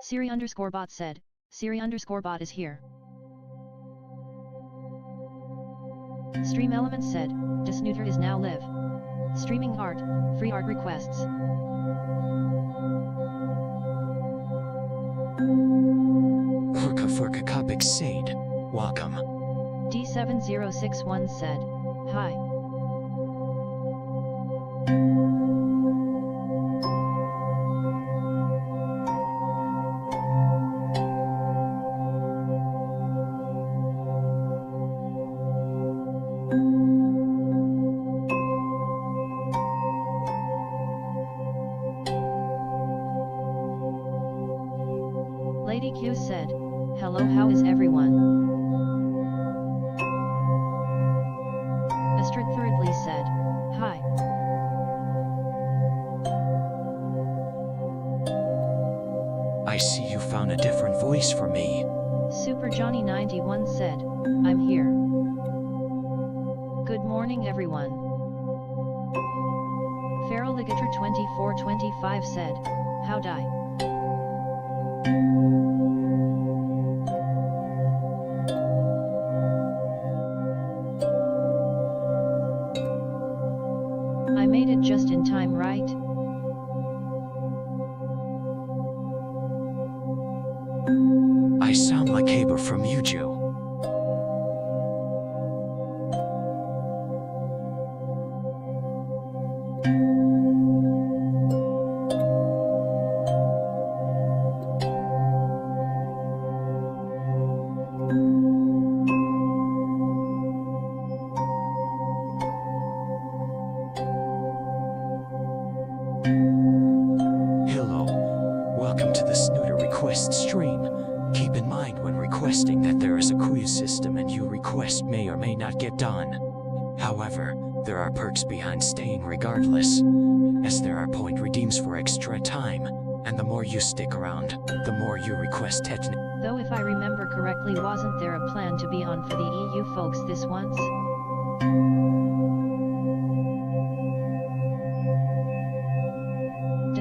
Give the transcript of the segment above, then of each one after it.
Siri_bot said, Siri_bot is here. Stream Elements said, Snooter is now live. Streaming art, free art requests. Furka Kapik Said, welcome. D7061 said, hi. Lady Q said, hello, how is everyone? Astrid Thirdly said, hi. I see you found a different voice for me. Super Johnny 91 said, I'm here. Good morning everyone. Feraligator 2425 said, how'd I? I made it just in time, right? I sound like Haber from Yuju. Hello, welcome to the Snooter request stream. Keep in mind when requesting that there is a quiz system and your request may or may not get done. However, there are perks behind staying regardless, as there are point redeems for extra time, and the more you stick around, the more your request Though if I remember correctly, wasn't there a plan to be on for the EU folks this once?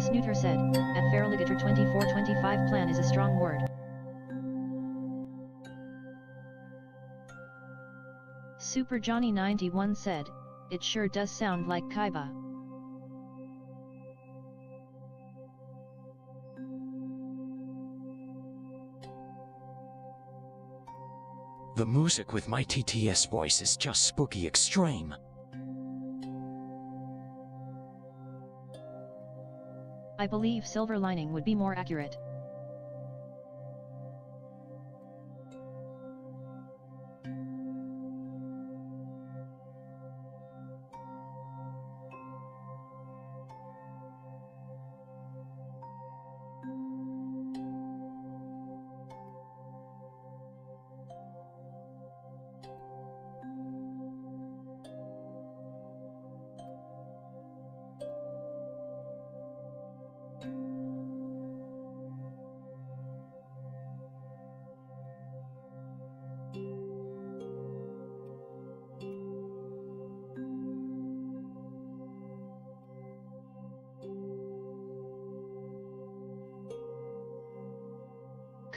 Snooter said, at Feraligator 2425 plan is a strong word. Super Johnny 91 said, it sure does sound like Kaiba. The music with my TTS voice is just spooky extreme. I believe Silver Lining would be more accurate.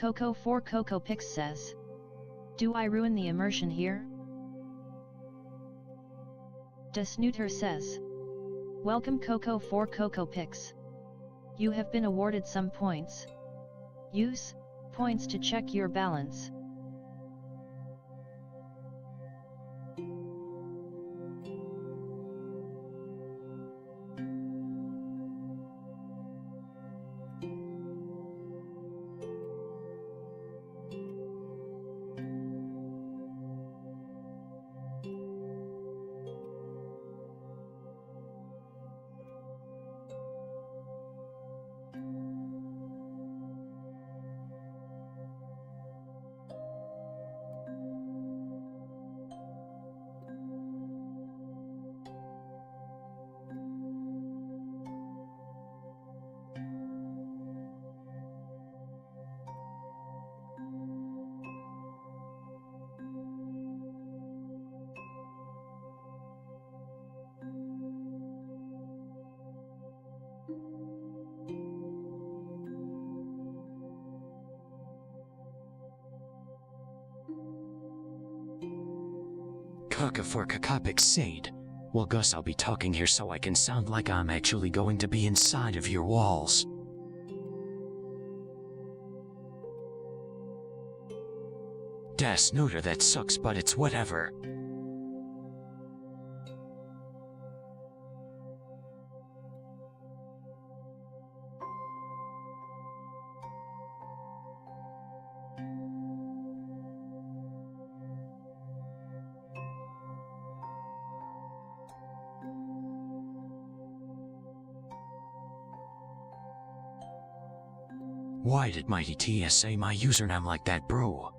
Coco 4 Coco Pix says, do I ruin the immersion here? Snooter says, welcome Coco 4 Coco Pix. You have been awarded some points. Use points to check your balance. Kaka for Kakapik Sade. Well, Gus, I'll be talking here so I can sound like I'm actually going to be inside of your walls. Da Snooter, that sucks, but it's whatever. Why did Mighty TS say my username like that, bro?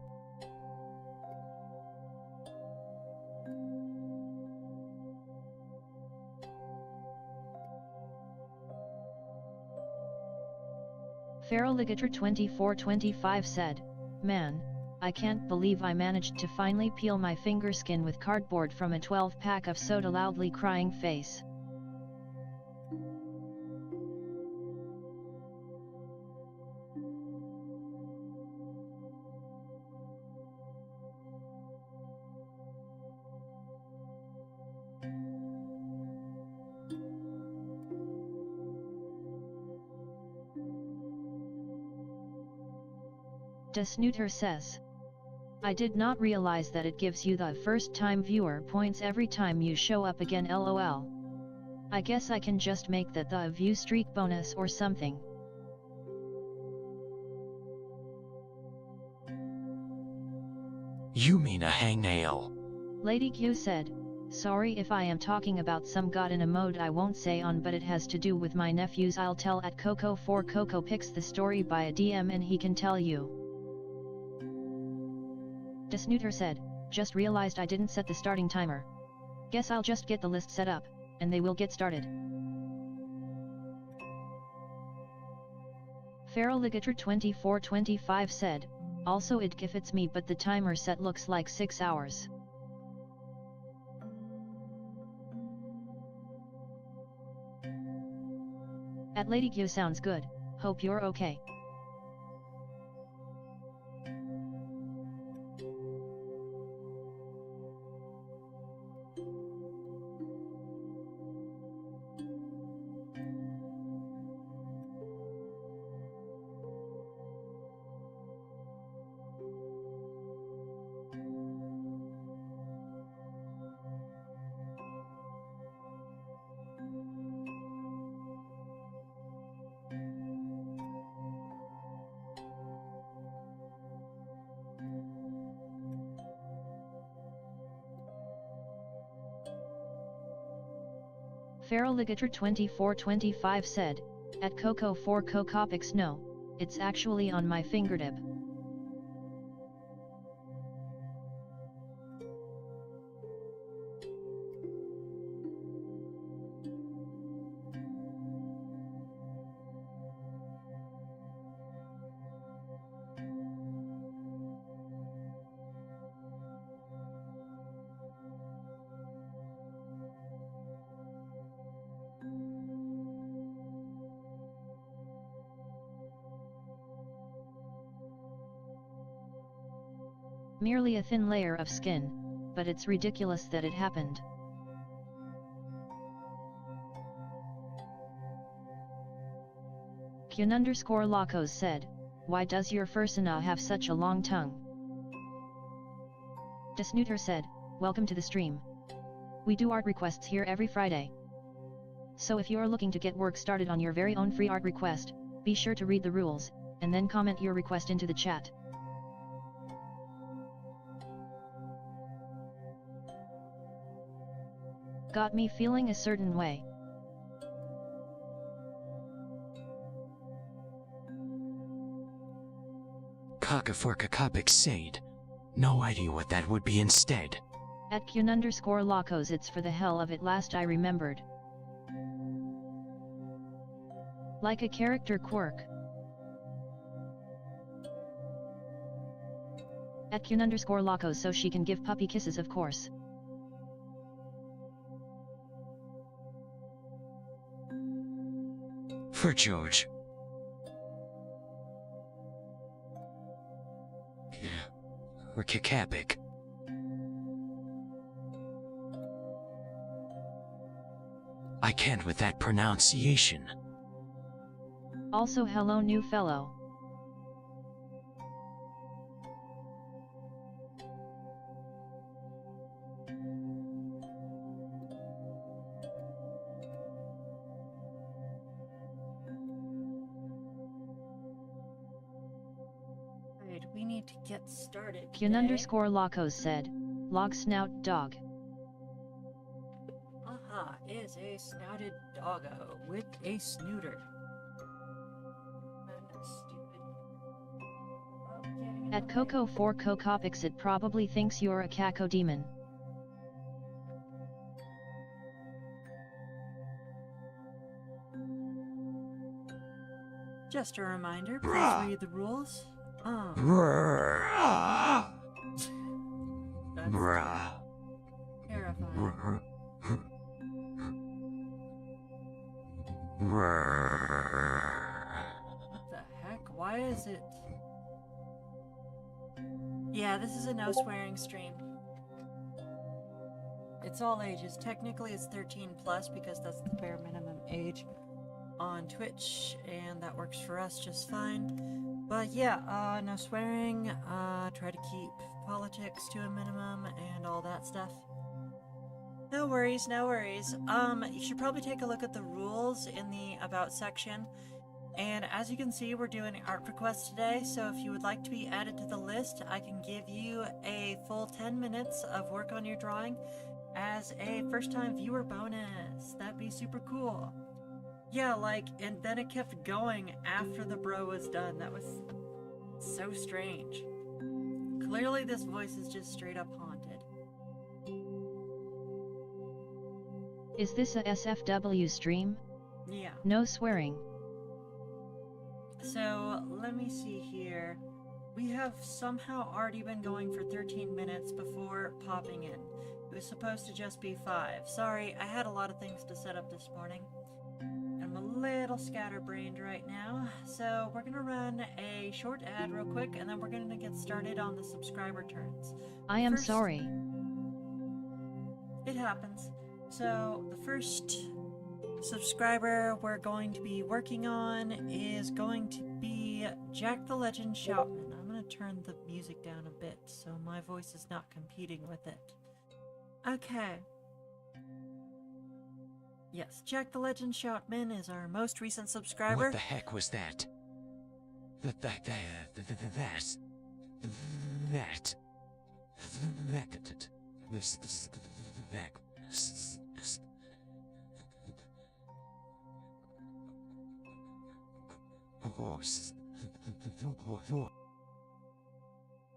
Feraligator2425 said, "Man, I can't believe I managed to finally peel my finger skin with cardboard from a 12-pack of soda." Loudly crying face. Snooter says, "I did not realize that it gives you the first time viewer points every time you show up again, lol. I guess I can just make that the view streak bonus or something." You mean a hangnail? Lady Q said, "Sorry if I am talking about some god in a mode I won't say on, but it has to do with my nephews. I'll tell at Coco4Coco picks the story by a DM and he can tell you." Snooter said, "Just realized I didn't set the starting timer. Guess I'll just get the list set up, and they will get started." Feraligator2425 said, "Also it if it's me, but the timer set looks like 6 hours. At Lady Q sounds good, hope you're okay." Feraligator2425 said, "At Coco4Cocopics, no, it's actually on my fingertip." Merely a thin layer of skin, but it's ridiculous that it happened. Kyun_Lacos said, "Why does your fursona have such a long tongue?" Snooter said, "Welcome to the stream. We do art requests here every Friday. So if you're looking to get work started on your very own free art request, be sure to read the rules, and then comment your request into the chat." Got me feeling a certain way. Cock-a-fork-a-copic Sade. No idea what that would be instead. At Kyun_Lacos, it's for the hell of it, last I remembered. Like a character quirk. At Kyun_Lacos, so she can give puppy kisses, of course. For George. Or Kakapic. I can't with that pronunciation. Also hello new fellow. Alright, we need to get started Kyun_Lacos said, log snout dog. Aha, is a snouted doggo with a snooter. At Coco 4 Cocopix it probably thinks you're a caco demon. Just a reminder, please read the rules. That's terrifying. What the heck? Why is it? Yeah, this is a no swearing stream. It's all ages. Technically it's 13 plus because that's the bare minimum age on Twitch, and that works for us just fine. But yeah, no swearing, try to keep politics to a minimum and all that stuff. No worries, no worries. You should probably take a look at the rules in the About section. And as you can see, we're doing art requests today, so if you would like to be added to the list, I can give you a full 10 minutes of work on your drawing as a first-time viewer bonus. That'd be super cool. Yeah, like, and then it kept going after the bro was done. That was so strange. Clearly this voice is just straight up haunted. Is this a SFW stream? Yeah. No swearing. So, let me see here. We have somehow already been going for 13 minutes before popping in. It was supposed to just be 5. Sorry, I had a lot of things to set up this morning. I'm a little scatterbrained right now. So, we're gonna run a short ad real quick, and then we're gonna get started on the subscriber turns. I am sorry. It happens. So, the first subscriber we're going to be working on is going to be Jack the Legend Shoutman. I'm going to turn the music down a bit so my voice is not competing with it. Okay. Yes, Jack the Legend Shoutman is our most recent subscriber. What the heck was that? That.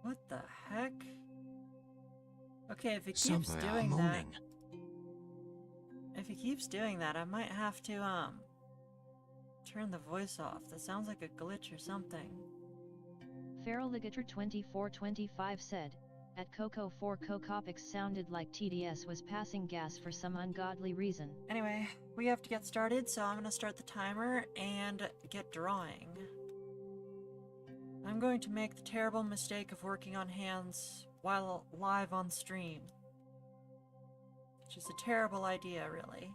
What the heck? Okay, if it keeps doing that... If he keeps doing that, I might have to, turn the voice off. That sounds like a glitch or something. Feral Ligator 2425 said, at Coco 4 Cocopix sounded like TDS was passing gas for some ungodly reason. Anyway, we have to get started, so I'm gonna start the timer and get drawing. I'm going to make the terrible mistake of working on hands while live on stream. Which is a terrible idea, really.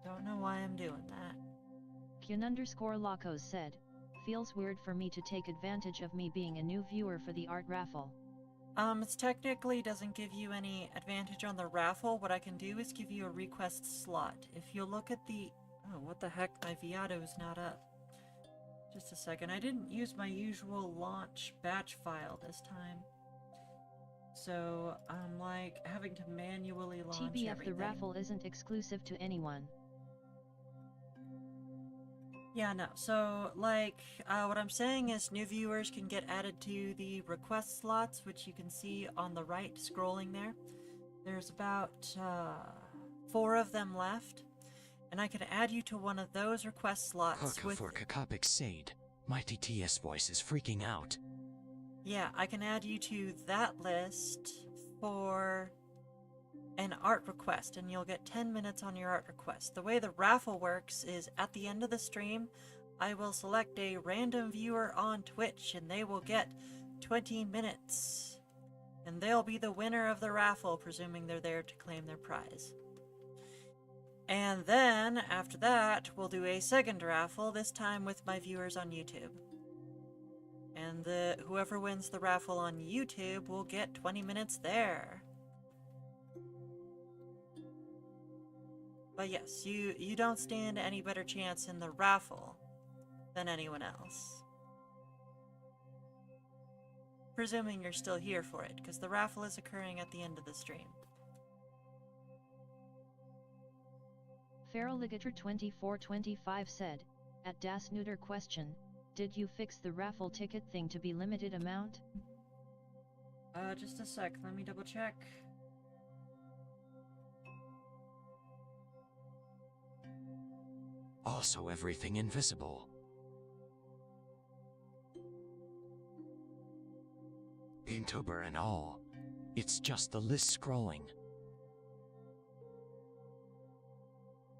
Don't know why I'm doing that. Kyun_Lacos said, feels weird for me to take advantage of me being a new viewer for the art raffle. It technically doesn't give you any advantage on the raffle. What I can do is give you a request slot. If you look at the... Oh, what the heck? My Viato is not up. Just a second. I didn't use my usual launch batch file this time. So, I'm like having to manually launch TBF, everything. the raffle isn't exclusive to anyone. Yeah, no. So, like, what I'm saying is new viewers can get added to the request slots, which you can see on the right, scrolling there. There's about 4 of them left, and I can add you to one of those request slots Coco for Cocopix Sade. My TTS voice is freaking out. Yeah, I can add you to that list for an art request, and you'll get 10 minutes on your art request. The way the raffle works is at the end of the stream, I will select a random viewer on Twitch, and they will get 20 minutes. And they'll be the winner of the raffle, presuming they're there to claim their prize. And then, after that, we'll do a second raffle, this time with my viewers on YouTube. And whoever wins the raffle on YouTube will get 20 minutes there. But yes, you don't stand any better chance in the raffle than anyone else. Presuming you're still here for it, because the raffle is occurring at the end of the stream. Feral Ligator 2425 said, at Das Snooter question, did you fix the raffle ticket thing to be limited amount? Just a sec, let me double check. Also everything invisible. Inktober and all. It's just the list scrolling.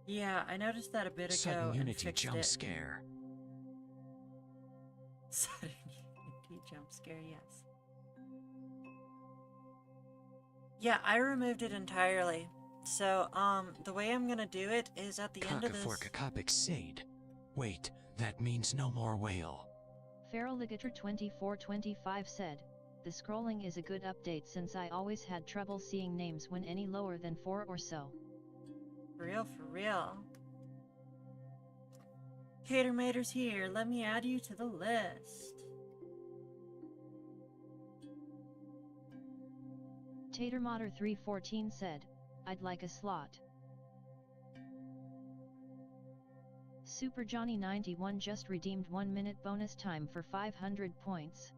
Yeah, I noticed that a bit ago Sudden and Unity fixed jump it. scare. Sudden Unity jump scare, yes. Yeah, I removed it entirely. So, the way I'm gonna do it is at the end of this... Copic Sade. Wait, that means no more whale. Feral Ligator 2425 said, the scrolling is a good update since I always had trouble seeing names when any lower than 4 or so. For real. Catermator's here, let me add you to the list. Tatermotter 314 said, I'd like a slot. Super Johnny 91 just redeemed 1 minute bonus time for 500 points.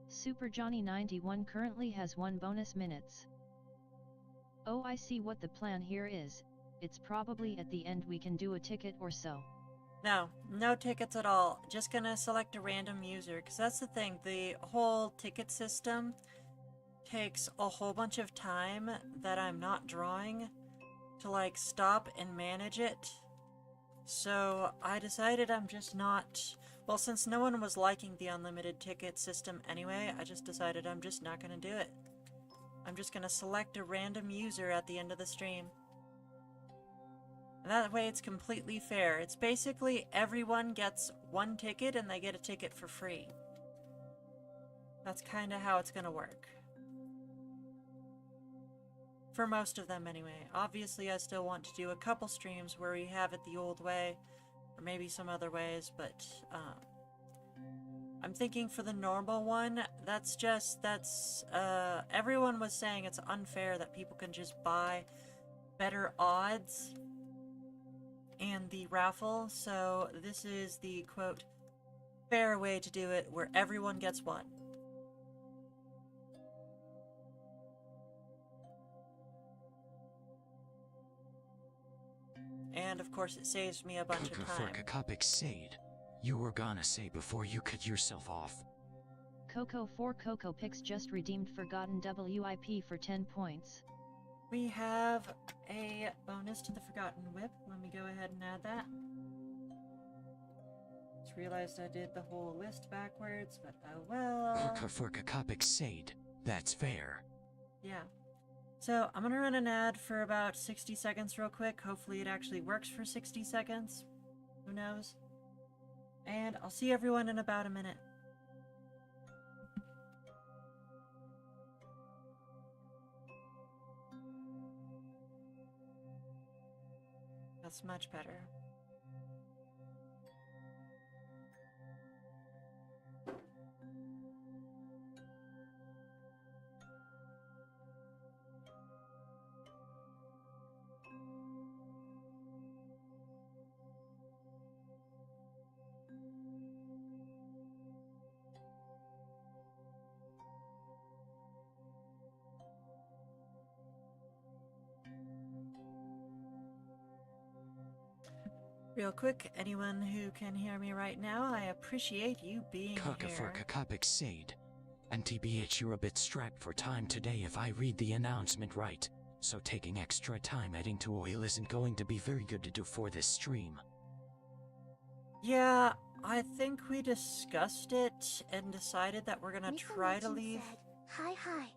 Super Johnny 91 currently has 1 bonus minutes. Oh, I see what the plan here is. It's probably at the end we can do a ticket or so. No tickets at all. Just gonna select a random user, because that's the thing. The whole ticket system takes a whole bunch of time that I'm not drawing to like stop and manage it. So I decided I'm just not... Well, since no one was liking the unlimited ticket system anyway, I just decided I'm just not gonna do it. I'm just gonna select a random user at the end of the stream. And that way it's completely fair. It's basically everyone gets 1 ticket and they get a ticket for free. That's kind of how it's gonna work. For most of them anyway. Obviously I still want to do a couple streams where we have it the old way, or maybe some other ways, but I'm thinking for the normal one, everyone was saying it's unfair that people can just buy better odds and the raffle, so this is the, quote, fair way to do it, where everyone gets 1. And of course it saves me a bunch of time. Copic Sade. You were gonna say before you cut yourself off. Coco 4 Coco Picks just redeemed Forgotten WIP for 10 points. We have a bonus to the Forgotten Whip. Let me go ahead and add that. Just realized I did the whole list backwards, but oh well. Copic Sade. That's fair. Yeah. So I'm gonna run an ad for about 60 seconds real quick. Hopefully it actually works for 60 seconds. Who knows? And I'll see everyone in about a minute. That's much better. Real quick, anyone who can hear me right now, I appreciate you being here. Copic Sade. And TBH, you're a bit strapped for time today if I read the announcement right, so taking extra time adding to oil isn't going to be very good to do for this stream. Yeah, I think we discussed it and decided that we're gonna try to leave... Hi.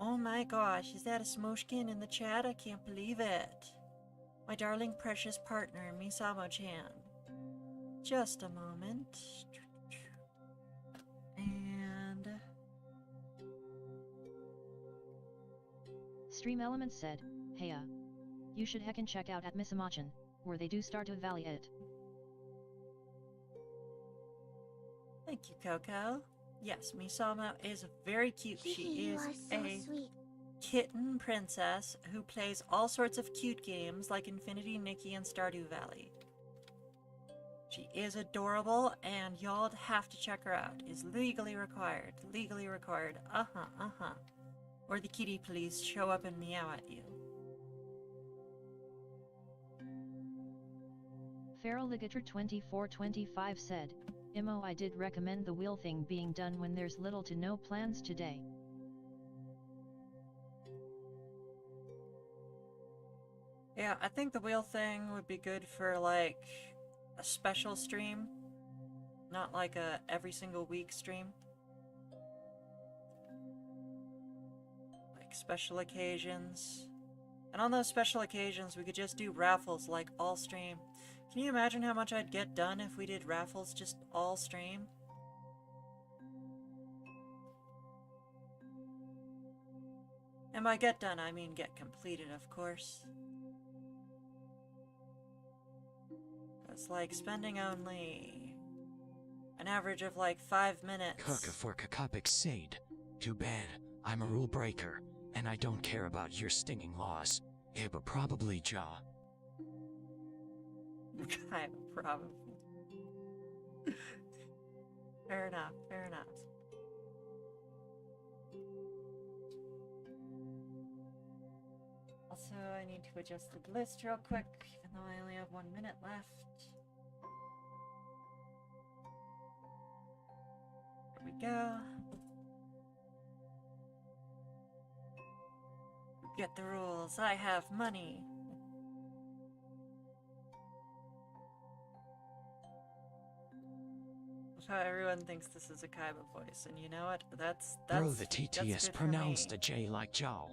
Oh my gosh, is that a Smoshkin in the chat? I can't believe it. My darling precious partner, Misamo-chan. Just a moment. And... Stream Elements said, Heya. You should heckin' check out at Misamo-chan, where they do Stardew Valley it. Thank you, Coco. Yes, Misamo is very cute. She is a kitten princess who plays all sorts of cute games like Infinity Nikki and Stardew Valley. She is adorable, and y'all have to check her out. Is legally required. Legally required. Or the kitty police show up and meow at you. Feral Ligator 2425 said, Imo, I did recommend the wheel thing being done when there's little to no plans today. Yeah, I think the wheel thing would be good for like a special stream, not like a every single week stream. Like special occasions. And on those special occasions, we could just do raffles like all stream. Can you imagine how much I'd get done if we did raffles just all stream? And by get done, I mean get completed, of course. It's like spending only an average of like 5 minutes. Cook for Kakopik Sade. Too bad, I'm a rule breaker, and I don't care about your stinging laws. But probably jaw. Kind of probably. Fair enough, fair enough. Also, I need to adjust the list real quick, even though I only have 1 minute left. There we go. Get the rules. I have money. So everyone thinks this is a Kaiba voice, and you know what? That's Bro, the that's TTS good pronounced for a me. J like jaw.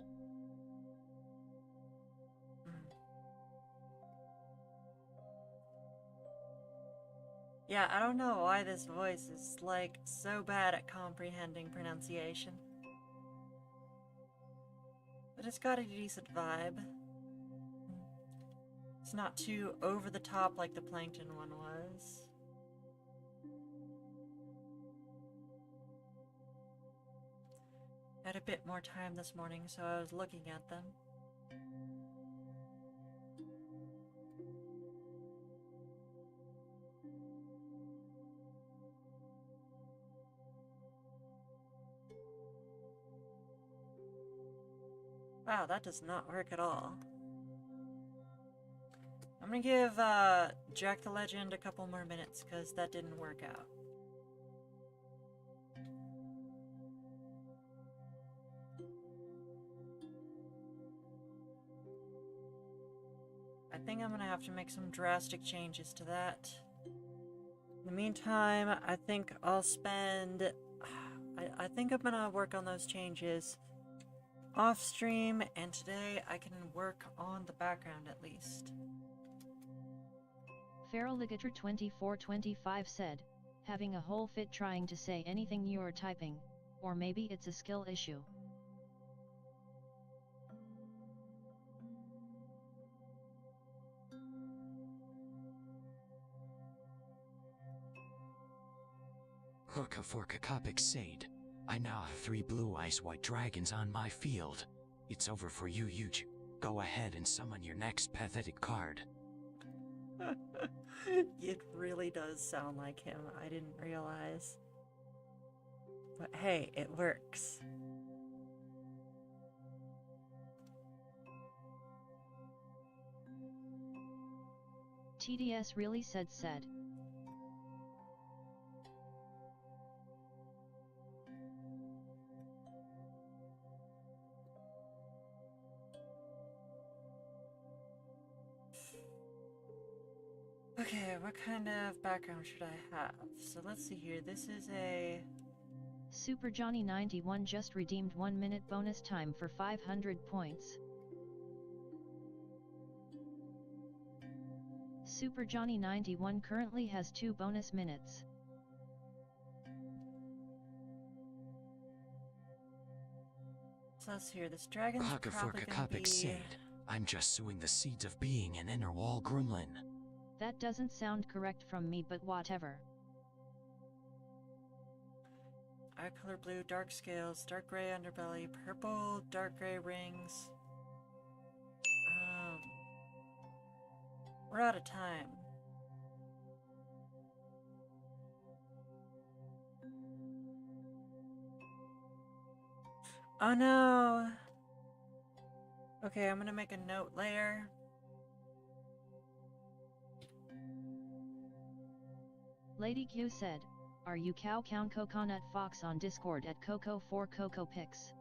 Yeah, I don't know why this voice is like so bad at comprehending pronunciation. But it's got a decent vibe. It's not too over the top like the Plankton one was. Had a bit more time this morning, so I was looking at them. Wow, that does not work at all. I'm gonna give Jack the Legend a couple more minutes, because that didn't work out. I think I'm gonna have to make some drastic changes to that. In the meantime, I think I'll spend... I think I'm gonna work on those changes off stream, and today I can work on the background at least. Feral Ligator 2425 said, having a whole fit trying to say anything you're typing, or maybe it's a skill issue. Hook for Kakopik Sade. I now have 3 blue ice white dragons on my field. It's over for you, Yuju. Go ahead and summon your next pathetic card. It really does sound like him. I didn't realize. But hey, it works. TDS really said. Okay, what kind of background should I have? So let's see here. This is a Super Johnny 91 just redeemed 1 minute bonus time for 500 points. Super Johnny 91 currently has 2 bonus minutes. So let's hear this dragon's probably gonna be... said, I'm just sowing the seeds of being an inner wall gremlin. That doesn't sound correct from me, but whatever. Eye color blue, dark scales, dark gray underbelly, purple, dark gray rings. We're out of time. Oh no! Okay, I'm gonna make a note later. Lady Q said, are you cow count coconut fox on Discord at Coco for Coco Picks?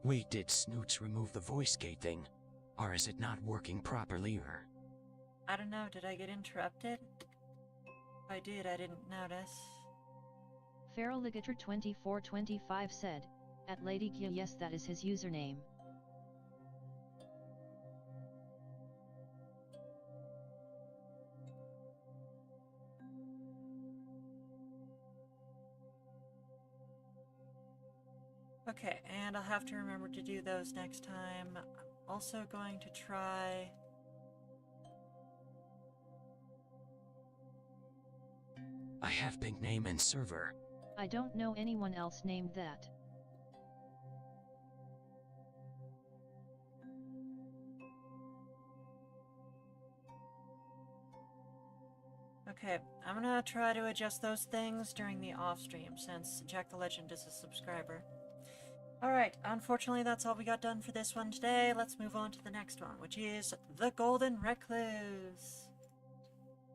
Wait, did Snoots remove the voice gate thing? Or is it not working properly or? I don't know, did I get interrupted? If I did, I didn't notice. Feral Ligator 2425 said, at Lady Q, yes, that is his username. Okay, and I'll have to remember to do those next time. I'm also going to try... I have pink name and server. I don't know anyone else named that. Okay, I'm gonna try to adjust those things during the off stream since Jack the Legend is a subscriber. Alright, unfortunately that's all we got done for this one today. Let's move on to the next one, which is the Golden Recluse.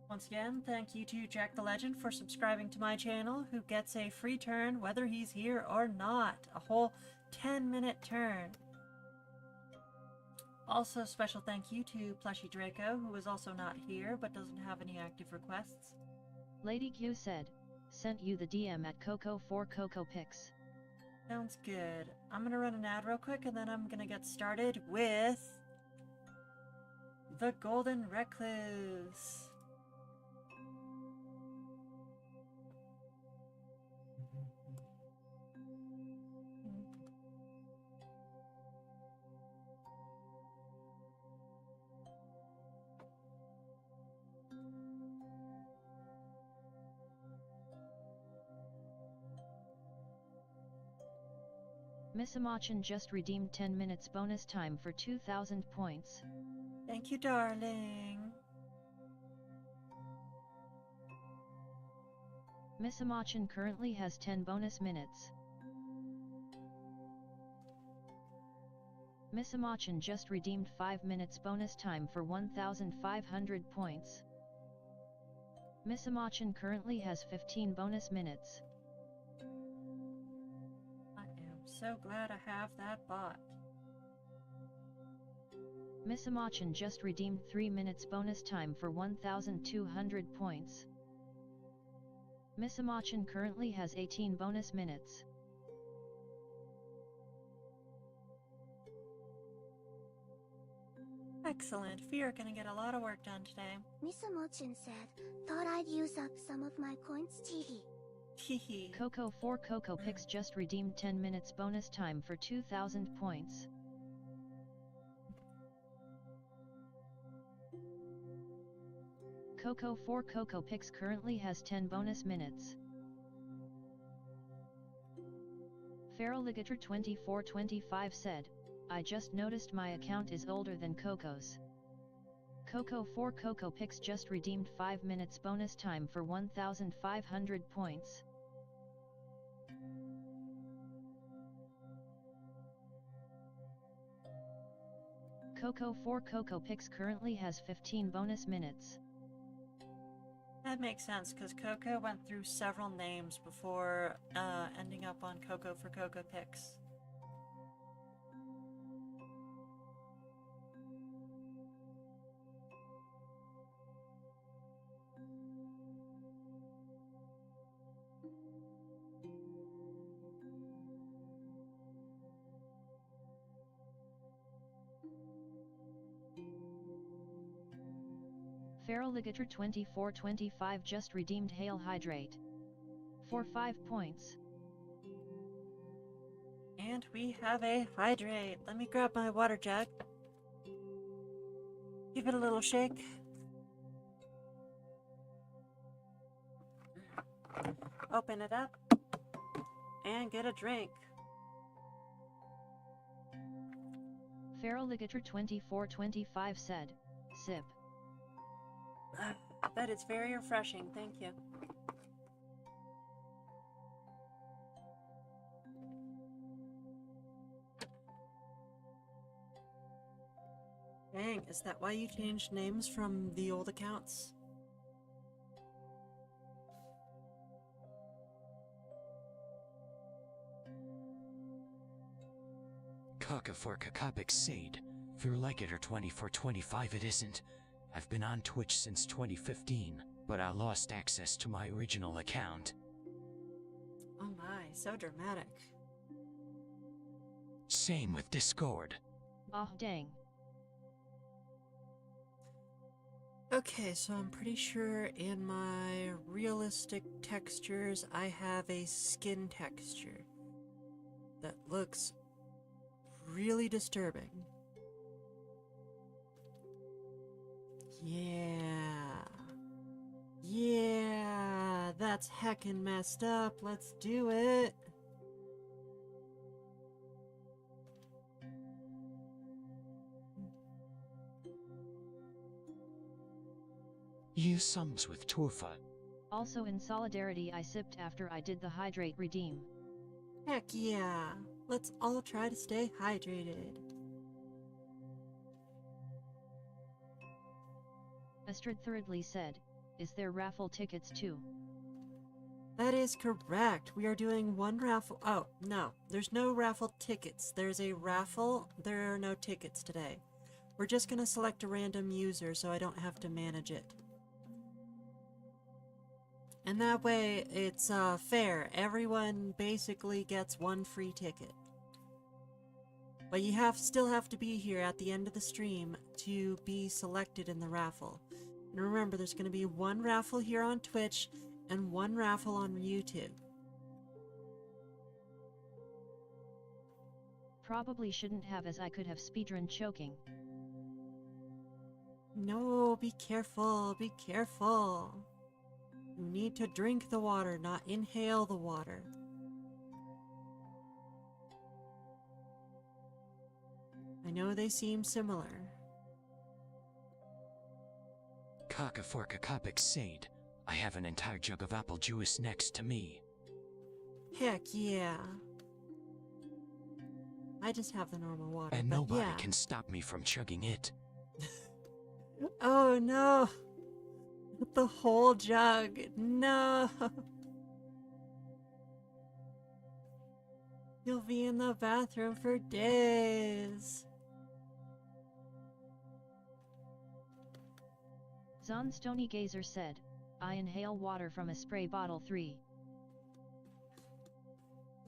Once again, thank you to Jack the Legend for subscribing to my channel, who gets a free turn whether he's here or not. A whole 10-minute turn. Also, special thank you to Plushy Draco, who is also not here but doesn't have any active requests. Lady Q said, sent you the DM at Coco for Coco Picks. Sounds good. I'm gonna run an ad real quick and then I'm gonna get started with the Golden Recluse. Miss Amachan just redeemed 10 minutes bonus time for 2,000 points. Thank you, darling. Miss Amachan currently has 10 bonus minutes. Miss Amachan just redeemed 5 minutes bonus time for 1,500 points. Miss Amachan currently has 15 bonus minutes. So glad I have that bot. Miss Amachan just redeemed 3 minutes bonus time for 1,200 points. Miss Amachan currently has 18 bonus minutes. Excellent. We are gonna get a lot of work done today. Miss Amachan said, thought I'd use up some of my coins, teehee. Hehe. Coco for Coco Picks just redeemed 10 minutes bonus time for 2,000 points. Coco for Coco Picks currently has 10 bonus minutes. Feral Ligator 2425 said, I just noticed my account is older than Coco's. Coco for Coco Picks just redeemed 5 minutes bonus time for 1,500 points. Coco for Coco Picks currently has 15 bonus minutes. That makes sense, because Coco went through several names before ending up on Coco for Coco Picks. Feral Ligator 2425 just redeemed Hail Hydrate. For 5 points. And we have a hydrate. Let me grab my water jug. Give it a little shake. Open it up. And get a drink. Feral Ligator 2425 said, sip. That is very refreshing, thank you. Dang, is that why you changed names from the old accounts? Kaka for Kakapik Sade. If you like it or 2425 it isn't. I've been on Twitch since 2015, but I lost access to my original account. Oh my, so dramatic. Same with Discord. Oh dang. Okay, so I'm pretty sure in my realistic textures I have a skin texture that looks really disturbing. Yeah, that's heckin' messed up. Let's do it. Use sums with Turfa. Also in solidarity I sipped after I did the hydrate redeem. Heck yeah. Let's all try to stay hydrated. Astrid thirdly said, is there raffle tickets too? That is correct. We are doing one raffle. Oh, no. There's no raffle tickets. There's a raffle. There are no tickets today. We're just going to select a random user so I don't have to manage it. And that way it's fair. Everyone basically gets one free ticket. But you still have to be here at the end of the stream to be selected in the raffle. And remember, there's going to be one raffle here on Twitch and one raffle on YouTube. Probably shouldn't have, as I could have speedrun choking. No, be careful, be careful. You need to drink the water, not inhale the water. I know they seem similar. Kaka for Kakapik Sade. I have an entire jug of apple juice next to me. Heck yeah. I just have the normal water. And but nobody yeah. can stop me from chugging it. Oh no! The whole jug! No! You'll be in the bathroom for days! Zon Stony Gazer said, I inhale water from a spray bottle 3.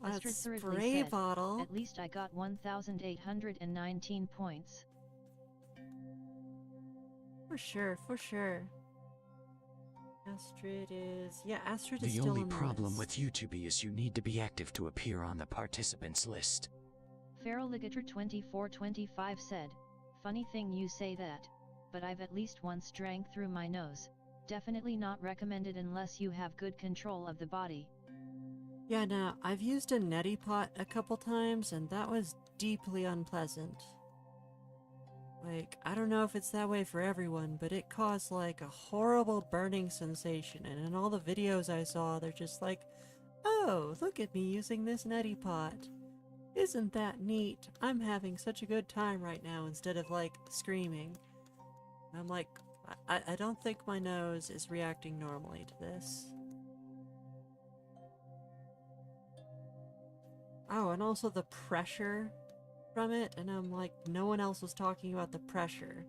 That Astrid thirdly spray said, bottle? at least I got 1,819 points. For sure, for sure. Astrid is... Yeah, Astrid is The still only on the problem list. with YouTube is you need to be active to appear on the participants list. Feral Ligator 2425 said, funny thing you say that, but I've at least once drank through my nose. Definitely not recommended unless you have good control of the body. Yeah, no, I've used a neti pot a couple times, and that was deeply unpleasant. Like, I don't know if it's that way for everyone, but it caused, like, a horrible burning sensation, and in all the videos I saw, they're just like, oh, look at me using this neti pot. Isn't that neat? I'm having such a good time right now, instead of, like, screaming. I'm like, I don't think my nose is reacting normally to this. Oh, and also the pressure from it, and I'm like, no one else was talking about the pressure.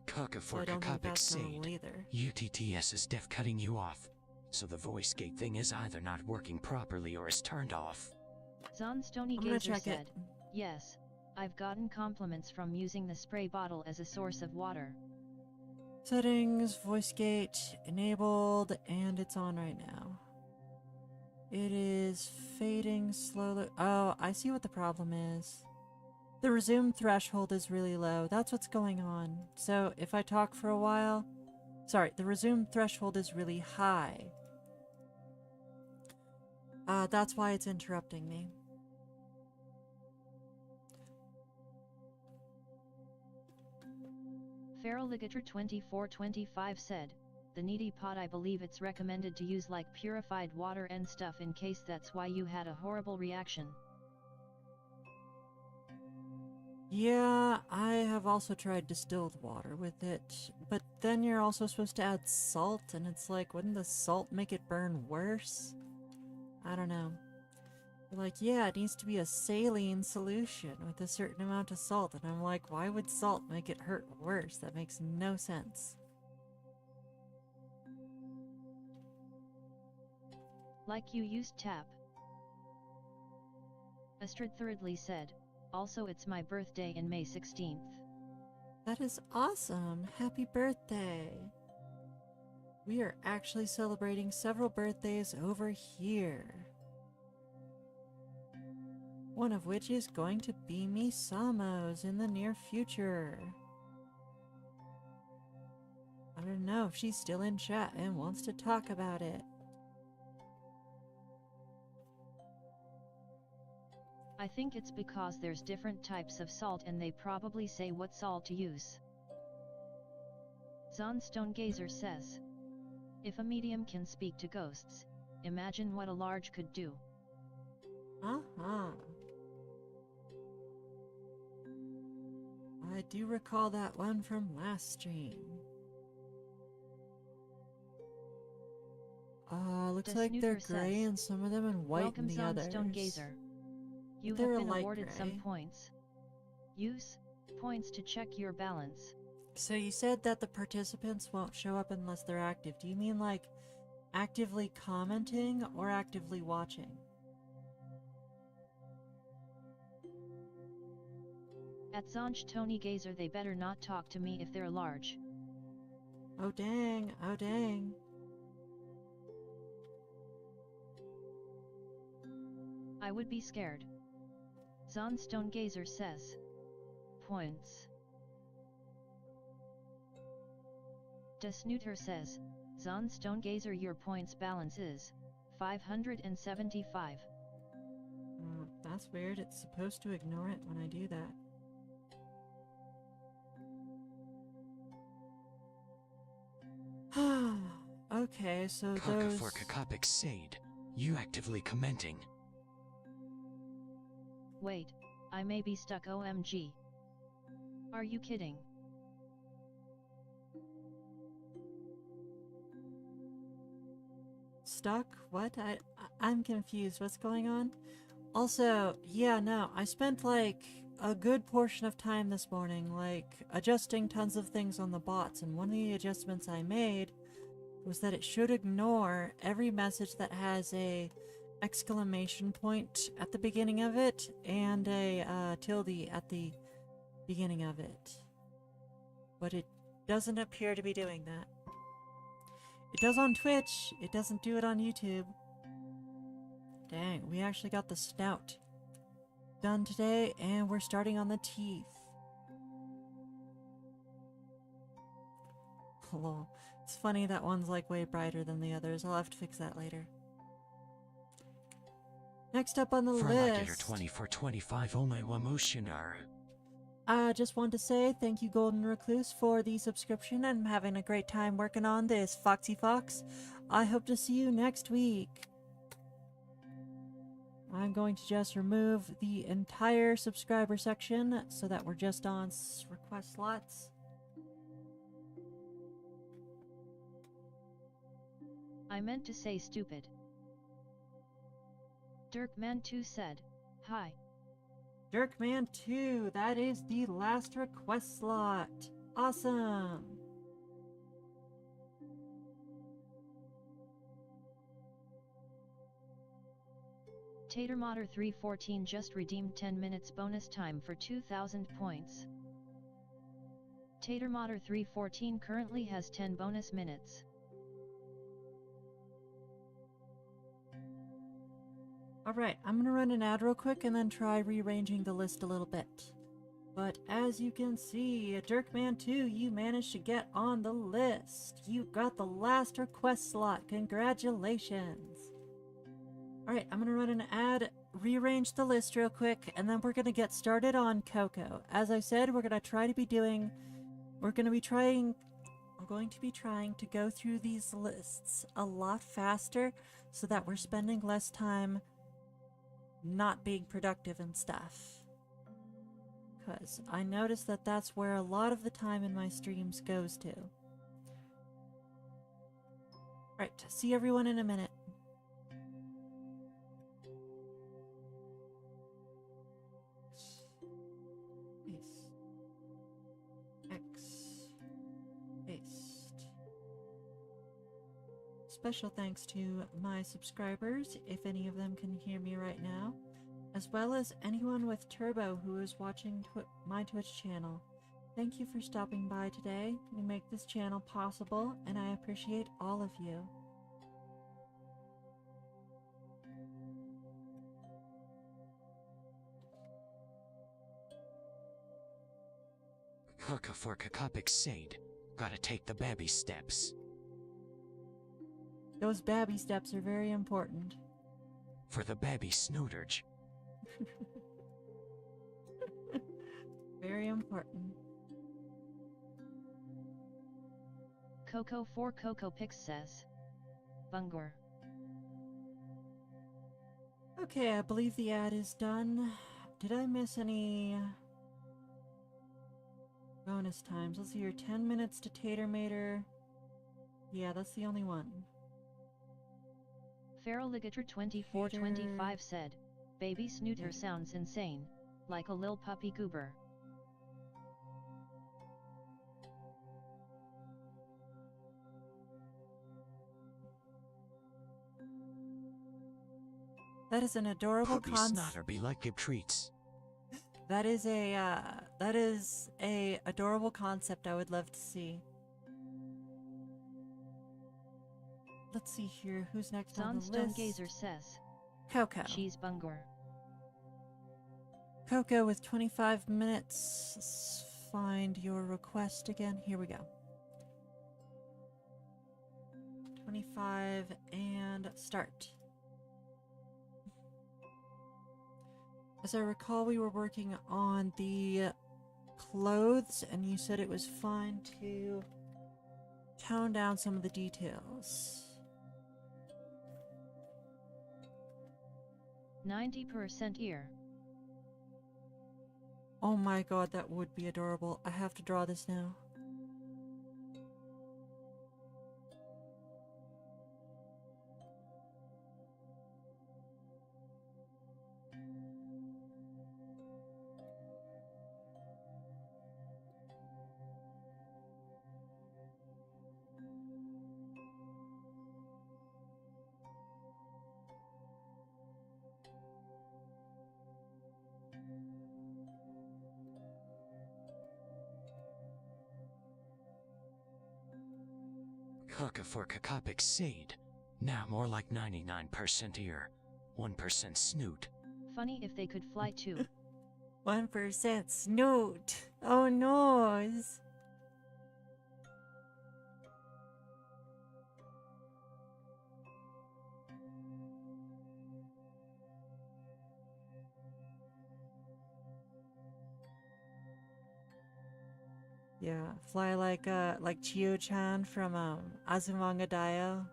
Kaka So I for don't think Kakapik that's normal Sade. either. UTTS is def cutting you off. So the voice gate thing is either not working properly or is turned off. Zon Stony I'm gonna Gazer check said, it. yes, I've gotten compliments from using the spray bottle as a source of water. Settings, voice gate, enabled, and it's on right now. It is fading slowly. Oh, I see what the problem is. The resume threshold is really low. That's what's going on. So if I talk for a while... Sorry, the resume threshold is really high. That's why it's interrupting me. Feral Ligator 2425 said, the needy pot, I believe it's recommended to use like purified water and stuff in case that's why you had a horrible reaction. Yeah, I have also tried distilled water with it, but then you're also supposed to add salt, and it's like, wouldn't the salt make it burn worse? I don't know. They're like, yeah, it needs to be a saline solution with a certain amount of salt, and I'm like, why would salt make it hurt worse? That makes no sense. Like you used tap. Astrid Thurredly said, also it's my birthday in May 16th. That is awesome! Happy birthday! We are actually celebrating several birthdays over here. One of which is going to be Misamo's in the near future. I don't know if she's still in chat and wants to talk about it. I think it's because there's different types of salt and they probably say what salt to use. Zonstone Gazer says, if a medium can speak to ghosts, imagine what a large could do. Uh-huh. I do recall that one from last stream. Looks like they're gray in some of them and white in the others. Welcome Zonstone Gazer. You have been awarded some points. Use points to check your balance. So you said that the participants won't show up unless they're active. Do you mean like actively commenting or actively watching? At Zonch Tony Gazer, they better not talk to me if they're large. Oh dang, oh dang. I would be scared. Zonstone Gazer says. Points. Snooter says, Zonstone Gazer, your points balance is 575. That's weird. It's supposed to ignore it when I do that. Okay, so Kaka those... for Kakopik Sade, you actively commenting. Wait, I may be stuck, OMG. Are you kidding? Stuck? What? I'm confused. What's going on? Also, yeah, no, I spent like a good portion of time this morning, like, adjusting tons of things on the bots, and one of the adjustments I made was that it should ignore every message that has a exclamation point at the beginning of it and a tilde at the beginning of it. But it doesn't appear to be doing that. It does on Twitch, it doesn't do it on YouTube. Dang, we actually got the snout done today, and we're starting on the teeth. Lol. It's funny that one's like way brighter than the others. I'll have to fix that later. Next up on the list. 2425 Ome Wamushinar. I just want to say thank you, Golden Recluse, for the subscription, and I'm having a great time working on this, Foxy Fox. I hope to see you next week. I'm going to just remove the entire subscriber section so that we're just on request slots. I meant to say stupid. Dirkman2 said, hi. Dirkman2, that is the last request slot. Awesome. Tatermotter314 just redeemed 10 minutes bonus time for 2,000 points. Tatermotter 314 currently has 10 bonus minutes. Alright, I'm gonna run an ad real quick and then try rearranging the list a little bit. But as you can see, Dirkman 2, you managed to get on the list. You got the last request slot. Congratulations. Alright, I'm gonna run an ad, rearrange the list real quick, and then we're gonna get started on Coco. As I said, we're going to be trying to go through these lists a lot faster so that we're spending less time not being productive and stuff. Because I noticed that that's where a lot of the time in my streams goes to. Alright, see everyone in a minute. Paste. Special thanks to my subscribers, if any of them can hear me right now, as well as anyone with Turbo who is watching my Twitch channel. Thank you for stopping by today. You make this channel possible, and I appreciate all of you. Hookah for Kakopik Sade. Gotta take the baby steps. Those baby steps are very important. For the baby Snooterge. Very important. Coco for Coco Pix says. Bungor. Okay, I believe the ad is done. Did I miss any bonus times? Let's see here. 10 minutes to Tatermater. Yeah, that's the only one. Feral Ligator 2425 said, Baby Snooter sounds insane, like a lil puppy goober. That is an adorable Puppy Snooter be like give treats. That is a adorable concept I would love to see. Let's see here, who's next on the Zonstone list? Gazer says. Coco. She's Bungor. Coco with 25 minutes. Let's find your request again. Here we go. 25 and start. As I recall, we were working on the clothes, and you said it was fine to tone down some of the details. 90% ear. Oh my god, that would be adorable. I have to draw this now. Hookah for Kakopik Sade. Now more like 99% ear, 1% snoot. Funny if they could fly too. 1% snoot. Oh noise. Yeah, fly like Chio-chan from Azumanga Daioh.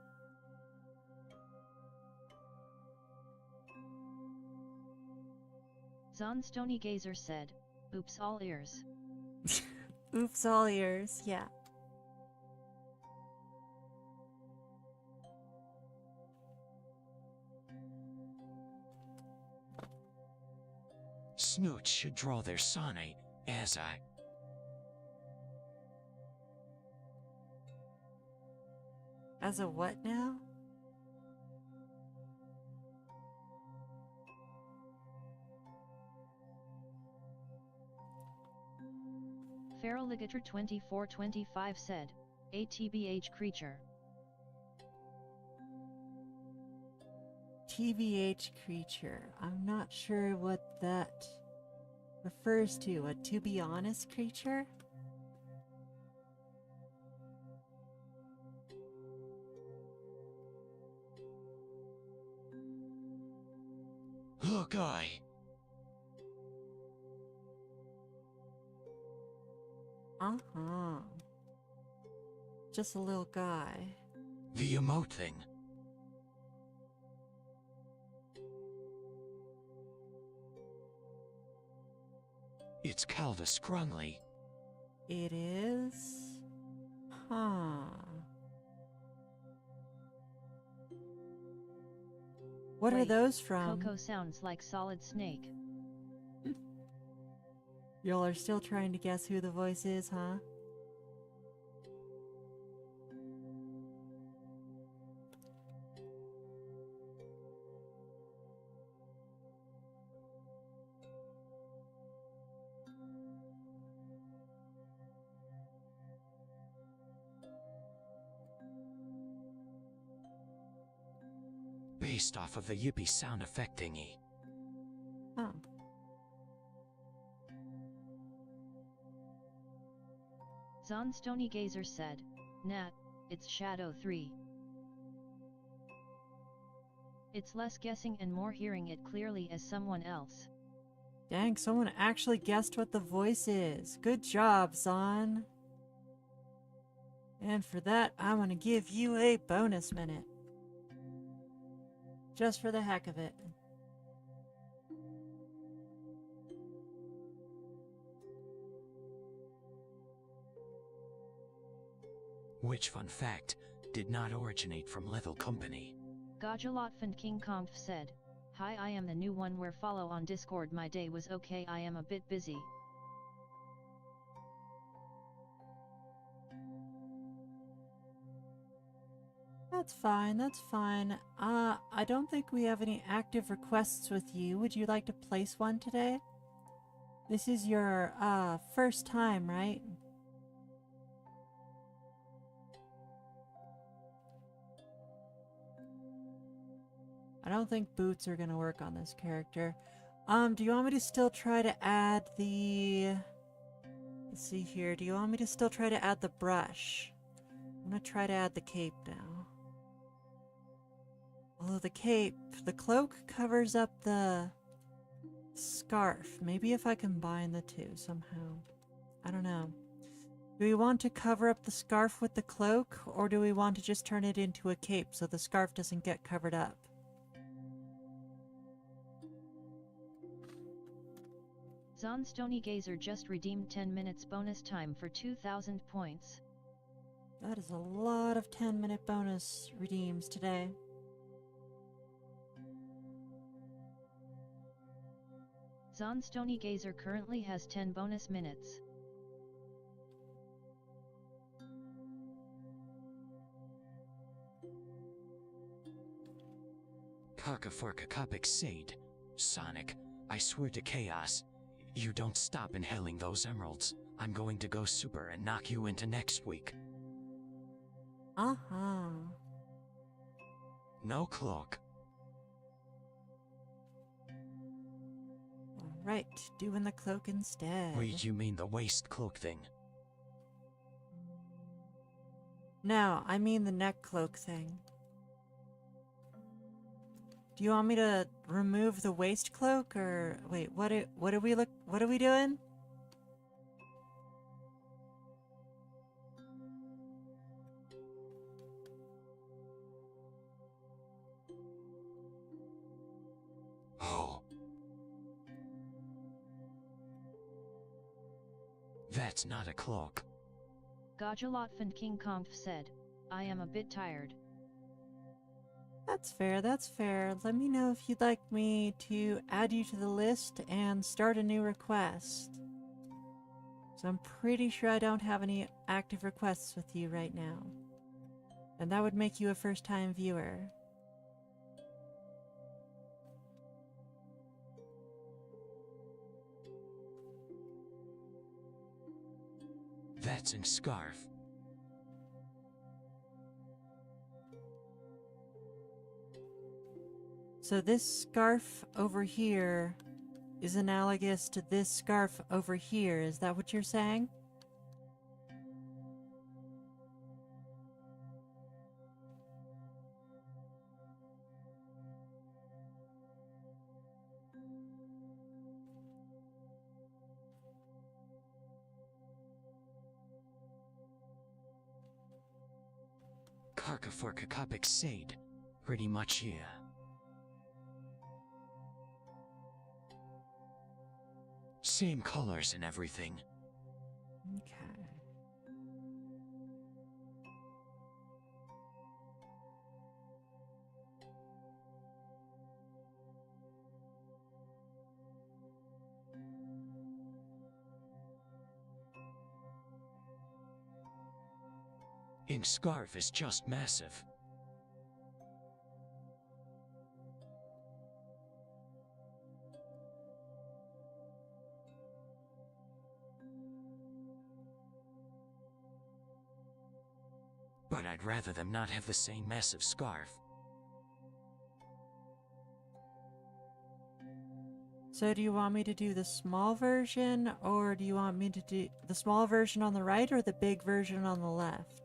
Zonstony Gazer said, oops all ears. Oops all ears, yeah. Snoots should draw their sonate, as I... As a what now? Feraligator 2425 said, ATBH creature. TBH creature. I'm not sure what that refers to. A to be honest creature? Look, Uh-huh. Just a little guy. the emote thing. It's Calva Scrungly. It is? Huh. What are Wait, those from? Coco sounds like Solid Snake. Y'all are still trying to guess who the voice is, huh? Based off of the yippee sound effect thingy. Oh. Zon Stony Gazer said, Nat, it's Shadow 3. It's less guessing and more hearing it clearly as someone else. Dang, someone actually guessed what the voice is. Good job, Zon. And for that, I'm gonna give you a bonus minute. Just for the heck of it. Which, fun fact, did not originate from Level Company. Gajalotfand King Kongf said, Hi, I am the new one where follow on Discord. My day was okay, I am a bit busy. That's fine, that's fine. I don't think we have any active requests with you. Would you like to place one today? This is your, first time, right? I don't think boots are gonna work on this character. Do you want me to still try to add the... Let's see here. Do you want me to still try to add the brush? I'm gonna try to add the cape now. Although the cloak covers up the scarf. Maybe if I combine the two somehow. I don't know. Do we want to cover up the scarf with the cloak, or do we want to just turn it into a cape so the scarf doesn't get covered up? Zon Stony Gazer just redeemed 10 minutes bonus time for 2,000 points. That is a lot of 10-minute bonus redeems today. Zon Stony Gazer currently has 10 bonus minutes. Kakaforkakopik Sade. Sonic, I swear to Chaos, you don't stop inhaling those emeralds. I'm going to go super and knock you into next week. Uh-huh. No cloak. Alright, doing the cloak instead. Wait, you mean the waist cloak thing? No, I mean the neck cloak thing. Do you want me to remove the waist cloak, or wait? What are we doing? Oh. That's not a cloak. Gajalotfand King Kongf said, I am a bit tired. That's fair, that's fair. Let me know if you'd like me to add you to the list and start a new request. So I'm pretty sure I don't have any active requests with you right now. And that would make you a first-time viewer. That's in scarf. So this scarf over here is analogous to this scarf over here. Is that what you're saying? Karka for Kakapik Sade. Pretty much, yeah. Same colors and everything. Okay. In scarf is just massive. But I'd rather them not have the same massive scarf. So do you want me to do the small version, or do you want me to do the small version on the right or the big version on the left?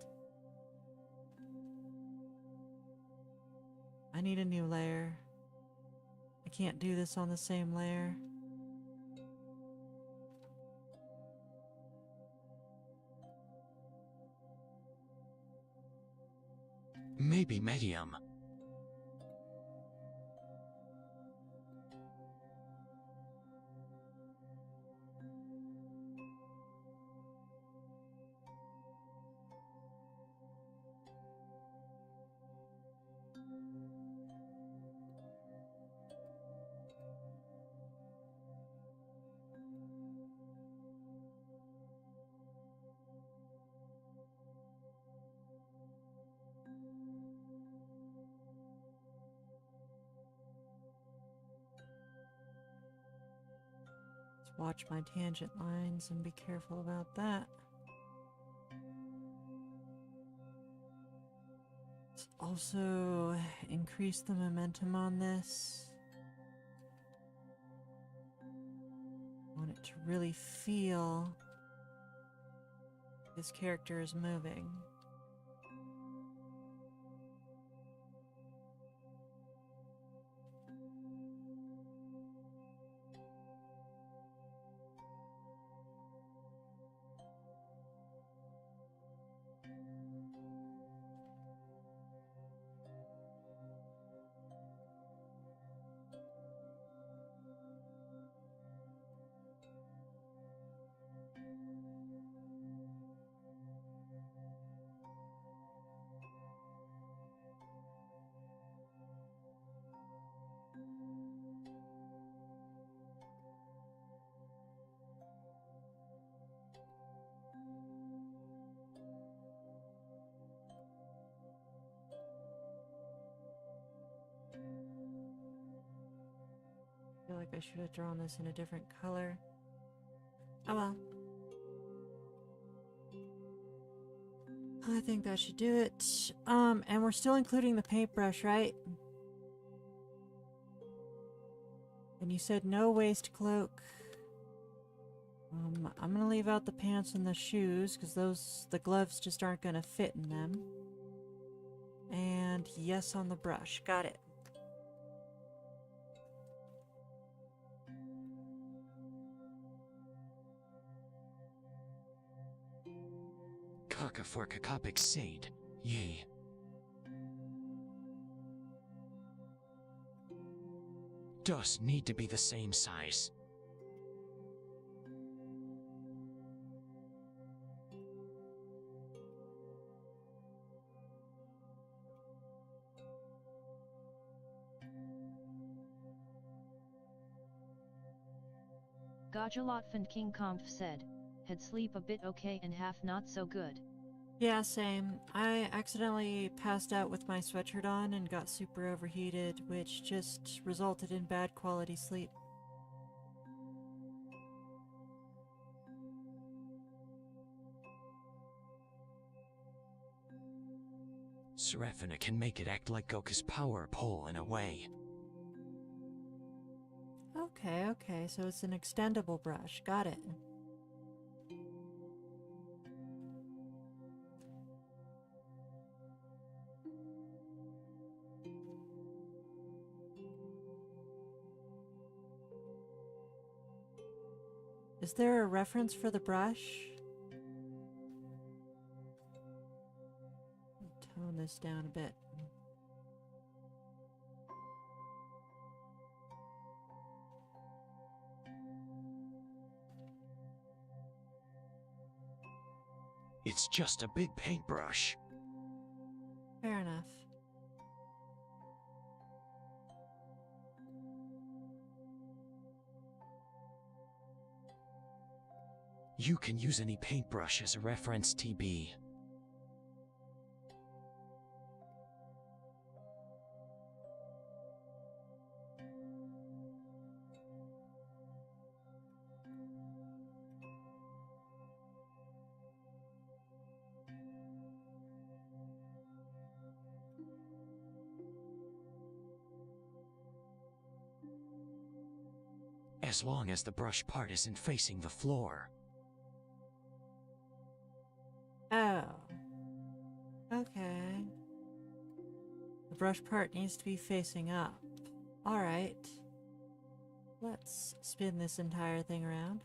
I need a new layer. I can't do this on the same layer. Maybe medium. Let's watch my tangent lines and be careful about that. Let's also increase the momentum on this. I want it to really feel this character is moving. I feel like I should have drawn this in a different color. Oh well. I think that should do it. And we're still including the paintbrush, right? And you said no waist cloak. I'm gonna leave out the pants and the shoes because the gloves just aren't gonna fit in them. And yes on the brush. Got it. Karka for Kakapik Sade. Yea. Does need to be the same size. Gajalotfand King Kampf said, head sleep a bit okay and half not so good. Yeah, same. I accidentally passed out with my sweatshirt on and got super overheated, which just resulted in bad quality sleep. Serafina can make it act like Goku's power pole in a way. Okay, so it's an extendable brush. Got it. Is there a reference for the brush? Tone this down a bit. It's just a big paintbrush. Fair enough. You can use any paintbrush as a reference, TB. As long as the brush part isn't facing the floor. Oh. Okay. The brush part needs to be facing up. Alright. Let's spin this entire thing around.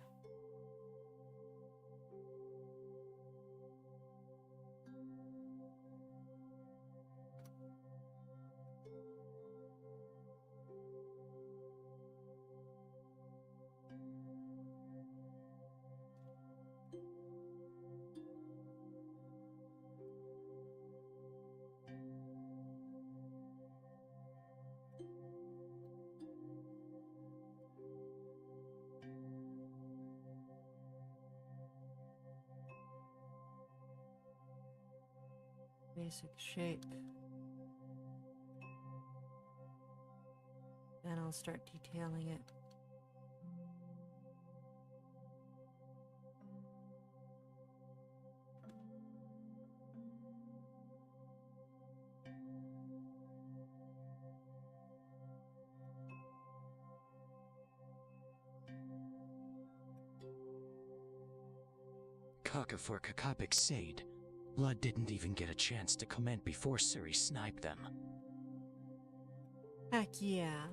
Basic shape. Then I'll start detailing it. Kaka for Kakapik Sade. Blood didn't even get a chance to comment before Suri sniped them. Heck yeah.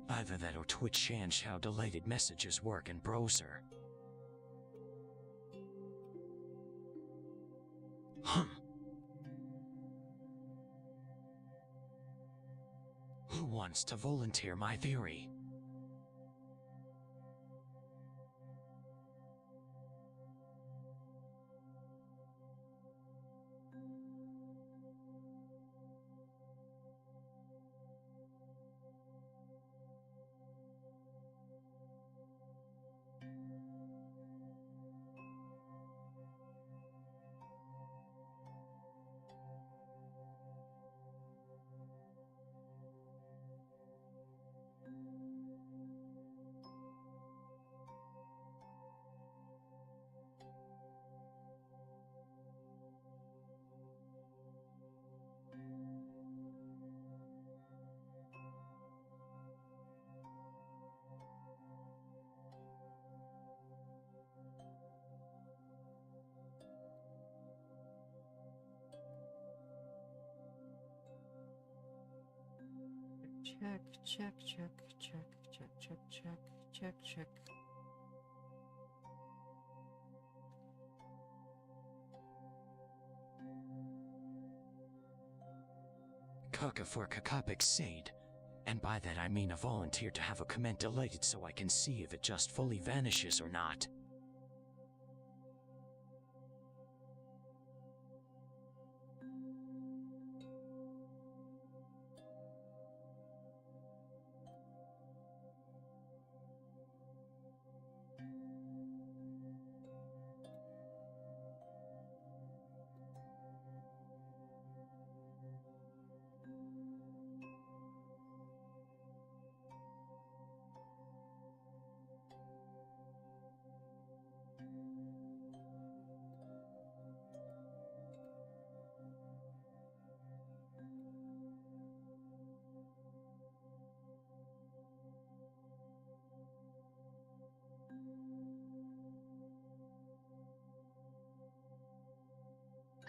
Either that or Twitch changed how deleted messages work in browser. Who wants to volunteer my theory? Check. Kaka for Kakapik Sade, and by that I mean a volunteer to have a comment deleted so I can see if it just fully vanishes or not.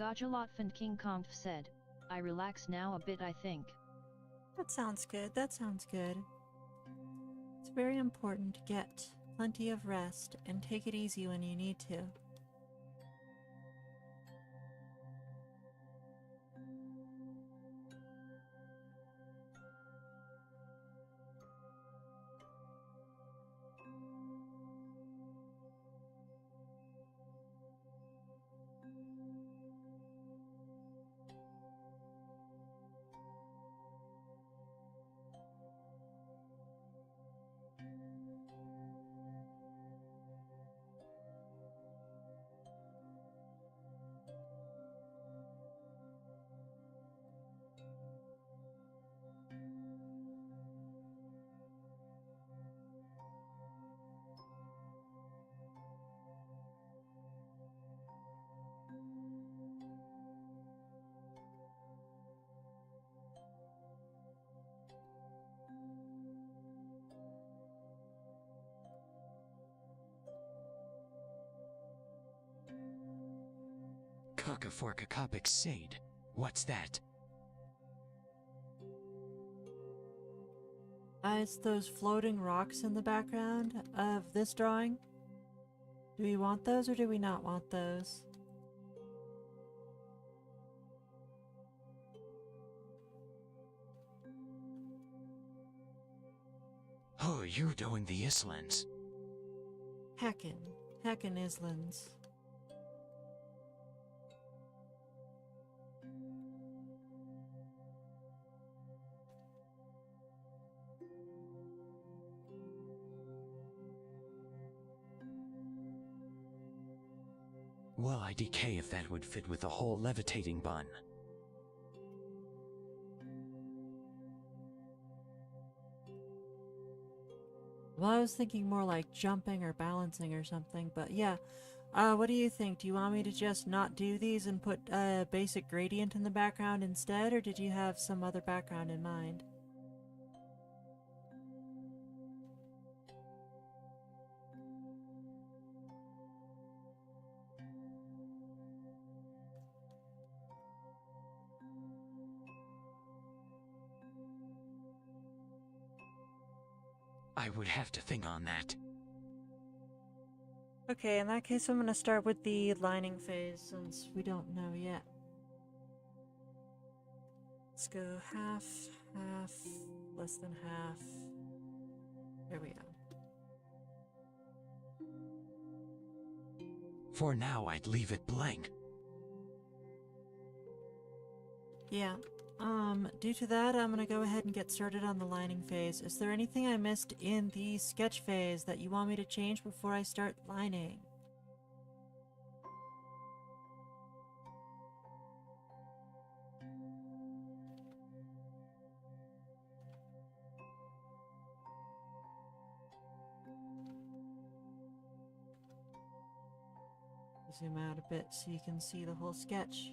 Gajalotfand King Kampf said, I relax now a bit, I think. That sounds good, that sounds good. It's very important to get plenty of rest and take it easy when you need to. Kakaforkakopic Sade. What's that? It's those floating rocks in the background of this drawing. Do we want those or do we not want those? Oh, you're doing the Islands. Heckin' Islands. Well, IDK if that would fit with the whole levitating bun. Well, I was thinking more like jumping or balancing or something, but yeah. What do you think? Do you want me to just not do these and put a basic gradient in the background instead, or did you have some other background in mind? I would have to think on that. Okay, in that case I'm gonna start with the lining phase since we don't know yet. Let's go half, half, less than half. There we go. For now, I'd leave it blank. Yeah. Due to that, I'm gonna go ahead and get started on the lining phase. Is there anything I missed in the sketch phase that you want me to change before I start lining? Zoom out a bit so you can see the whole sketch.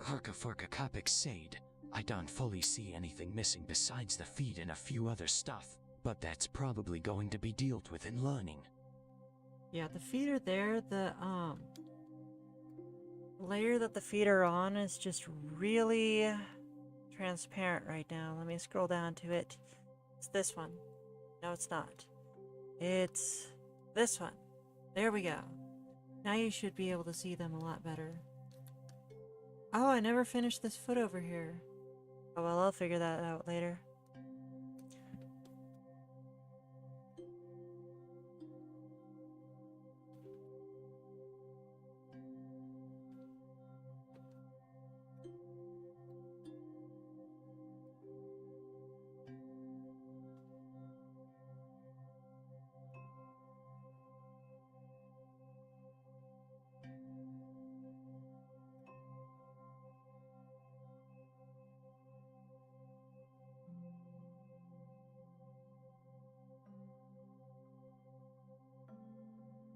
Kakaforkakopic Sade. I don't fully see anything missing besides the feet and a few other stuff, but that's probably going to be dealt with in learning. Yeah, the feet are there. The layer that the feet are on is just really transparent right now. Let me scroll down to it. It's this one. No, it's not. It's this one. There we go. Now you should be able to see them a lot better. Oh, I never finished this foot over here. Oh well, I'll figure that out later.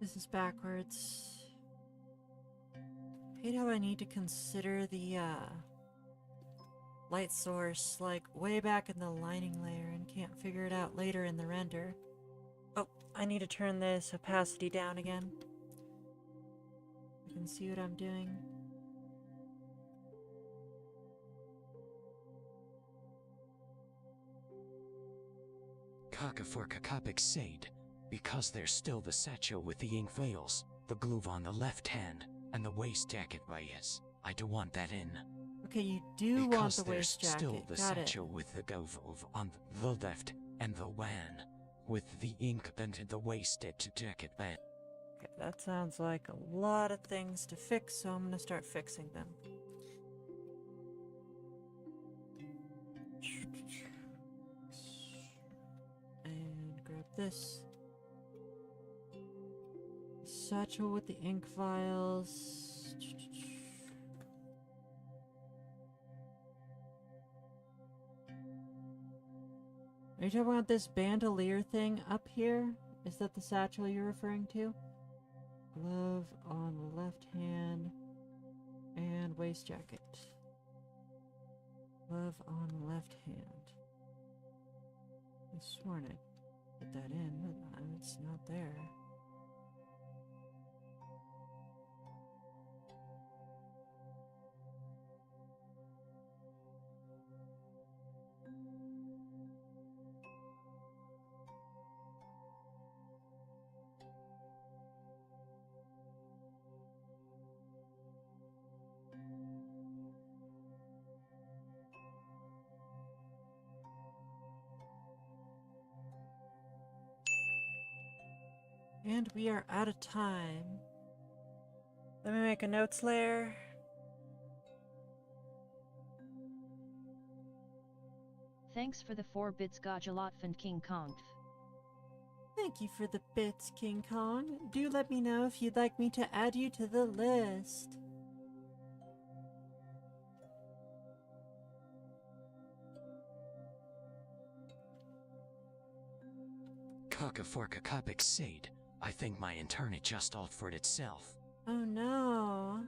This is backwards. Hate how I need to consider the light source like way back in the lining layer and can't figure it out later in the render. Oh, I need to turn this opacity down again. You can see what I'm doing. Kakaforkakapik said, because there's still the satchel with the ink vials, the glove on the left hand, and the waist jacket bias. I do want that in. Okay, you do want the waist jacket. Still the Got it. satchel with the glove on the left, and the wan with the ink and the wasted jacket bias. Okay, that sounds like a lot of things to fix, so I'm gonna start fixing them. And grab this. Satchel with the ink vials. Are you talking about this bandolier thing up here? Is that the satchel you're referring to? Glove on the left hand and waist jacket. Glove on the left hand. I sworn I put that in, but it's not there. And we are out of time. Let me make a notes layer. Thanks for the 4 bits Gajalotfand King Kong. Thank you for the bits, King Kong. Do let me know if you'd like me to add you to the list. Kakaforkakapik said, I think my internet just altered itself. Oh no.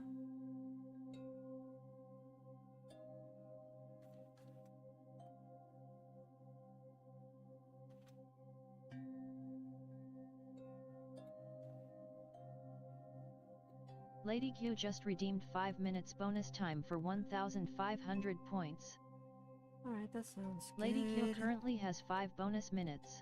Lady Q just redeemed 5 minutes bonus time for 1,500 points. Alright, that sounds good. Lady Q currently has 5 bonus minutes.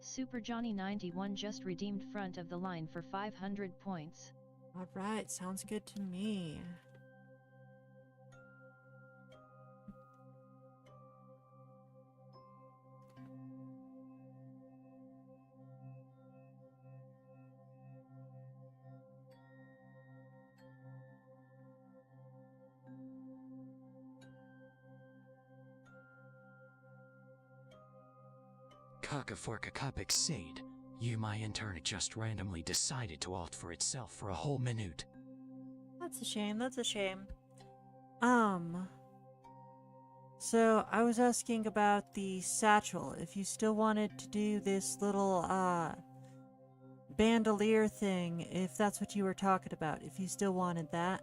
Super Johnny 91 just redeemed front of the line for 500 points. Alright, sounds good to me. Kakaforkakapik said, my internet just randomly decided to alt for itself for a whole minute. That's a shame, that's a shame. So I was asking about the satchel, if you still wanted to do this little, bandolier thing, if that's what you were talking about, if you still wanted that.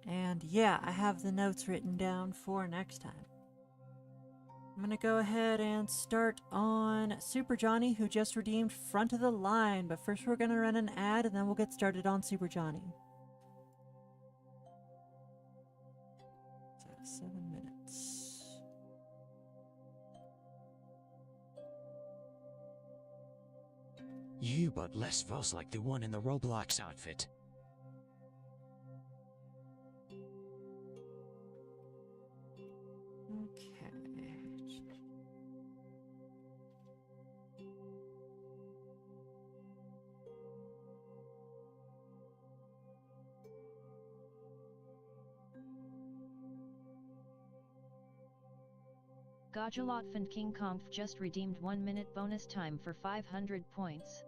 And yeah, I have the notes written down for next time. I'm gonna go ahead and start on Super Johnny, who just redeemed front of the line, but first we're gonna run an ad and then we'll get started on Super Johnny. So 7 minutes. You but less voice like the one in the Roblox outfit. Okay. Gajalotfand King Kong just redeemed 1 minute bonus time for 500 points.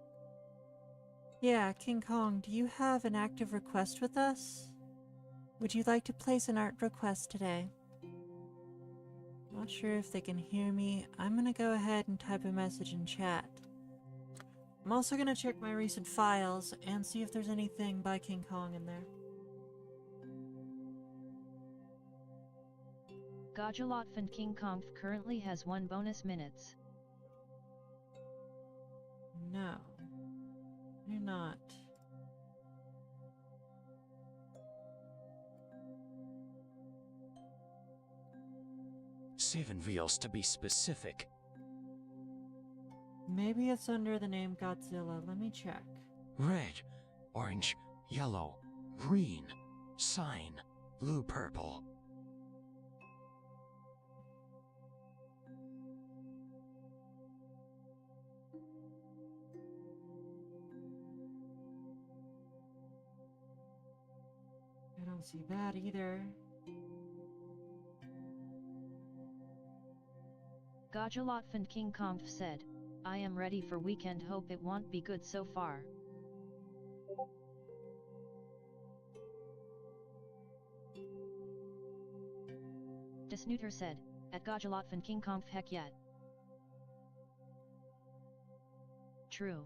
Yeah, King Kong, do you have an active request with us? Would you like to place an art request today? Not sure if they can hear me. I'm gonna go ahead and type a message in chat. I'm also gonna check my recent files and see if there's anything by King Kong in there. Gajalotfand King Kong currently has 1 bonus minutes. No. You're not. Seven Veals to be specific. Maybe it's under the name Godzilla. Let me check. Red, orange, yellow, green, sign, blue, purple. I don't see that either. Gajalotfand King Kong said, I am ready for weekend, hope it won't be good so far. Snooter said, at Gajalotfand King Kong heck yet. True.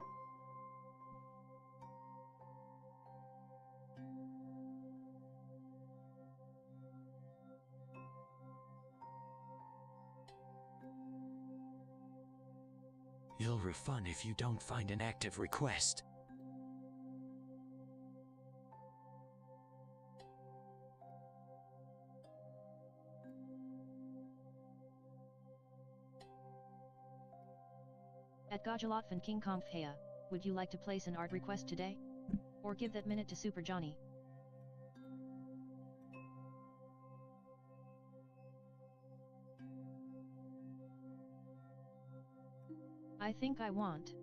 You'll refund if you don't find an active request. At Gajalotfand King Kong Heya, would you like to place an art request today? Or give that minute to Super Johnny? I think I want.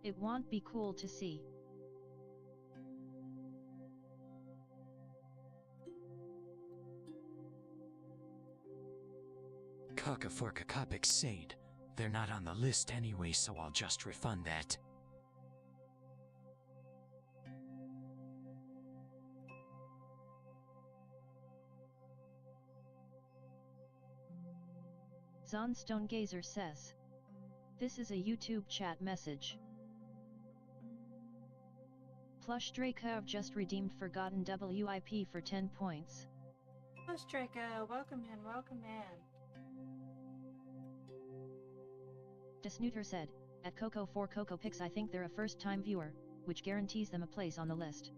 It won't be cool to see. Kakaforkakopik said, they're not on the list anyway, so I'll just refund that. Zonstone Gazer says. This is a YouTube chat message. Plush Draco just redeemed Forgotten WIP for 10 points. Plush Draco, welcome in, welcome in. Snooter said, at Coco for Coco Picks I think they're a first-time viewer, which guarantees them a place on the list.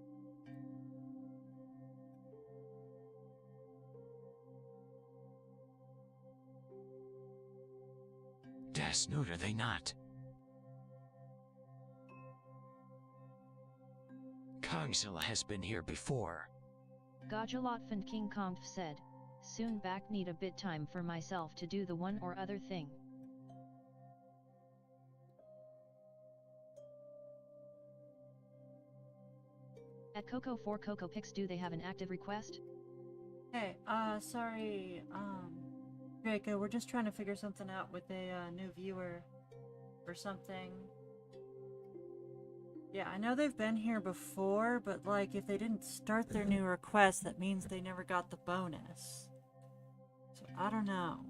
Snooter, they not. Kongzilla has been here before. Gajalotfand King Kong said, soon back need a bit time for myself to do the one or other thing. At Coco for Coco Picks do they have an active request? Hey, sorry, Draco, we're just trying to figure something out with a new viewer or something. Yeah, I know they've been here before, but like if they didn't start their new request, that means they never got the bonus. So I don't know.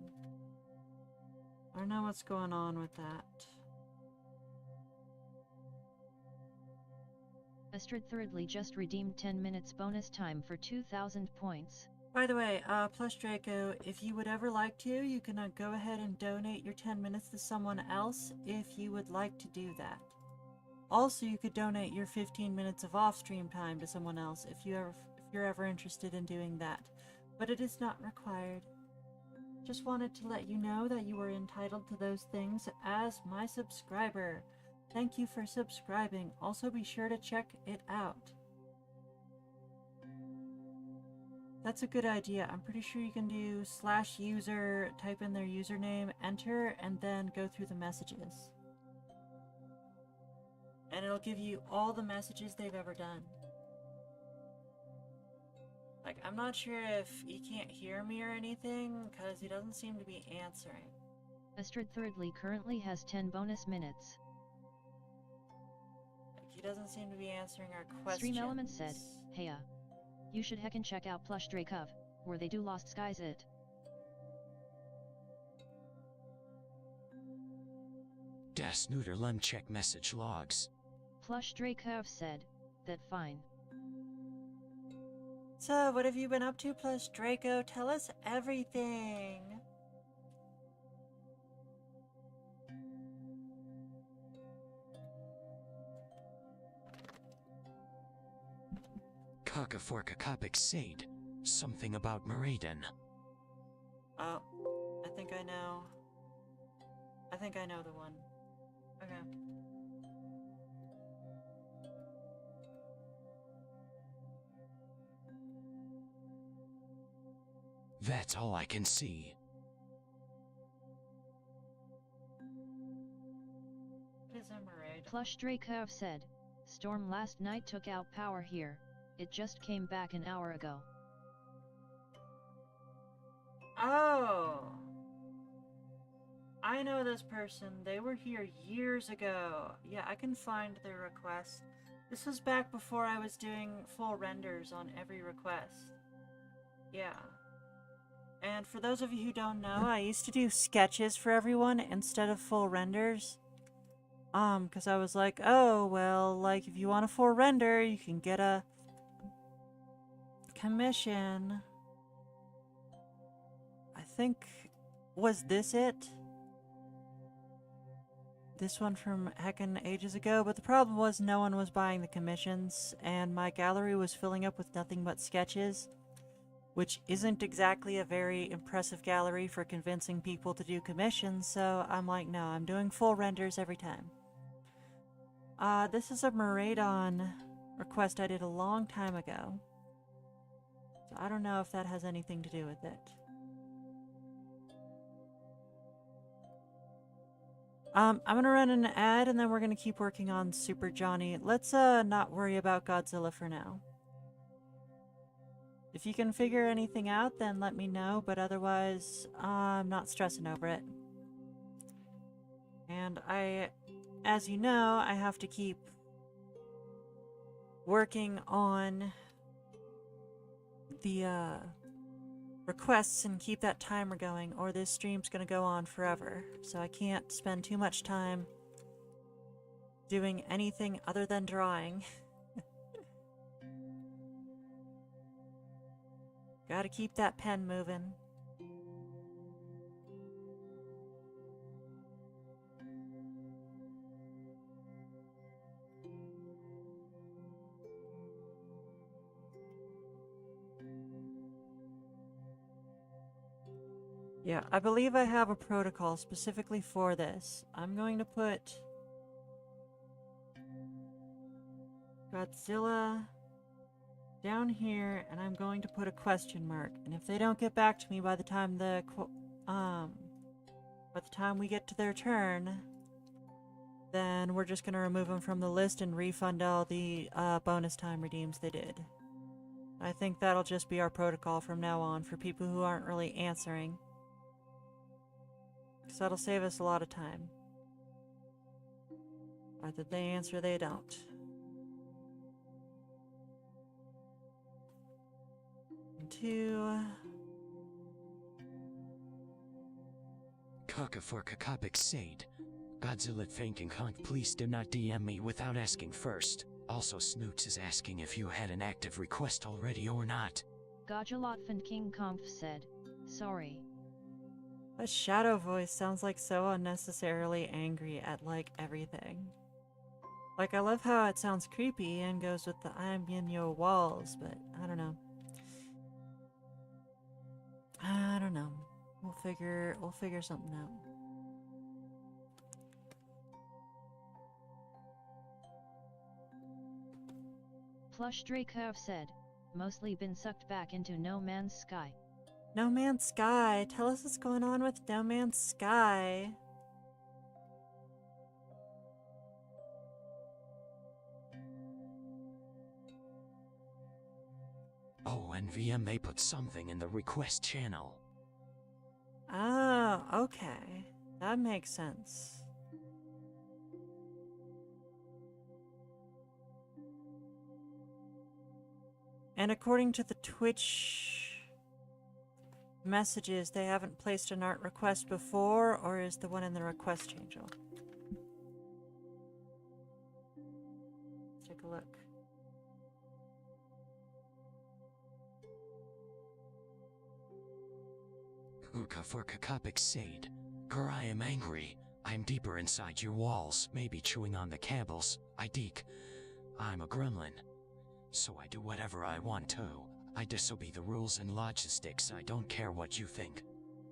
I don't know what's going on with that. Astrid Thirdly just redeemed 10 minutes bonus time for 2,000 points. By the way, Plush Draco, if you would ever like to, you can go ahead and donate your 10 minutes to someone else if you would like to do that. Also, you could donate your 15 minutes of off-stream time to someone else if you're ever interested in doing that. but it is not required. Just wanted to let you know that you are entitled to those things as my subscriber. Thank you for subscribing. Also be sure to check it out. That's a good idea. I'm pretty sure you can do /user, type in their username, enter, and then go through the messages. And it'll give you all the messages they've ever done. Like, I'm not sure if he can't hear me or anything, because he doesn't seem to be answering. Astrid thirdly currently has 10 bonus minutes. Like, he doesn't seem to be answering our questions. Stream Element said, Heya. You should heckin' check out Plush Drakov, where they do Lost Skies it. Snooter check message logs. Plush Drakov said, that fine. So, what have you been up to, Plush Draco? Tell us everything. Kakaforkakopik Sade. Something about Meraden. Oh, I think I know. I think I know the one. Okay. That's all I can see. What is Emerald? Plush Drakov said, Storm last night took out power here. It just came back an hour ago. Oh! I know this person. They were here years ago. Yeah, I can find their request. This was back before I was doing full renders on every request. Yeah. And for those of you who don't know, I used to do sketches for everyone instead of full renders. Because I was like, oh, well, like, if you want a full render, you can get a commission. I think, was this it? This one from heckin' ages ago, but the problem was no one was buying the commissions, and my gallery was filling up with nothing but sketches, which isn't exactly a very impressive gallery for convincing people to do commissions, so I'm like, no, I'm doing full renders every time. This is a Meraden request I did a long time ago, so I don't know if that has anything to do with it. I'm gonna run an ad and then we're gonna keep working on Super Johnny. Let's not worry about Godzilla for now. If you can figure anything out, then let me know, but otherwise, I'm not stressing over it. And as you know, I have to keep working on the requests and keep that timer going, or this stream's gonna go on forever. So I can't spend too much time doing anything other than drawing. Gotta keep that pen moving. Yeah, I believe I have a protocol specifically for this. I'm going to put Godzilla down here, and I'm going to put a question mark. And if they don't get back to me by the time we get to their turn, then we're just going to remove them from the list and refund all the bonus time redeems they did. I think that'll just be our protocol from now on for people who aren't really answering. Because that'll save us a lot of time. Either they answer or they don't. And 2. Kakaforkakopik Sade. Godzilla thanking Hunt, please do not DM me without asking first. Also, Snoots is asking if you had an active request already or not. Gajalotfan King Kampf said, sorry. A shadow voice sounds like so unnecessarily angry at, like, everything. Like, I love how it sounds creepy and goes with the I'm in your walls, but I don't know. I don't know. We'll figure something out. Plush Draco said, mostly been sucked back into No Man's Sky. No Man's Sky. Tell us what's going on with No Man's Sky. Oh, and VM may put something in the request channel. Oh, okay. That makes sense. And according to the Twitch messages, they haven't placed an art request before, or is the one in the request change? Let's take a look. Uka for Kakapik Sade. I am angry. I'm deeper inside your walls, maybe chewing on the cables. I deek. I'm a gremlin. So I do whatever I want to. I disobey the rules and logistics. I don't care what you think.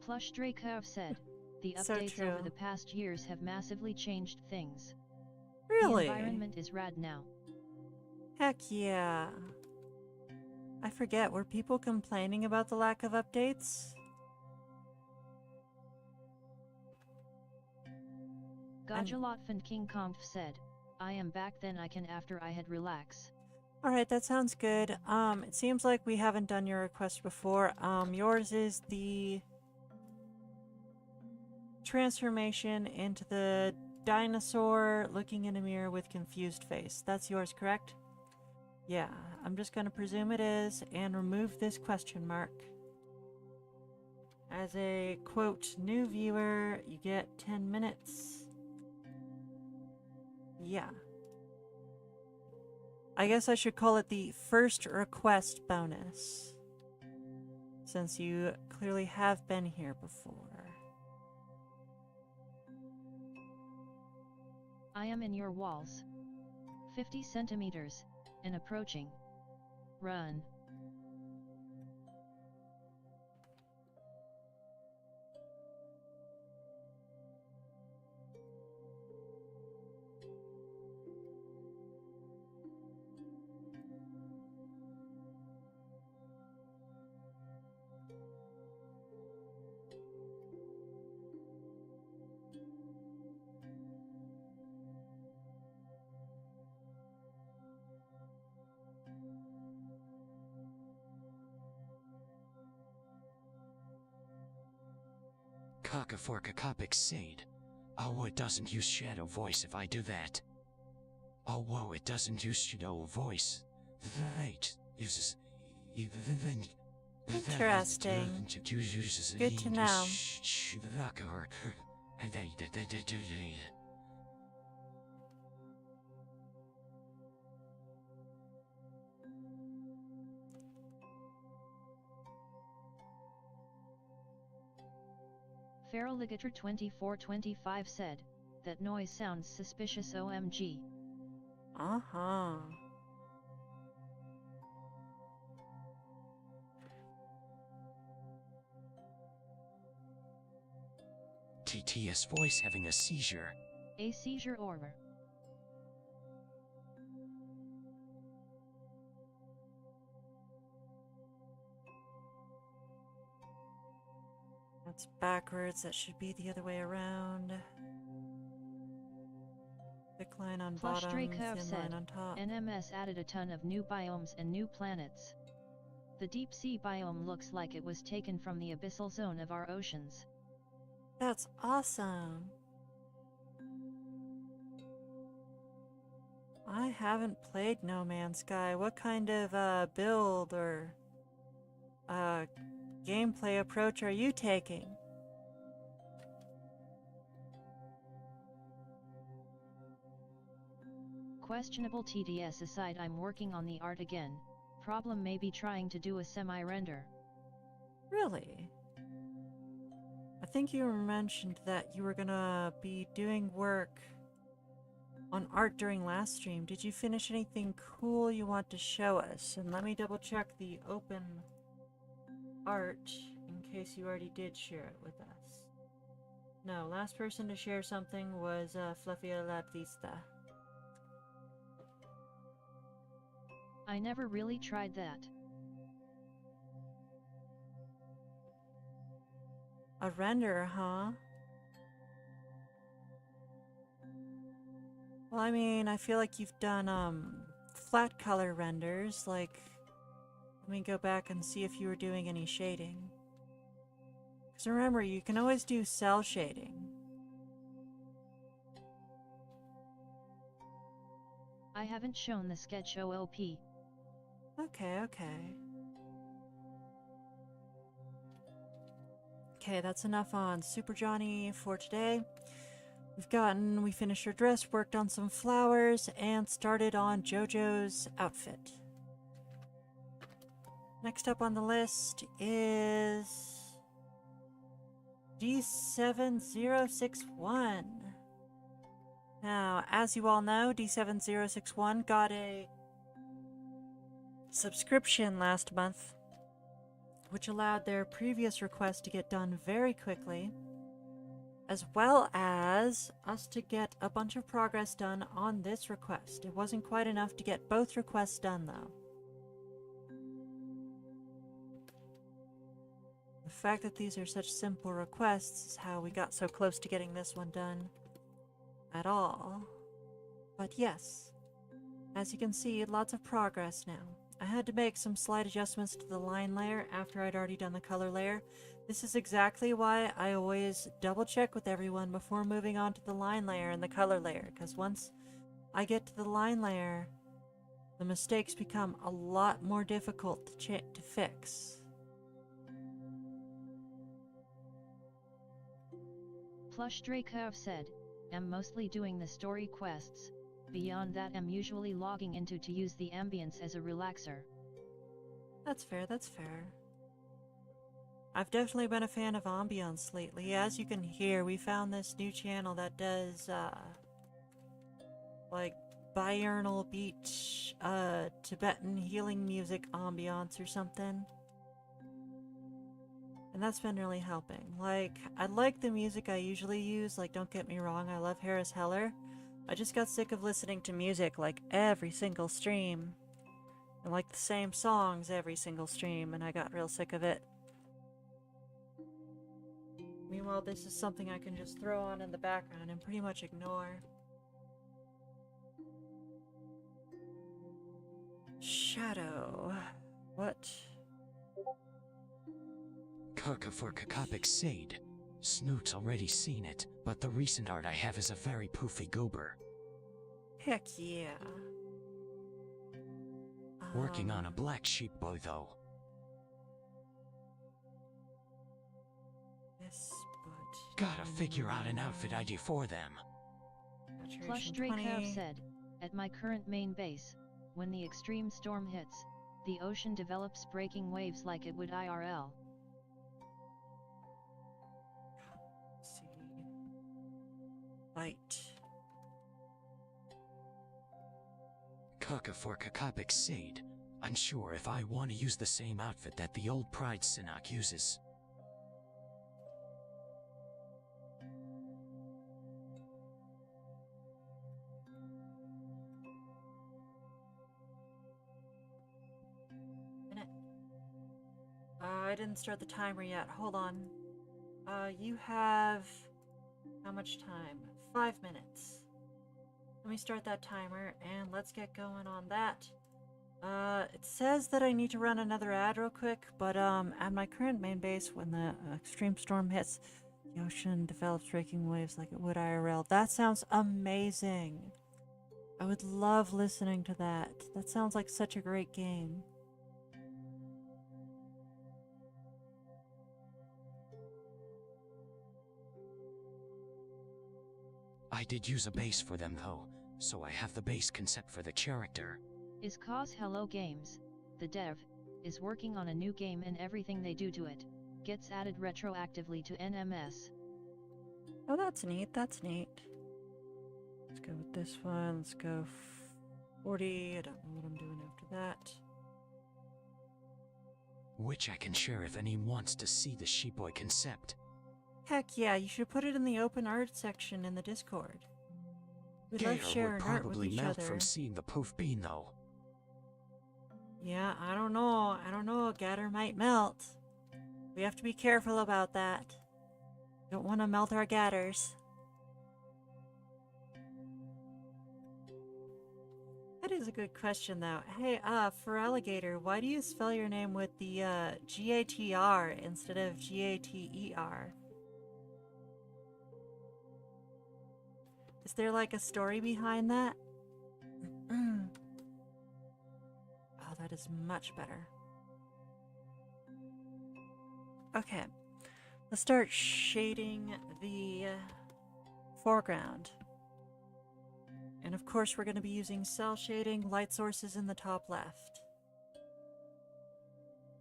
Plush Draco said, the So updates true. over the past years have massively changed things. Really? The environment is rad now. Heck yeah. I forget, were people complaining about the lack of updates? Gajalotfand King Kong said, I am back then I can after I had relax. Alright, that sounds good. It seems like we haven't done your request before. Yours is the transformation into the dinosaur looking in a mirror with confused face. That's yours, correct? Yeah, I'm just gonna presume it is and remove this question mark. As a, quote, new viewer, you get 10 minutes. Yeah. I guess I should call it the first request bonus, since you clearly have been here before. I am in your walls. 50 centimeters, and approaching. Run. Kaka for Kakapik Sade. Oh, it doesn't use shadow voice if I do that. Oh, whoa, it doesn't use shadow voice. Right. Uses. Interesting. Good to know. Feral Ligator 2425 said, that noise sounds suspicious OMG. Uh-huh. TTS voice having a seizure. A seizure or That's backwards. That should be the other way around. Thick line on Plush bottom, Draco thin said, line on top. NMS added a ton of new biomes and new planets. The deep sea biome looks like it was taken from the abyssal zone of our oceans. That's awesome. I haven't played No Man's Sky. What kind of build or gameplay approach are you taking? Questionable TDS aside, I'm working on the art again. Problem may be trying to do a semi-render. Really? I think you mentioned that you were gonna be doing work on art during last stream. Did you finish anything cool you want to show us? And let me double check the open art in case you already did share it with us. No, last person to share something was Fluffia Lapista. I never really tried that. A render, huh? Well, I mean, I feel like you've done, flat color renders, like, let me go back and see if you were doing any shading. Because remember, you can always do cell shading. I haven't shown the sketch OOP. Okay, okay. Okay, that's enough on Super Johnny for today. We finished her dress, worked on some flowers, and started on JoJo's outfit. Next up on the list is D7061. Now, as you all know, D7061 got a subscription last month, which allowed their previous request to get done very quickly, as well as us to get a bunch of progress done on this request. It wasn't quite enough to get both requests done, though. The fact that these are such simple requests is how we got so close to getting this one done at all. But yes, as you can see, lots of progress now. I had to make some slight adjustments to the line layer after I'd already done the color layer. This is exactly why I always double check with everyone before moving on to the line layer and the color layer, because once I get to the line layer, the mistakes become a lot more difficult to fix. Plush Dracov said, I'm mostly doing the story quests. Beyond that, I'm usually logging into to use the ambience as a relaxer. That's fair, that's fair. I've definitely been a fan of ambience lately. As you can hear, we found this new channel that does, like, binaural beat, Tibetan healing music ambiance or something. And that's been really helping. Like, I like the music I usually use, like, don't get me wrong, I love Harris Heller. I just got sick of listening to music, like, every single stream. And like the same songs every single stream, and I got real sick of it. Meanwhile, this is something I can just throw on in the background and pretty much ignore. Shadow. What? Kaka for Kakapic Sade. Snoot's already seen it, but the recent art I have is a very poofy goober. Heck yeah. Working on a black sheep boy though. This, but Gotta figure out an outfit ID for them. Plush Dracov said, at my current main base, when the extreme storm hits, the ocean develops breaking waves like it would IRL. Let's see. Light. Kaka for Kakapic Sade. Unsure if I want to use the same outfit that the old Pride Sinnock uses. I didn't start the timer yet. Hold on. You have... how much time? 5 minutes. Let me start that timer, and let's get going on that. It says that I need to run another ad real quick, but, at my current main base, when the extreme storm hits, the ocean develops breaking waves like it would IRL. That sounds amazing. I would love listening to that. That sounds like such a great game. I did use a base for them though, so I have the base concept for the character. Is cause Hello Games, the dev, is working on a new game and everything they do to it, gets added retroactively to NMS. Oh, that's neat, that's neat. Let's go with this one, let's go 40, I don't know what I'm doing after that. which I can share if anyone wants to see the Sheepboy concept. Heck yeah, you should put it in the open art section in the Discord. We'd love Gator sharing would art with probably each melt other. from seeing the poof bean though. Yeah, I don't know. Gator might melt. We have to be careful about that. Don't want to melt our gatters. That is a good question, though. Hey, for alligator, why do you spell your name with the G-A-T-R instead of G-A-T-E-R? Is there like a story behind that? Oh, that is much better. Okay, let's start shading the foreground. And of course we're going to be using cell shading, light sources in the top left.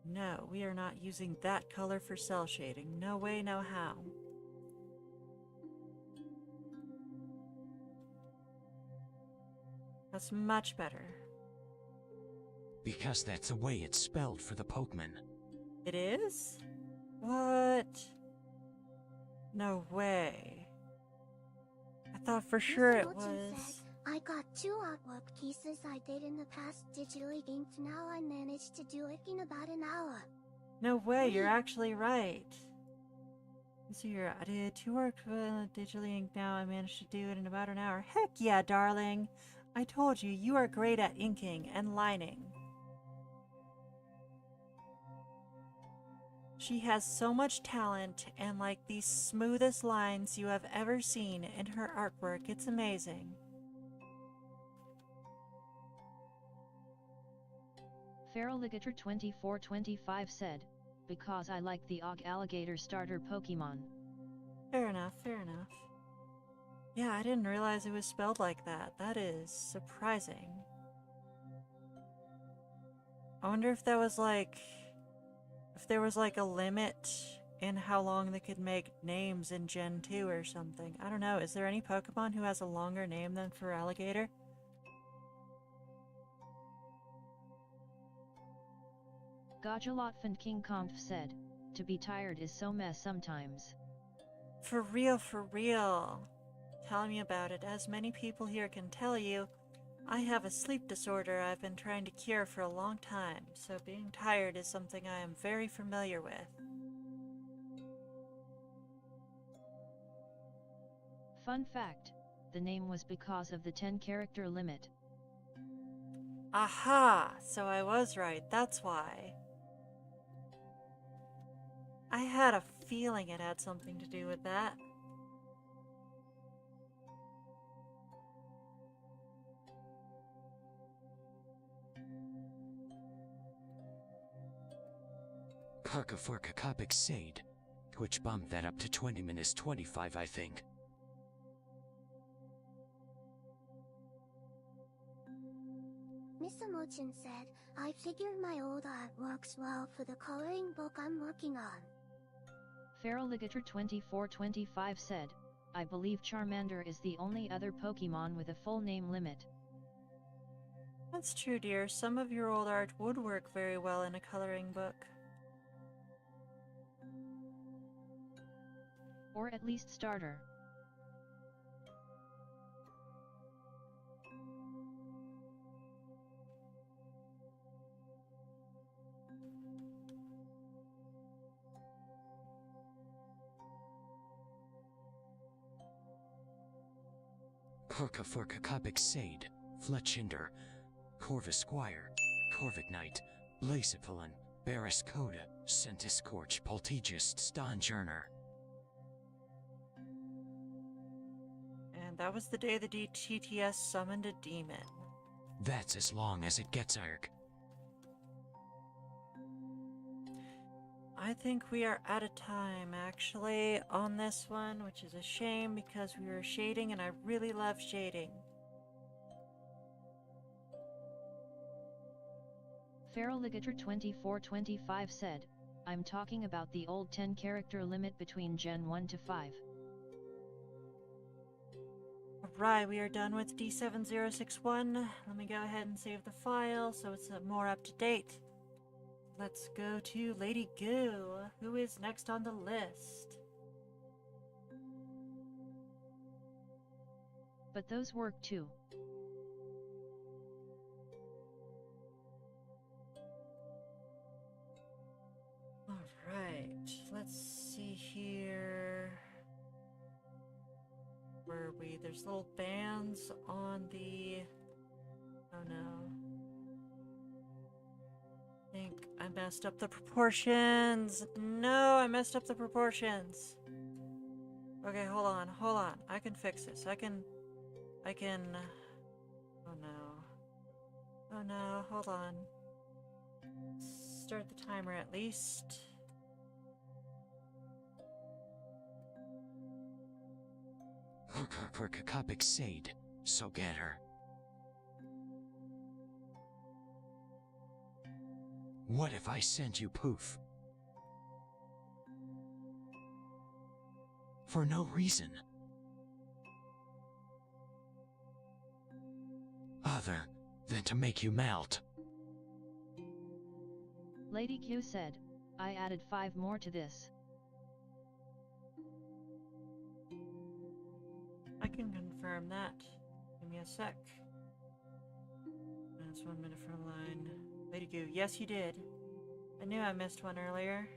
No, we are not using that color for cell shading. No way, no how. That's much better. Because that's the way it's spelled for the Pokemon. It is? What? No way. I thought for sure it was. I got 2 artwork pieces I did in the past digitally inked. Now I managed to do it in about an hour. No way, you're actually right. So here, I did 2 work digitally inked. Now I managed to do it in about an hour. Heck yeah, darling. I told you, you are great at inking and lining. She has so much talent and like the smoothest lines you have ever seen in her artwork. It's amazing. Feraligator 2425 said, because I like the Og Alligator starter Pokemon. Fair enough, fair enough. Yeah, I didn't realize it was spelled like that. That is surprising. I wonder if that was like... if there was like a limit in how long they could make names in Gen 2 or something. I don't know. Is there any Pokemon who has a longer name than Feraligator? Gajalotfand King Conf said, to be tired is so mess sometimes. For real, for real. Tell me about it. As many people here can tell you, I have a sleep disorder I've been trying to cure for a long time, so being tired is something I am very familiar with. Fun fact, the name was because of the 10-character limit. Aha! So I was right, that's why. I had a feeling it had something to do with that. Karkaforka Kopik Sade, which bumped that up to 20 minutes 25, I think. Miss Emochin said, I figured my old art works well for the coloring book I'm working on. Feraligator 2425 said, I believe Charmander is the only other Pokemon with a full name limit. That's true, dear. Some of your old art would work very well in a coloring book. Or at least starter. Karkaforka Kopik Sade, Fletchinder, Corvus Squire, Corvignite, Blacephalon, Barris Coda, Centiscorch, Poltegist, Stonjourner. And that was the day the DTTS summoned a demon. That's as long as it gets, Ark. I think we are out of time, actually, on this one, which is a shame because we were shading and I really love shading. Feraligator 2425 said, I'm talking about the old 10-character limit between Gen 1 to 5. Alright, we are done with D7061. Let me go ahead and save the file so it's more up to date. let's go to Lady Goo, who is next on the list. But those work too. Alright, let's see here. Where are we? There's little bands on the... Oh no. I think I messed up the proportions. No, I messed up the proportions. Okay, hold on. I can fix this. I can... Oh no, hold on. Start the timer at least. For Kakopik Sade, so get her. What if I send you poof? For no reason. Other than to make you melt. Lady Q said, I added 5 more to this. I can confirm that. Give me a sec. That's 1 minute from line. Lady Goo, yes you did. I knew I missed one earlier.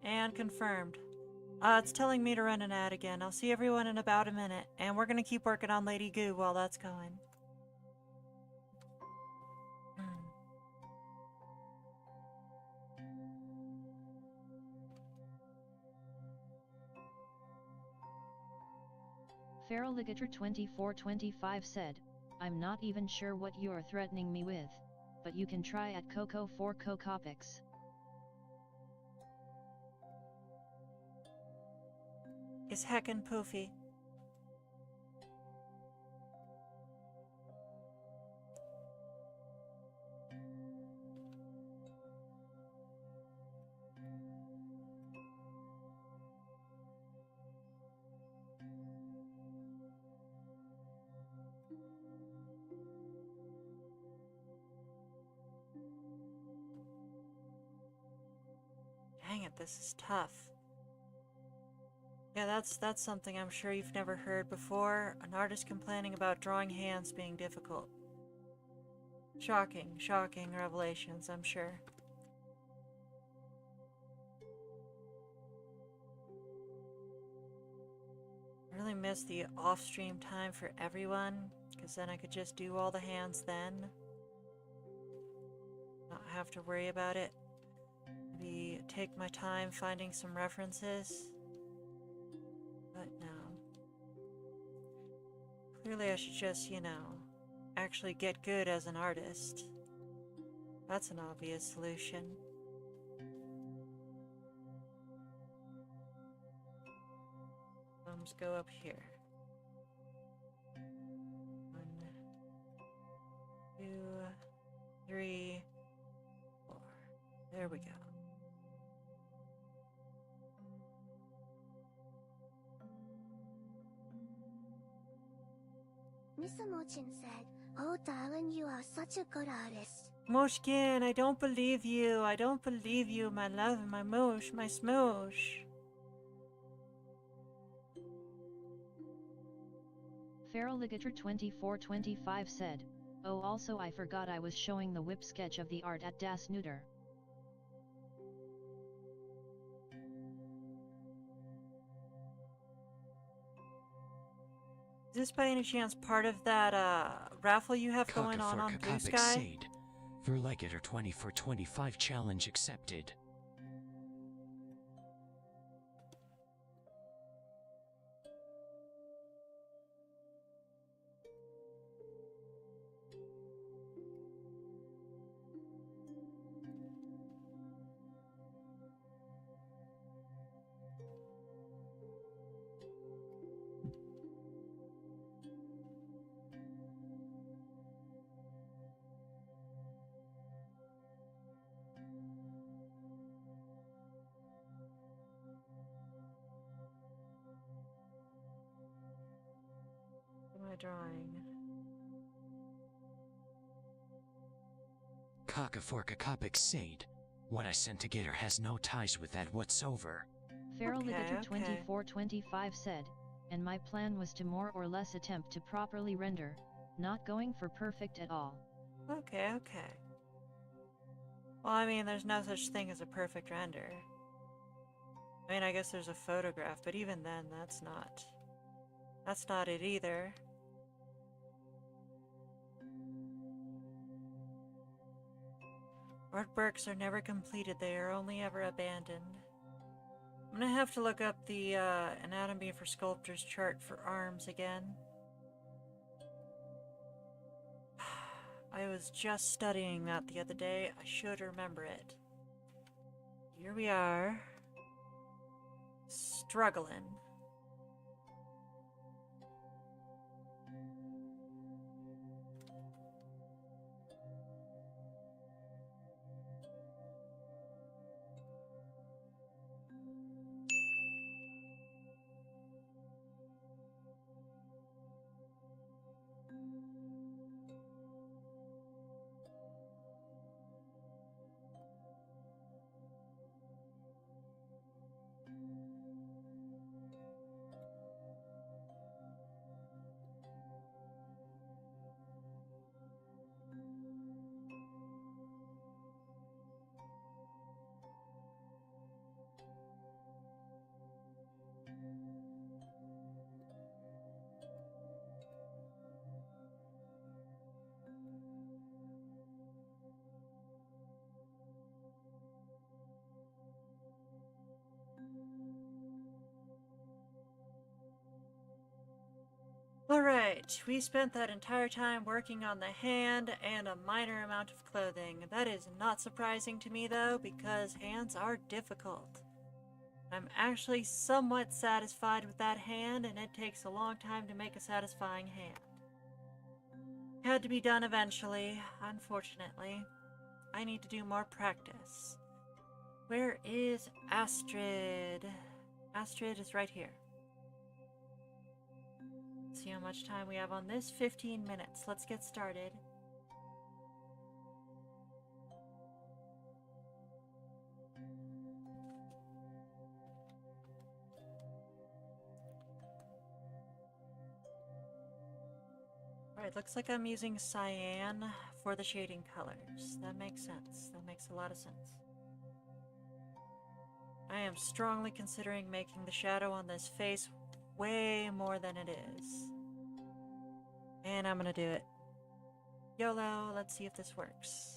And confirmed. It's telling me to run an ad again. I'll see everyone in about a minute. And we're gonna keep working on Lady Goo while that's going. Feral Ligator 2425 said, I'm not even sure what you're threatening me with, but you can try at Coco for Cocopics. It's heckin' poofy. Dang it, this is tough. Yeah, that's something I'm sure you've never heard before. An artist complaining about drawing hands being difficult. Shocking revelations, I'm sure. I really miss the off-stream time for everyone, because then I could just do all the hands then. Not have to worry about it. Maybe take my time finding some references. But no. Clearly I should just, actually get good as an artist. That's an obvious solution. Thumbs go up here. 1, 2, 3, 4. There we go. Miss Mochin said, "Oh darling, you are such a good artist." Moshkin, I don't believe you. I don't believe you, my love, my moosh, my smoosh. Feral Ligator 2425 said, oh also I forgot I was showing the whip sketch of the art at Das Snooter. Is this by any chance part of that raffle you have going on Blue Sky? Verlegator 2425 challenge accepted. What am I drawing? Cock-a-fork-a-copic said. What I sent to get her has no ties with that whatsoever. Feral Okay, Ligator okay. 2425 said, and my plan was to more or less attempt to properly render, not going for perfect at all. Okay, okay. Well, I mean, there's no such thing as a perfect render. I mean, I guess there's a photograph, but even then, that's not it either. Artworks are never completed, they are only ever abandoned. I'm gonna have to look up the anatomy for sculptor's chart for arms again. I was just studying that the other day. I should remember it. Here we are. Struggling. Alright, we spent that entire time working on the hand and a minor amount of clothing. That is not surprising to me though, because hands are difficult. I'm actually somewhat satisfied with that hand, and it takes a long time to make a satisfying hand. Had to be done eventually, unfortunately. I need to do more practice. Where is Astrid? Astrid is right here. See how much time we have on this? 15 minutes. Let's get started. Alright, looks like I'm using cyan for the shading colors. That makes sense. That makes a lot of sense. I am strongly considering making the shadow on this face way more than it is. And I'm gonna do it. YOLO, let's see if this works.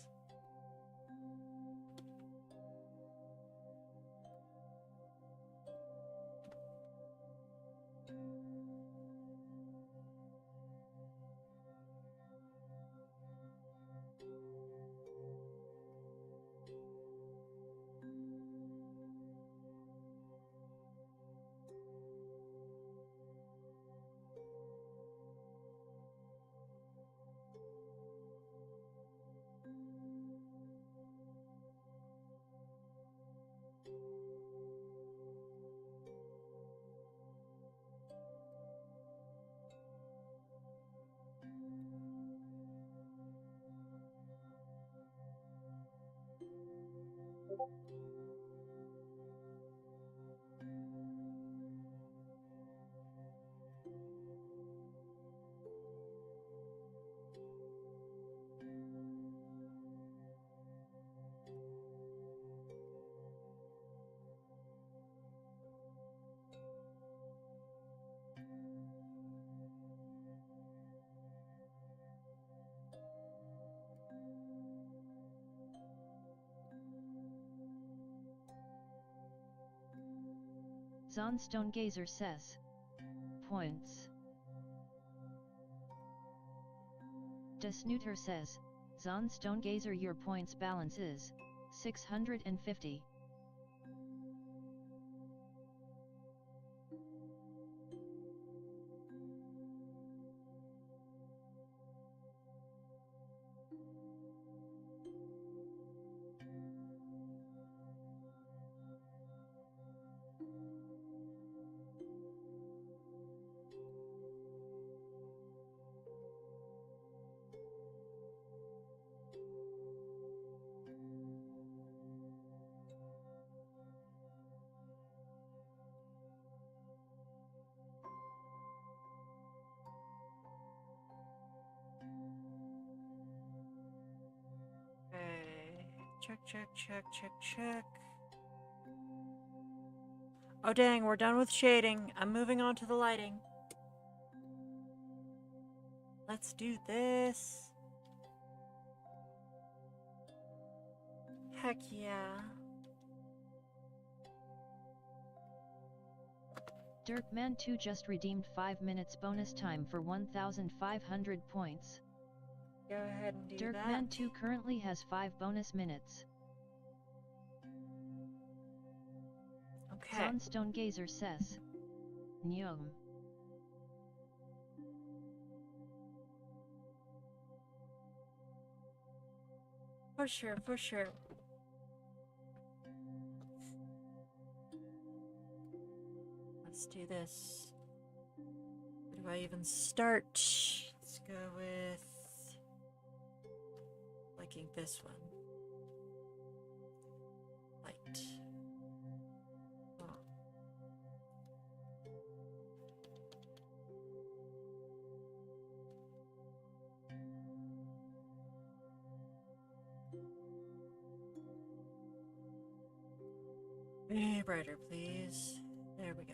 Zon Stonegazer says. Points. Snooter says, Zon Stonegazer, your points balance is 650. Check, check, check, check, check. Oh dang, we're done with shading. I'm moving on to the lighting. Let's do this. Heck yeah. Dirkman2 just redeemed 5 minutes bonus time for 1,500 points. Go ahead and do that. Dirkman2 currently has 5 bonus minutes. Okay. Zonstone Gazer says, Nyom. For sure, for sure. Let's do this. Where do I even start? Let's go with liking this one. Light. Oh. Way brighter, please. There we go.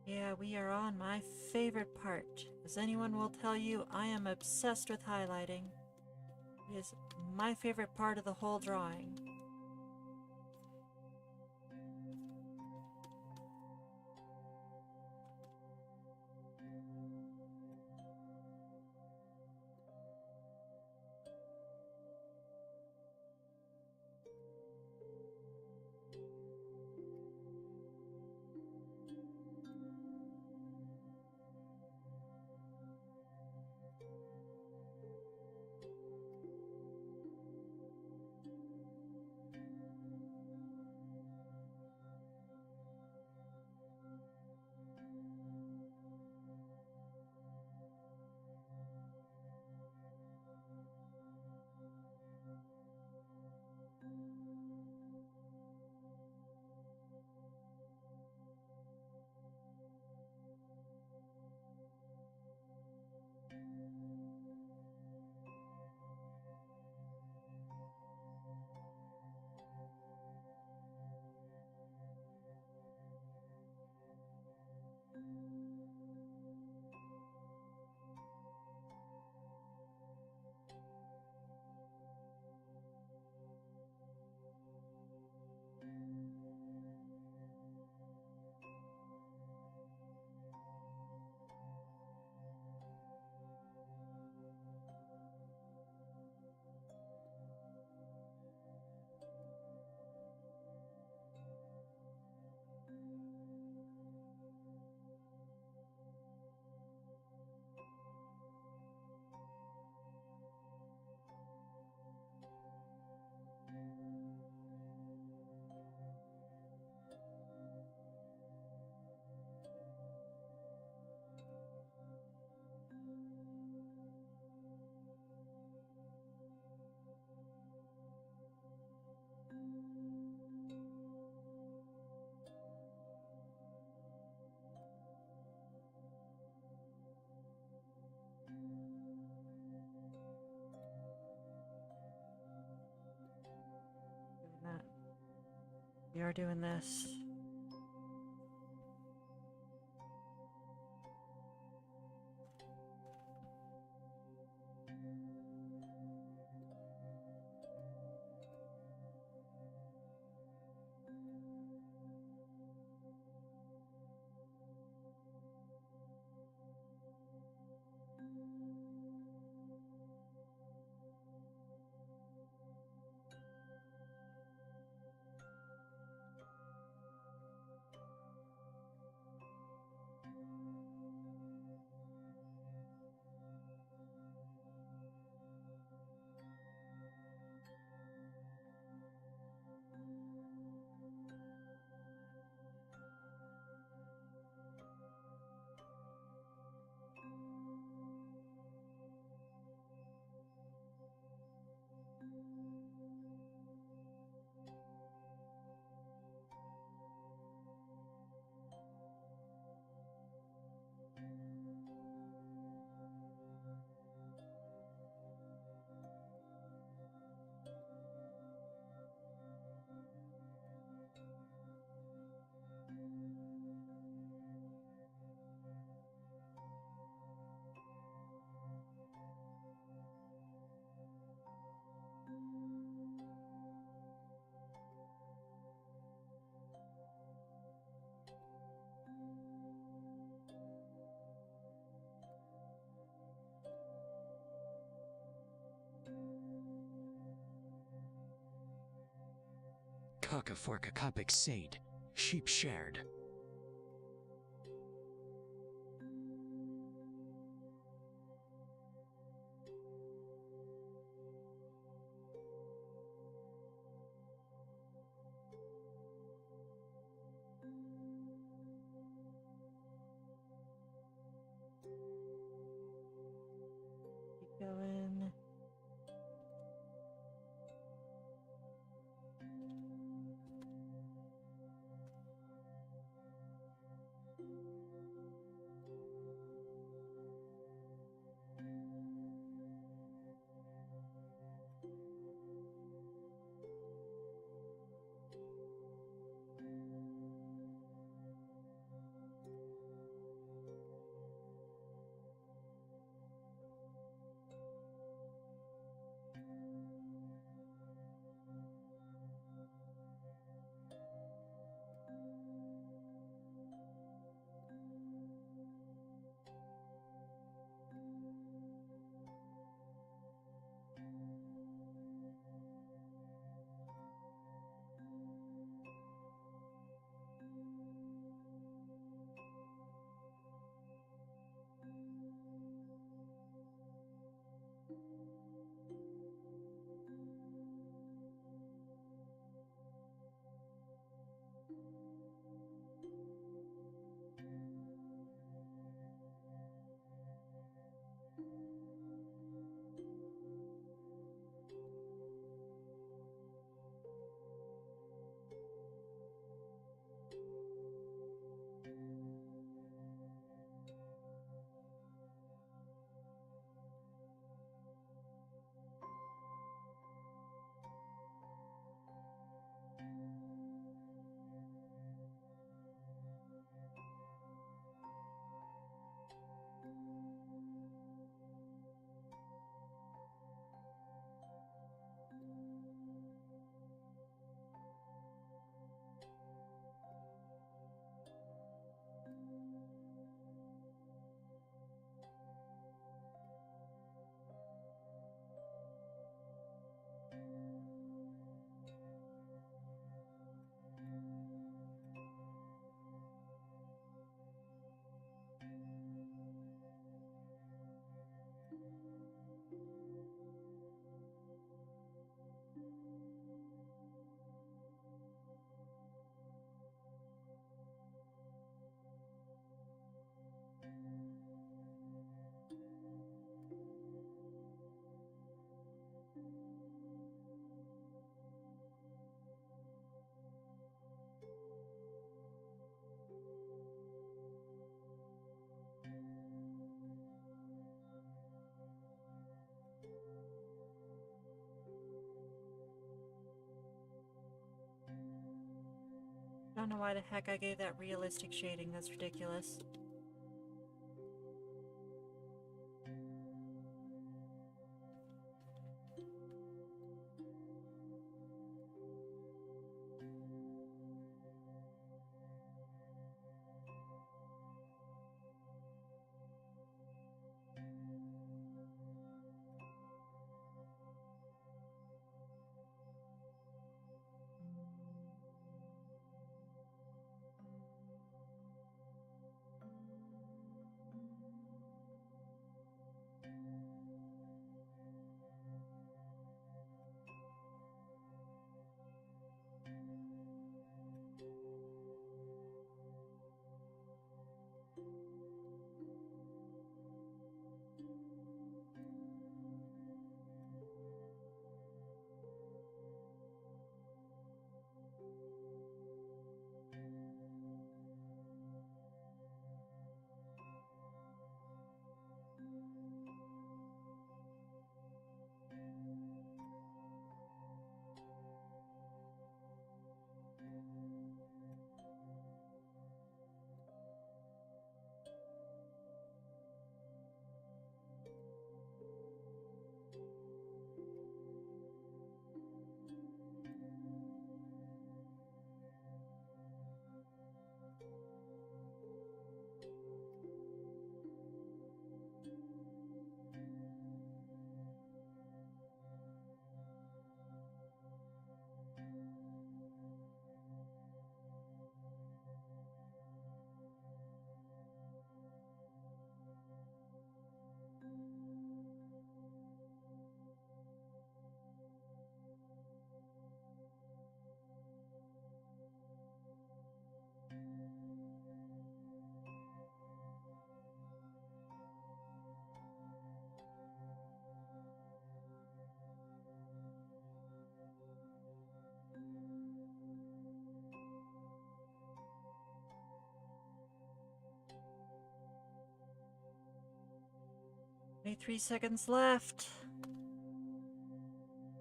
Yeah, we are on my favorite part. As anyone will tell you, I am obsessed with highlighting. It is my favorite part of the whole drawing. We are doing this. Cock a fork a copic said, sheep shared. Keep going. I don't know why the heck I gave that realistic shading, that's ridiculous. 33 seconds left.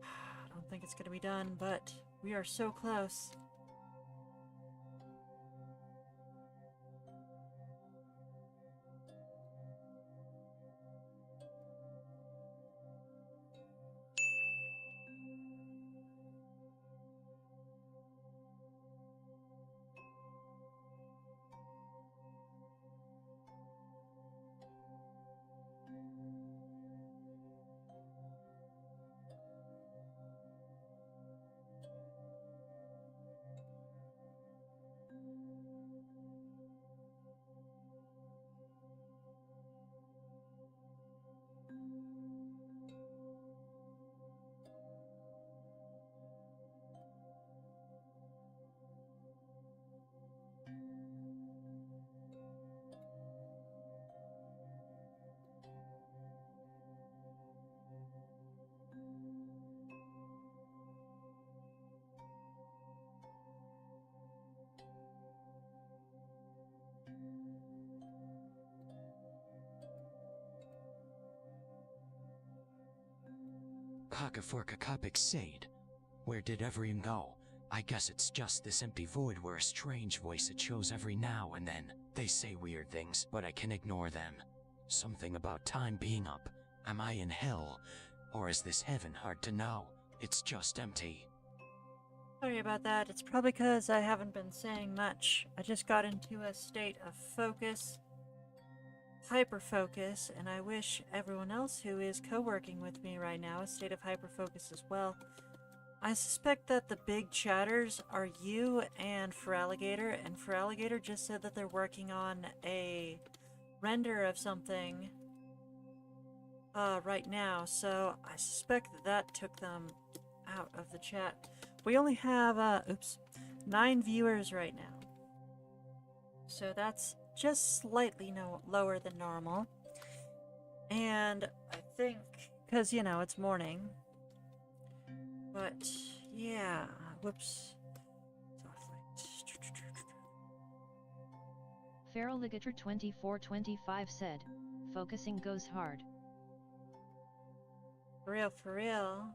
I don't think it's gonna be done, but we are so close. Kakaforkakapik Sade. Where did everyone go? I guess it's just this empty void where a strange voice it shows every now and then. They say weird things, but I can ignore them. Something about time being up. Am I in hell? Or is this heaven? Hard to know. It's just empty. Sorry about that. It's probably because I haven't been saying much. I just got into a state of focus, hyper-focus, and I wish everyone else who is co-working with me right now a state of hyper-focus as well. I suspect that the big chatters are you and Feraligator, and Feraligator just said that they're working on a render of something right now, so I suspect that that took them out of the chat. We only have, 9 viewers right now. So that's just slightly lower than normal. And I think, because, you know, it's morning. But, yeah, whoops. Feraligator 2425 said, focusing goes hard. For real, for real.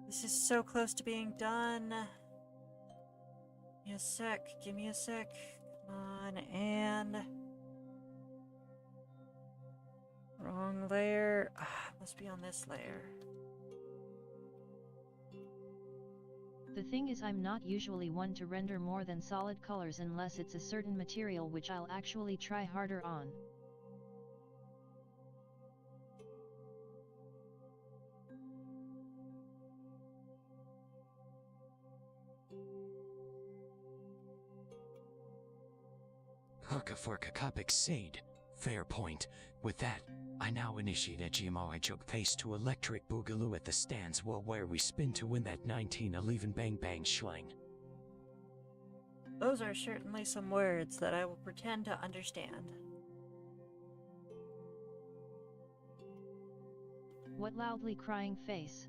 This is so close to being done. Give me a sec, give me a sec. Come on, and... wrong layer. Must be on this layer. The thing is, I'm not usually one to render more than solid colors unless it's a certain material which I'll actually try harder on. Kakaforkakapik Sade. Fair point. With that, I now initiate a GMO joke pace to electric boogaloo at the stands where we spin to win that 1911 bang bang schling. Those are certainly some words that I will pretend to understand. What loudly crying face?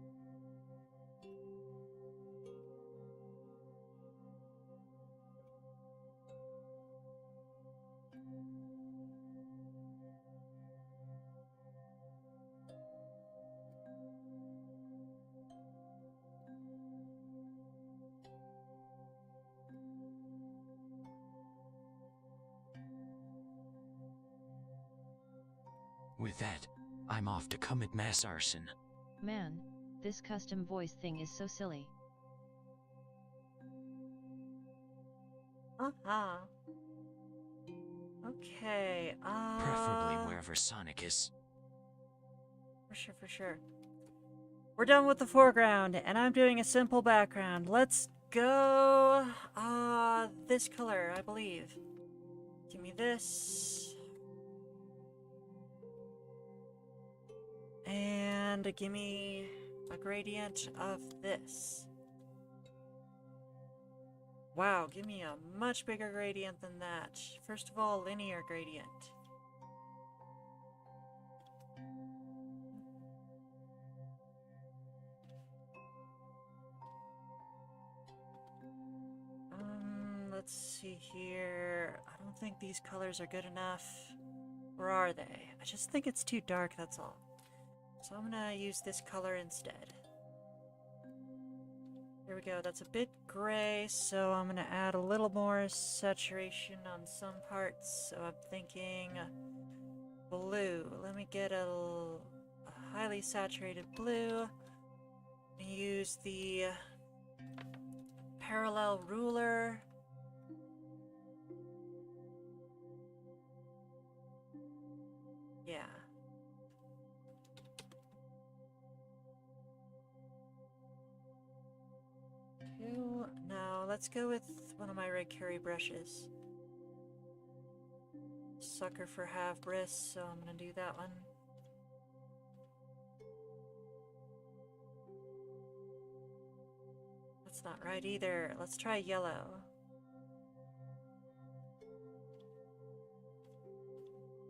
With that, I'm off to commit mass arson. Man, this custom voice thing is so silly. Okay, Preferably wherever Sonic is. For sure, for sure. We're done with the foreground, and I'm doing a simple background. Let's go, this color, I believe. Give me this. And give me a gradient of this. Wow, give me a much bigger gradient than that. First of all, linear gradient. Let's see here. I don't think these colors are good enough. Where are they? I just think it's too dark, that's all. So I'm gonna use this color instead. Here we go, that's a bit gray, so I'm gonna add a little more saturation on some parts. So I'm thinking blue. Let me get a highly saturated blue. Use the parallel ruler. Yeah. No, let's go with one of my red curry brushes. Sucker for half bris, so I'm gonna do that one. That's not right either. Let's try yellow.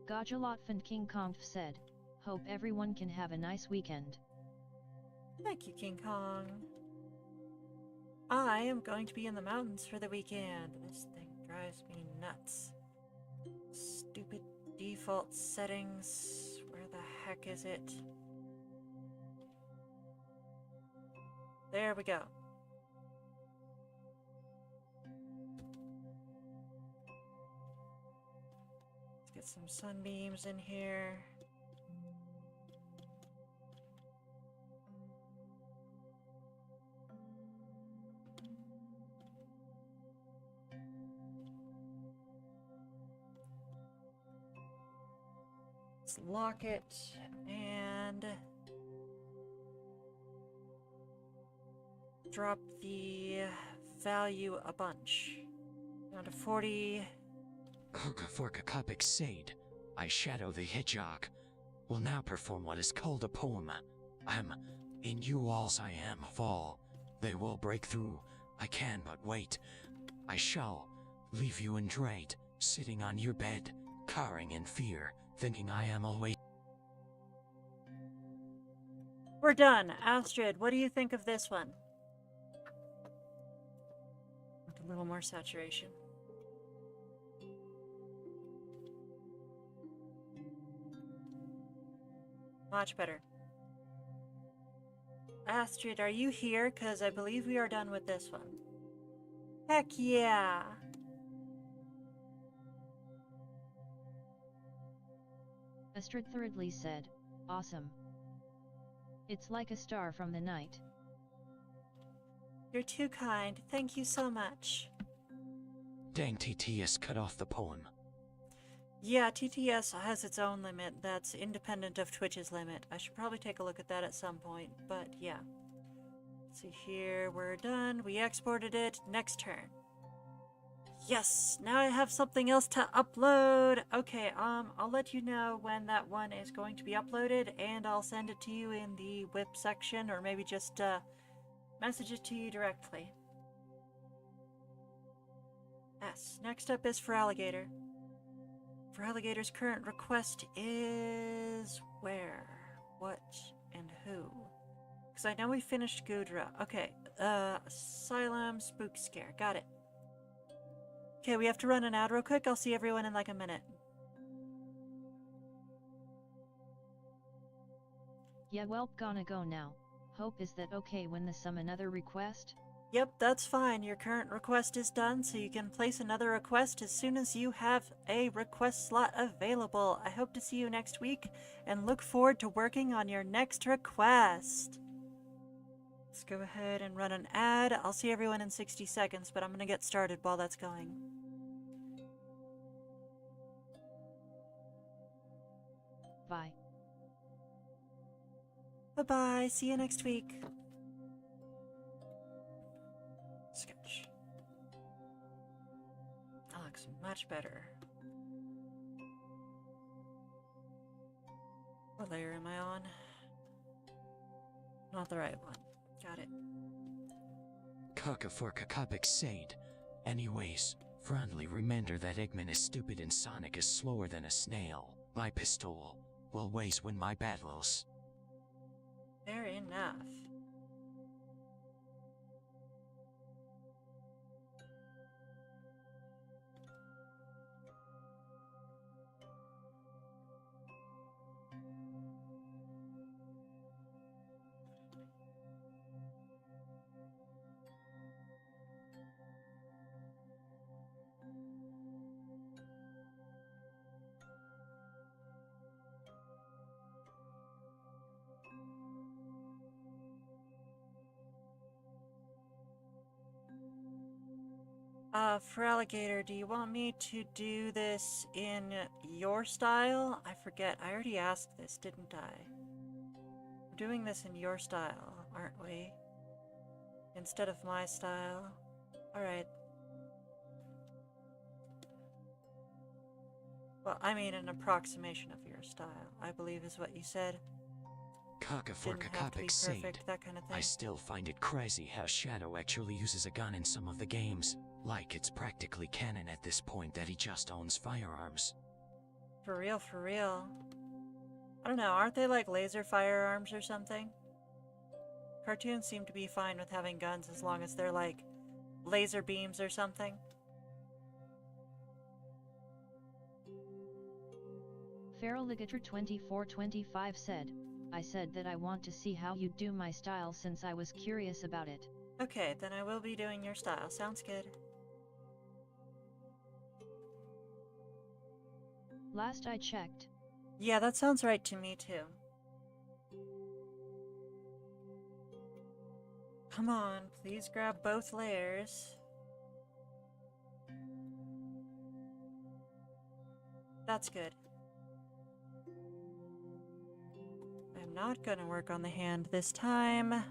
Gajalotfand King Kong said, "Hope everyone can have a nice weekend." Thank you, King Kong. I am going to be in the mountains for the weekend. This thing drives me nuts. Stupid default settings. Where the heck is it? There we go. Let's get some sunbeams in here. Let's lock it and drop the value a bunch. Down to 40. Kukaforkakapik Sade, I shadow the hedgehog, will now perform what is called a poem. In you alls I am, fall. They will break through, I can but wait. I shall leave you in dread, sitting on your bed, cowering in fear, thinking I am always. We're done. Astrid, what do you think of this one? With a little more saturation. Much better. Astrid, are you here? Because I believe we are done with this one. Heck yeah! Astrid Thirdly said, "Awesome. It's like a star from the night." You're too kind. Thank you so much. Dang, TTS cut off the poem. Yeah, TTS has its own limit that's independent of Twitch's limit. I should probably take a look at that at some point, but yeah. Let's see here, we're done. We exported it. Next turn. Yes, now I have something else to upload. Okay, I'll let you know when that one is going to be uploaded, and I'll send it to you in the whip section, or maybe just message it to you directly. Yes, next up is for Alligator. For Alligator's current request is where, what, and who? Because I know we finished Gudra. Okay, Asylum Spook Scare. Got it. Okay, we have to run an ad real quick. I'll see everyone in like a minute. Yeah, well, gonna go now. Hope is that okay when the sum another request? Yep, that's fine. Your current request is done, so you can place another request as soon as you have a request slot available. I hope to see you next week, and look forward to working on your next request. Let's go ahead and run an ad. I'll see everyone in 60 seconds, but I'm going to get started while that's going. Bye. Bye-bye. See you next week. Sketch. That looks much better. What layer am I on? Not the right one. Got it. Kukaforkakapik Sade. Anyways, friendly reminder that Eggman is stupid and Sonic is slower than a snail. My pistol will always win my battles. Fair enough. For Alligator, do you want me to do this in your style? I forget, I already asked this, didn't I? We're doing this in your style, aren't we? Instead of my style. Alright. Well, I mean an approximation of your style, I believe is what you said. Didn't have to be perfect, that kind of thing. I still find it crazy how Shadow actually uses a gun in some of the games. Like it's practically canon at this point that he just owns firearms. For real, for real. I don't know, aren't they like laser firearms or something? Cartoons seem to be fine with having guns as long as they're like laser beams or something. Feraligator2425 said, I said that I want to see how you do my style since I was curious about it. Okay, then I will be doing your style. Sounds good. Last I checked. Yeah, that sounds right to me too. Come on, please grab both layers. That's good. I'm not gonna work on the hand this time.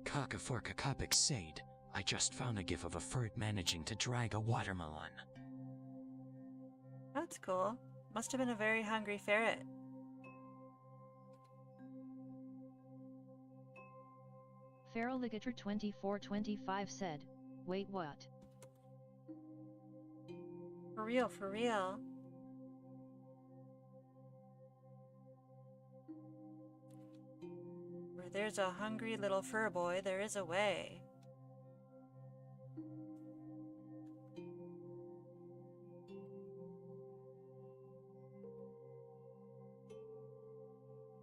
Kakaforkakapik said, I just found a gif of a ferret managing to drag a watermelon. That's cool. Must have been a very hungry ferret. Feraligator2425 said, wait, what? For real, for real. Where there's a hungry little fur boy, there is a way.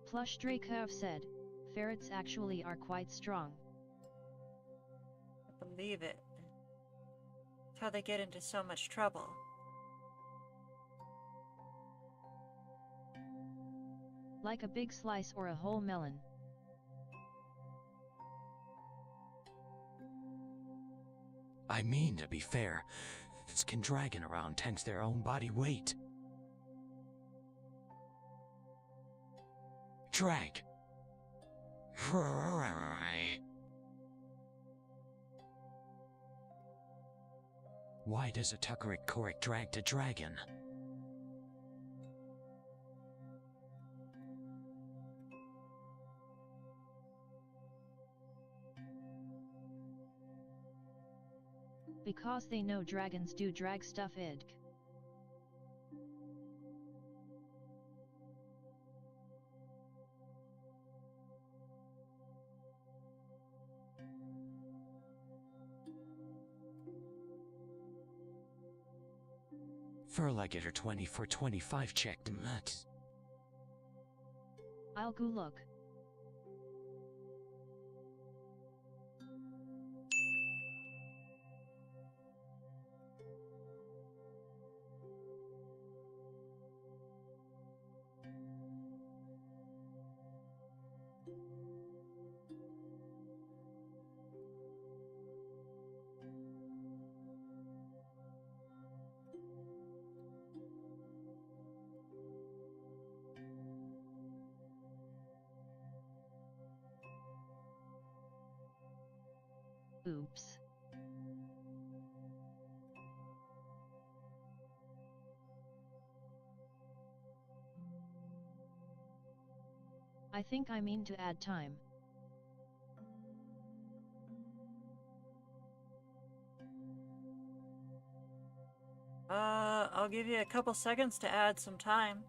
Plush Drakov said, ferrets actually are quite strong. I believe it. It's how they get into so much trouble. Like a big slice or a whole melon. I mean, to be fair, it's can dragging around tanks their own body weight. Drag. Why does a Tuckeric Korik drag to dragon? Because they know dragons do drag stuff idk. Feraligator 2425 checked max. I'll go look. Oops. I think I mean to add time. I'll give you a couple seconds to add some time.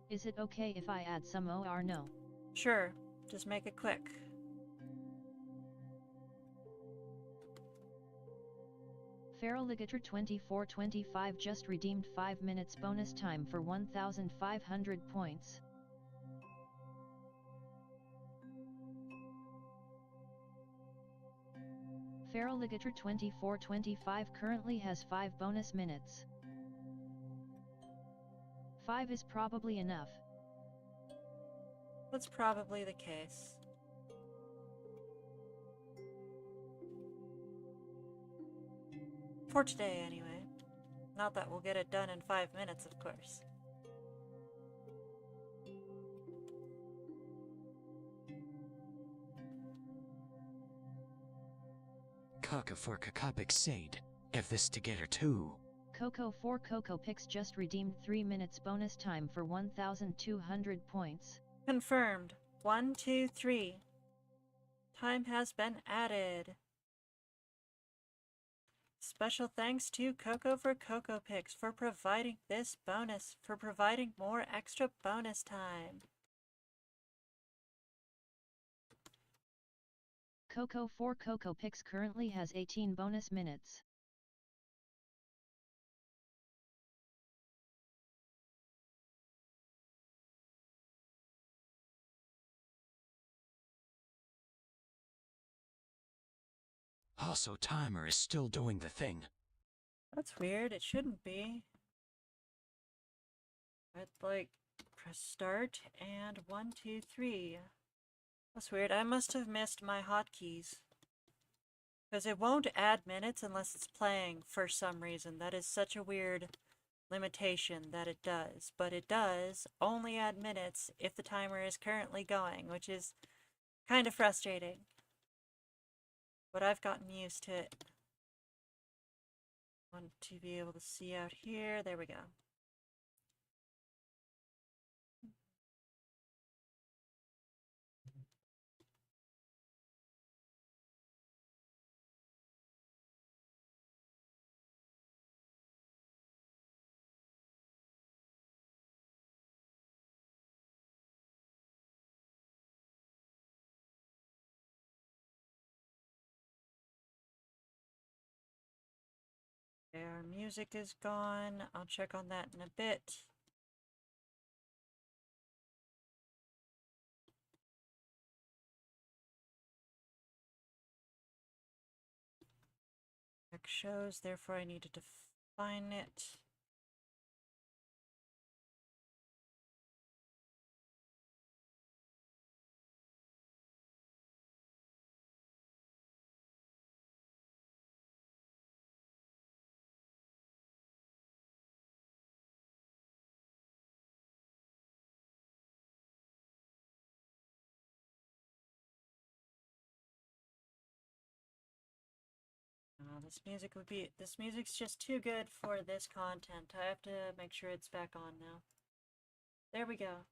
Is it okay if I add some or no? Sure, just make it quick. Feral Ligator 2425 just redeemed 5 minutes bonus time for 1,500 points. Feral Ligator 2425 currently has 5 bonus minutes. 5 is probably enough. That's probably the case. For today, anyway. Not that we'll get it done in 5 minutes, of course. Kaka for Kakapik Sade. If this together too. Coco 4 Coco Pix just redeemed 3 minutes bonus time for 1,200 points. Confirmed. 1, 2, 3. Time has been added. Special thanks to Coco for Coco Pix for providing this bonus, for providing more extra bonus time. Coco 4 Coco Pix currently has 18 bonus minutes. Also, timer is still doing the thing. That's weird, it shouldn't be. I'd like press start and 1, 2, 3. That's weird, I must have missed my hotkeys. Because it won't add minutes unless it's playing for some reason. That is such a weird limitation that it does. But it does only add minutes if the timer is currently going, which is kind of frustrating. But I've gotten used to it. Want to be able to see out here. There we go. Our music is gone. I'll check on that in a bit. Check shows, therefore I need to define it. This music's just too good for this content. I have to make sure it's back on now. There we go.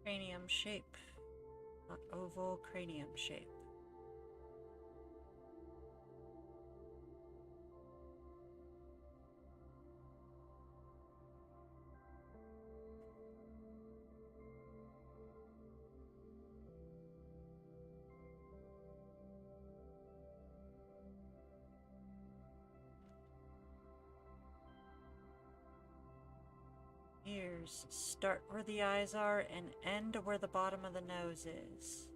Cranium shape, not oval, cranium shape. Ears start where the eyes are and end where the bottom of the nose is.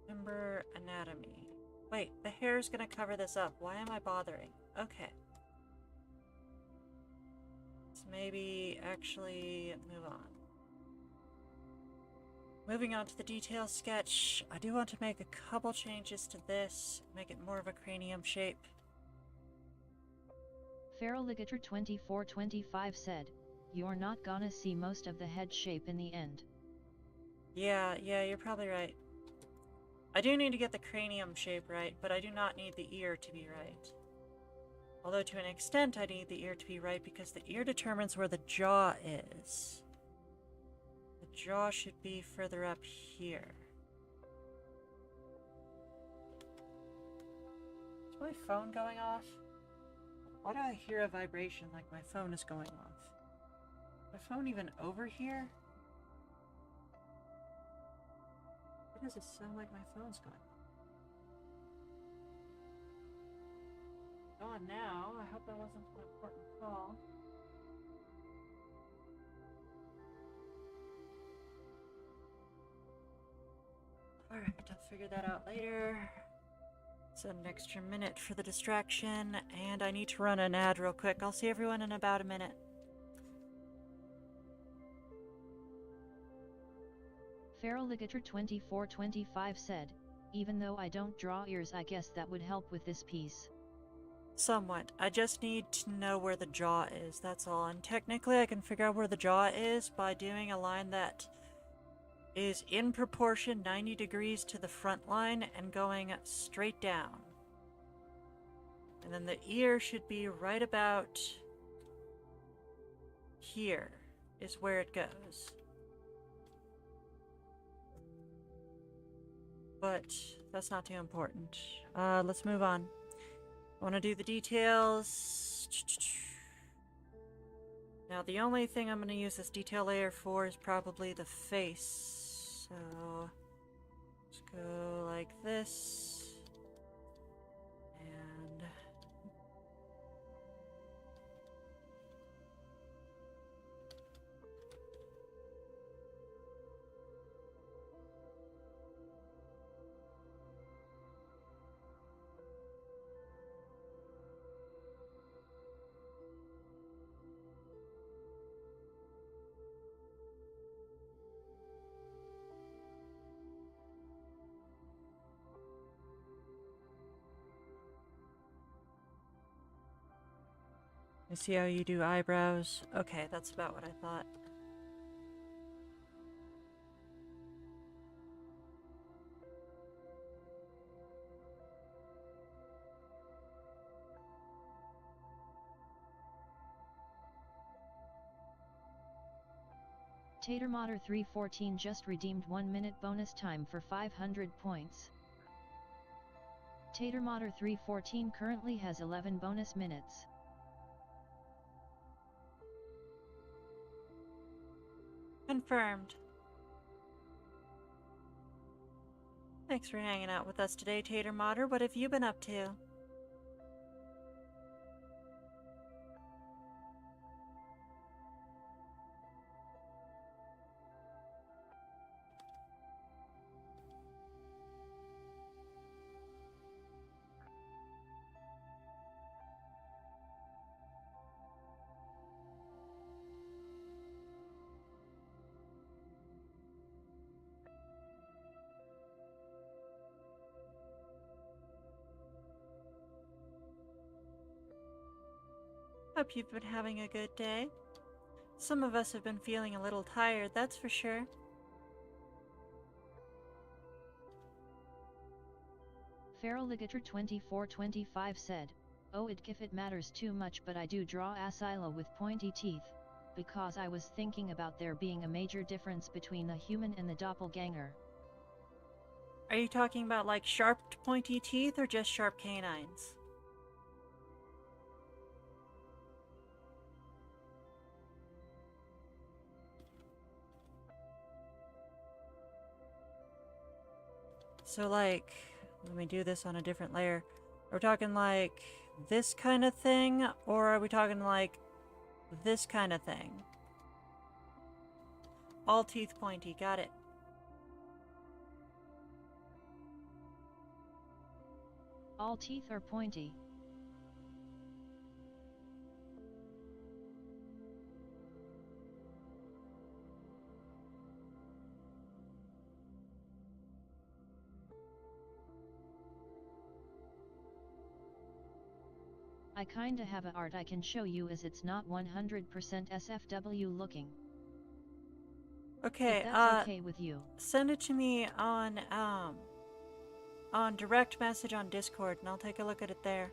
Remember anatomy. Wait, the hair is gonna cover this up. Why am I bothering? Okay. Let's maybe actually move on. Moving on to the detail sketch, I do want to make a couple changes to this, make it more of a cranium shape. Feral Ligator 2425 said, "You're not gonna see most of the head shape in the end." Yeah, you're probably right. I do need to get the cranium shape right, but I do not need the ear to be right. Although to an extent I need the ear to be right because the ear determines where the jaw is. The jaw should be further up here. Is my phone going off? Why do I hear a vibration like my phone is going off? Is my phone even over here? Why does it sound like my phone's going off? On now. I hope that wasn't an important call. Alright, I'll figure that out later. It's an extra minute for the distraction, and I need to run an ad real quick. I'll see everyone in about a minute. Feral Ligator 2425 said, "Even though I don't draw ears, I guess that would help with this piece." Somewhat. I just need to know where the jaw is, that's all. And technically I can figure out where the jaw is by doing a line that is in proportion 90 degrees to the front line and going straight down. And then the ear should be right about here is where it goes. But that's not too important. Let's move on. I want to do the details. Now the only thing I'm going to use this detail layer for is probably the face. So let's go like this. And I see how you do eyebrows. Okay, that's about what I thought. Tatermotter 314 just redeemed 1 minute bonus time for 500 points. Tatermotter 314 currently has 11 bonus minutes. Confirmed. Thanks for hanging out with us today, Tatermotter. What have you been up to? Hope you've been having a good day. Some of us have been feeling a little tired, that's for sure. Feral Ligator 2425 said, "Oh, if it matters too much, but I do draw Asila with pointy teeth, because I was thinking about there being a major difference between the human and the doppelganger." Are you talking about like sharp pointy teeth or just sharp canines? So like, let me do this on a different layer. Are we talking like this kind of thing, or are we talking like this kind of thing? All teeth pointy, got it. All teeth are pointy. I kinda have a art I can show you as it's not 100% SFW looking. Okay, If that's okay with you. send it to me on direct message on Discord, and I'll take a look at it there.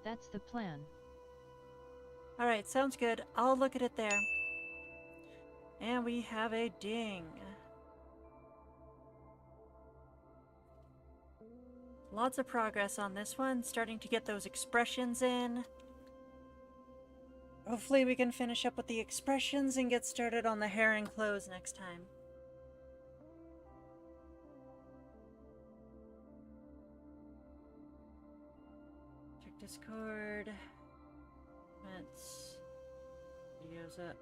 That's the plan. Alright, sounds good. I'll look at it there. And we have a ding. Lots of progress on this one. Starting to get those expressions in. Hopefully we can finish up with the expressions and get started on the hair and clothes next time. Check Discord. Comments. Videos up.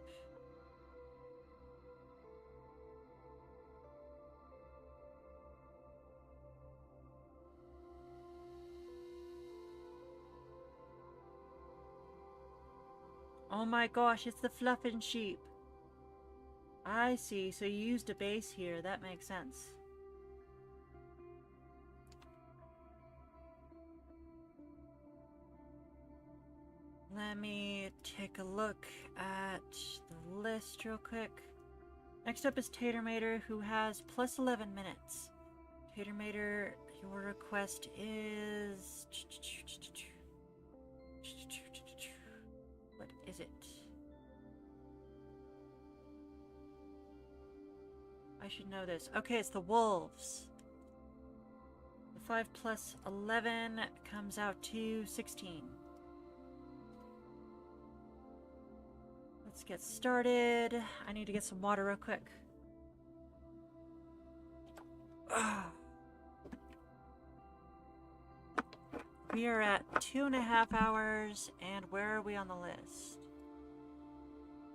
Oh my gosh, it's the fluffin' sheep. I see, so you used a base here. That makes sense. Let me take a look at the list real quick. Next up is Tatermater, who has plus 11 minutes. Tatermater, your request is... What is it? I should know this. Okay, it's the wolves. The 5 plus 11 comes out to 16. Let's get started. I need to get some water real quick. Ugh. We are at 2.5 hours, and where are we on the list?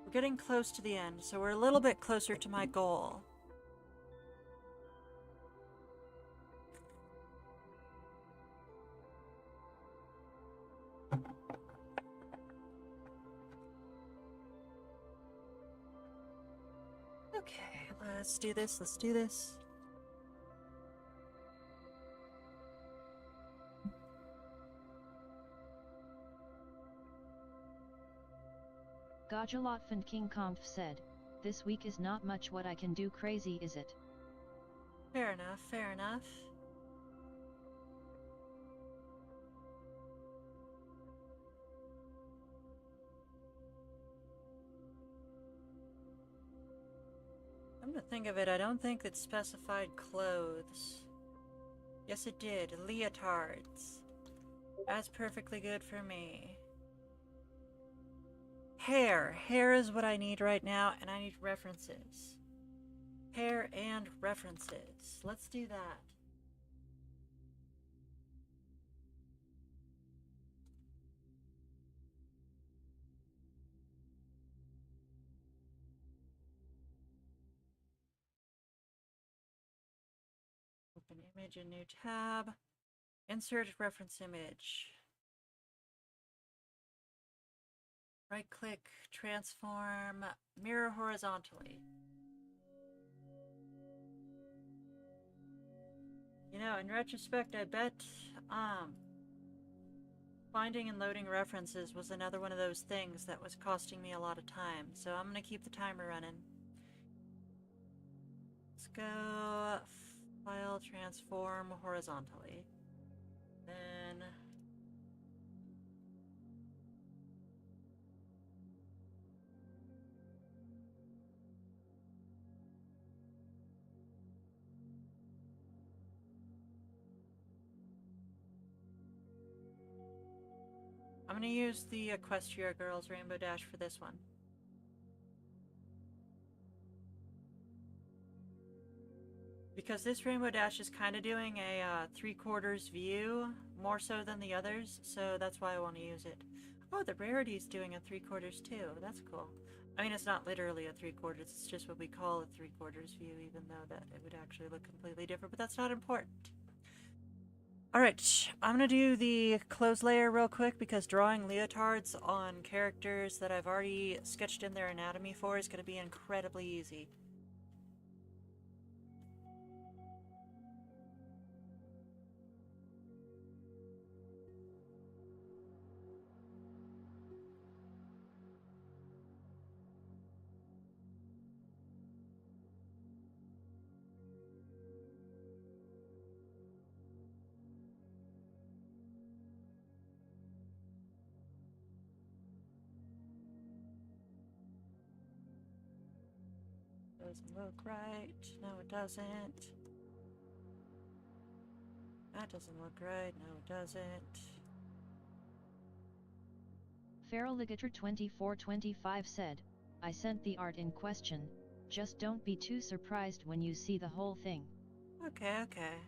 We're getting close to the end, so we're a little bit closer to my goal. Okay, let's do this, let's do this. Gajalotfand King Kampf said, "This week is not much what I can do crazy, is it?" Fair enough, fair enough. Come to think of it, I don't think it specified clothes. Yes, it did. Leotards. That's perfectly good for me. Hair. Hair is what I need right now, and I need references. Hair and references. Let's do that. Open image, a new tab. Insert reference image. Right click, transform, mirror horizontally. You know, in retrospect, I bet finding and loading references was another one of those things that was costing me a lot of time. So I'm gonna keep the timer running. Let's go file, transform horizontally. Then I'm gonna use the Equestria Girls Rainbow Dash for this one. Because this Rainbow Dash is kind of doing a 3/4 view, more so than the others, so that's why I want to use it. Oh, the Rarity's doing a 3/4 too. That's cool. I mean, it's not literally a 3/4, it's just what we call a 3/4 view, even though that it would actually look completely different, but that's not important. Alright, I'm gonna do the clothes layer real quick because drawing leotards on characters that I've already sketched in their anatomy for is gonna be incredibly easy. Doesn't look right. No, it doesn't. That doesn't look right. No, it doesn't. Feral Ligator 2425 said, I sent the art in question, just don't be too surprised when you see the whole thing. Okay, okay.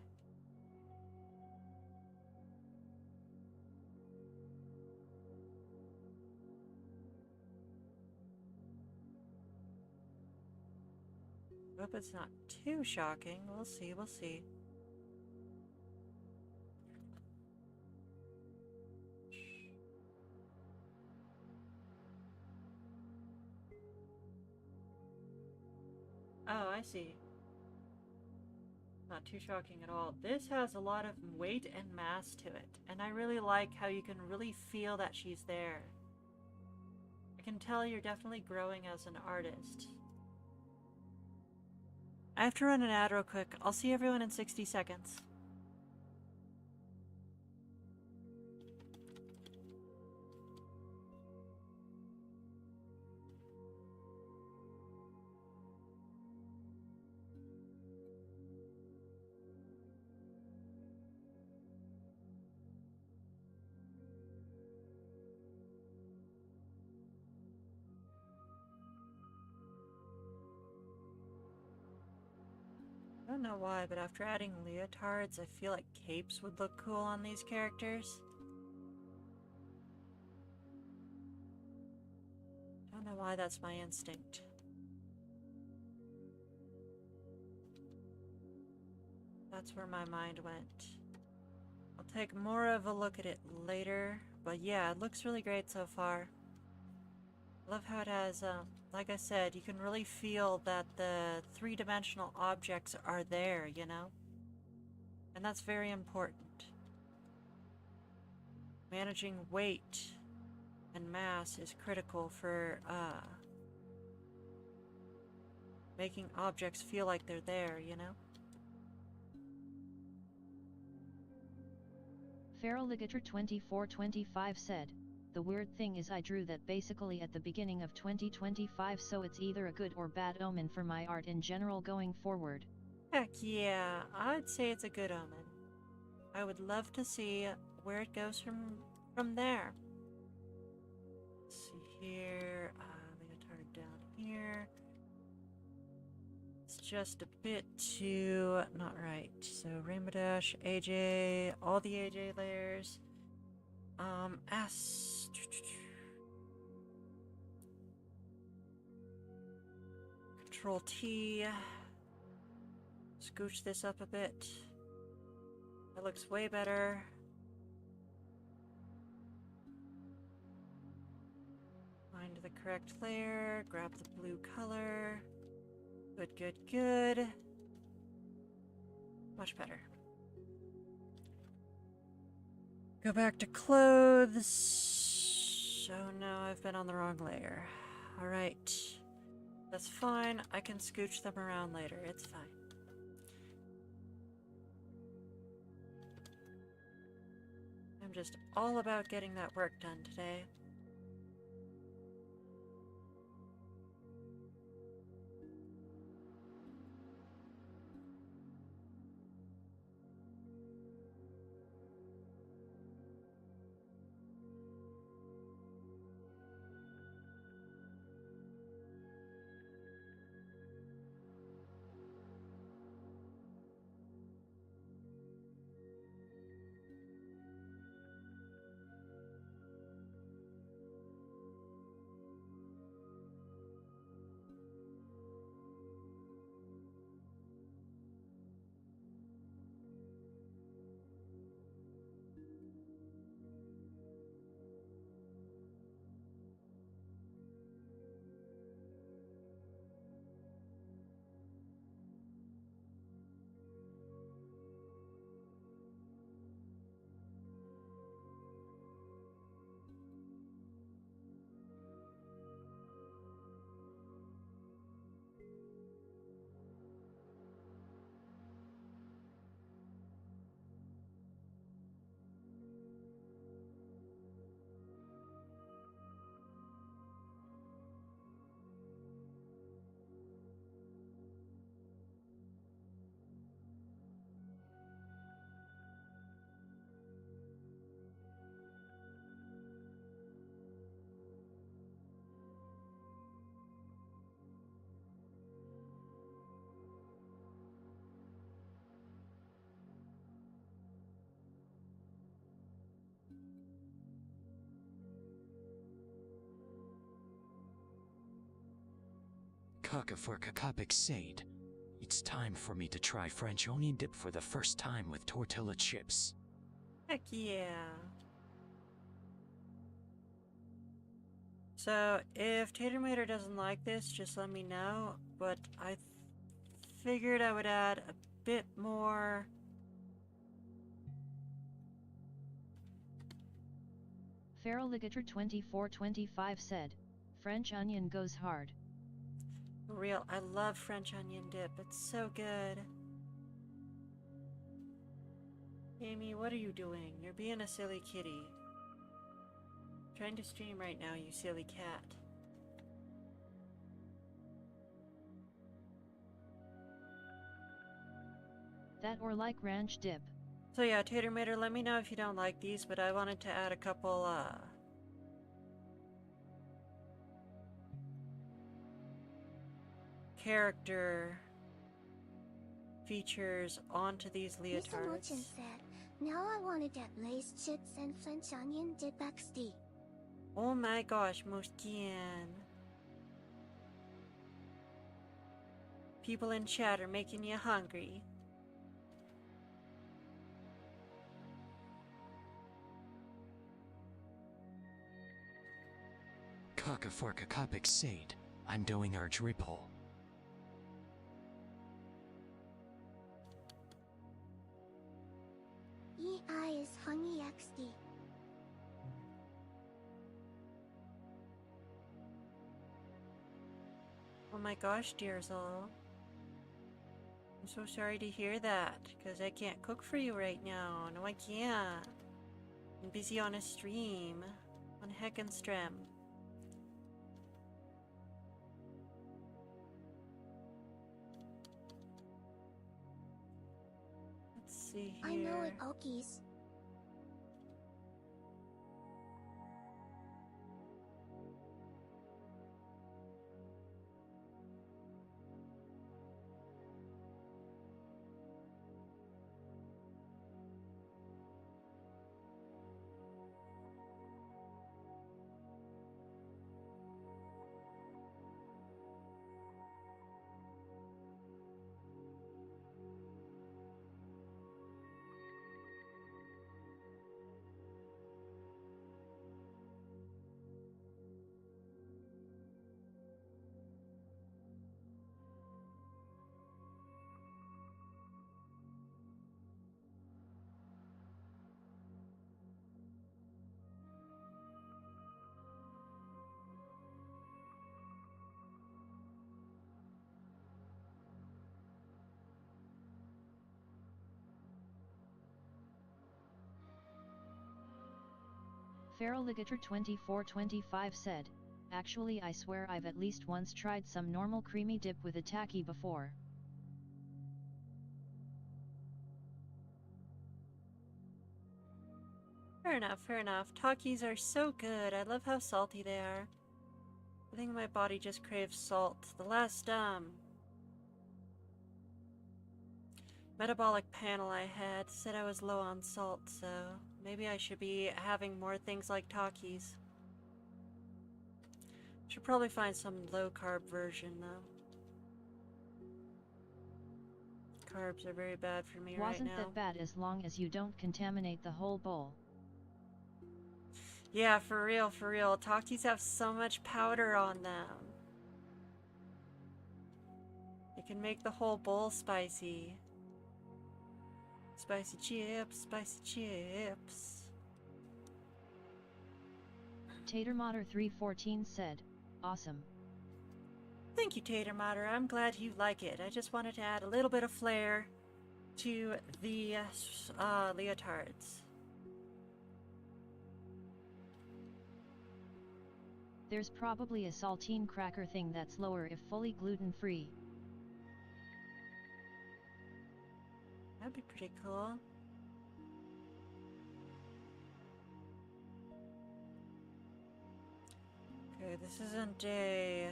Hope it's not too shocking. We'll see, we'll see. Oh, I see. Not too shocking at all. This has a lot of weight and mass to it, and I really like how you can really feel that she's there. I can tell you're definitely growing as an artist. I have to run an ad real quick. I'll see everyone in 60 seconds. I don't know why, but after adding leotards, I feel like capes would look cool on these characters. Don't know why that's my instinct. That's where my mind went. I'll take more of a look at it later, but yeah, it looks really great so far. I love how it has, like I said, you can really feel that the three-dimensional objects are there, you know? And that's very important. Managing weight and mass is critical for, making objects feel like they're there, you know? Feral Ligator 2425 said, the weird thing is I drew that basically at the beginning of 2025, so it's either a good or bad omen for my art in general going forward. Heck yeah, I'd say it's a good omen. I would love to see where it goes from there. Let's see here, leotard down here. It's just a bit too not right. So Rainbow Dash, AJ, all the AJ layers. S. Control T. Scooch this up a bit. That looks way better. Find the correct layer. Grab the blue color. Good, good, good. Much better. Go back to clothes. Oh no, I've been on the wrong layer. Alright. That's fine. I can scooch them around later. It's fine. I'm just all about getting that work done today. Kaka for Kakapik Sade. It's time for me to try French onion dip for the first time with tortilla chips. Heck yeah. So, if Tatermater doesn't like this, just let me know, but I figured I would add a bit more. Feral Ligator 2425 said, French onion goes hard. For real, I love French onion dip. It's so good. Amy, what are you doing? You're being a silly kitty. Trying to stream right now, you silly cat. That or like ranch dip. So yeah, Tatermater, let me know if you don't like these, but I wanted to add a couple, character features onto these Mr. leotards. Mochin said, now I want to get glazed chips and French onion dip XD. Oh my gosh, Moskian. People in chat are making you hungry. Kaka for Kakapik Sade. I'm doing our dripple. EI is Hungy XD. Oh my gosh, Dearzal. I'm so sorry to hear that, because I can't cook for you right now. No, I can't. I'm busy on a stream. On Heckenstram. Let's see here. I know it, Okies. Feral Ligator 2425 said, actually I swear I've at least once tried some normal creamy dip with a tacky before. Fair enough, fair enough. Takis are so good. I love how salty they are. I think my body just craves salt. The last, metabolic panel I had said I was low on salt, so maybe I should be having more things like Takis. Should probably find some low-carb version, though. Carbs are very bad for me right now. Wasn't that bad as long as you don't contaminate the whole bowl. Yeah, for real, for real. Takis have so much powder on them. It can make the whole bowl spicy. Spicy chips, spicy chips. Tatermater 314 said, awesome. Thank you, Tatermater. I'm glad you like it. I just wanted to add a little bit of flair to the leotards. There's probably a saltine cracker thing that's lower if fully gluten-free. That'd be pretty cool. Okay, this isn't a...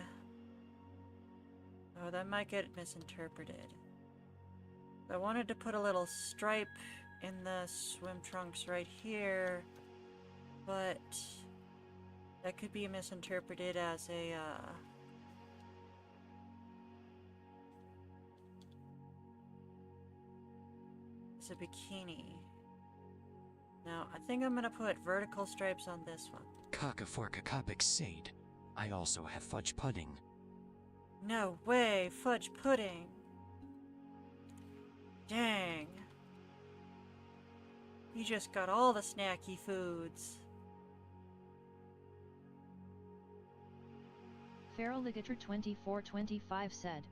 Oh, that might get misinterpreted. I wanted to put a little stripe in the swim trunks right here, but that could be misinterpreted as a is a bikini. Now, I think I'm gonna put vertical stripes on this one. Cock-a-fork-a-copic Sade. I also have fudge pudding. No way, fudge pudding. Dang. You just got all the snacky foods. Feral Ligator 2425 said,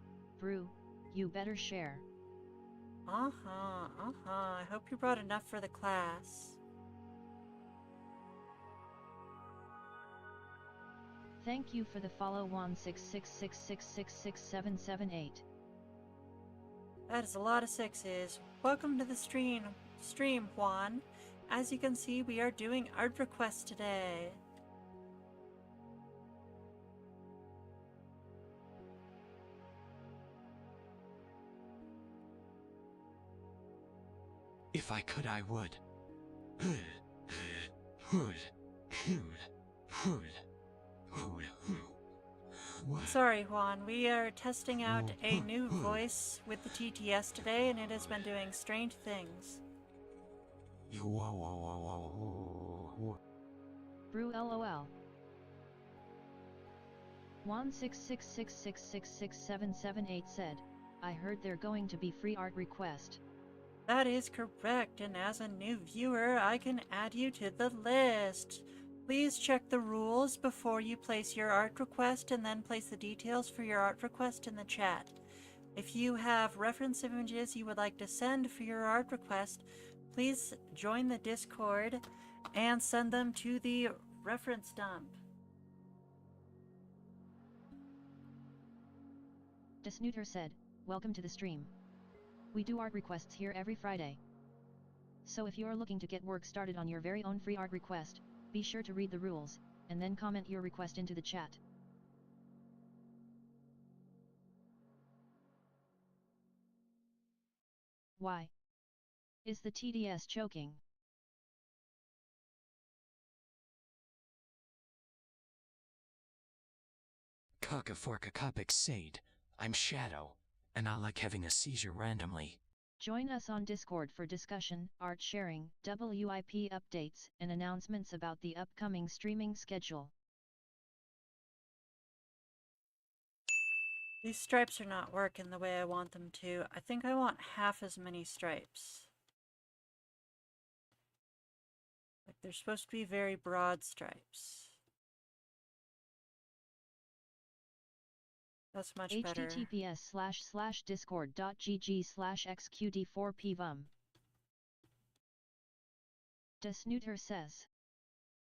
Brew, you better share. I hope you brought enough for the class. Thank you for the follow 16666666778. That is a lot of sixes. Welcome to the stream, Juan. As you can see, we are doing art requests today. If I could, I would. Sorry, Juan. We are testing out a new voice with the TTS today, and it has been doing strange things. Brew LOL. 16666666778 said, I heard they're going to be free art request. That is correct, and as a new viewer, I can add you to the list. Please check the rules before you place your art request, and then place the details for your art request in the chat. If you have reference images you would like to send for your art request, please join the Discord and send them to the reference dump. Snooter said, welcome to the stream. We do art requests here every Friday. So if you're looking to get work started on your very own free art request, be sure to read the rules, and then comment your request into the chat. Why? Is the TDS choking? Cock-a-fork-a-copic Sade. I'm Shadow, and I like having a seizure randomly. Join us on Discord for discussion, art sharing, WIP updates, and announcements about the upcoming streaming schedule. These stripes are not working the way I want them to. I think I want half as many stripes. Like they're supposed to be very broad stripes. That's much better. https://discord.gg/xqd4pvum. Snooter says.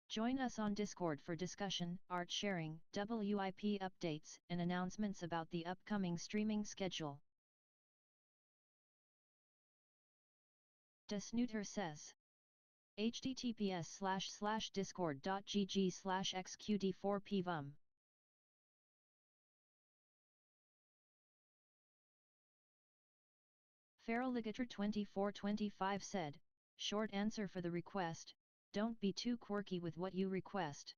Join us on Discord for discussion, art sharing, WIP updates, and announcements about the upcoming streaming schedule. Snooter says. https://discord.gg/xqd4pvum. Feral Ligator 2425 said, short answer for the request, don't be too quirky with what you request.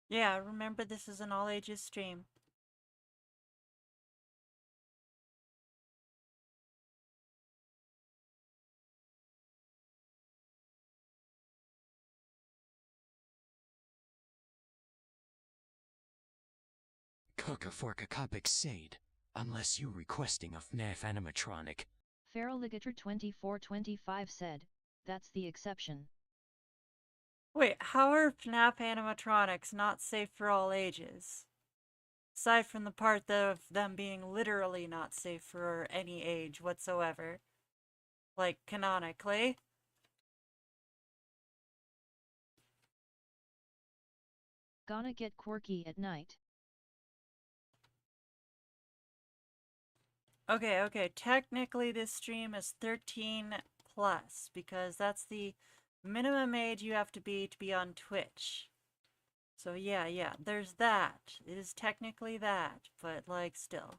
Yeah, remember this is an all ages stream. Cock-a-fork-a-copic Sade. Unless you requesting a FNAF animatronic. Feral Ligator 2425 said, that's the exception. Wait, how are FNAF animatronics not safe for all ages? Aside from the part of them being literally not safe for any age whatsoever. Like, canonically. Gonna get quirky at night. Okay, technically this stream is 13 plus, because that's the minimum age you have to be on Twitch. So yeah, there's that. It is technically that, but like still.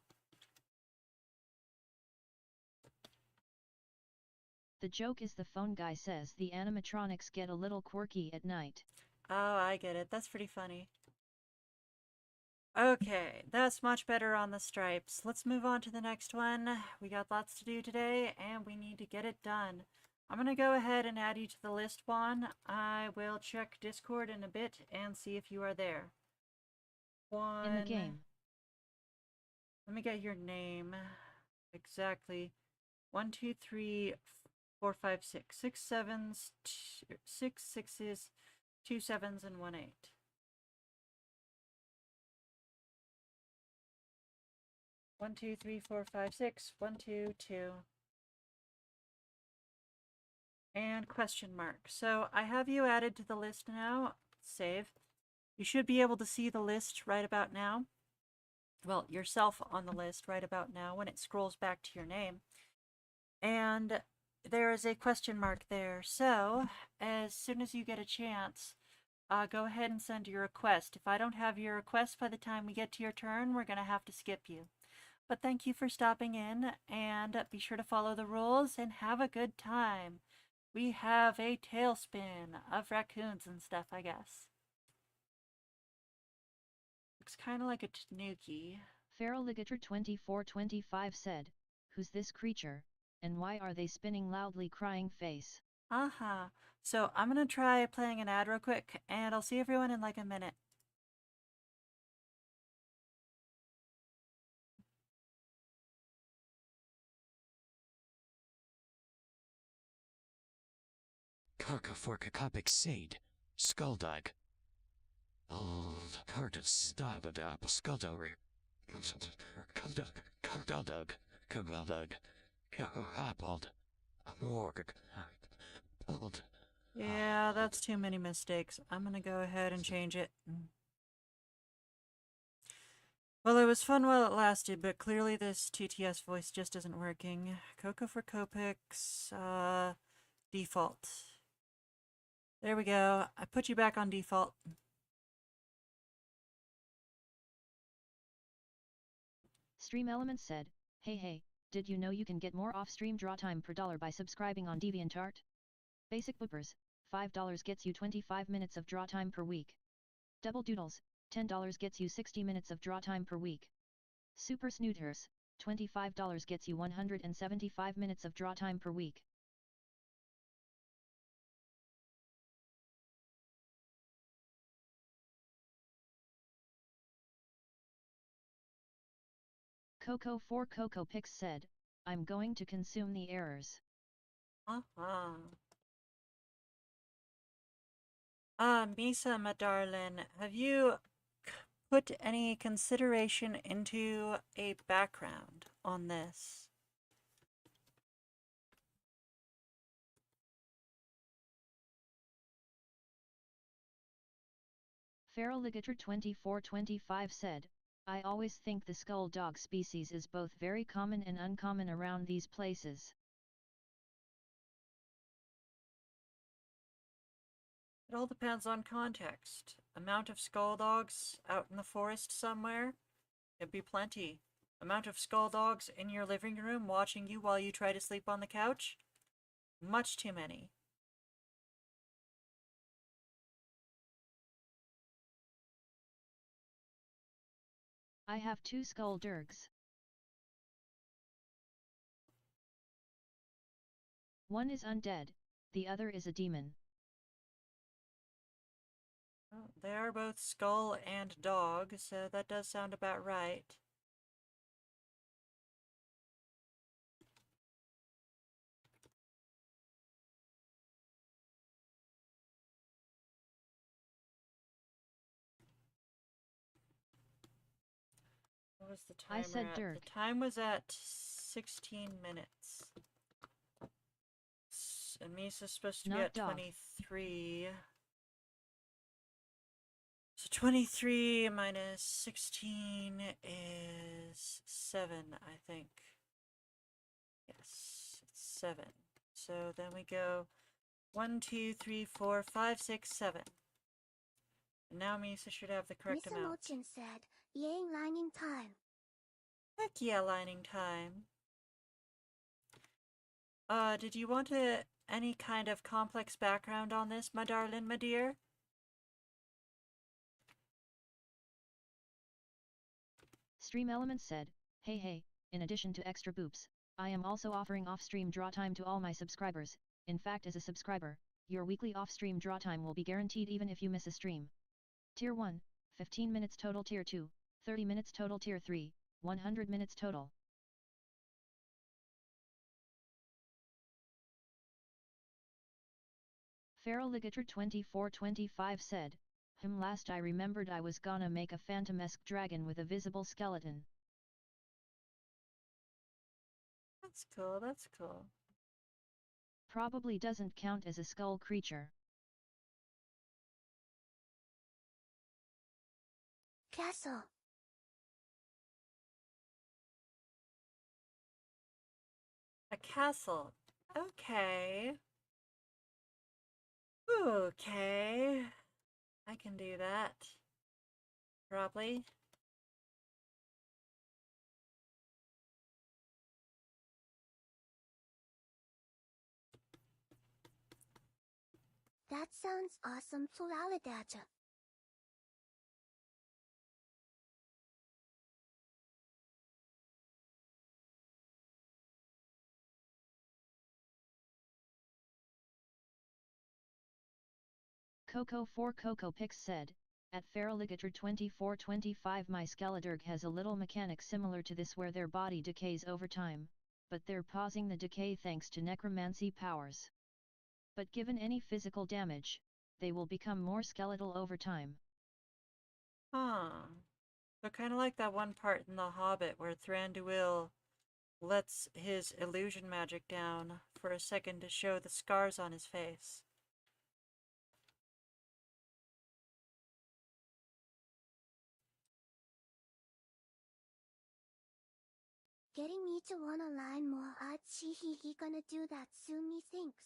The joke is the phone guy says the animatronics get a little quirky at night. Oh, I get it. That's pretty funny. Okay, that's much better on the stripes. Let's move on to the next one. We got lots to do today, and we need to get it done. I'm going to go ahead and add you to the list, Juan. I will check Discord in a bit and see if you are there. Juan. In the game. Let me get your name. Exactly. 1, 2, 3, 4, 5, 6. 6 sevens, 6 sixes, 2 sevens, and 1 8. One, two, three, four, five, six. 1, 2, 2. And question mark. So I have you added to the list now. Save. You should be able to see the list right about now. Well, yourself on the list right about now when it scrolls back to your name. And there is a question mark there. So as soon as you get a chance, go ahead and send your request. If I don't have your request by the time we get to your turn, we're going to have to skip you. But thank you for stopping in, and be sure to follow the rules and have a good time. We have a tailspin of raccoons and stuff, I guess. Looks kind of like a tanuki. Feral Ligator 2425 said, "Who's this creature, and why are they spinning loudly crying face?" Aha. So I'm going to try playing an ad real quick, and I'll see everyone in like a minute. Karka Forka Kopik Sade, Skulldug. Old Karta Stabadab Skuldori. Kardaldug. Kardaldug. Kapald. Org. Pulled. Yeah, that's too many mistakes. I'm going to go ahead and change it. Well, it was fun while it lasted, but clearly this TTS voice just isn't working. Coco for Copics, default. There we go. I put you back on default. Stream Elements said, hey, did you know you can get more off-stream draw time per dollar by subscribing on DeviantArt? Basic Whippers, $5 gets you 25 minutes of draw time per week. Double Doodles, $10 gets you 60 minutes of draw time per week. Super Snooters, $25 gets you 175 minutes of draw time per week. Coco for Coco Pix said, "I'm going to consume the errors." Misa, my darling, have you put any consideration into a background on this? Feral Ligator 2425 said, "I always think the skull dog species is both very common and uncommon around these places." It all depends on context. Amount of skull dogs out in the forest somewhere? It'd be plenty. Amount of skull dogs in your living room watching you while you try to sleep on the couch? Much too many. I have 2 skull durgs. One is undead, the other is a demon. Well, they are both skull and dog, so that does sound about right. What was the timer I said at? Dirk. The time was at 16 minutes. And Misa's supposed to be Not at dog. 23. So 23 minus 16 is 7, I think. Yes, it's 7. So then we go 1, 2, 3, 4, 5, 6, 7. And now Misa should have the correct Mr. amount. Mochin said, "Yang lining time." Heck yeah, lining time. Did you want any kind of complex background on this, my darling, my dear? Stream Elements said, hey, in addition to extra boops, I am also offering off-stream draw time to all my subscribers. In fact, as a subscriber, your weekly off-stream draw time will be guaranteed even if you miss a stream. Tier 1, 15 minutes total. Tier 2, 30 minutes total. Tier 3, 100 minutes total. Feral Ligator 2425 said, last I remembered I was gonna make a phantom-esque dragon with a visible skeleton. That's cool, that's cool. Probably doesn't count as a skull creature. Castle. A castle. Okay. Okay. I can do that. Probably. That sounds awesome. Fulaladaja. Coco Pix said, at Feraligator 2425 my Skeleturg has a little mechanic similar to this where their body decays over time, but they're pausing the decay thanks to necromancy powers. But given any physical damage, they will become more skeletal over time. Huh. So kind of like that one part in The Hobbit where Thranduil lets his illusion magic down for a second to show the scars on his face. Getting me to wanna learn more art. He gonna do that soon, methinks.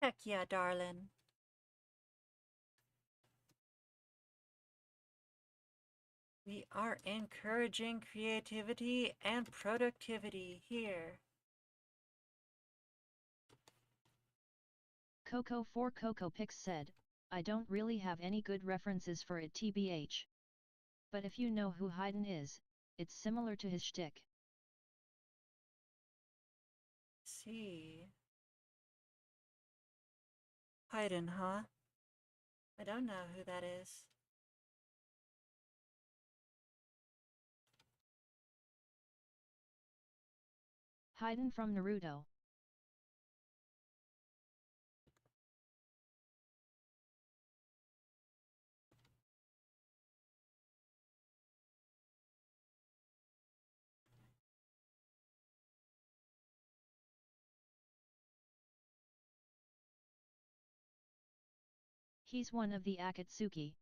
Heck yeah, darling. We are encouraging creativity and productivity here. Coco Pix said, I don't really have any good references for it tbh. But if you know who Haydn is, it's similar to his shtick. See. Haydn, huh? I don't know who that is. Haydn from Naruto. He's one of the Akatsuki.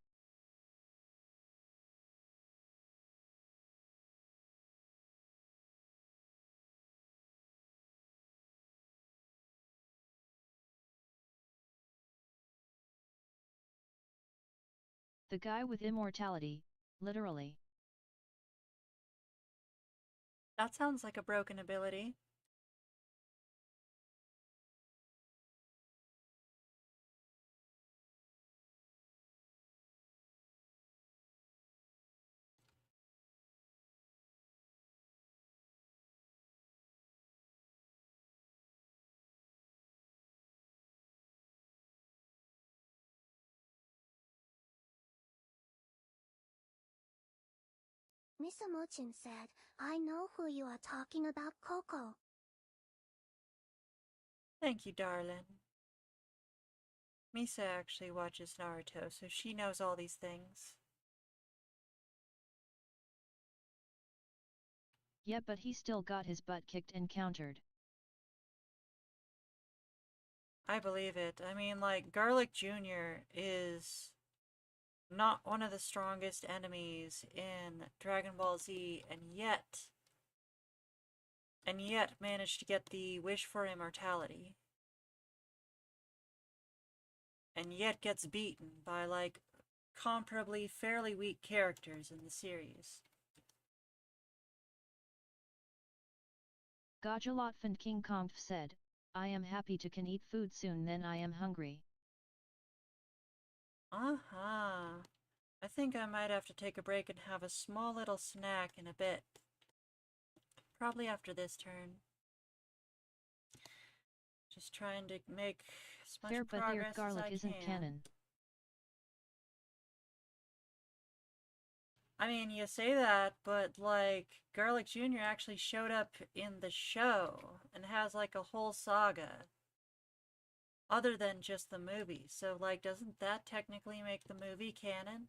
The guy with immortality, literally. That sounds like a broken ability. Misa said, I know who you are talking about, Coco. Thank you, darling. Misa actually watches Naruto, so she knows all these things. Yeah, but he still got his butt kicked and countered. I believe it. I mean, like, Garlic Jr. is not one of the strongest enemies in Dragon Ball Z, and yet managed to get the wish for immortality. And yet gets beaten by, like, comparably fairly weak characters in the series. Gajalotfand King Kong said, I am happy to can eat food soon then I am hungry. Uh-huh. I think I might have to take a break and have a small little snack in a bit. Probably after this turn. Just trying to make as much Fair, but their progress as garlic I isn't can. canon. I mean, you say that, but like, Garlic Jr. actually showed up in the show and has like a whole saga other than just the movie. So, like, doesn't that technically make the movie canon?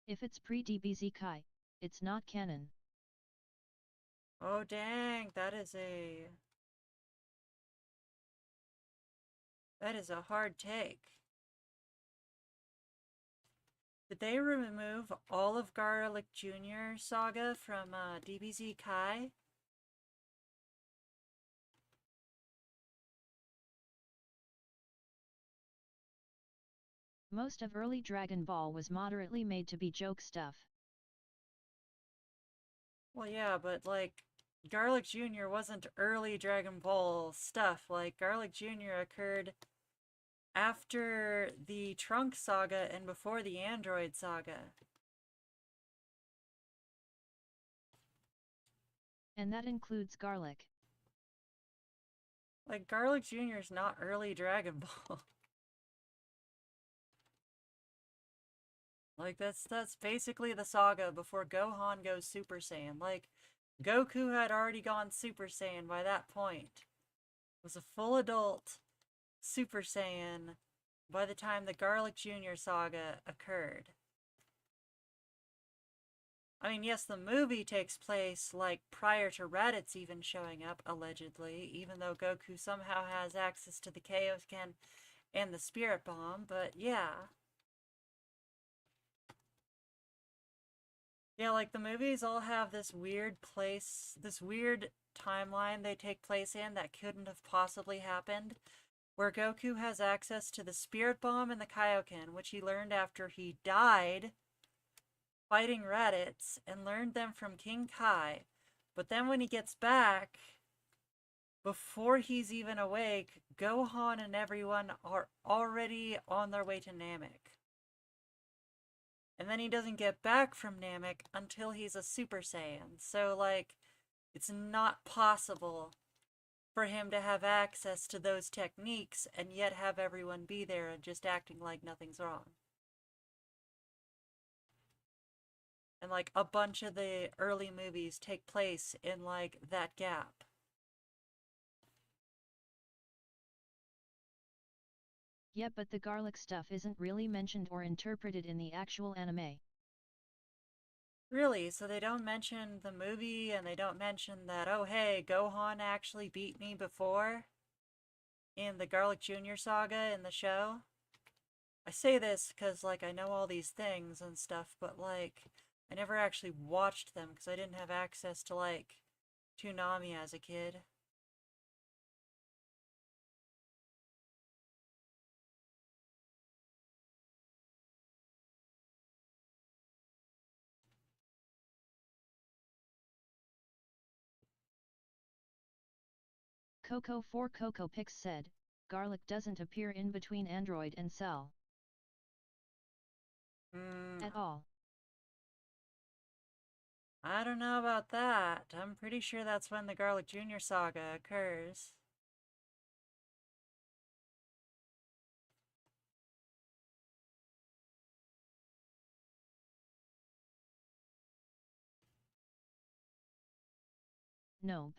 If it's pre-DBZ Kai, it's not canon. Oh, dang, that is a hard take. Did they remove all of Garlic Jr. saga from DBZ Kai? Most of early Dragon Ball was moderately made to be joke stuff. Well, yeah, but like, Garlic Jr. wasn't early Dragon Ball stuff. Like, Garlic Jr. occurred after the Trunk saga and before the Android saga. And that includes garlic. Like, Garlic Jr. is not early Dragon Ball. Like, that's basically the saga before Gohan goes Super Saiyan. Like, Goku had already gone Super Saiyan by that point. Was a full adult Super Saiyan by the time the Garlic Jr. saga occurred. I mean, yes, the movie takes place, like, prior to Raditz even showing up, allegedly, even though Goku somehow has access to the Kaioken and the Spirit Bomb, but yeah. Yeah, like, the movies all have this weird place, this weird timeline they take place in that couldn't have possibly happened, where Goku has access to the Spirit Bomb and the Kaioken, which he learned after he died fighting Raditz and learned them from King Kai. But then when he gets back, before he's even awake, Gohan and everyone are already on their way to Namek. And then he doesn't get back from Namek until he's a Super Saiyan. So, like, it's not possible for him to have access to those techniques and yet have everyone be there and just acting like nothing's wrong. And, like, a bunch of the early movies take place in, like, that gap. Yeah, but the garlic stuff isn't really mentioned or interpreted in the actual anime. Really, so they don't mention the movie and they don't mention that, oh hey, Gohan actually beat me before in the Garlic Jr. saga in the show? I say this because, like, I know all these things and stuff, but, like, I never actually watched them because I didn't have access to, like, Toonami as a kid. Coco 4 Coco Pix said, garlic doesn't appear in between Android and Cell. At all. I don't know about that. I'm pretty sure that's when the Garlic Jr. saga occurs. Nope.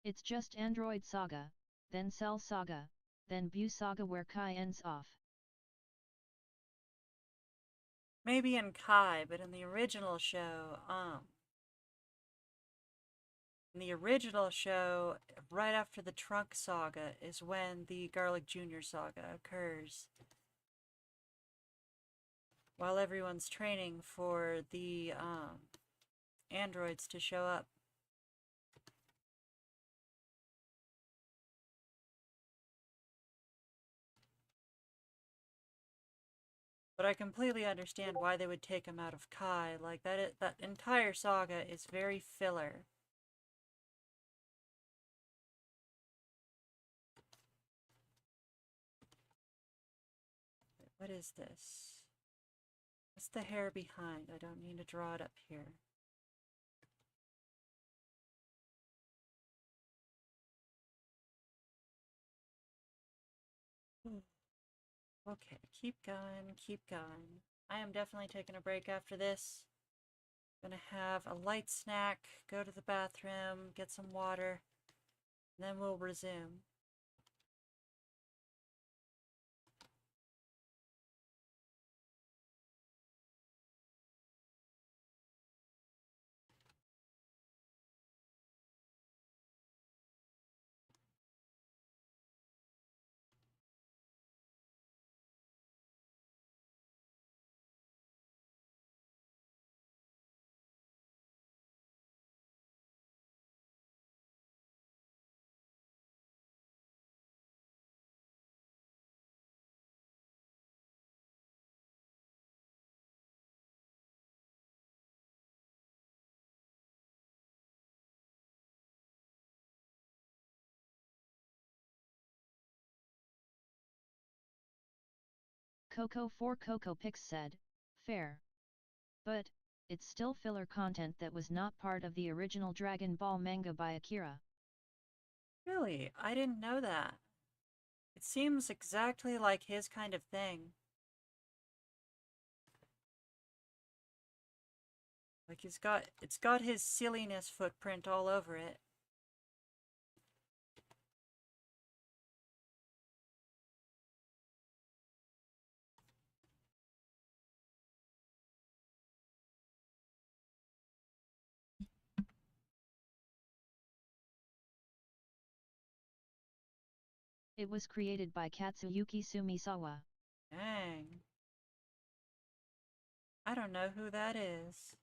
It's just Android Saga, then Cell Saga, then Bu Saga where Kai ends off. Maybe in Kai, but in the original show, right after the Trunk Saga is when the Garlic Jr. Saga occurs. While everyone's training for the, androids to show up. But I completely understand why they would take him out of Kai. Like, that entire saga is very filler. What is this? What's the hair behind? I don't need to draw it up here. Okay, keep going, keep going. I am definitely taking a break after this. Gonna have a light snack, go to the bathroom, get some water, and then we'll resume. Coco for Coco Pix said, fair. But, it's still filler content that was not part of the original Dragon Ball manga by Akira. Really? I didn't know that. It seems exactly like his kind of thing. Like it's got his silliness footprint all over it. It was created by Katsuyuki Sumisawa. Dang. I don't know who that is.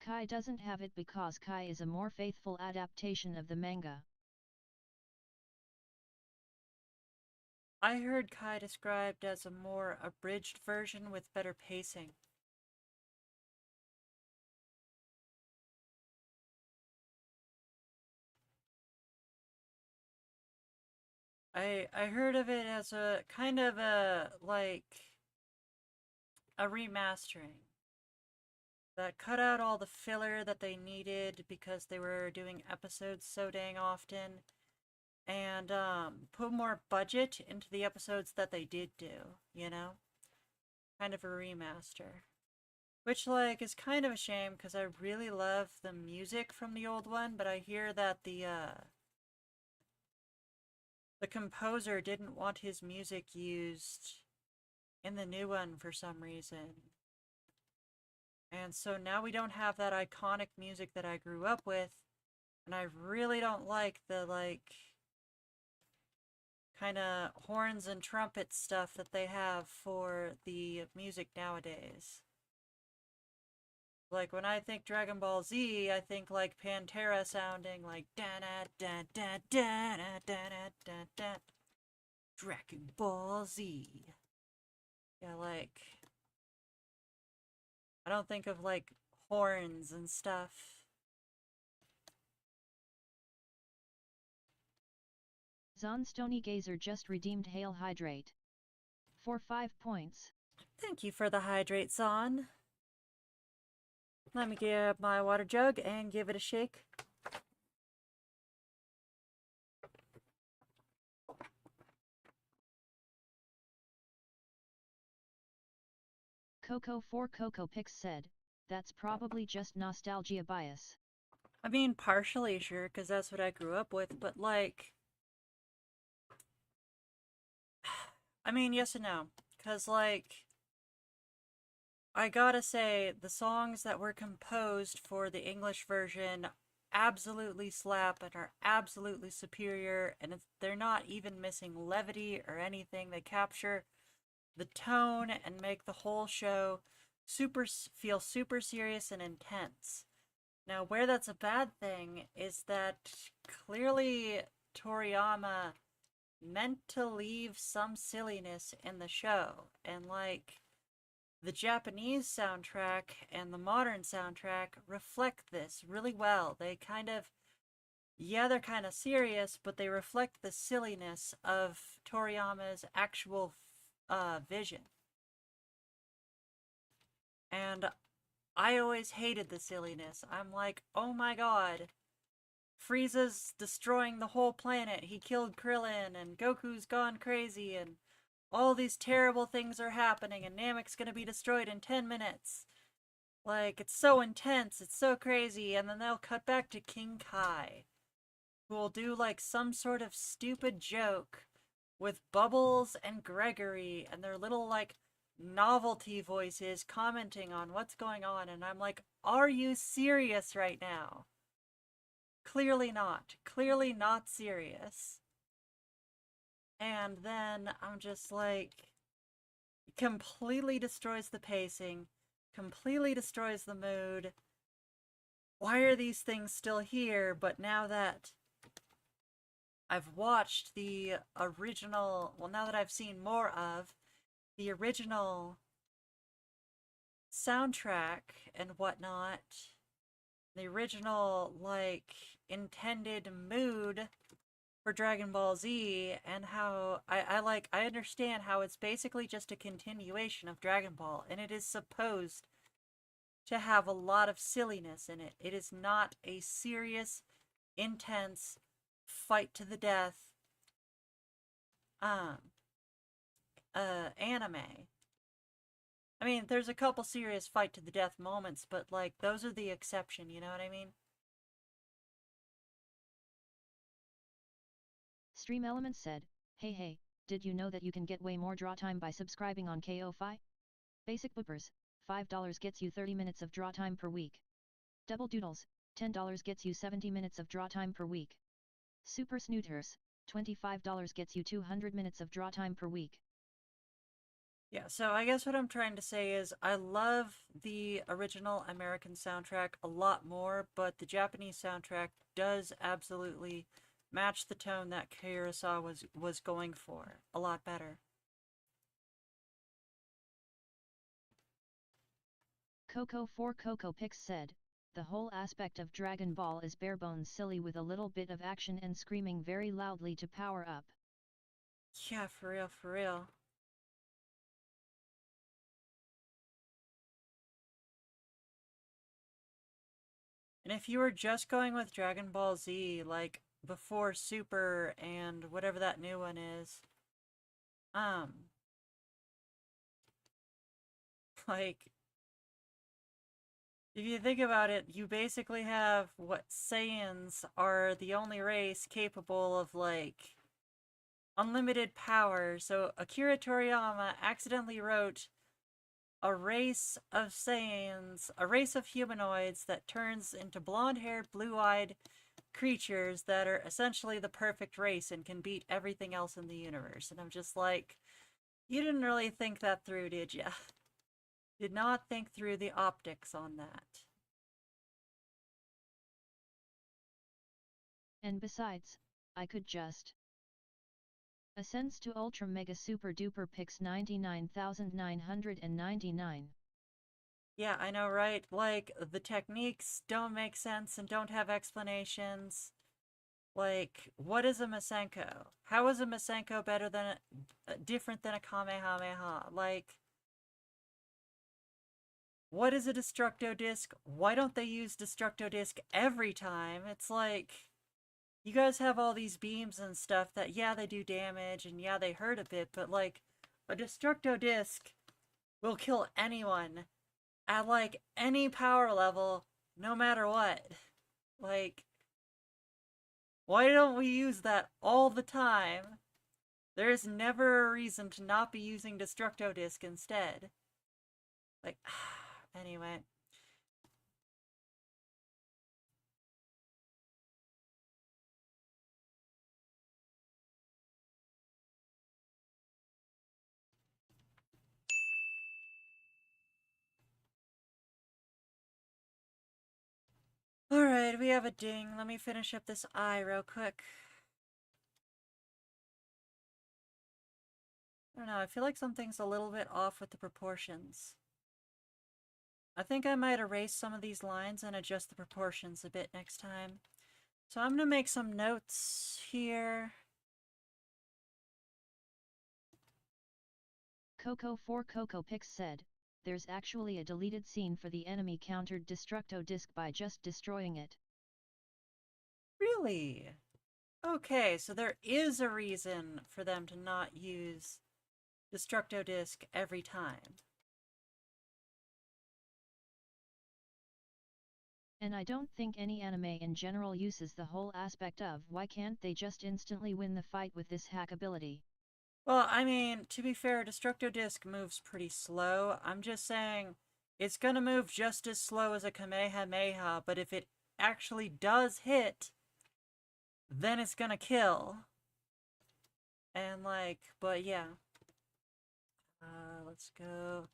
Kai doesn't have it because Kai is a more faithful adaptation of the manga. I heard Kai described as a more abridged version with better pacing. I heard of it as a kind of a remastering that cut out all the filler that they needed because they were doing episodes so dang often, and put more budget into the episodes that they did do, you know? Kind of a remaster. Which, like, is kind of a shame because I really love the music from the old one, but I hear that the composer didn't want his music used in the new one for some reason. And so now we don't have that iconic music that I grew up with, and I really don't like the, kind of horns and trumpet stuff that they have for the music nowadays. Like, when I think Dragon Ball Z, I think, like, Pantera sounding like da-da-da-da-da-da-da-da-da. Dragon Ball Z. Yeah, like, I don't think of, like, horns and stuff. Zon Stony Gazer just redeemed Hail Hydrate. For 5 points. Thank you for the hydrate, Zon. Let me grab my water jug and give it a shake. Coco4CocoPix said, that's probably just nostalgia bias. I mean, partially sure, because that's what I grew up with, but like... I mean, yes and no. Because, like... I gotta say, the songs that were composed for the English version absolutely slap and are absolutely superior, and they're not even missing levity or anything. They capture the tone and make the whole show feel super serious and intense. Now, where that's a bad thing is that clearly Toriyama meant to leave some silliness in the show, and like the Japanese soundtrack and the modern soundtrack reflect this really well. They kind of, yeah, they're kind of serious, but they reflect the silliness of Toriyama's actual vision. And I always hated the silliness. I'm like, oh my god, Frieza's destroying the whole planet. He killed Krillin, and Goku's gone crazy, and all these terrible things are happening, and Namek's gonna be destroyed in 10 minutes. Like, it's so intense, it's so crazy, and then they'll cut back to King Kai, who will do, like, some sort of stupid joke with Bubbles and Gregory, and their little, like, novelty voices commenting on what's going on, and I'm like, are you serious right now? Clearly not. Clearly not serious. And then I'm just like, completely destroys the pacing, completely destroys the mood. Why are these things still here? But now that I've watched the original, well, now that I've seen more of the original soundtrack and whatnot, the original, like, intended mood for Dragon Ball Z, and how I understand how it's basically just a continuation of Dragon Ball, and it is supposed to have a lot of silliness in it. It is not a serious, intense, fight to the death anime. I mean, there's a couple serious fight to the death moments, but like those are the exception, you know what I mean? Stream Elements said, hey, did you know that you can get way more draw time by subscribing on KO-Fi? Basic Boopers, $5 gets you 30 minutes of draw time per week. Double Doodles, $10 gets you 70 minutes of draw time per week. Super Snooters, $25 gets you 200 minutes of draw time per week. Yeah, so I guess what I'm trying to say is I love the original American soundtrack a lot more, but the Japanese soundtrack does absolutely match the tone that Kurosawa was going for a lot better. Coco4CocoPix said, the whole aspect of Dragon Ball is barebones silly with a little bit of action and screaming very loudly to power up. Yeah, for real, for real. And if you were just going with Dragon Ball Z, like, before Super and whatever that new one is, like, if you think about it, you basically have what Saiyans are the only race capable of, like, unlimited power. So Akira Toriyama accidentally wrote a race of Saiyans, a race of humanoids that turns into blonde-haired, blue-eyed creatures that are essentially the perfect race and can beat everything else in the universe. And I'm just like, you didn't really think that through, did ya? Did not think through the optics on that. And besides, I could just ascends to Ultra Mega Super Duper Pix 99,999. Yeah, I know, right? Like, the techniques don't make sense and don't have explanations. Like, what is a Masenko? How is a Masenko better than different than a Kamehameha? Like, what is a Destructo Disc? Why don't they use Destructo Disc every time? It's like, you guys have all these beams and stuff that, yeah, they do damage and yeah, they hurt a bit, but like, a Destructo Disc will kill anyone at like any power level, no matter what. Like, why don't we use that all the time? There's never a reason to not be using Destructo Disc instead. Like, anyway. Alright, we have a ding. Let me finish up this eye real quick. I don't know, I feel like something's a little bit off with the proportions. I think I might erase some of these lines and adjust the proportions a bit next time. So I'm gonna make some notes here. Coco Pix said, there's actually a deleted scene for the enemy countered Destructo Disc by just destroying it. Really? Okay, so there is a reason for them to not use Destructo Disc every time. And I don't think any anime in general uses the whole aspect of why can't they just instantly win the fight with this hack ability. Well, I mean, to be fair, Destructo Disc moves pretty slow. I'm just saying it's gonna move just as slow as a Kamehameha, but if it actually does hit, then it's gonna kill. And like, but yeah. Let's go.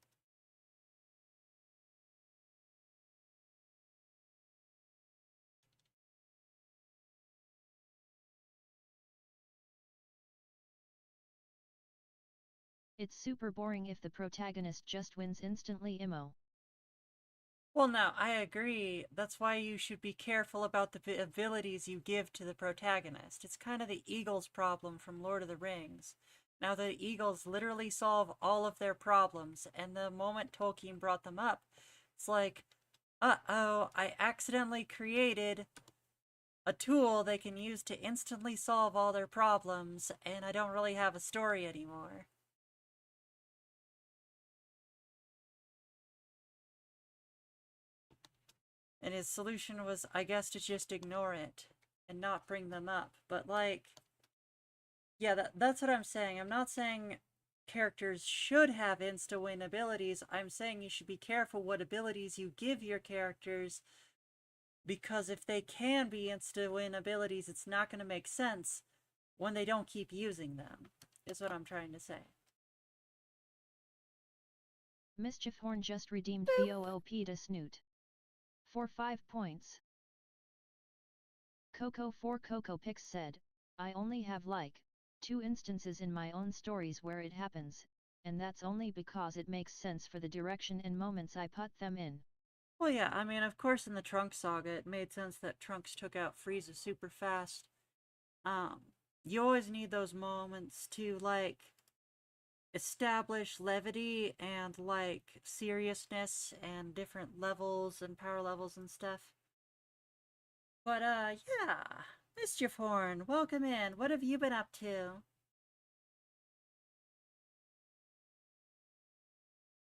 It's super boring if the protagonist just wins instantly immo. Well, no, I agree. That's why you should be careful about the abilities you give to the protagonist. It's kind of the Eagles' problem from Lord of the Rings. Now, the Eagles literally solve all of their problems, and the moment Tolkien brought them up, it's like, uh-oh, I accidentally created a tool they can use to instantly solve all their problems, and I don't really have a story anymore. And his solution was, I guess, to just ignore it and not bring them up. But, like, yeah, that's what I'm saying. I'm not saying characters should have insta-win abilities. I'm saying you should be careful what abilities you give your characters, because if they can be insta-win abilities, it's not going to make sense when they don't keep using them, is what I'm trying to say. Mischief Horn just redeemed BOOP to Snoot. For 5 points. Coco Pix said, I only have like 2 instances in my own stories where it happens, and that's only because it makes sense for the direction and moments I put them in. Well, yeah, I mean, of course in the Trunks saga, it made sense that Trunks took out Frieza super fast. You always need those moments to, like, establish levity and, like, seriousness and different levels and power levels and stuff. But, yeah. Mischief Horn, welcome in. What have you been up to?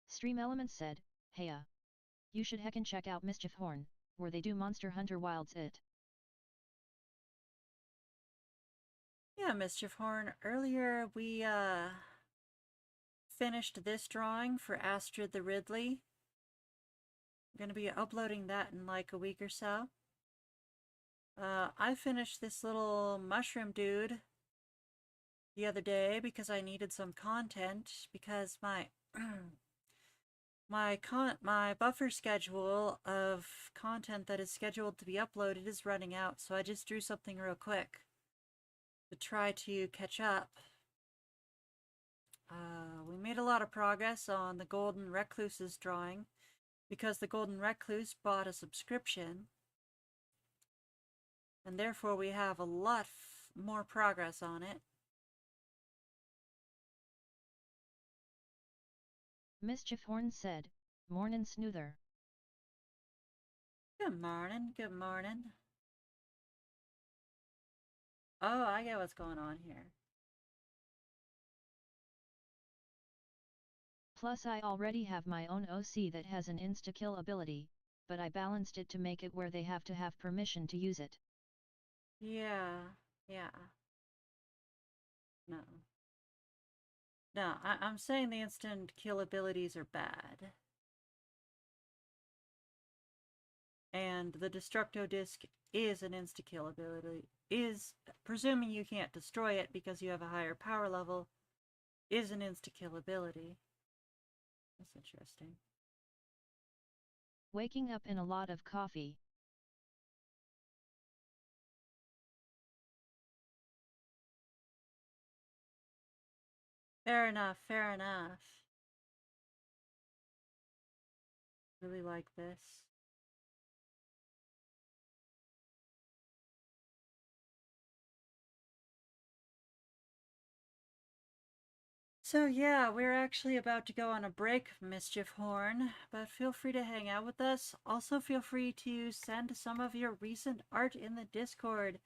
Stream Elements said, heya. You should heckin' check out Mischief Horn, where they do Monster Hunter Wilds it. Yeah, Mischief Horn. Earlier, we, finished this drawing for Astrid the Ridley. I'm gonna be uploading that in like a week or so. I finished this little mushroom dude the other day because I needed some content, because my my buffer schedule of content that is scheduled to be uploaded is running out, so I just drew something real quick to try to catch up. We made a lot of progress on the Golden Recluse's drawing because the Golden Recluse bought a subscription, and therefore we have a lot more progress on it. Mischief Horn said, Mornin' Snooter. Good morning, good morning. Oh, I get what's going on here. Plus I already have my own OC that has an insta-kill ability, but I balanced it to make it where they have to have permission to use it. Yeah. No. No, I'm saying the instant kill abilities are bad. And the Destructo Disc is an insta-kill ability. Is, presuming you can't destroy it because you have a higher power level, is an insta-kill ability. That's interesting. Waking up in a lot of coffee. Fair enough, fair enough. Really like this. So yeah, we're actually about to go on a break, Mischief Horn, but feel free to hang out with us. Also feel free to send some of your recent art in the Discord.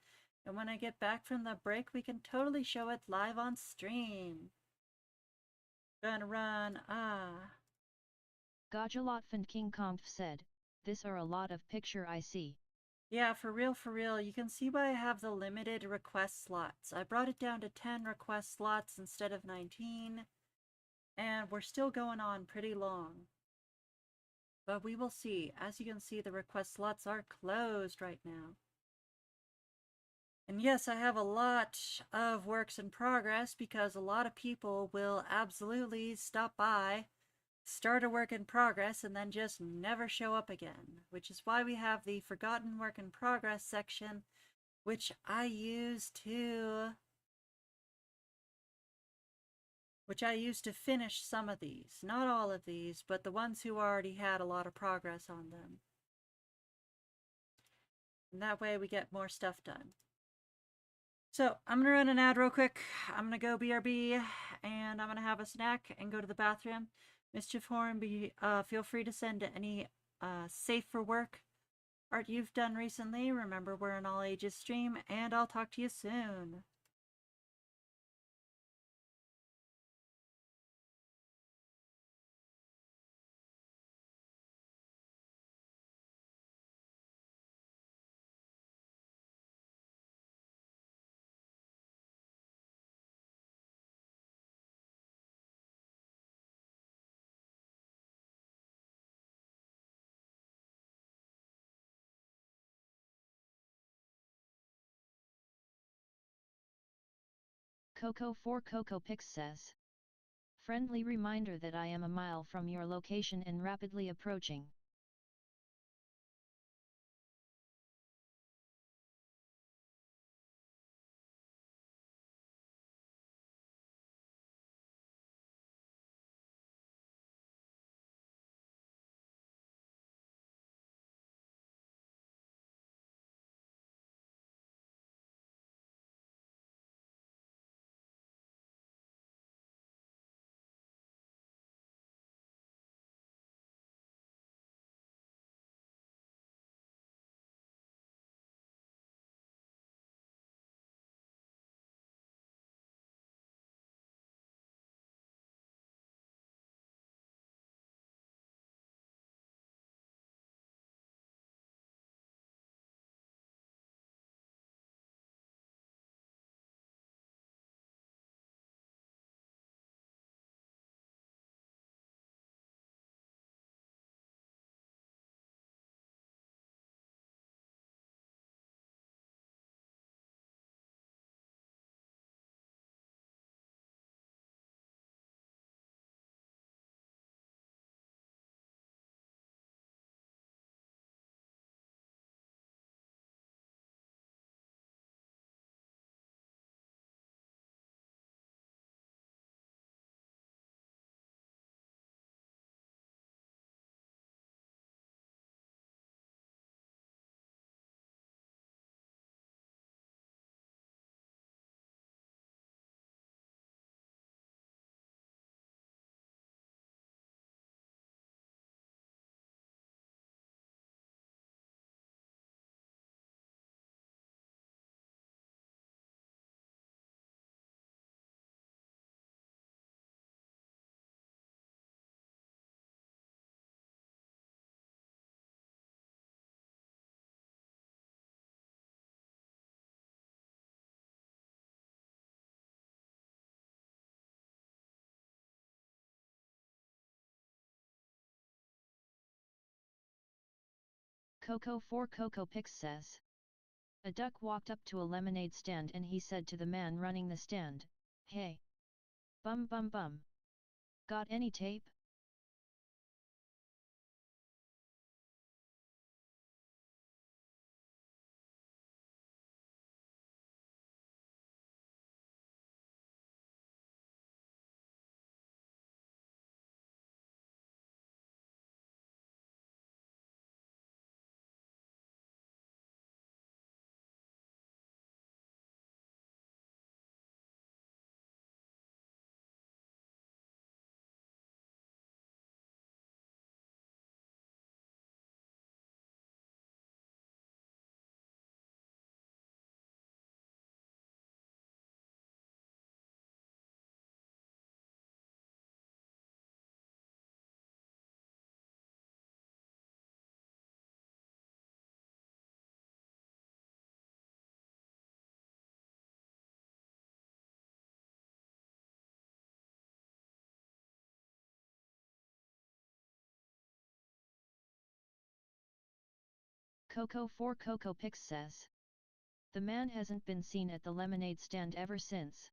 And when I get back from the break, we can totally show it live on stream. Gonna run, Gajalotfand King Kampf said, "This are a lot of picture I see." Yeah, for real, you can see why I have the limited request slots. I brought it down to 10 request slots instead of 19, and we're still going on pretty long. But we will see. As you can see, the request slots are closed right now. And yes, I have a lot of works in progress because a lot of people will absolutely stop by, start a work in progress, and then just never show up again, which is why we have the Forgotten Work in Progress section, which I use to finish some of these. Not all of these, but the ones who already had a lot of progress on them. And that way we get more stuff done. So I'm gonna run an ad real quick. I'm gonna go BRB and I'm gonna have a snack and go to the bathroom. Mischief Horn, feel free to send any safe for work art you've done recently. Remember, we're an all ages stream, and I'll talk to you soon. Coco4 Coco Pix says, "Friendly reminder that I am a mile from your location and rapidly approaching." Coco 4 Coco Pix says. A duck walked up to a lemonade stand and he said to the man running the stand, "Hey! Bum bum bum! Got any tape?" Coco 4 Coco Pix says. The man hasn't been seen at the lemonade stand ever since.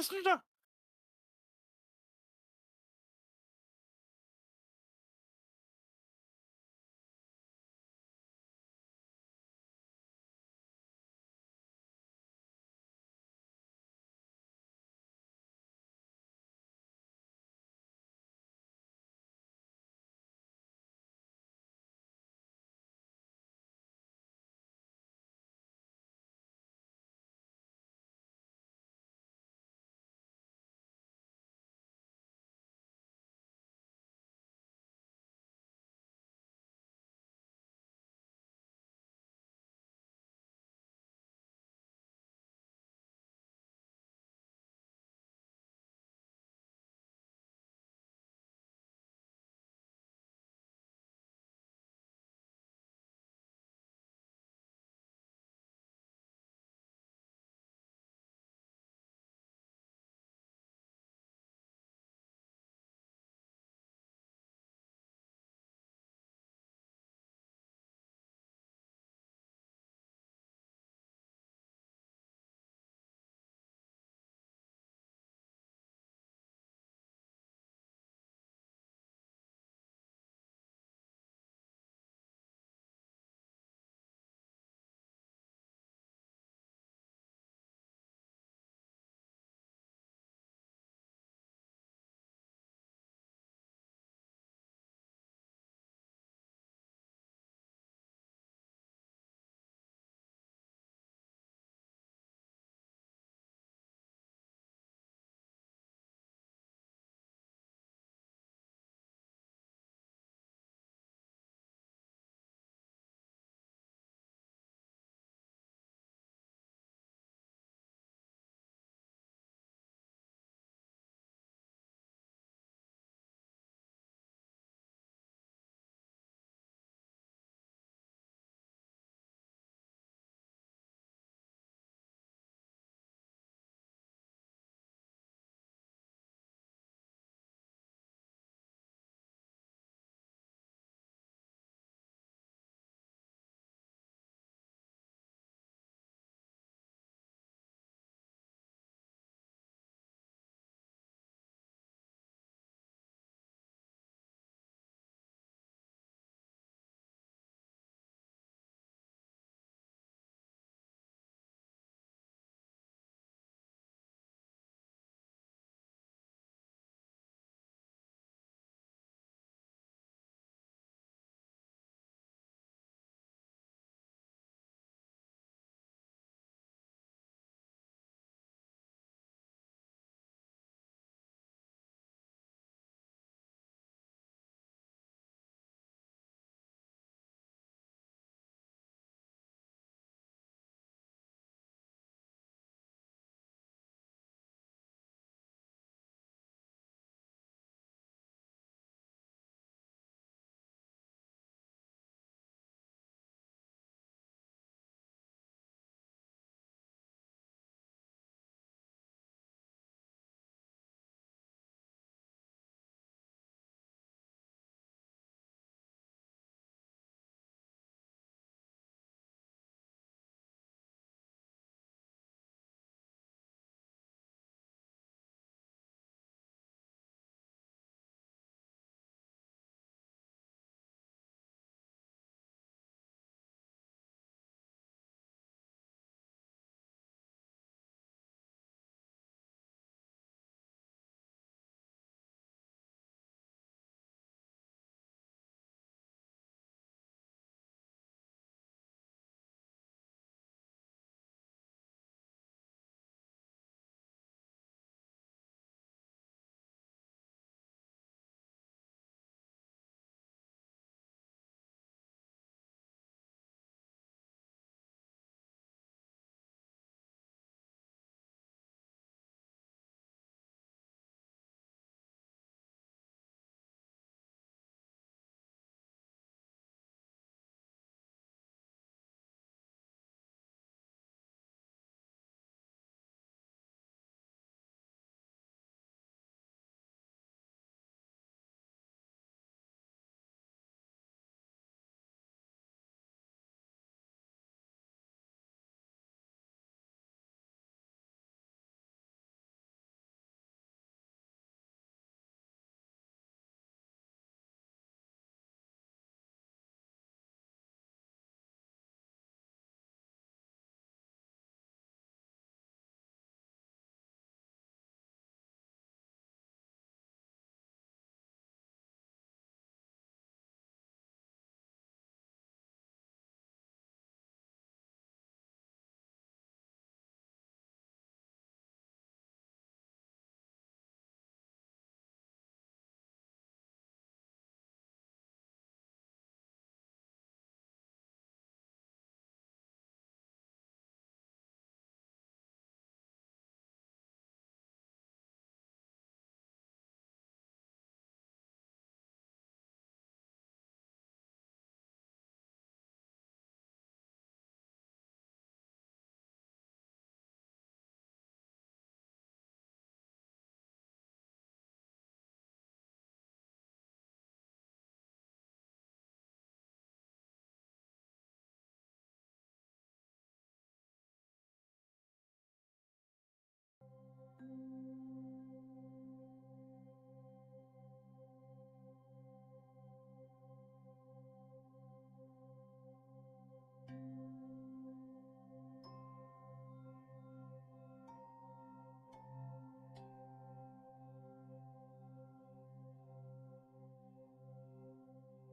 Snooter!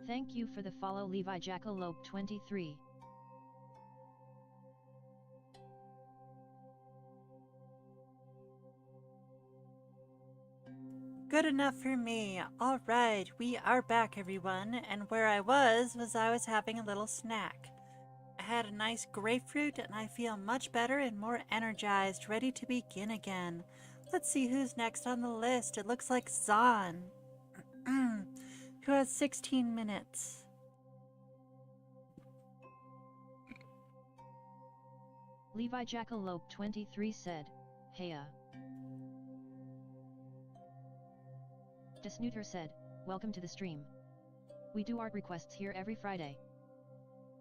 Thank you for the follow, Levi Jackalope 23. Good enough for me. Alright, we are back, everyone, and where I was I was having a little snack. I had a nice grapefruit and I feel much better and more energized, ready to begin again. Let's see who's next on the list. It looks like Zahn, who has 16 minutes. Levi Jackalope 23 said, Heya. Snooter said, welcome to the stream. We do art requests here every Friday.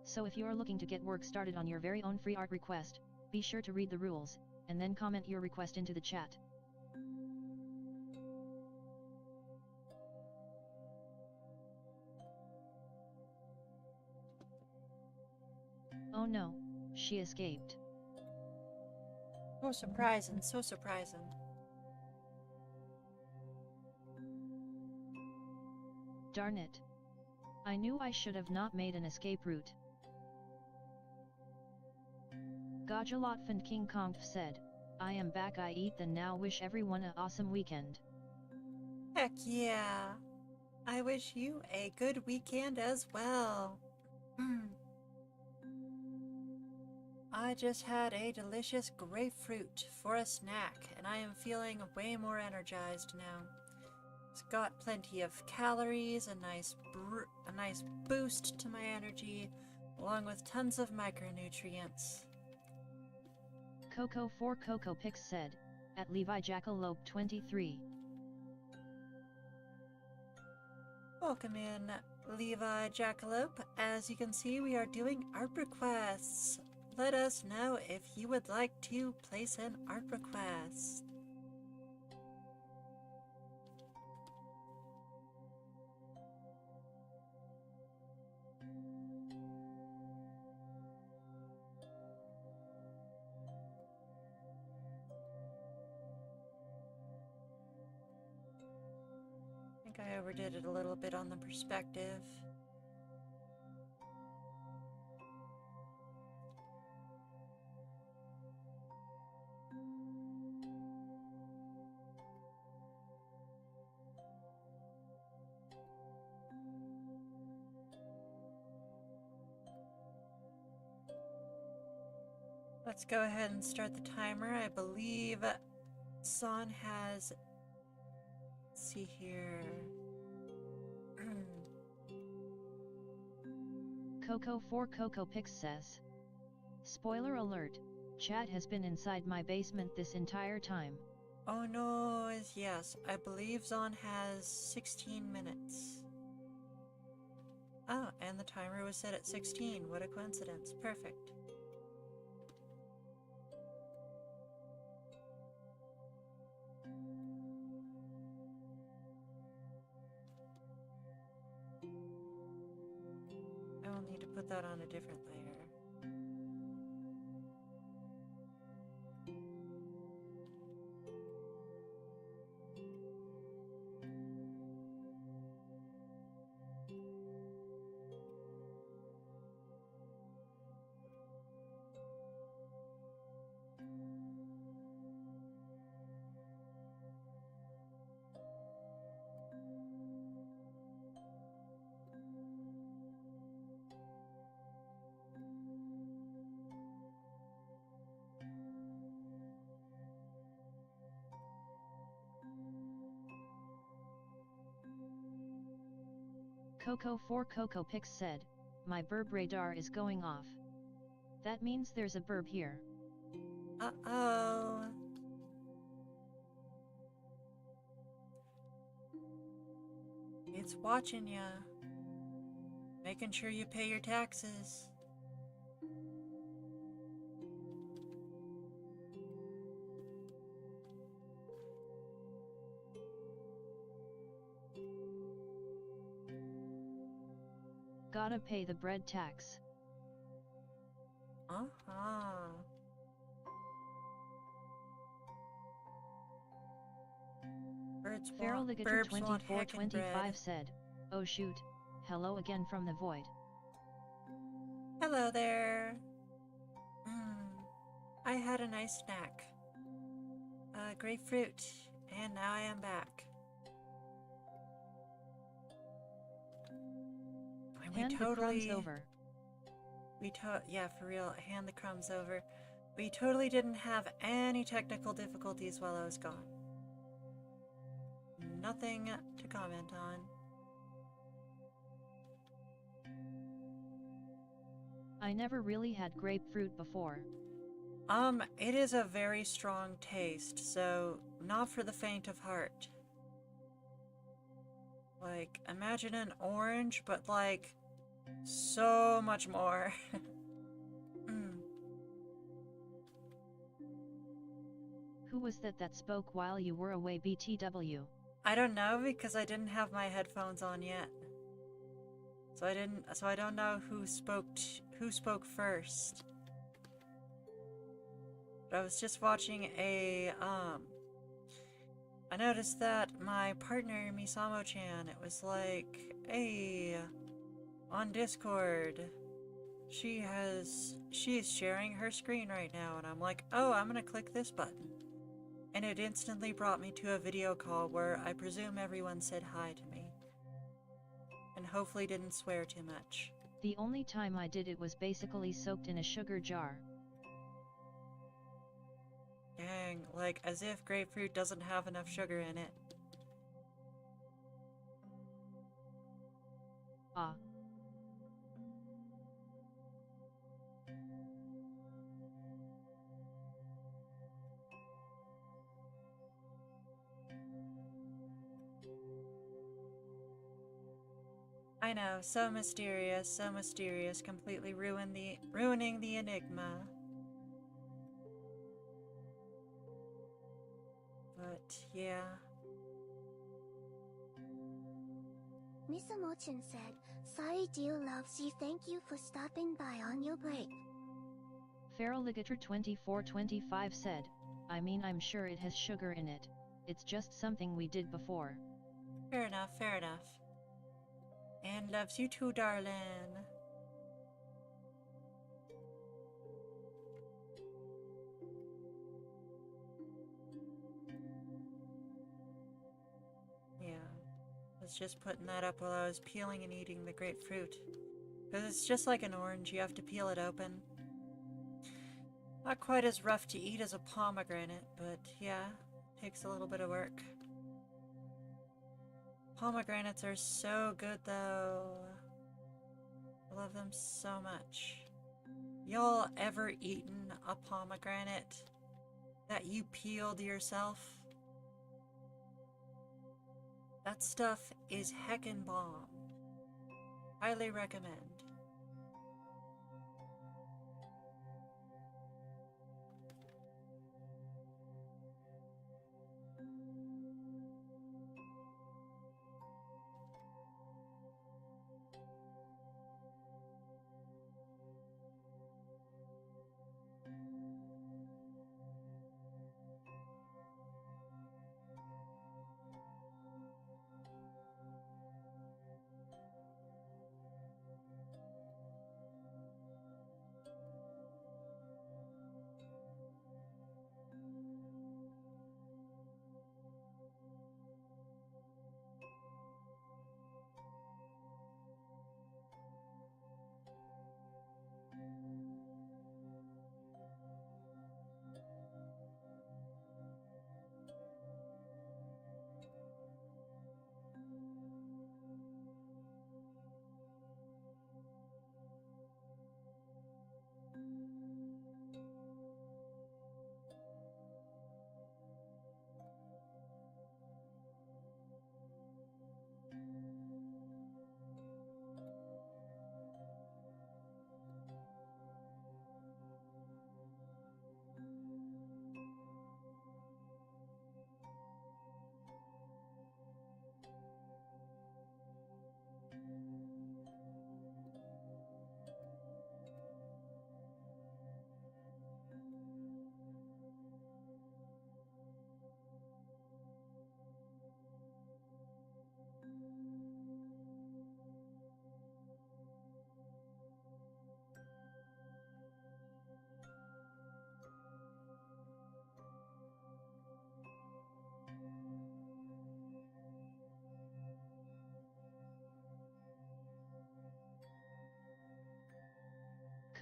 So if you are looking to get work started on your very own free art request, be sure to read the rules, and then comment your request into the chat. Oh no, she escaped. So surprising, so surprising. Darn it. I knew I should have not made an escape route. Gajalotfand King Kong said, I am back, I eat then now, wish everyone a awesome weekend. Heck yeah. I wish you a good weekend as well. I just had a delicious grapefruit for a snack, and I am feeling way more energized now. It's got plenty of calories, a nice boost to my energy, along with tons of micronutrients. Coco 4 Coco Pix said, at Levi Jackalope 23. Welcome in, Levi Jackalope. As you can see, we are doing art requests. Let us know if you would like to place an art request. I think I overdid it a little bit on the perspective. Let's go ahead and start the timer. I believe Son has, let's see here. Coco 4 Coco Pix says, spoiler alert, chat has been inside my basement this entire time. Oh no, yes, I believe Zon has 16 minutes. Oh, and the timer was set at 16. What a coincidence. Perfect. I will need to put that on a different layer. Coco 4 Coco Pix said, my burb radar is going off. That means there's a burb here. Uh-oh. It's watching ya. Making sure you pay your taxes. Gotta pay the bread tax. Uh-huh. Birds Feral want, Ligator burbs want heckin' 2425 bread. said, oh shoot, Hello again from the void. Hello there. I had a nice snack. Grapefruit, and now I am back. And Hand the crumbs over. Yeah, for real, hand the crumbs over. We totally didn't have any technical difficulties while I was gone. Nothing to comment on. I never really had grapefruit before. It is a very strong taste, so not for the faint of heart. Like, imagine an orange, but like, so much more. Who was that spoke while you were away, BTW? I don't know, because I didn't have my headphones on yet. So I don't know who spoke first. But I was just watching I noticed that my partner, Misamo-chan, it was like, hey, on Discord, she is sharing her screen right now, and I'm like, oh, I'm gonna click this button. And it instantly brought me to a video call where I presume everyone said hi to me. And hopefully didn't swear too much. The only time I did it was basically soaked in a sugar jar. Dang, like as if grapefruit doesn't have enough sugar in it. Ah. I know, so mysterious, completely ruining the enigma. But yeah. Misamo-chan said, sorry dear lovesy, thank you for stopping by on your break. Feraligator2425 said, I mean I'm sure it has sugar in it, it's just something we did before. Fair enough, fair enough. And loves you too, darling. Yeah, I was just putting that up while I was peeling and eating the grapefruit. Because it's just like an orange, you have to peel it open. Not quite as rough to eat as a pomegranate, but yeah, takes a little bit of work. Pomegranates are so good though. I love them so much. Y'all ever eaten a pomegranate that you peeled yourself? That stuff is heckin' bomb. Highly recommend.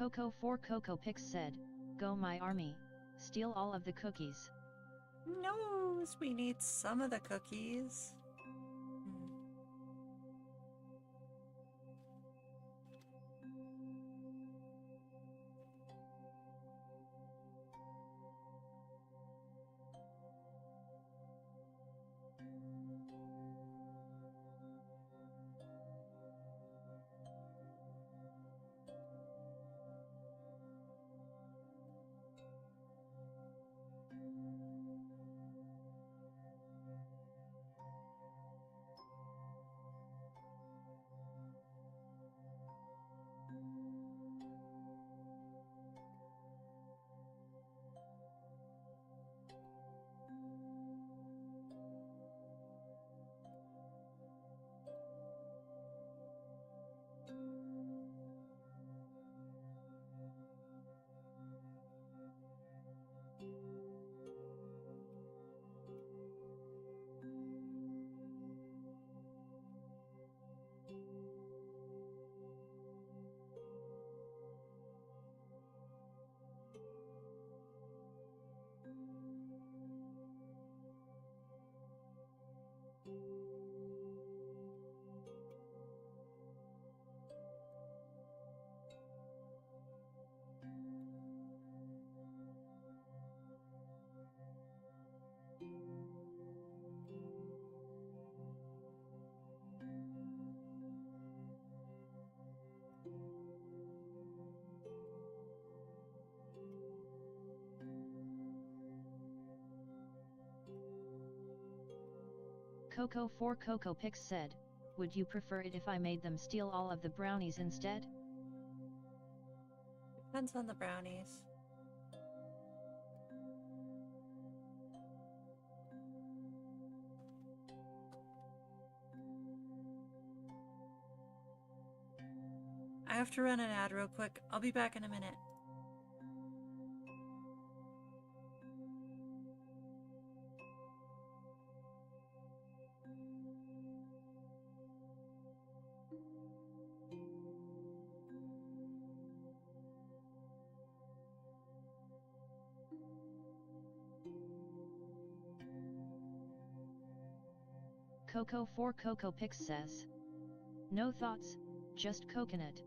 Coco 4 Coco Pix said, "Go my army, steal all of the cookies." No, we need some of the cookies. Coco 4 Coco Pix said, "Would you prefer it if I made them steal all of the brownies instead?" Depends on the brownies. I have to run an ad real quick. I'll be back in a minute. Coco 4 Coco Pix says, "No thoughts, just coconut."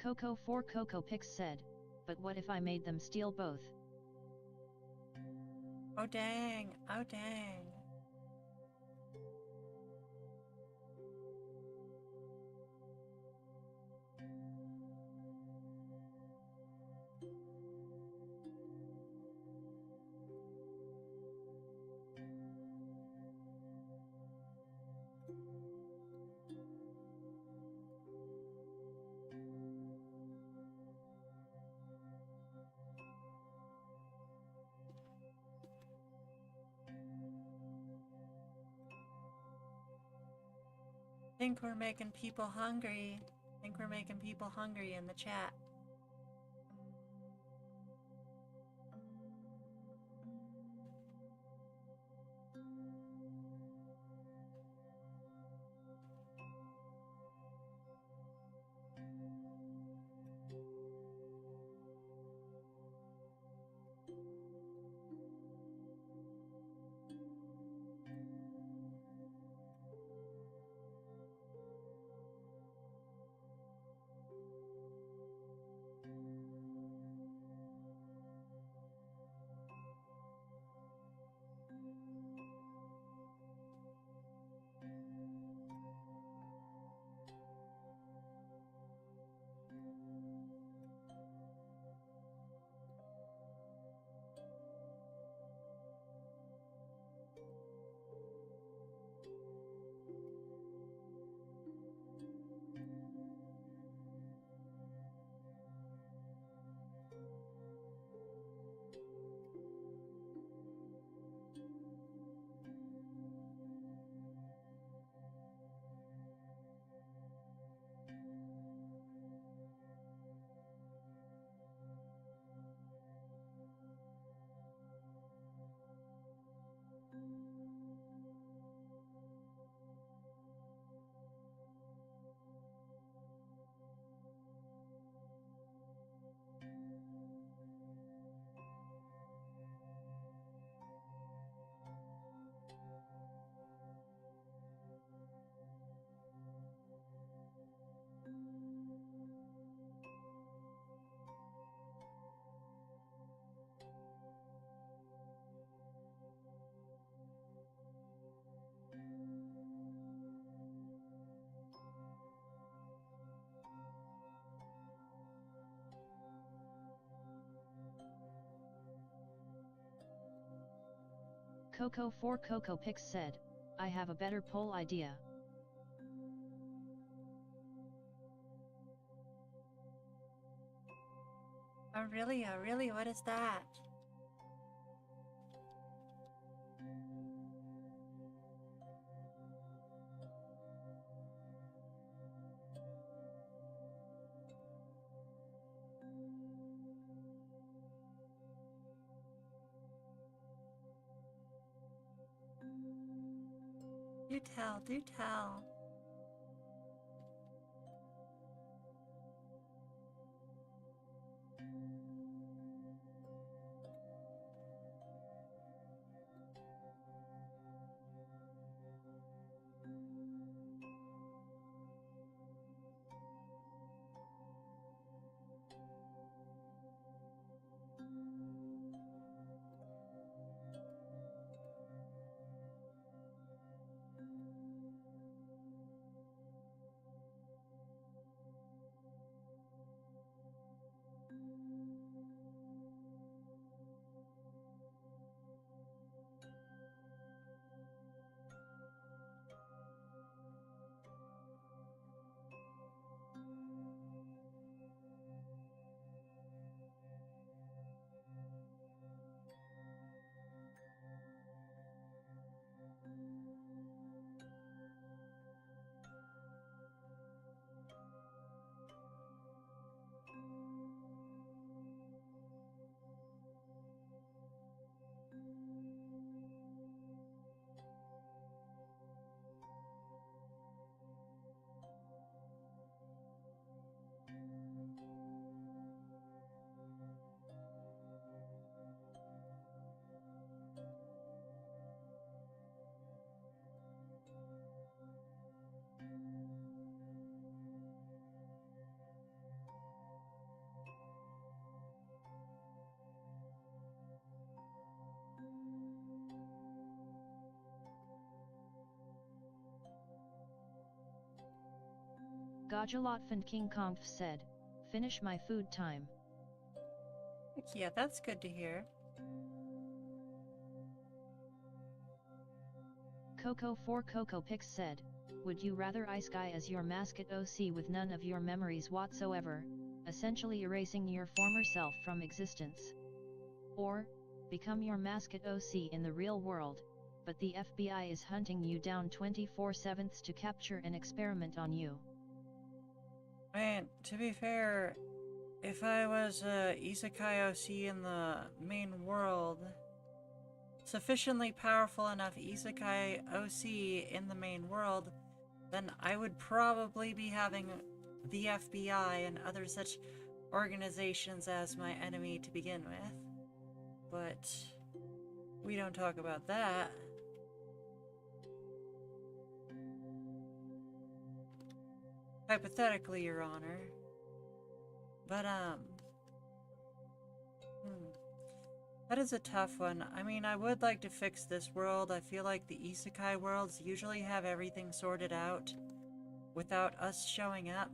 Coco 4 Coco Pix said, "But what if I made them steal both?" Oh dang, oh dang. Think we're making people hungry. Think we're making people hungry in the chat. Coco4CocoPix said, I have a better poll idea. Oh really, what is that? Do tell, do tell. Gajalotfand King Kong said, finish my food time. Yeah, that's good to hear. Coco4CocoPix said, would you rather Ice Guy as your mascot OC with none of your memories whatsoever, essentially erasing your former self from existence? Or, become your mascot OC in the real world, but the FBI is hunting you down 24/7 to capture and experiment on you? I mean, to be fair, if I was a Isekai OC in the main world, sufficiently powerful enough Isekai OC in the main world, then I would probably be having the FBI and other such organizations as my enemy to begin with. But we don't talk about that. Hypothetically, Your Honor. But, that is a tough one. I mean, I would like to fix this world. I feel like the Isekai worlds usually have everything sorted out without us showing up.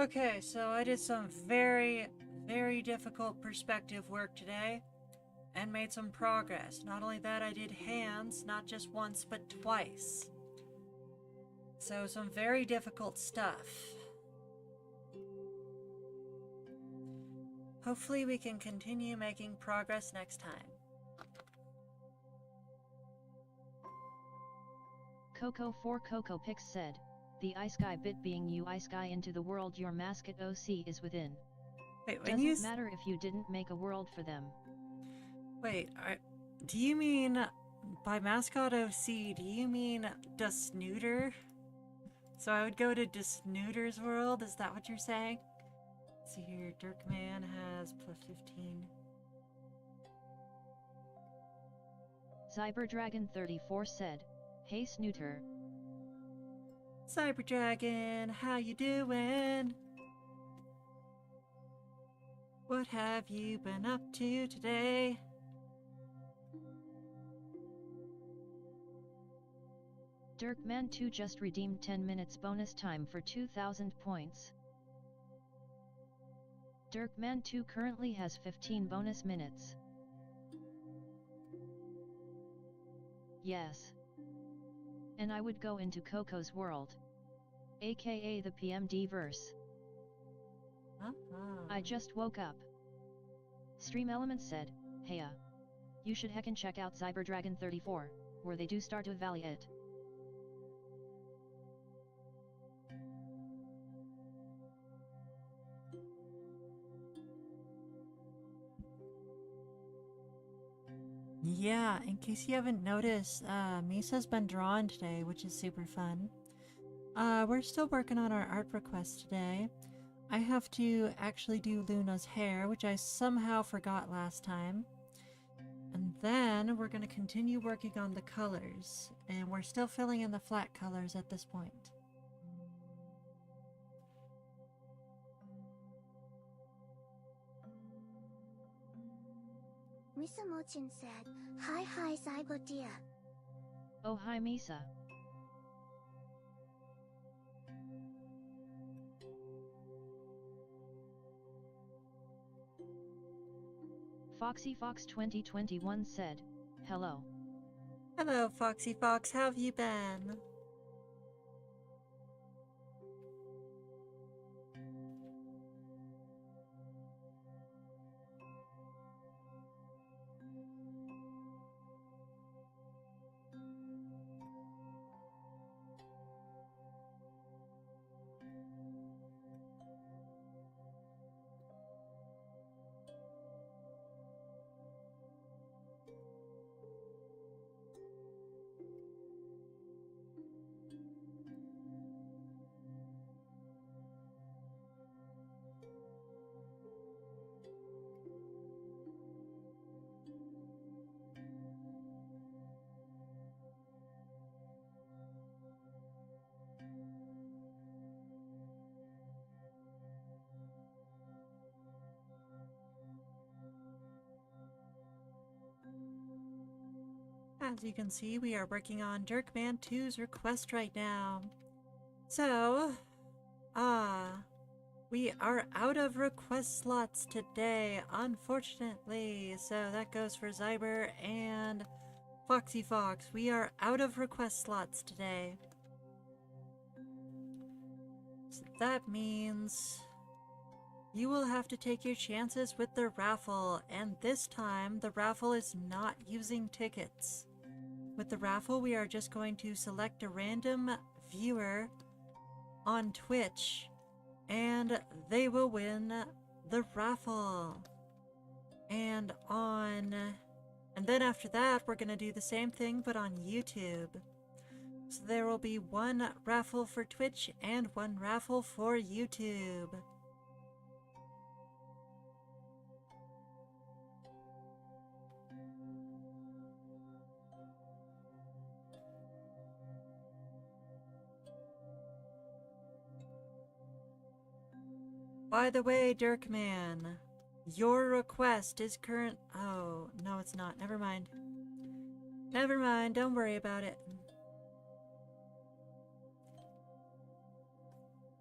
Okay, so I did some very, very difficult perspective work today and made some progress. Not only that, I did hands, not just once, but twice. So some very difficult stuff. Hopefully we can continue making progress next time. Coco4CocoPix said, the Ice Guy bit being you Ice Guy into the world your mascot OC is within. Wait, when Doesn't you matter if you didn't make a world for them. Wait, do you mean by mascot OC, do you mean the Snooter? So I would go to the Snooter's world, is that what you're saying? Let's see here, Dirkman has plus 15. CyberDragon34 said, hey Snooter. Cyber Dragon, how you doing? What have you been up to today? Dirkman2 just redeemed 10 minutes bonus time for 2,000 points. Dirkman2 currently has 15 bonus minutes. Yes. And I would go into Coco's world. AKA the PMD verse. I just woke up. Stream Elements said, "Heya. You should heckin' check out Cyberdragon 34, where they do start to value it." Yeah, in case you haven't noticed, Misa's been drawn today, which is super fun. We're still working on our art request today. I have to actually do Luna's hair, which I somehow forgot last time. And then we're going to continue working on the colors, and we're still filling in the flat colors at this point. Misa Mochin said, Hi Cyber dear. Oh hi Misa. Foxy Fox 2021 said, "Hello." Hello, Foxy Fox, how have you been? As you can see, we are working on Dirkman 2's request right now. So, we are out of request slots today, unfortunately. So that goes for Zyber and Foxy Fox. We are out of request slots today. So that means you will have to take your chances with the raffle, and this time the raffle is not using tickets. With the raffle, we are just going to select a random viewer on Twitch, and they will win the raffle. And then after that, we're going to do the same thing, but on YouTube. So there will be one raffle for Twitch and one raffle for YouTube. By the way, Dirkman, your request is current. Oh, no, it's not. Never mind. Never mind. Don't worry about it.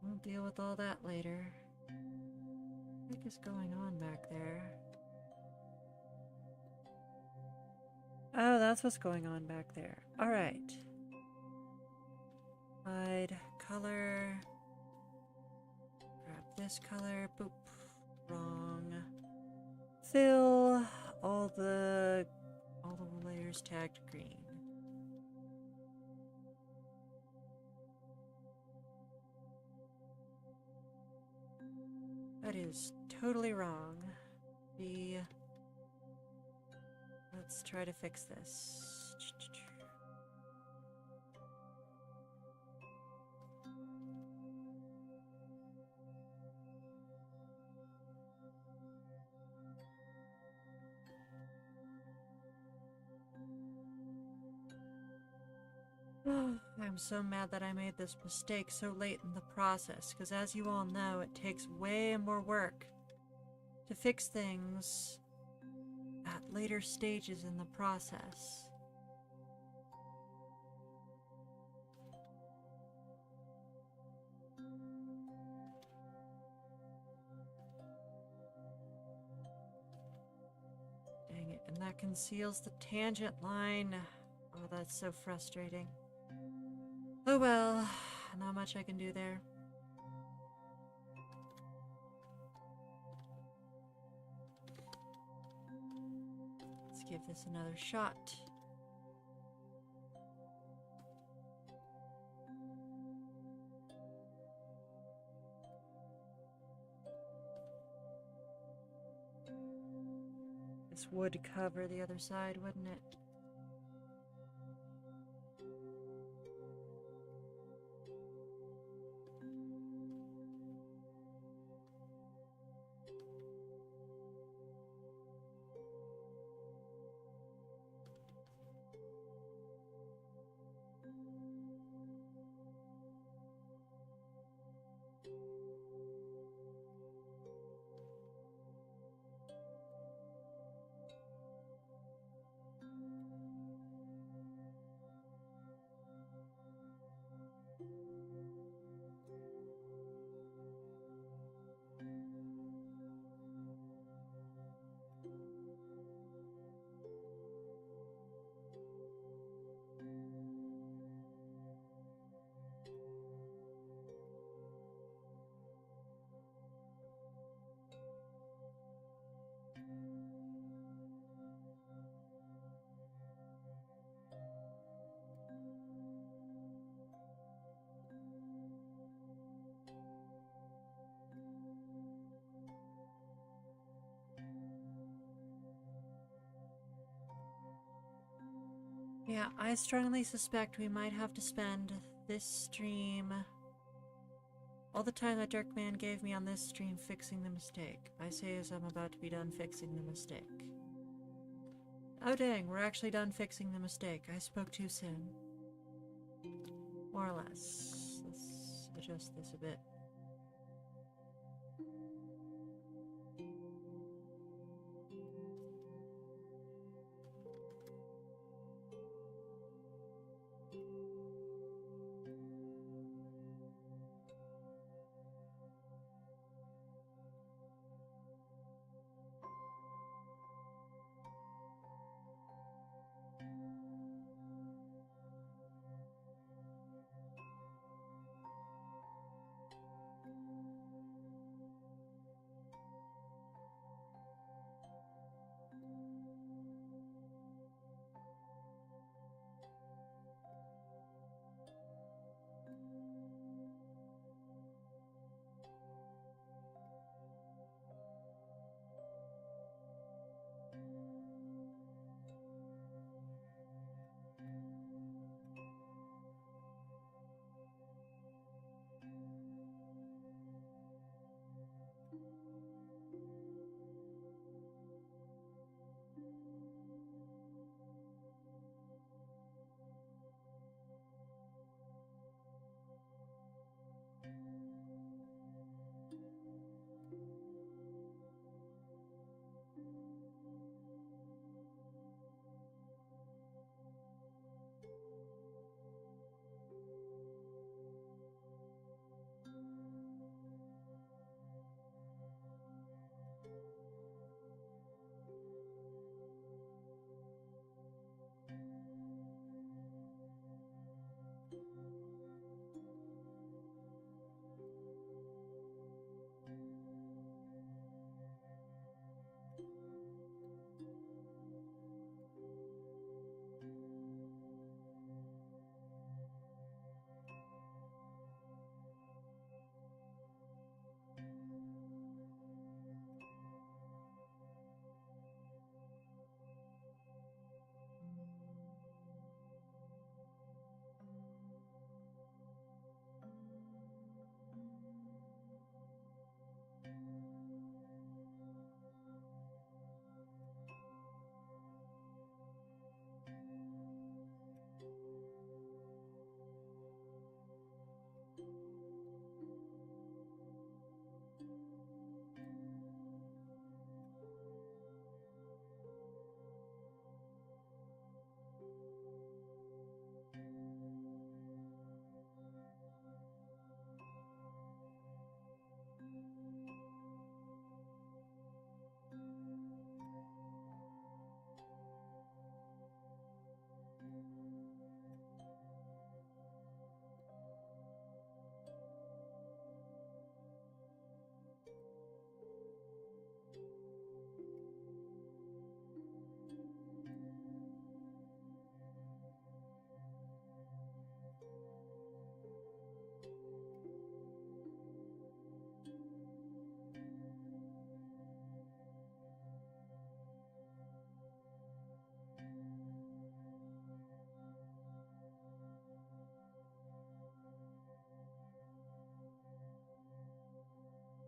We'll deal with all that later. What is going on back there? Oh, that's what's going on back there. Alright. Hide color. Grab this color. Boop. Wrong. Fill all the layers tagged green. That is totally wrong. Let's try to fix this. I'm so mad that I made this mistake so late in the process, because as you all know, it takes way more work to fix things at later stages in the process. Dang it, and that conceals the tangent line. Oh, that's so frustrating. Oh well, not much I can do there. Let's give this another shot. This would cover the other side, wouldn't it? Yeah, I strongly suspect we might have to spend this stream, all the time that Dirkman gave me on this stream, fixing the mistake. I say as I'm about to be done fixing the mistake. Oh dang, we're actually done fixing the mistake. I spoke too soon. More or less. Let's adjust this a bit.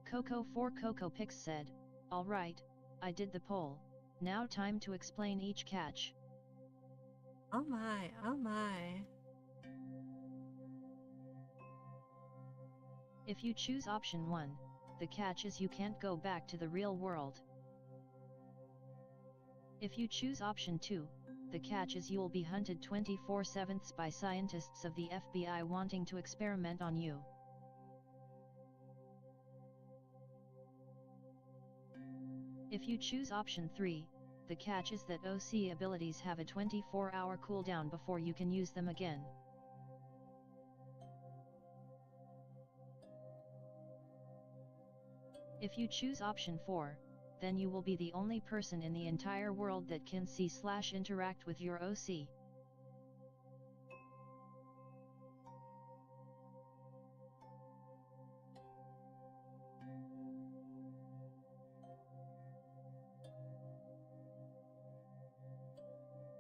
Coco Pix said, "Alright, I did the poll. Now time to explain each catch." Oh my, oh my. If you choose option 1, the catch is you can't go back to the real world. If you choose option 2, the catch is you'll be hunted 24/7 by scientists of the FBI wanting to experiment on you. If you choose option 3, the catch is that OC abilities have a 24-hour cooldown before you can use them again. If you choose option 4, then you will be the only person in the entire world that can see/interact with your OC.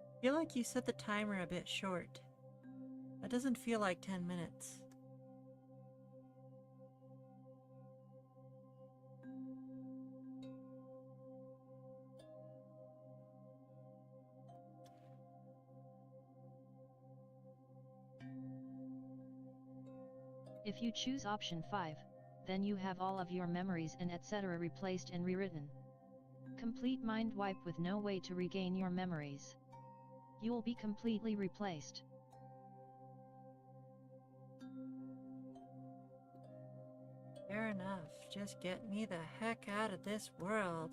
I feel like you set the timer a bit short. That doesn't feel like 10 minutes. If you choose option 5, then you have all of your memories and etc. replaced and rewritten. Complete mind wipe with no way to regain your memories. You will be completely replaced. Fair enough. Just get me the heck out of this world.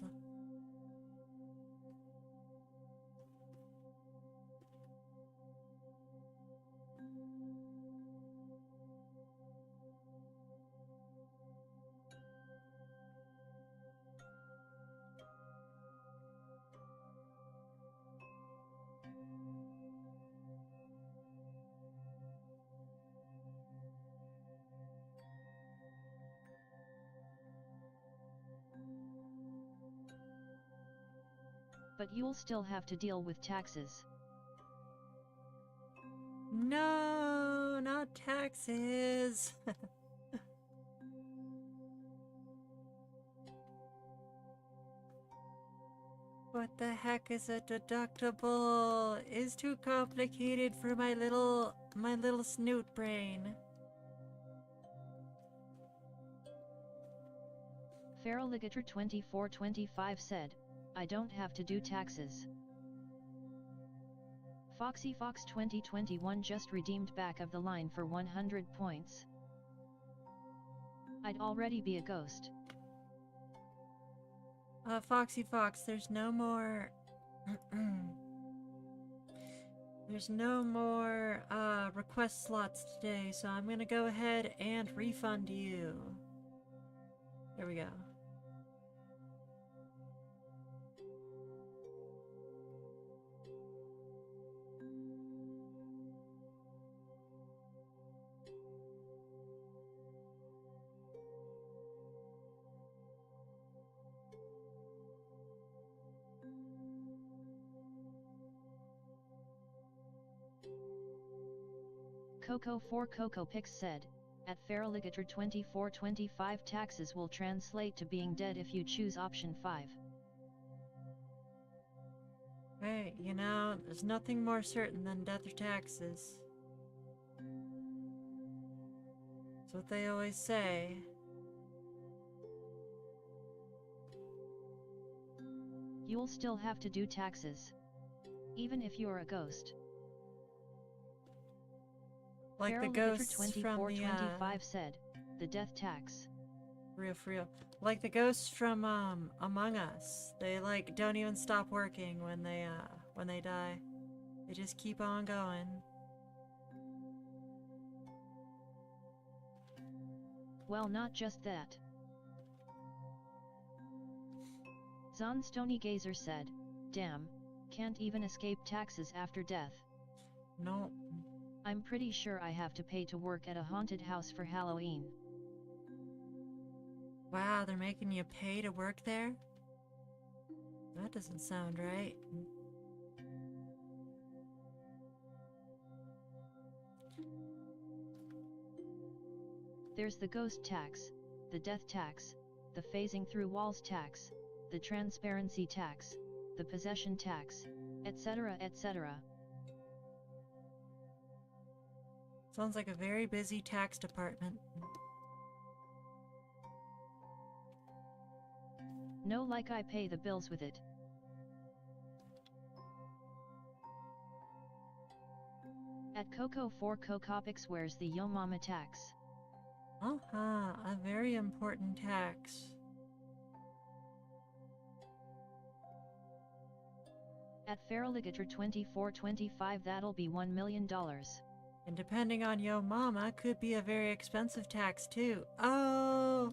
But you'll still have to deal with taxes. No, not taxes. What the heck is a deductible? It's too complicated for my little snoot brain. Feraligator 2425 said, "I don't have to do taxes." Foxy Fox 2021 just redeemed back of the line for 100 points. "I'd already be a ghost." Foxy Fox, there's no more... there's no more request slots today, so I'm gonna go ahead and refund you. There we go. Coco Pix said, "At Feraligator 2425 taxes will translate to being dead if you choose option 5. Hey, you know, there's nothing more certain than death or taxes. That's what they always say. You'll still have to do taxes. Even if you're a ghost. Like the Feraligator ghosts from the 2425 said, "The death tax." for real. Like the ghosts from Among Us. They like don't even stop working when they die. They just keep on going. Well, not just that. Zon Stony Gazer said, "Damn, can't even escape taxes after death." No. I'm pretty sure I have to pay to work at a haunted house for Halloween. Wow, they're making you pay to work there? That doesn't sound right. There's the ghost tax, the death tax, the phasing through walls tax, the transparency tax, the possession tax, etc. etc. Sounds like a very busy tax department. No, like I pay the bills with it. At Coco 4 Cocopics, where's the Yo Mama tax? A very important tax. At Farrelligator 2425, that'll be $1 million. And depending on Yo Mama, could be a very expensive tax too. Oh!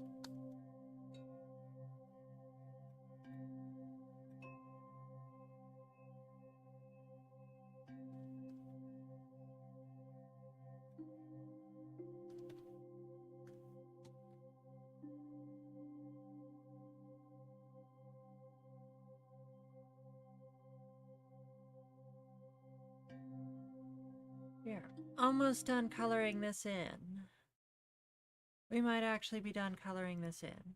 We're almost done coloring this in. We might actually be done coloring this in.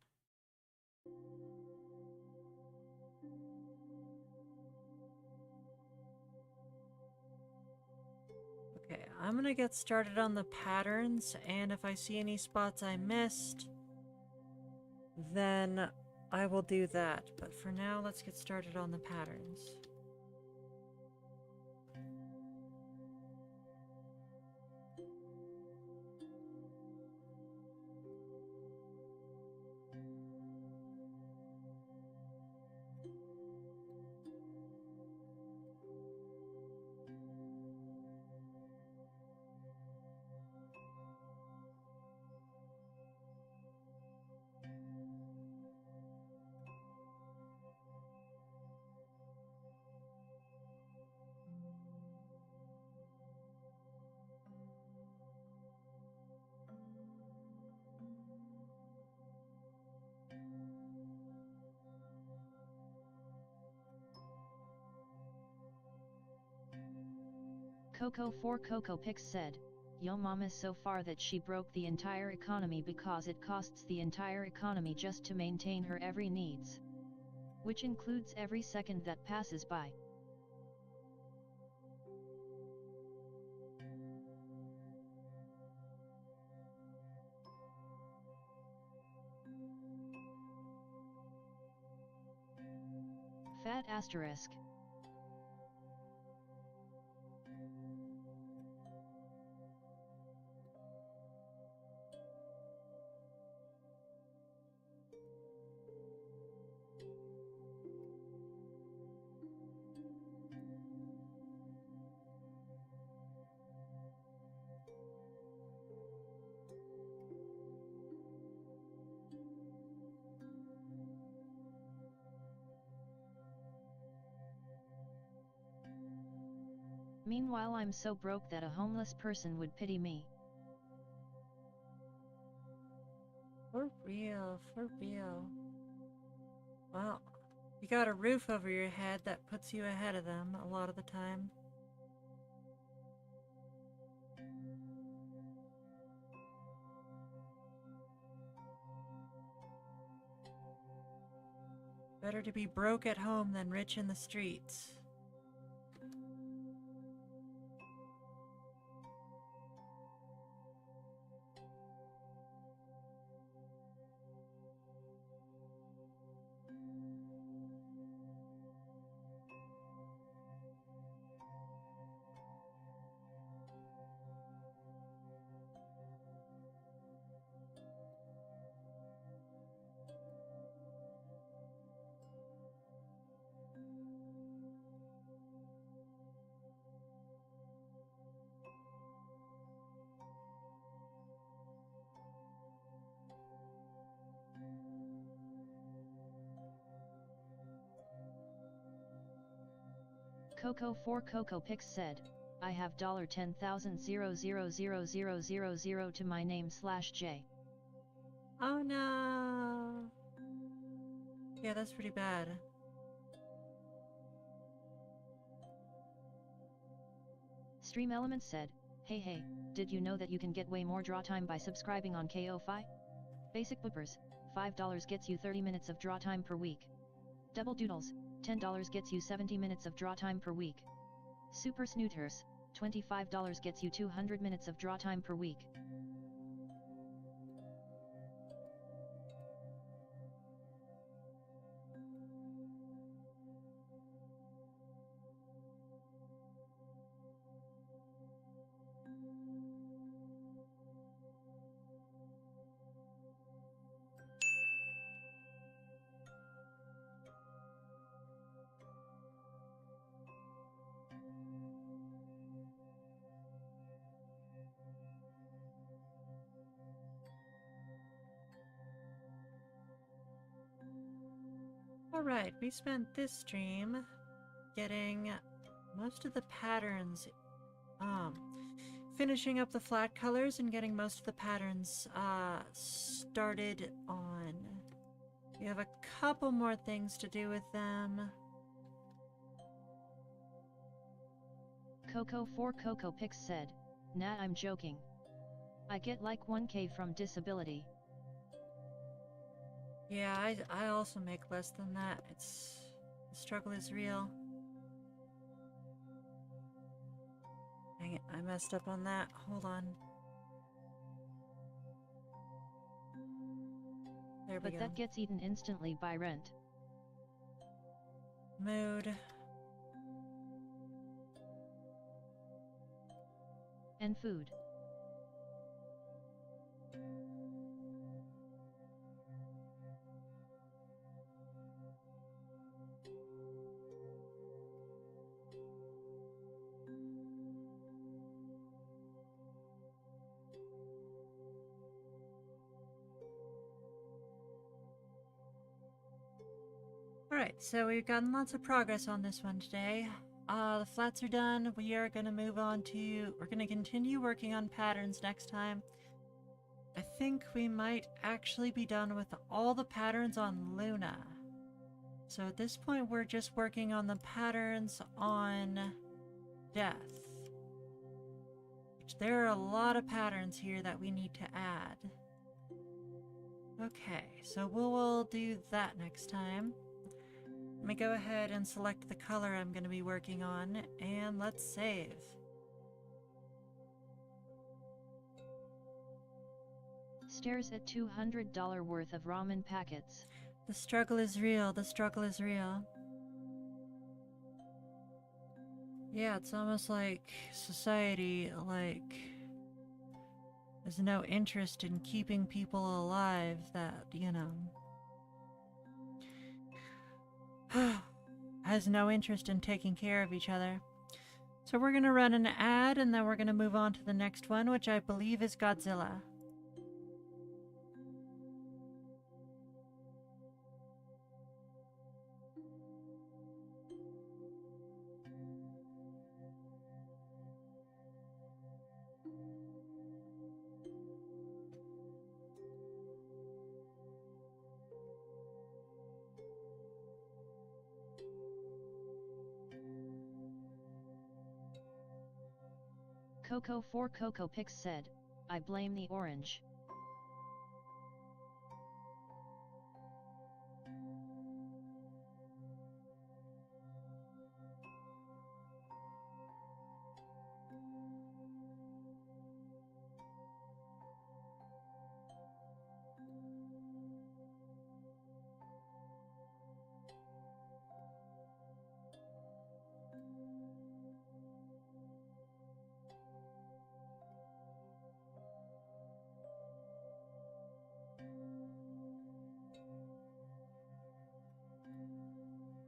Okay, I'm gonna get started on the patterns, and if I see any spots I missed, then I will do that. But for now, let's get started on the patterns. Coco 4 Cocopics said, Yo Mama's so far that she broke the entire economy because it costs the entire economy just to maintain her every needs. Which includes every second that passes by. Fat asterisk. Meanwhile, I'm so broke that a homeless person would pity me. For real, for real. Well, you got a roof over your head that puts you ahead of them a lot of the time. Better to be broke at home than rich in the streets. Coco 4 Cocopics said, I have $10,000,000,000 to my name /J. Oh no! Yeah, that's pretty bad. Stream Elements said, hey, did you know that you can get way more draw time by subscribing on KO-Fi? Basic Boopers, $5 gets you 30 minutes of draw time per week. Double Doodles, $10 gets you 70 minutes of draw time per week. Super Snooters, $25 gets you 200 minutes of draw time per week. Alright, we spent this stream getting most of the patterns, finishing up the flat colors and getting most of the patterns started on. We have a couple more things to do with them. Coco4CocoPix said, "Nah, I'm joking. I get like 1K from disability." Yeah, I also make less than that. The struggle is real. Dang it, I messed up on that. Hold on. There we But go. that gets eaten instantly by rent. Mood. And food. Alright, so we've gotten lots of progress on this one today. The flats are done. We are going to move on to... We're going to continue working on patterns next time. I think we might actually be done with all the patterns on Luna. So at this point, we're just working on the patterns on Death. Which there are a lot of patterns here that we need to add. Okay, so we'll do that next time. Let me go ahead and select the color I'm going to be working on, and let's save. Stares at $200 worth of ramen packets. The struggle is real, the struggle is real. Yeah, it's almost like society, there's no interest in keeping people alive that, has no interest in taking care of each other. So we're going to run an ad and then we're going to move on to the next one, which I believe is Godzilla. Coco4CocoPix said, "I blame the orange."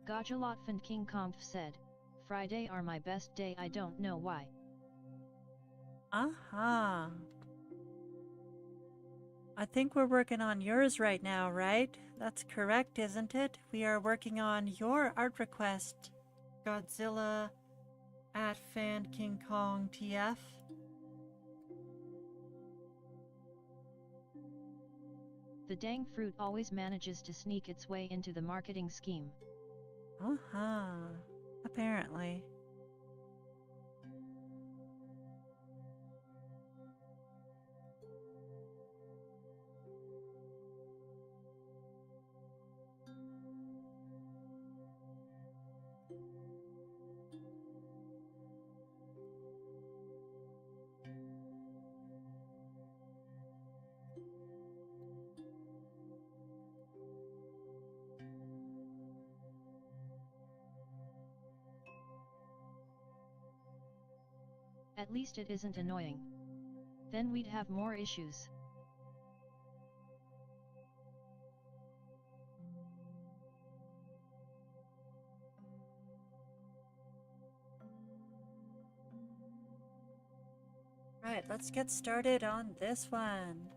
Gajalotfand King Kampf said, "Friday are my best day, I don't know why." Uh-huh. I think we're working on yours right now, right? That's correct, isn't it? We are working on your art request, Godzilla at Fan King Kong TF. The dang fruit always manages to sneak its way into the marketing scheme. Uh-huh. Apparently. At least it isn't annoying. Then we'd have more issues. Right, let's get started on this one.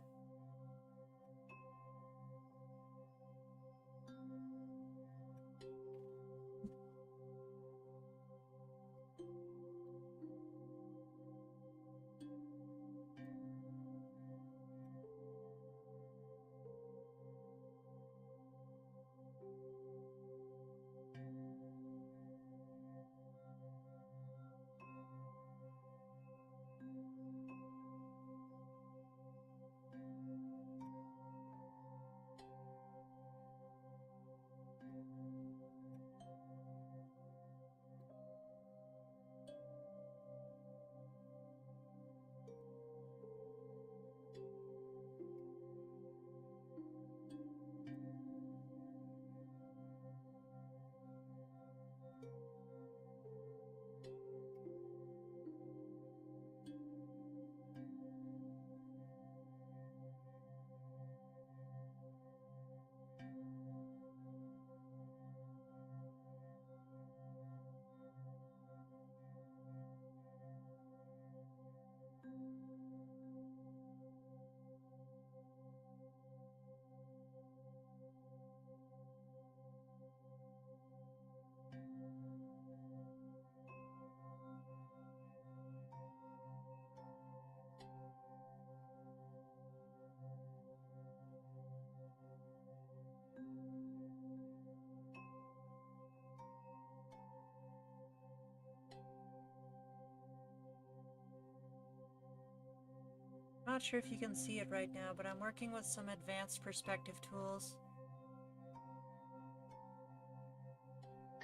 Not sure if you can see it right now, but I'm working with some advanced perspective tools.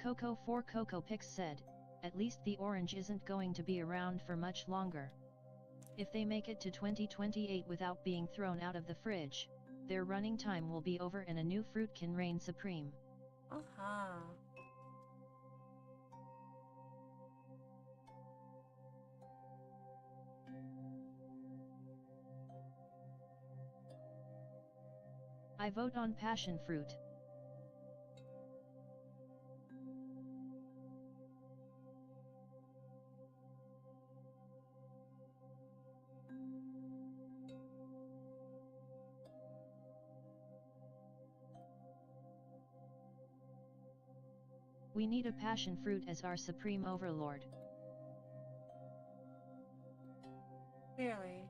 Coco for Coco Pix said, at least the orange isn't going to be around for much longer. If they make it to 2028 without being thrown out of the fridge, their running time will be over and a new fruit can reign supreme. Aha. I vote on passion fruit. We need a passion fruit as our supreme overlord. Clearly.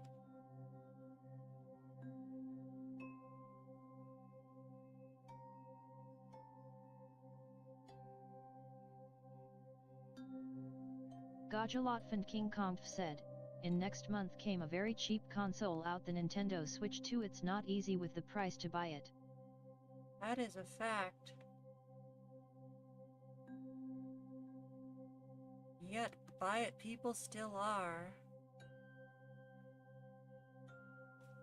Gajalotfand King Kong said, in next month came a very cheap console out, the Nintendo Switch 2. It's not easy with the price to buy it. That is a fact. Yet, buy it people still are.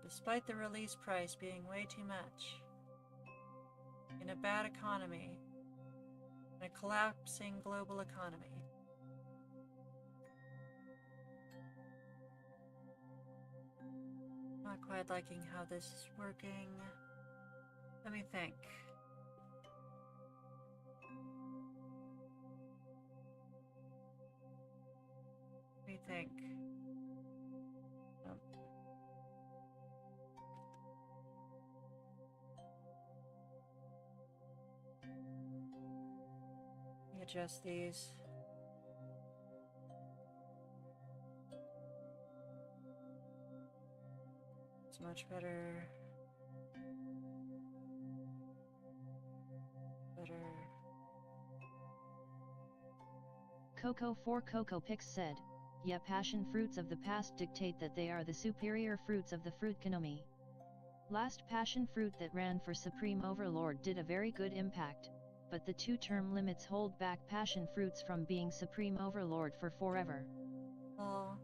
Despite the release price being way too much. In a bad economy. In a collapsing global economy. Not quite liking how this is working. Let me think. Let me think. Let me adjust these. It's much better. Better. Coco for Coco Pix said, yeah, passion fruits of the past dictate that they are the superior fruits of the fruit economy. Last passion fruit that ran for Supreme Overlord did a very good impact, but the 2 term limits hold back passion fruits from being Supreme Overlord for forever. Oh.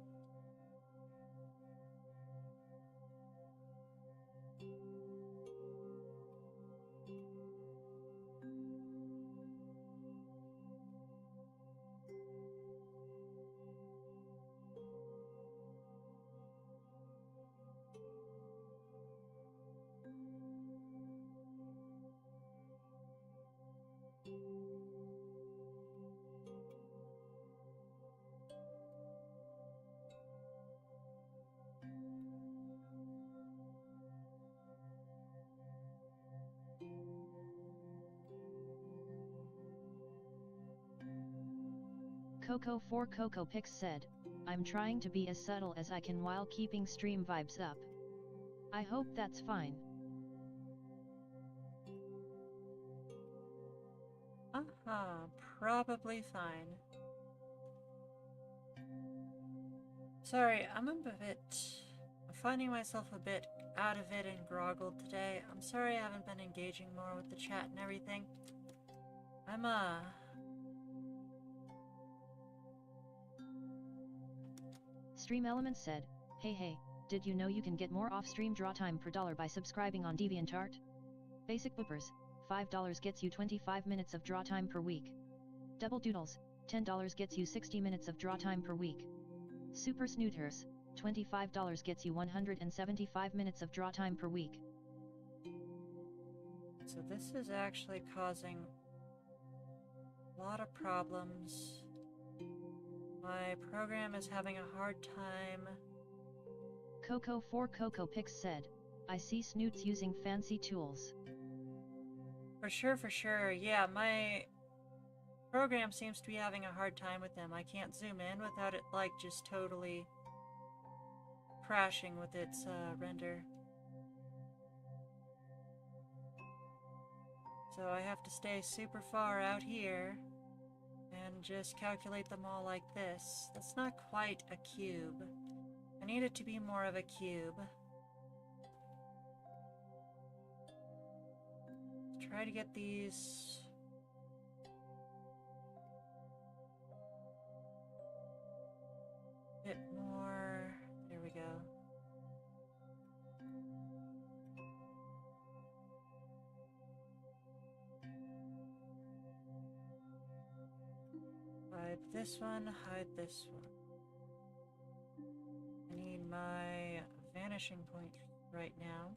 Coco4CocoPix said, I'm trying to be as subtle as I can while keeping stream vibes up. I hope that's fine. Probably fine. Sorry, I'm finding myself a bit out of it and groggled today. I'm sorry I haven't been engaging more with the chat and everything. Stream Elements said, hey, did you know you can get more off-stream draw time per dollar by subscribing on DeviantArt? Basic Boopers, $5 gets you 25 minutes of draw time per week. Double Doodles, $10 gets you 60 minutes of draw time per week. Super Snooters, $25 gets you 175 minutes of draw time per week. So this is actually causing a lot of problems. My program is having a hard time. Coco4CocoPix said, I see Snoots using fancy tools. For sure. Yeah, my program seems to be having a hard time with them. I can't zoom in without it, like, just totally crashing with its render. So I have to stay super far out here and just calculate them all like this. That's not quite a cube. I need it to be more of a cube. Let's try to get these a bit more. There we go. Hide this one, hide this one. I need my vanishing point right now.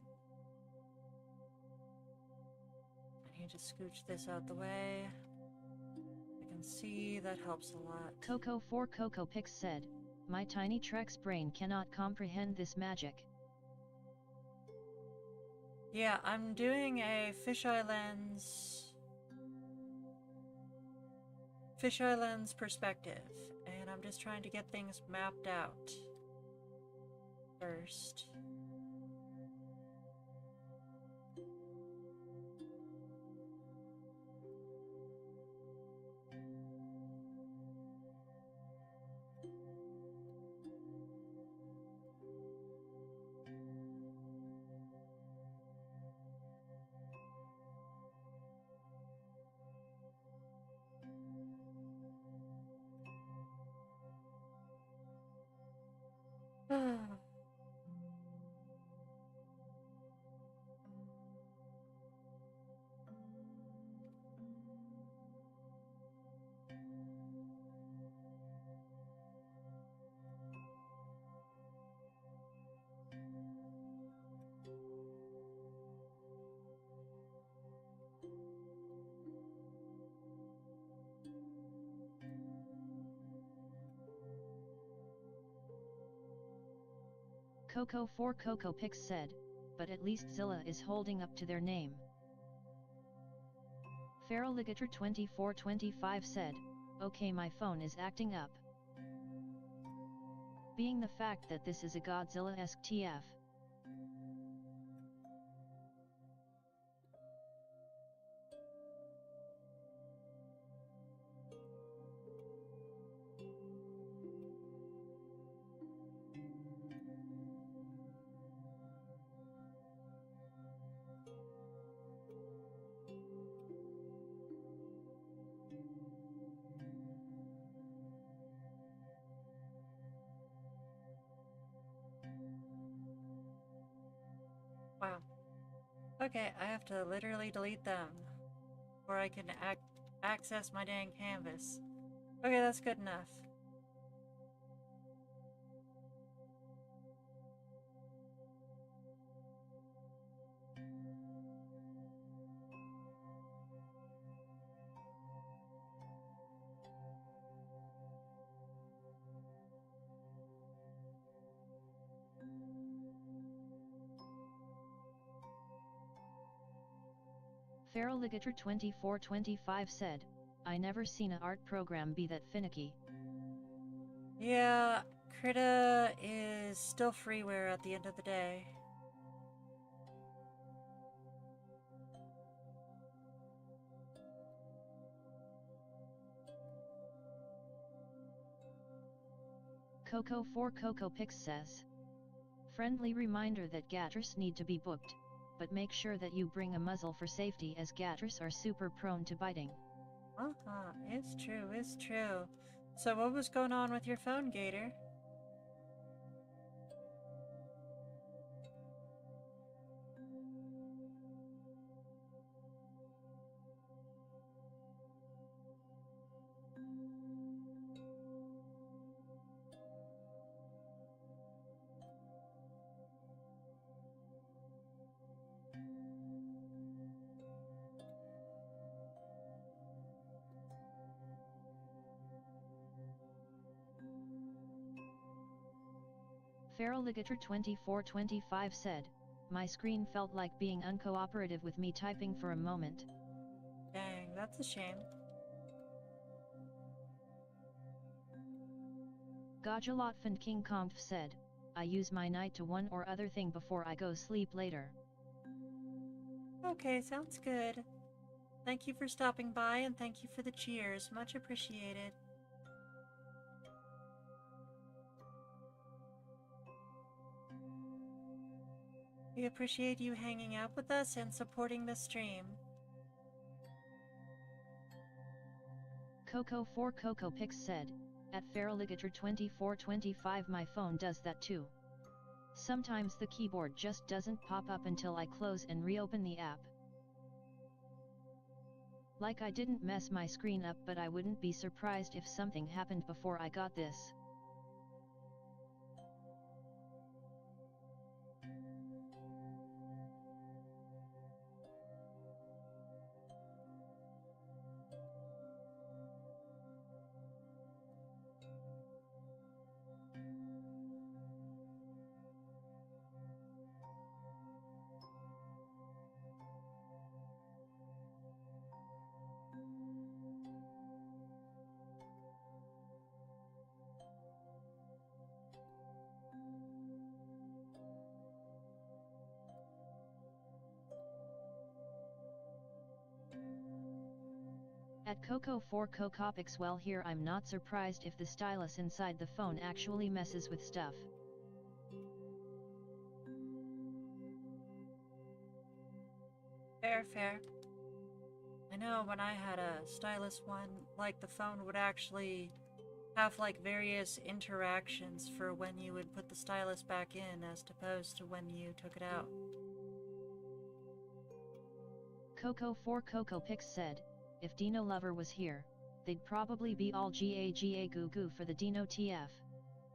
I need to scooch this out the way. I can see that helps a lot. Coco4CocoPix said, my tiny Trek's brain cannot comprehend this magic. Yeah, I'm doing a fisheye lens perspective, and I'm just trying to get things mapped out first. Coco4CocoPix said, but at least Zilla is holding up to their name. Feraligator2425 said, okay, my phone is acting up. Being the fact that this is a Godzilla-esque TF. Wow. Okay, I have to literally delete them before I can access my dang canvas. Okay, that's good enough. Feraligator2425 said, I never seen a art program be that finicky. Yeah, Krita is still freeware at the end of the day. Coco4CocoPix says. Friendly reminder that gatters need to be booked, but make sure that you bring a muzzle for safety as gatters are super prone to biting. It's true, it's true. So what was going on with your phone, Gator? Feraligator2425 said, my screen felt like being uncooperative with me typing for a moment. Dang, that's a shame. Gajalotfand King Kampf said, I use my night to one or other thing before I go sleep later. Okay, sounds good. Thank you for stopping by and thank you for the cheers. Much appreciated. We appreciate you hanging out with us and supporting the stream. Coco4CocoPix said, at Feraligator2425 my phone does that too. Sometimes the keyboard just doesn't pop up until I close and reopen the app. Like I didn't mess my screen up, but I wouldn't be surprised if something happened before I got this. At Coco4CocoPix, well, here I'm not surprised if the stylus inside the phone actually messes with stuff. Fair, fair. I know when I had a stylus one, like the phone would actually have like various interactions for when you would put the stylus back in as opposed to when you took it out. Coco4CocoPix said, if Dino Lover was here, they'd probably be all GA goo goo for the Dino TF.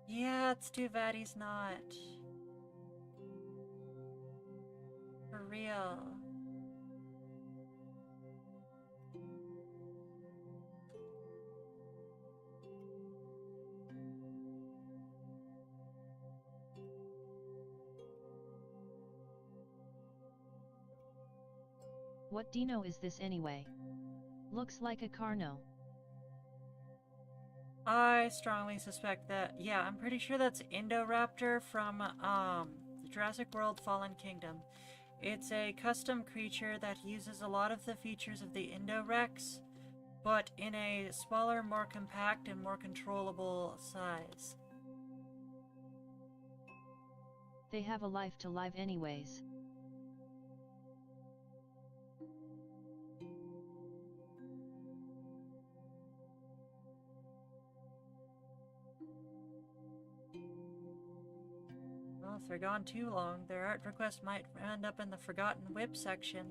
Yeah, it's too bad he's not. For real. What Dino is this anyway? Looks like a Carno. I strongly suspect that, yeah, I'm pretty sure that's Indoraptor from, Jurassic World Fallen Kingdom. It's a custom creature that uses a lot of the features of the Indorex, but in a smaller, more compact, and more controllable size. They have a life to live anyways. Well, if they're gone too long, their art request might end up in the Forgotten Whip section.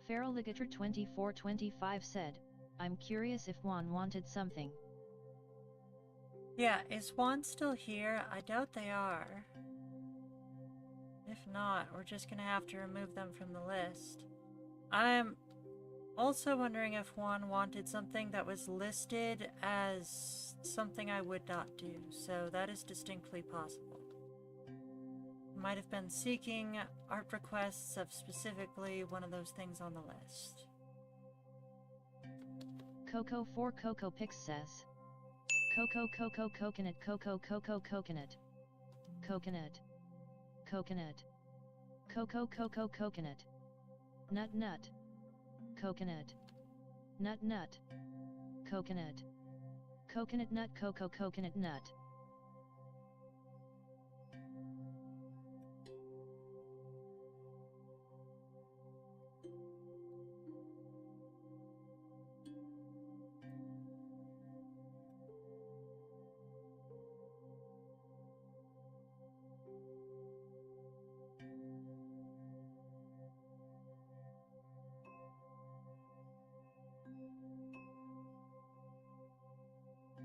Feral Ligator 2425 said, I'm curious if Juan wanted something. Yeah, is Juan still here? I doubt they are. If not, we're just gonna have to remove them from the list. I'm also wondering if Juan wanted something that was listed as something I would not do, so that is distinctly possible. Might have been seeking art requests of specifically one of those things on the list. Coco 4 Coco Pix says, Coco Coco Coconut Coco Coco Coconut Coconut Coconut Coco Coco Coconut Nut Nut Coconut Nut Nut Coconut Coconut Nut Coco Coconut Nut.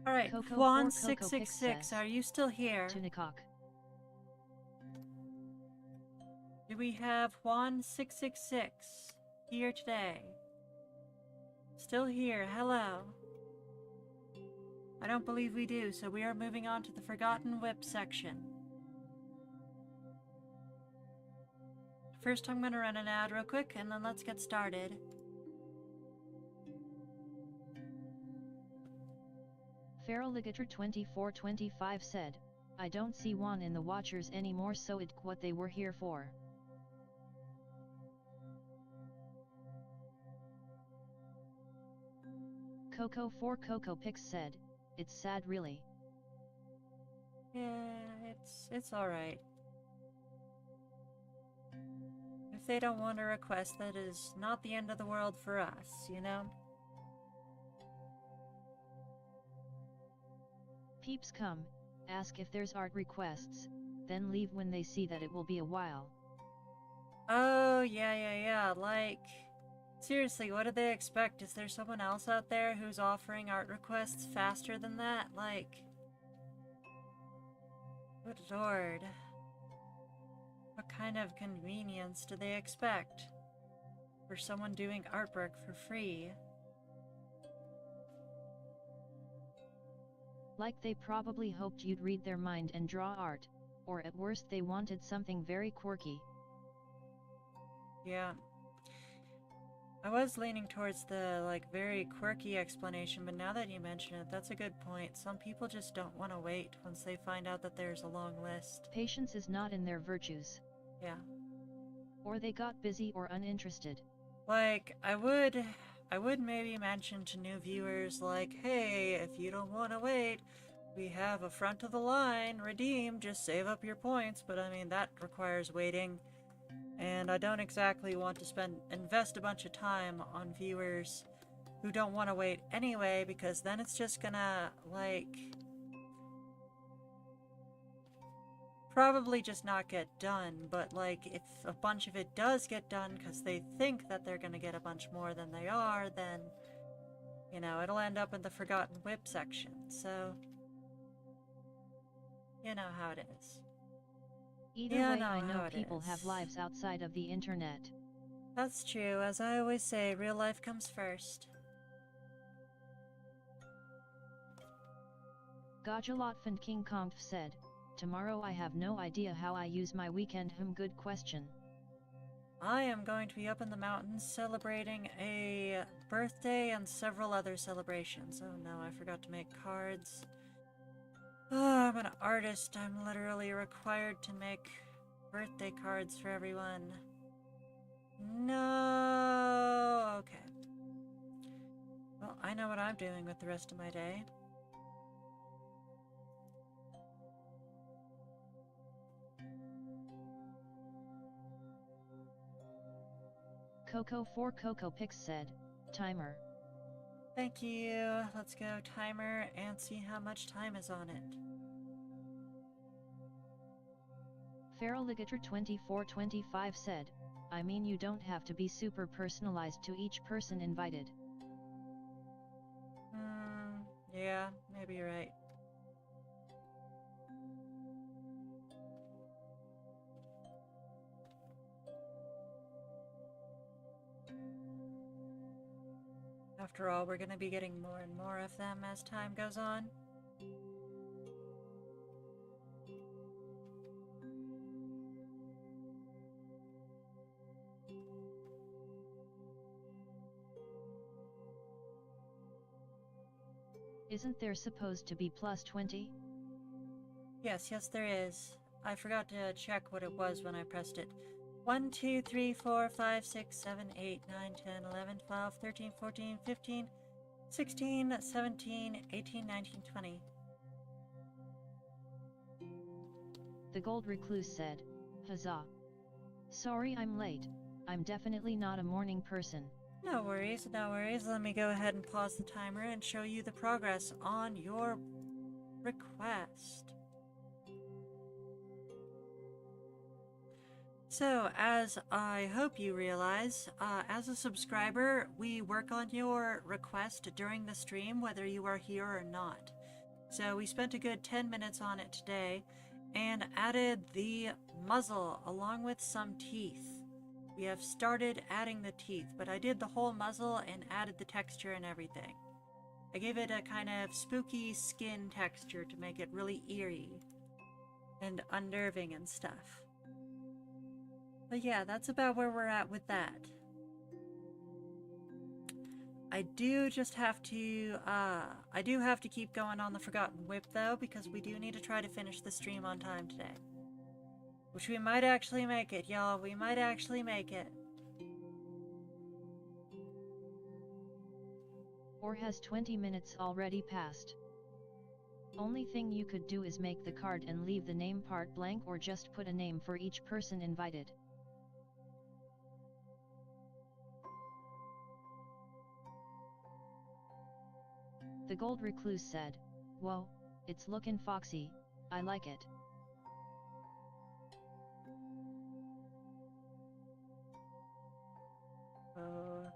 Alright, Coco Juan 4 Coco Pix 666, says, are you still here? Tunicok. Do we have Juan 666 here today? Still here, hello. I don't believe we do, so we are moving on to the Forgotten Whip section. First I'm gonna run an ad real quick, and then let's get started. Feral Ligator 2425 said, I don't see Juan in the Watchers anymore, so it what they were here for. Coco 4 Coco Pix said, it's sad really. Yeah, it's alright. If they don't want a request, that is not the end of the world for us, you know? Peeps come, ask if there's art requests, then leave when they see that it will be a while. Oh, yeah, like... Seriously, what do they expect? Is there someone else out there who's offering art requests faster than that? Like... Good lord. What kind of convenience do they expect? For someone doing artwork for free? Like they probably hoped you'd read their mind and draw art, or at worst they wanted something very quirky. Yeah. I was leaning towards the, like, very quirky explanation, but now that you mention it, that's a good point. Some people just don't want to wait once they find out that there's a long list. Patience is not in their virtues. Yeah. Or they got busy or uninterested. Like, I would maybe mention to new viewers, like, hey, if you don't want to wait, we have a front of the line, redeem, just save up your points, but I mean, that requires waiting. And I don't exactly want to invest a bunch of time on viewers who don't want to wait anyway, because then it's just gonna, like, probably just not get done. But, like, if a bunch of it does get done because they think that they're gonna get a bunch more than they are, then, you know, it'll end up in the Forgotten Whip section. So, you know how it is. Either Yeah, way, no, I know how it people is. have lives outside of the internet. That's true. As I always say, real life comes first. Gajalotfand King Kong said, tomorrow I have no idea how I use my weekend. Good question. I am going to be up in the mountains celebrating a birthday and several other celebrations. Oh no, I forgot to make cards. Oh, I'm an artist. I'm literally required to make birthday cards for everyone. No. Okay. Well, I know what I'm doing with the rest of my day. Coco 4 Coco Pix said, timer. Thank you. Let's go timer and see how much time is on it. Feral Ligator 2425 said, I mean, you don't have to be super personalized to each person invited. Yeah, maybe you're right. After all, we're going to be getting more and more of them as time goes on. Isn't there supposed to be plus 20? Yes, there is. I forgot to check what it was when I pressed it. 1, 2, 3, 4, 5, 6, 7, 8, 9, 10, 11, 12, 13, 14, 15, 16, 17, 18, 19, 20. The gold recluse said, "Huzzah. Sorry I'm late. I'm definitely not a morning person." No worries, no worries. Let me go ahead and pause the timer and show you the progress on your request. So, as I hope you realize, as a subscriber, we work on your request during the stream, whether you are here or not. So we spent a good 10 minutes on it today, and added the muzzle along with some teeth. We have started adding the teeth, but I did the whole muzzle and added the texture and everything. I gave it a kind of spooky skin texture to make it really eerie and unnerving and stuff. But yeah, that's about where we're at with that. I do have to keep going on the Forgotten Whip though, because we do need to try to finish the stream on time today. Which we might actually make it, y'all. We might actually make it. Or has 20 minutes already passed? Only thing you could do is make the card and leave the name part blank, or just put a name for each person invited. The gold recluse said, "Whoa, it's lookin' foxy, I like it." Oh,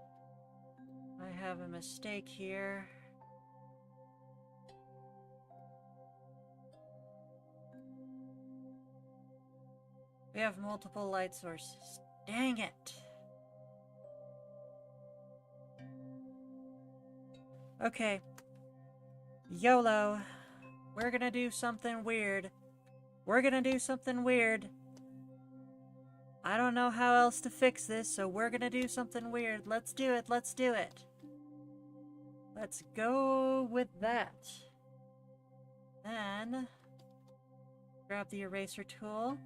I have a mistake here. We have multiple light sources. Dang it! Okay. YOLO. We're gonna do something weird. I don't know how else to fix this, so we're gonna do something weird. Let's do it. Let's go with that. Then, grab the eraser tool.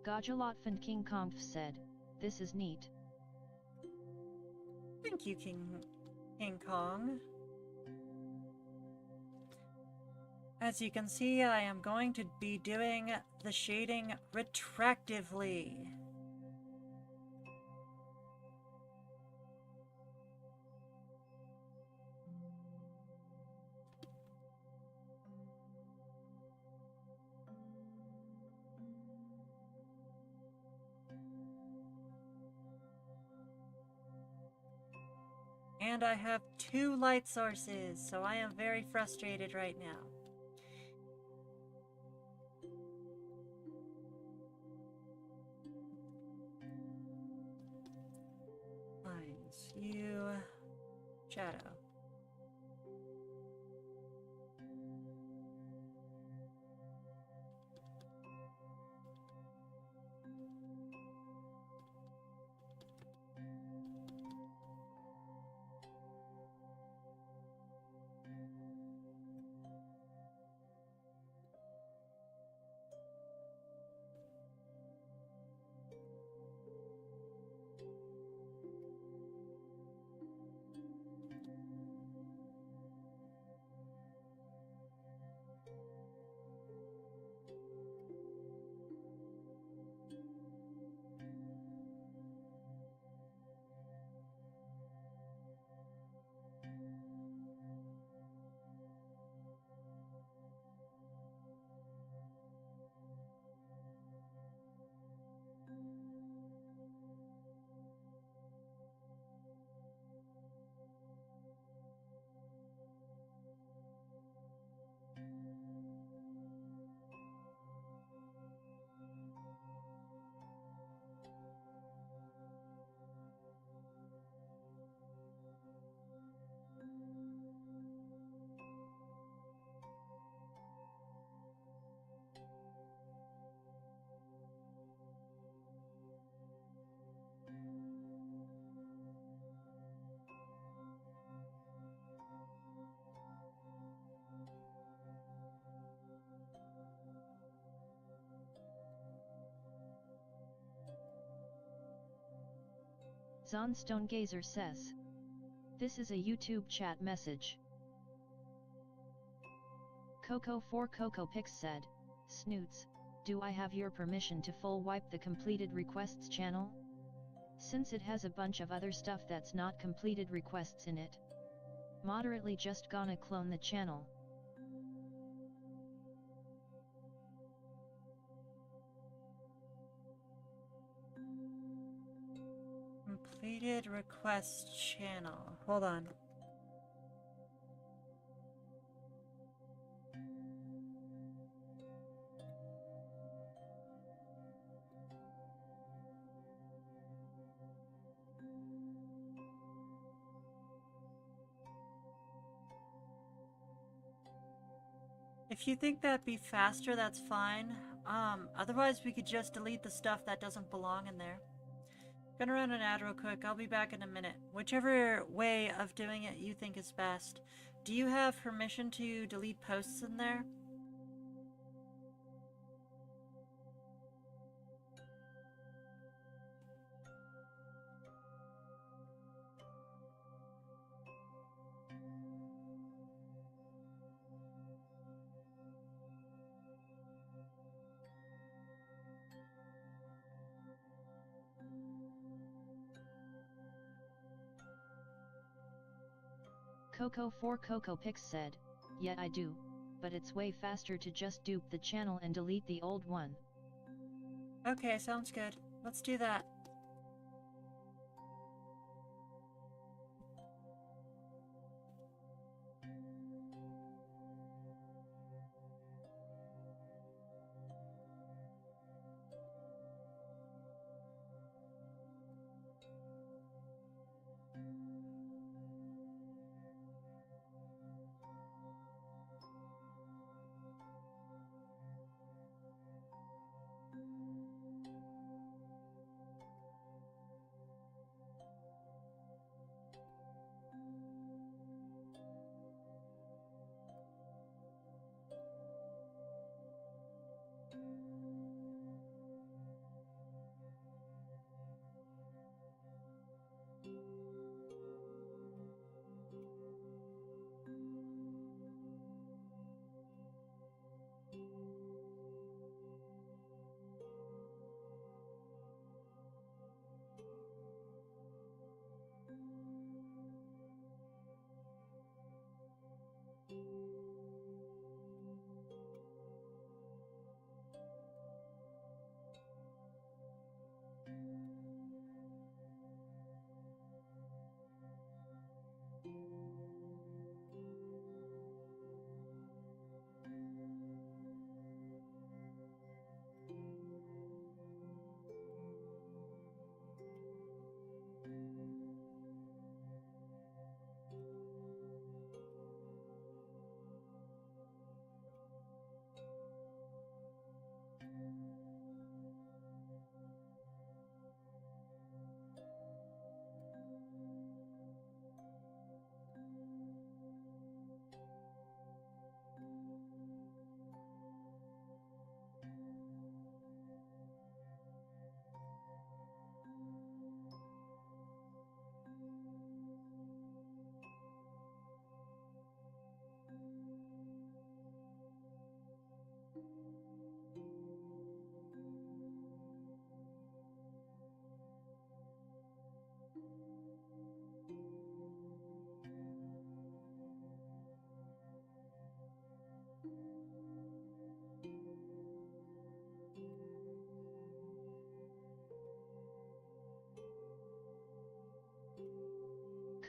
Gajalotfand King Kong said, "This is neat." Thank you, King Kong. As you can see, I am going to be doing the shading retractively. And I have 2 light sources, so I am very frustrated right now. Lines, you, shadow. Zonstone Gazer says. This is a YouTube chat message. Coco4CocoPix said, Snoots, do I have your permission to full wipe the completed requests channel? Since it has a bunch of other stuff that's not completed requests in it. Moderately just gonna clone the channel. Completed request channel. Hold on. If you think that'd be faster, that's fine. Otherwise we could just delete the stuff that doesn't belong in there. Gonna run an ad real quick. I'll be back in a minute. Whichever way of doing it you think is best. Do you have permission to delete posts in there? Coco4CocoPix said, yeah I do, but it's way faster to just dupe the channel and delete the old one. Okay, sounds good. Let's do that.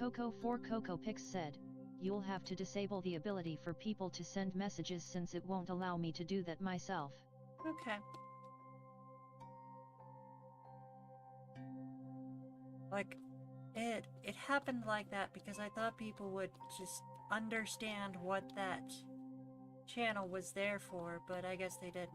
Coco4CocoPix said, you'll have to disable the ability for people to send messages since it won't allow me to do that myself. Okay. Like, it happened like that because I thought people would just understand what that channel was there for, but I guess they didn't.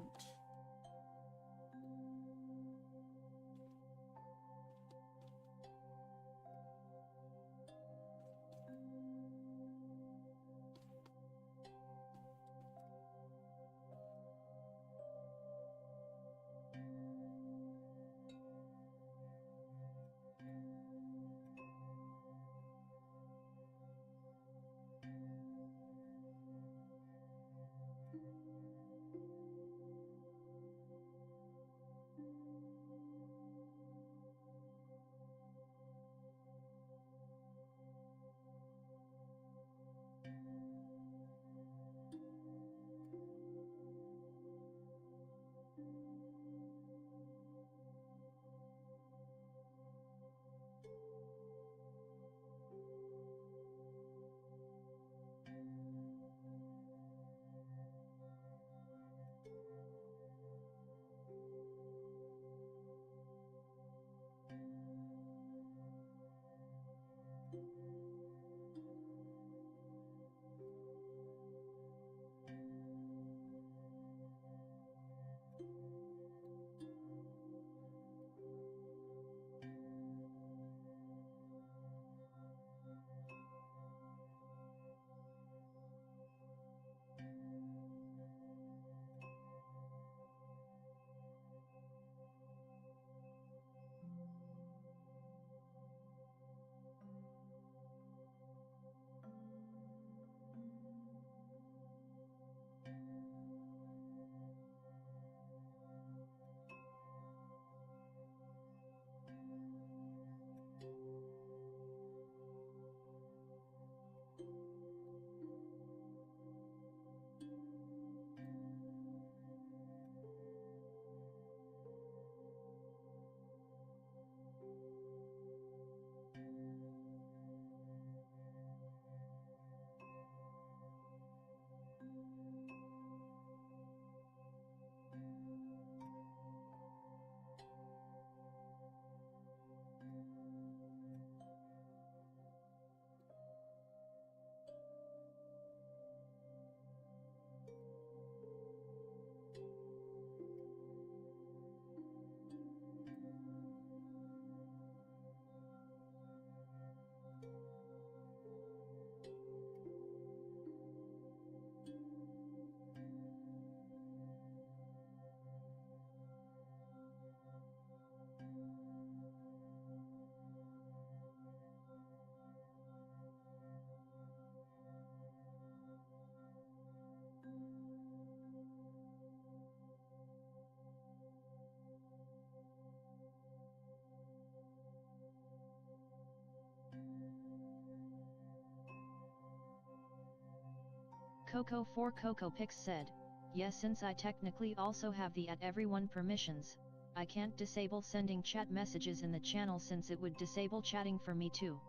Coco4CocoPix said, yes, since I technically also have the @everyone permissions, I can't disable sending chat messages in the channel since it would disable chatting for me too.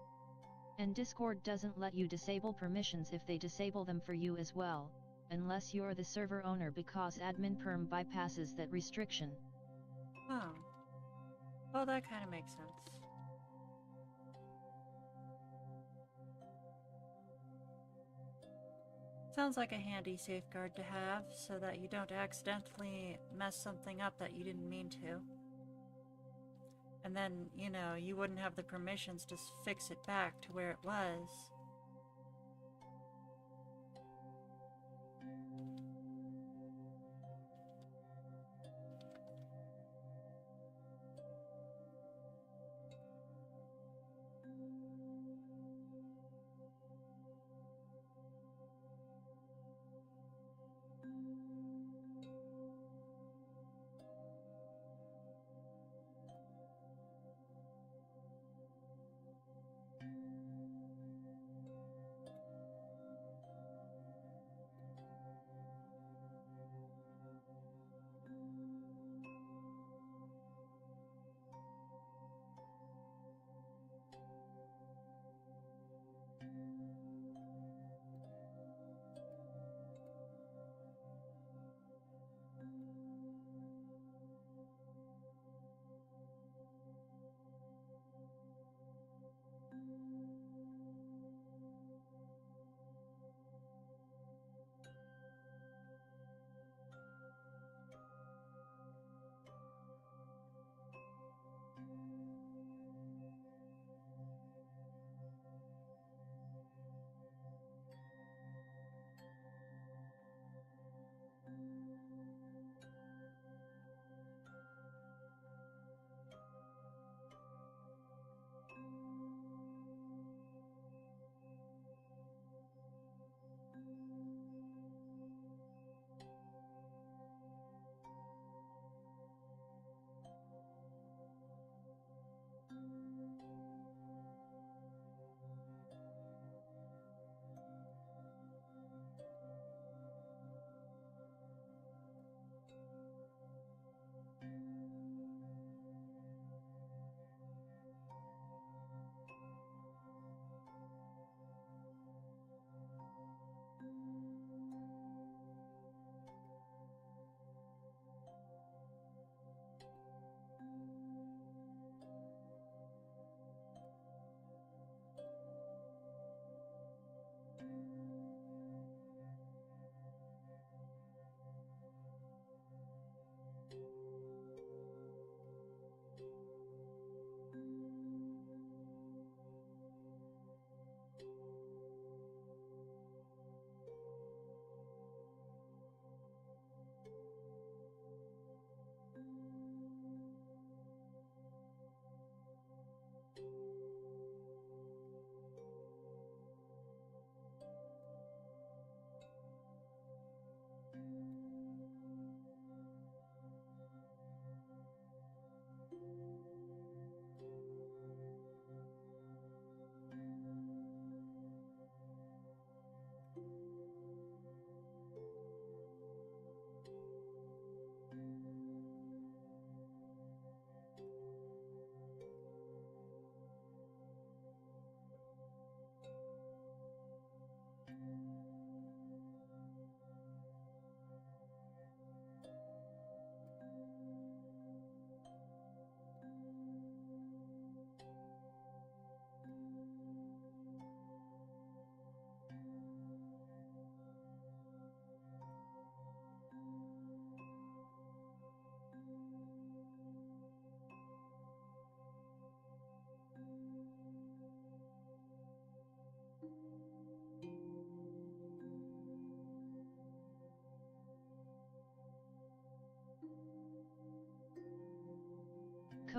And Discord doesn't let you disable permissions if they disable them for you as well, unless you're the server owner because admin perm bypasses that restriction. Oh. Well, that kind of makes sense. Sounds like a handy safeguard to have, so that you don't accidentally mess something up that you didn't mean to. And then, you know, you wouldn't have the permissions to fix it back to where it was.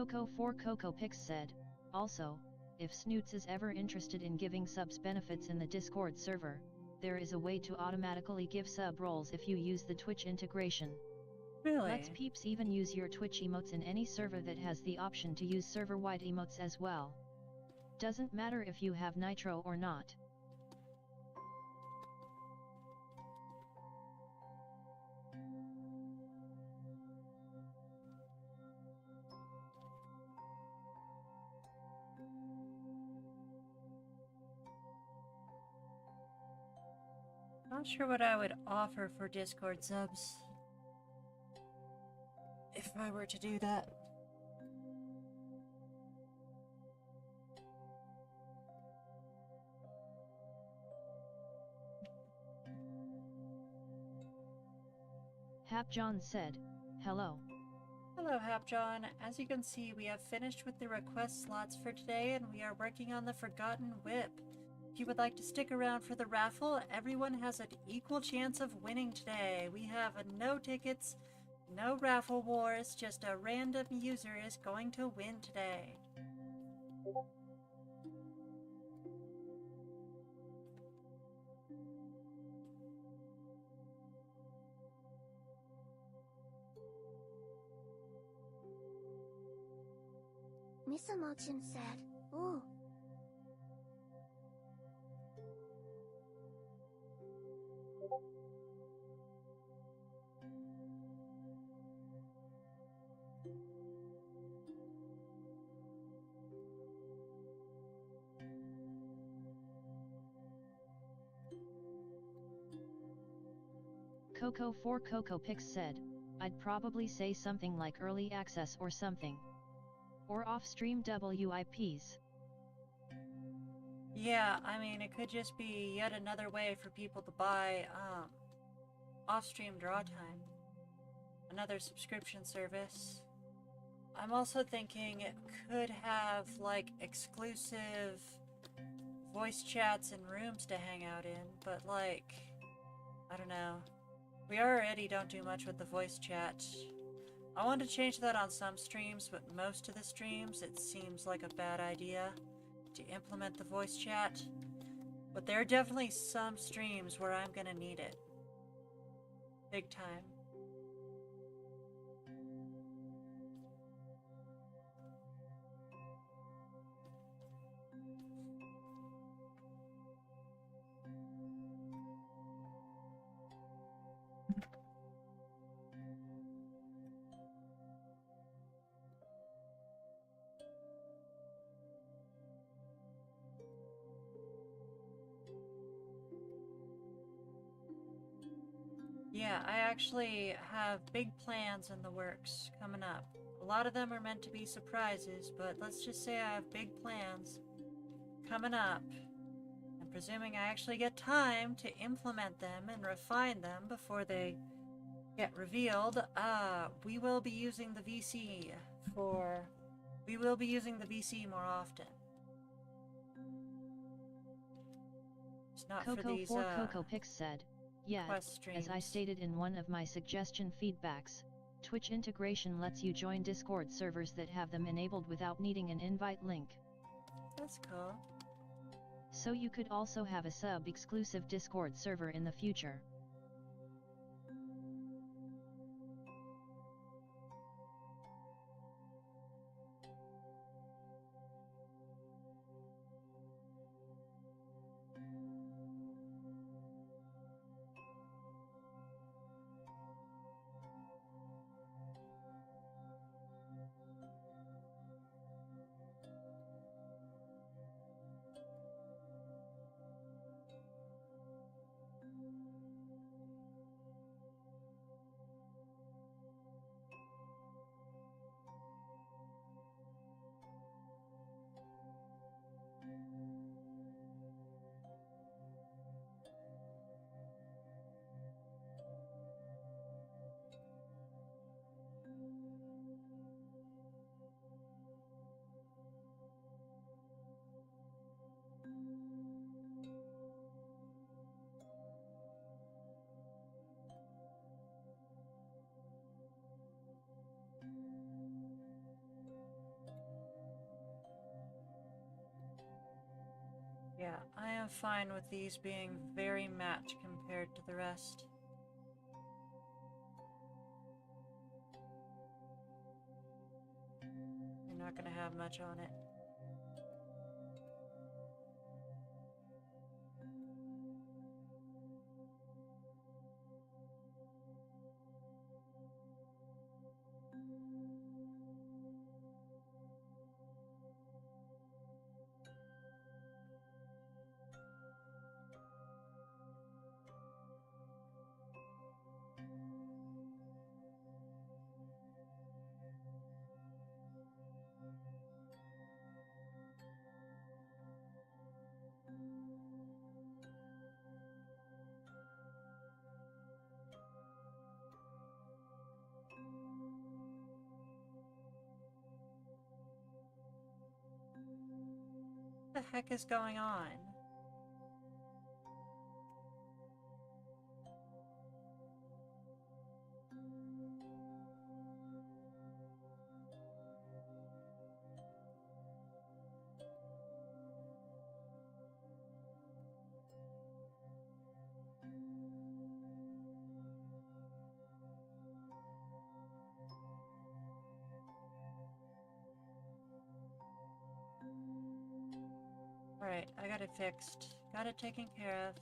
Coco4CocoPix said, also, if Snoots is ever interested in giving subs benefits in the Discord server, there is a way to automatically give sub roles if you use the Twitch integration. Really? Let's peeps even use your Twitch emotes in any server that has the option to use server-wide emotes as well. Doesn't matter if you have Nitro or not. Not sure what I would offer for Discord subs if I were to do that. Hap John said, "Hello." Hello, Hapjohn. As you can see, we have finished with the request slots for today, and we are working on the Forgotten Whip. If you would like to stick around for the raffle, everyone has an equal chance of winning today. We have no tickets, no raffle wars, just a random user is going to win today. Misumochin said, "Oh, Coco4 Coco Pix said, "I'd probably say something like early access or something. Or off-stream WIPs. Yeah, I mean, it could just be yet another way for people to buy off-stream draw time. Another subscription service. I'm also thinking it could have, like, exclusive voice chats and rooms to hang out in, but, like, I don't know. We already don't do much with the voice chat. I want to change that on some streams, but most of the streams, it seems like a bad idea to implement the voice chat. But there are definitely some streams where I'm gonna need it. Big time. Yeah, I actually have big plans in the works coming up. A lot of them are meant to be surprises, but let's just say I have big plans coming up. And presuming I actually get time to implement them and refine them before they get revealed, we will be using the VC more often. It's not for these Coco4 Coco Pix said, "Yeah, quest streams. as I stated in one of my suggestion feedbacks, Twitch integration lets you join Discord servers that have them enabled without needing an invite link. That's cool. So you could also have a sub-exclusive Discord server in the future." Yeah, I am fine with these being very matte compared to the rest. You're not gonna have much on it. What the heck is going on? Alright, I got it fixed. Got it taken care of.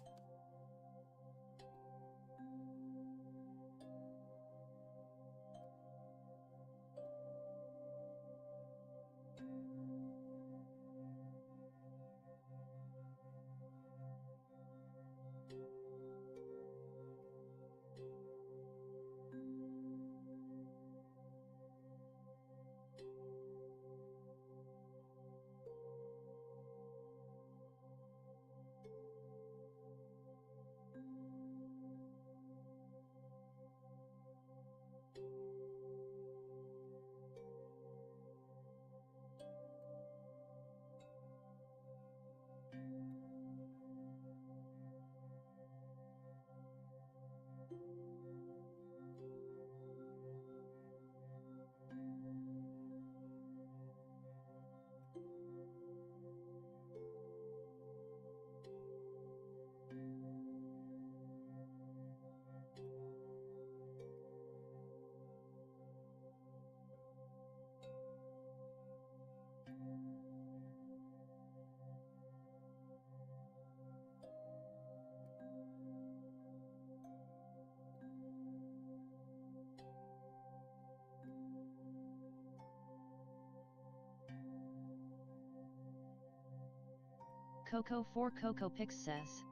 Coco 4 Coco Pix says.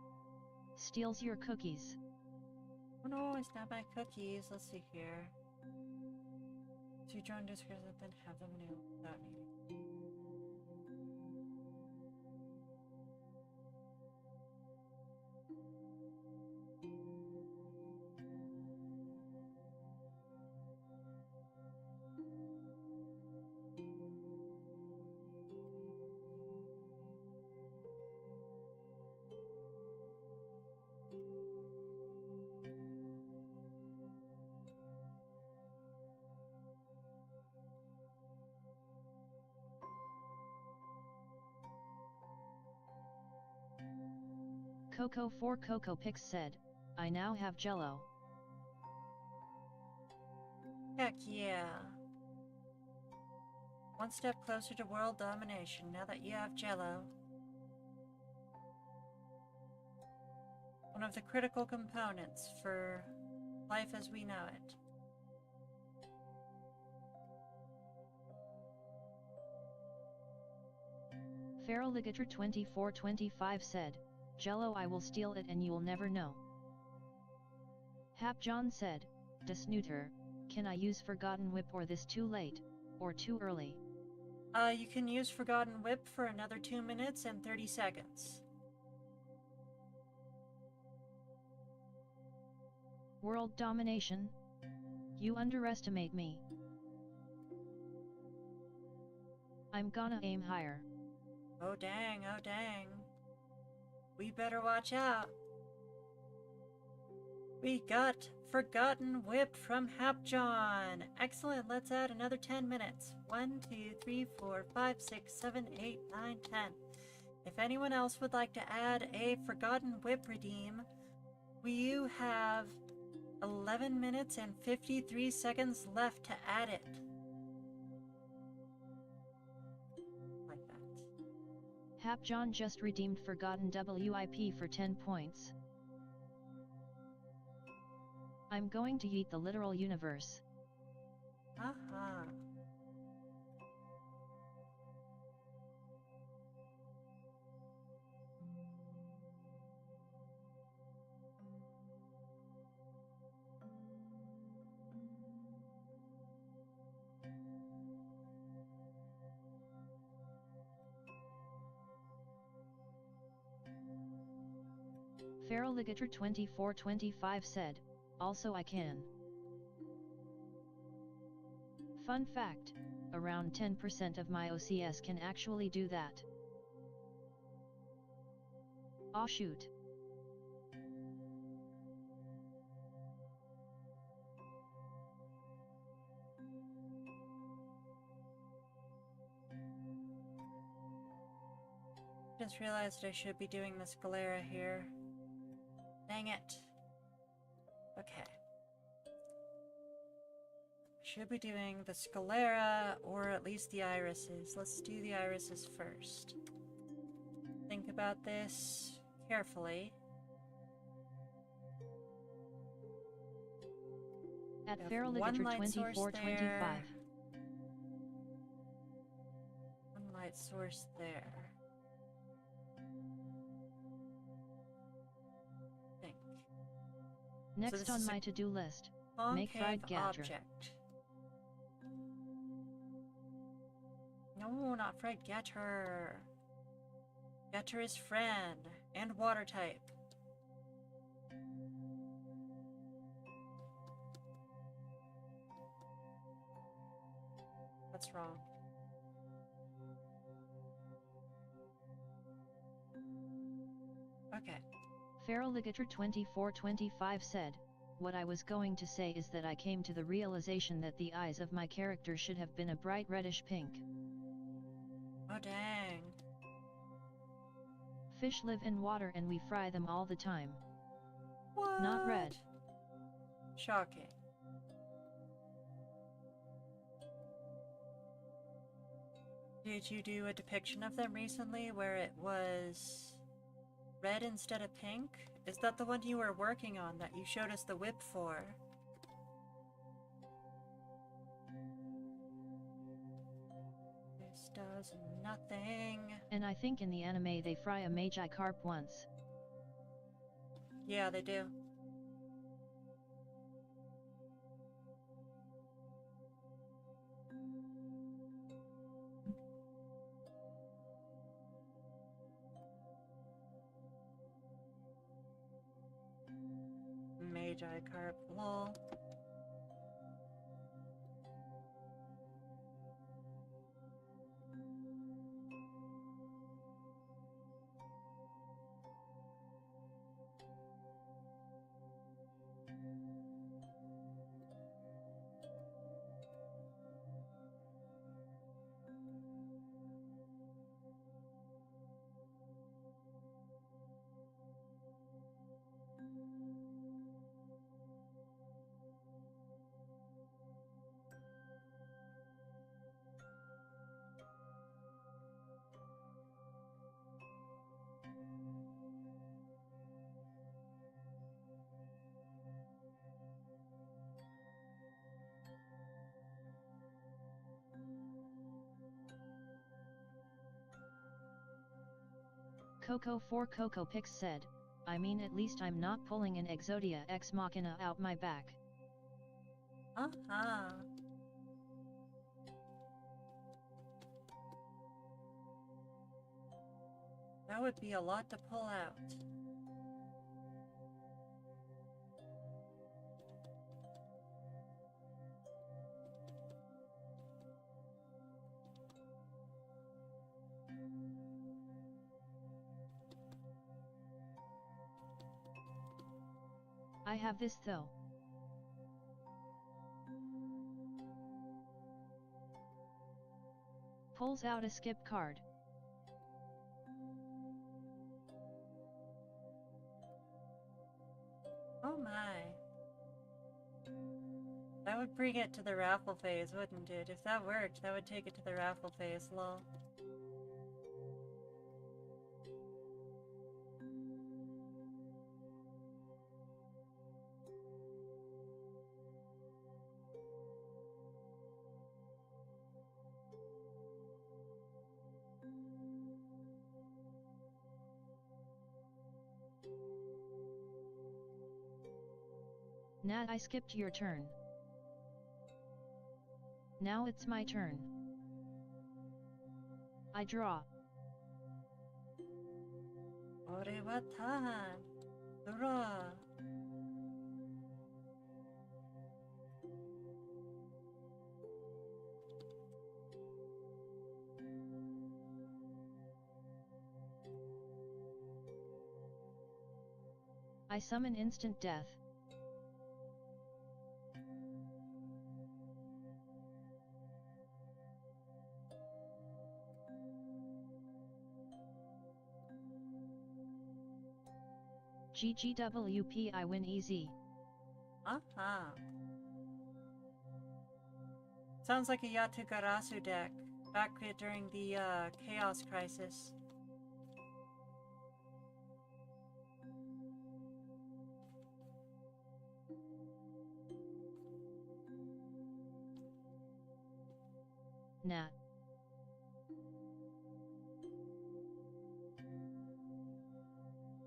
Steals your cookies. Oh no, it's not my cookies. Let's see here. So you join Discord and then have them new without needing. Coco 4 Coco Pix said, I now have Jello. Heck yeah. One step closer to world domination now that you have Jello. One of the critical components for life as we know it. Feral Ligator 2425 said, Jello I will steal it and you'll never know. Hap John said, Snooter, can I use Forgotten Whip or this too late, or too early? You can use Forgotten Whip for another 2 minutes and 30 seconds. World domination? You underestimate me. I'm gonna aim higher. Oh dang, oh dang. We better watch out. We got Forgotten Whip from Hap John. Excellent, let's add another 10 minutes. 1, 2, 3, 4, 5, 6, 7, 8, 9, 10. If anyone else would like to add a Forgotten Whip redeem, you have 11 minutes and 53 seconds left to add it. Like that. Hap John just redeemed Forgotten WIP for 10 points. I'm going to yeet the literal universe. Aha. Feral Ligator 2425 said, also I can. Fun fact, around 10% of my OCS can actually do that. Aw shoot. Just realized I should be doing the sclera here. Dang it. Okay. Should be doing the sclera, or at least the irises. Let's do the irises first. Think about this carefully. At Have Feral one Ligature light source 2425. there. One light source there. Think. Next this on is a my to-do list, make fried Concave gator. object. No, not fried getter. Getter is friend and water type. That's wrong. Okay. Feral Ligature 2425 said, what I was going to say is that I came to the realization that the eyes of my character should have been a bright reddish pink. Oh dang. Fish live in water and we fry them all the time. What? Not red. Shocking. Did you do a depiction of them recently where it was red instead of pink? Is that the one you were working on that you showed us the whip for? This does nothing. And I think in the anime they fry a magi carp once. Yeah, they do. Magi carp, lol. Coco 4 Coco Pix said, I mean at least I'm not pulling an Exodia Ex Machina out my back. Uh-huh. That would be a lot to pull out. I have this though. Pulls out a skip card. Oh my. That would bring it to the raffle phase, wouldn't it? If that worked, that would take it to the raffle phase, lol. Nat, I skipped your turn. Now it's my turn. I draw. Orewatan. Draw. I summon instant death. GGWP, I win easy. Uh-huh. Sounds like a Yatugarasu deck, back during the Chaos Crisis. Nah.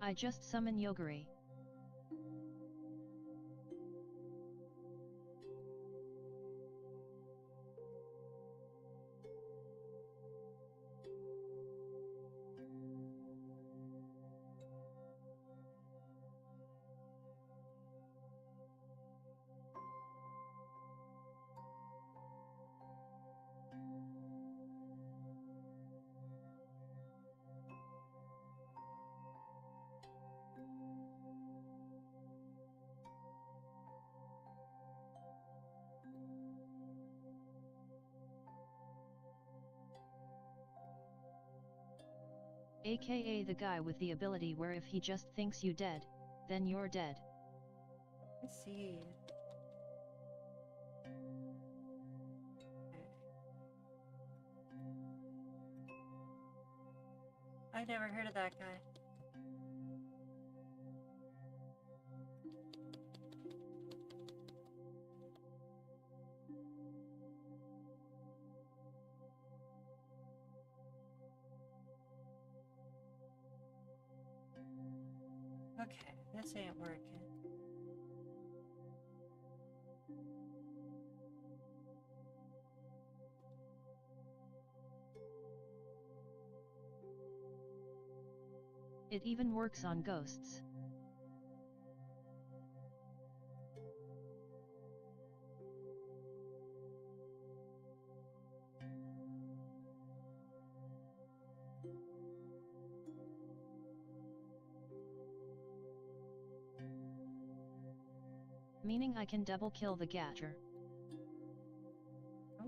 I just summon Yoguri. AKA the guy with the ability where if he just thinks you dead, then you're dead. Let's see. I never heard of that guy. Okay, this ain't working. It even works on ghosts. Meaning I can double kill the Gatcher.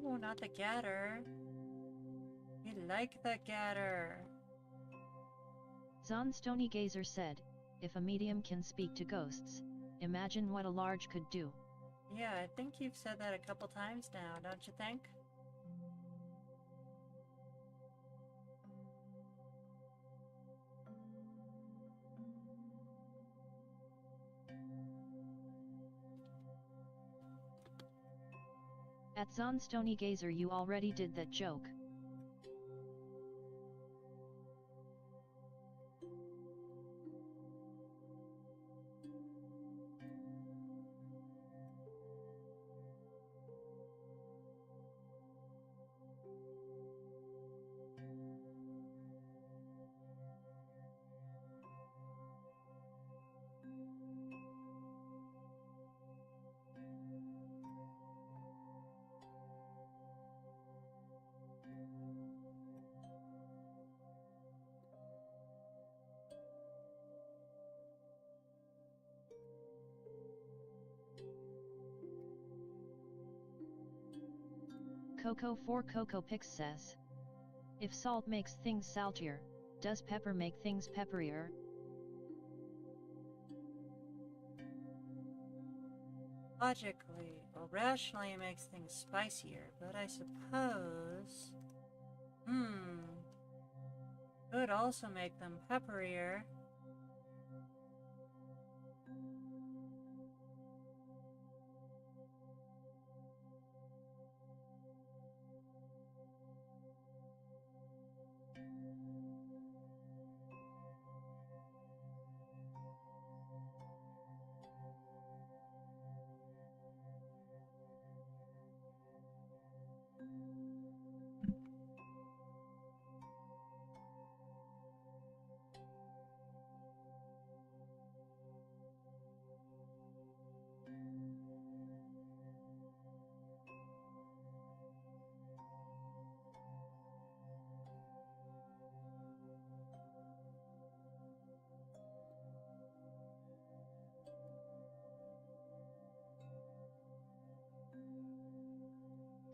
Oh, not the Gatter. We like the Gatter. Zon Stony Gazer said, if a medium can speak to ghosts, imagine what a large could do. Yeah, I think you've said that a couple times now, don't you think? At Zon Stony Gazer you already did that joke. Coco 4 Coco Pix says, if salt makes things saltier, does pepper make things pepperier? Logically, or rationally, it makes things spicier, but I suppose... could also make them pepperier.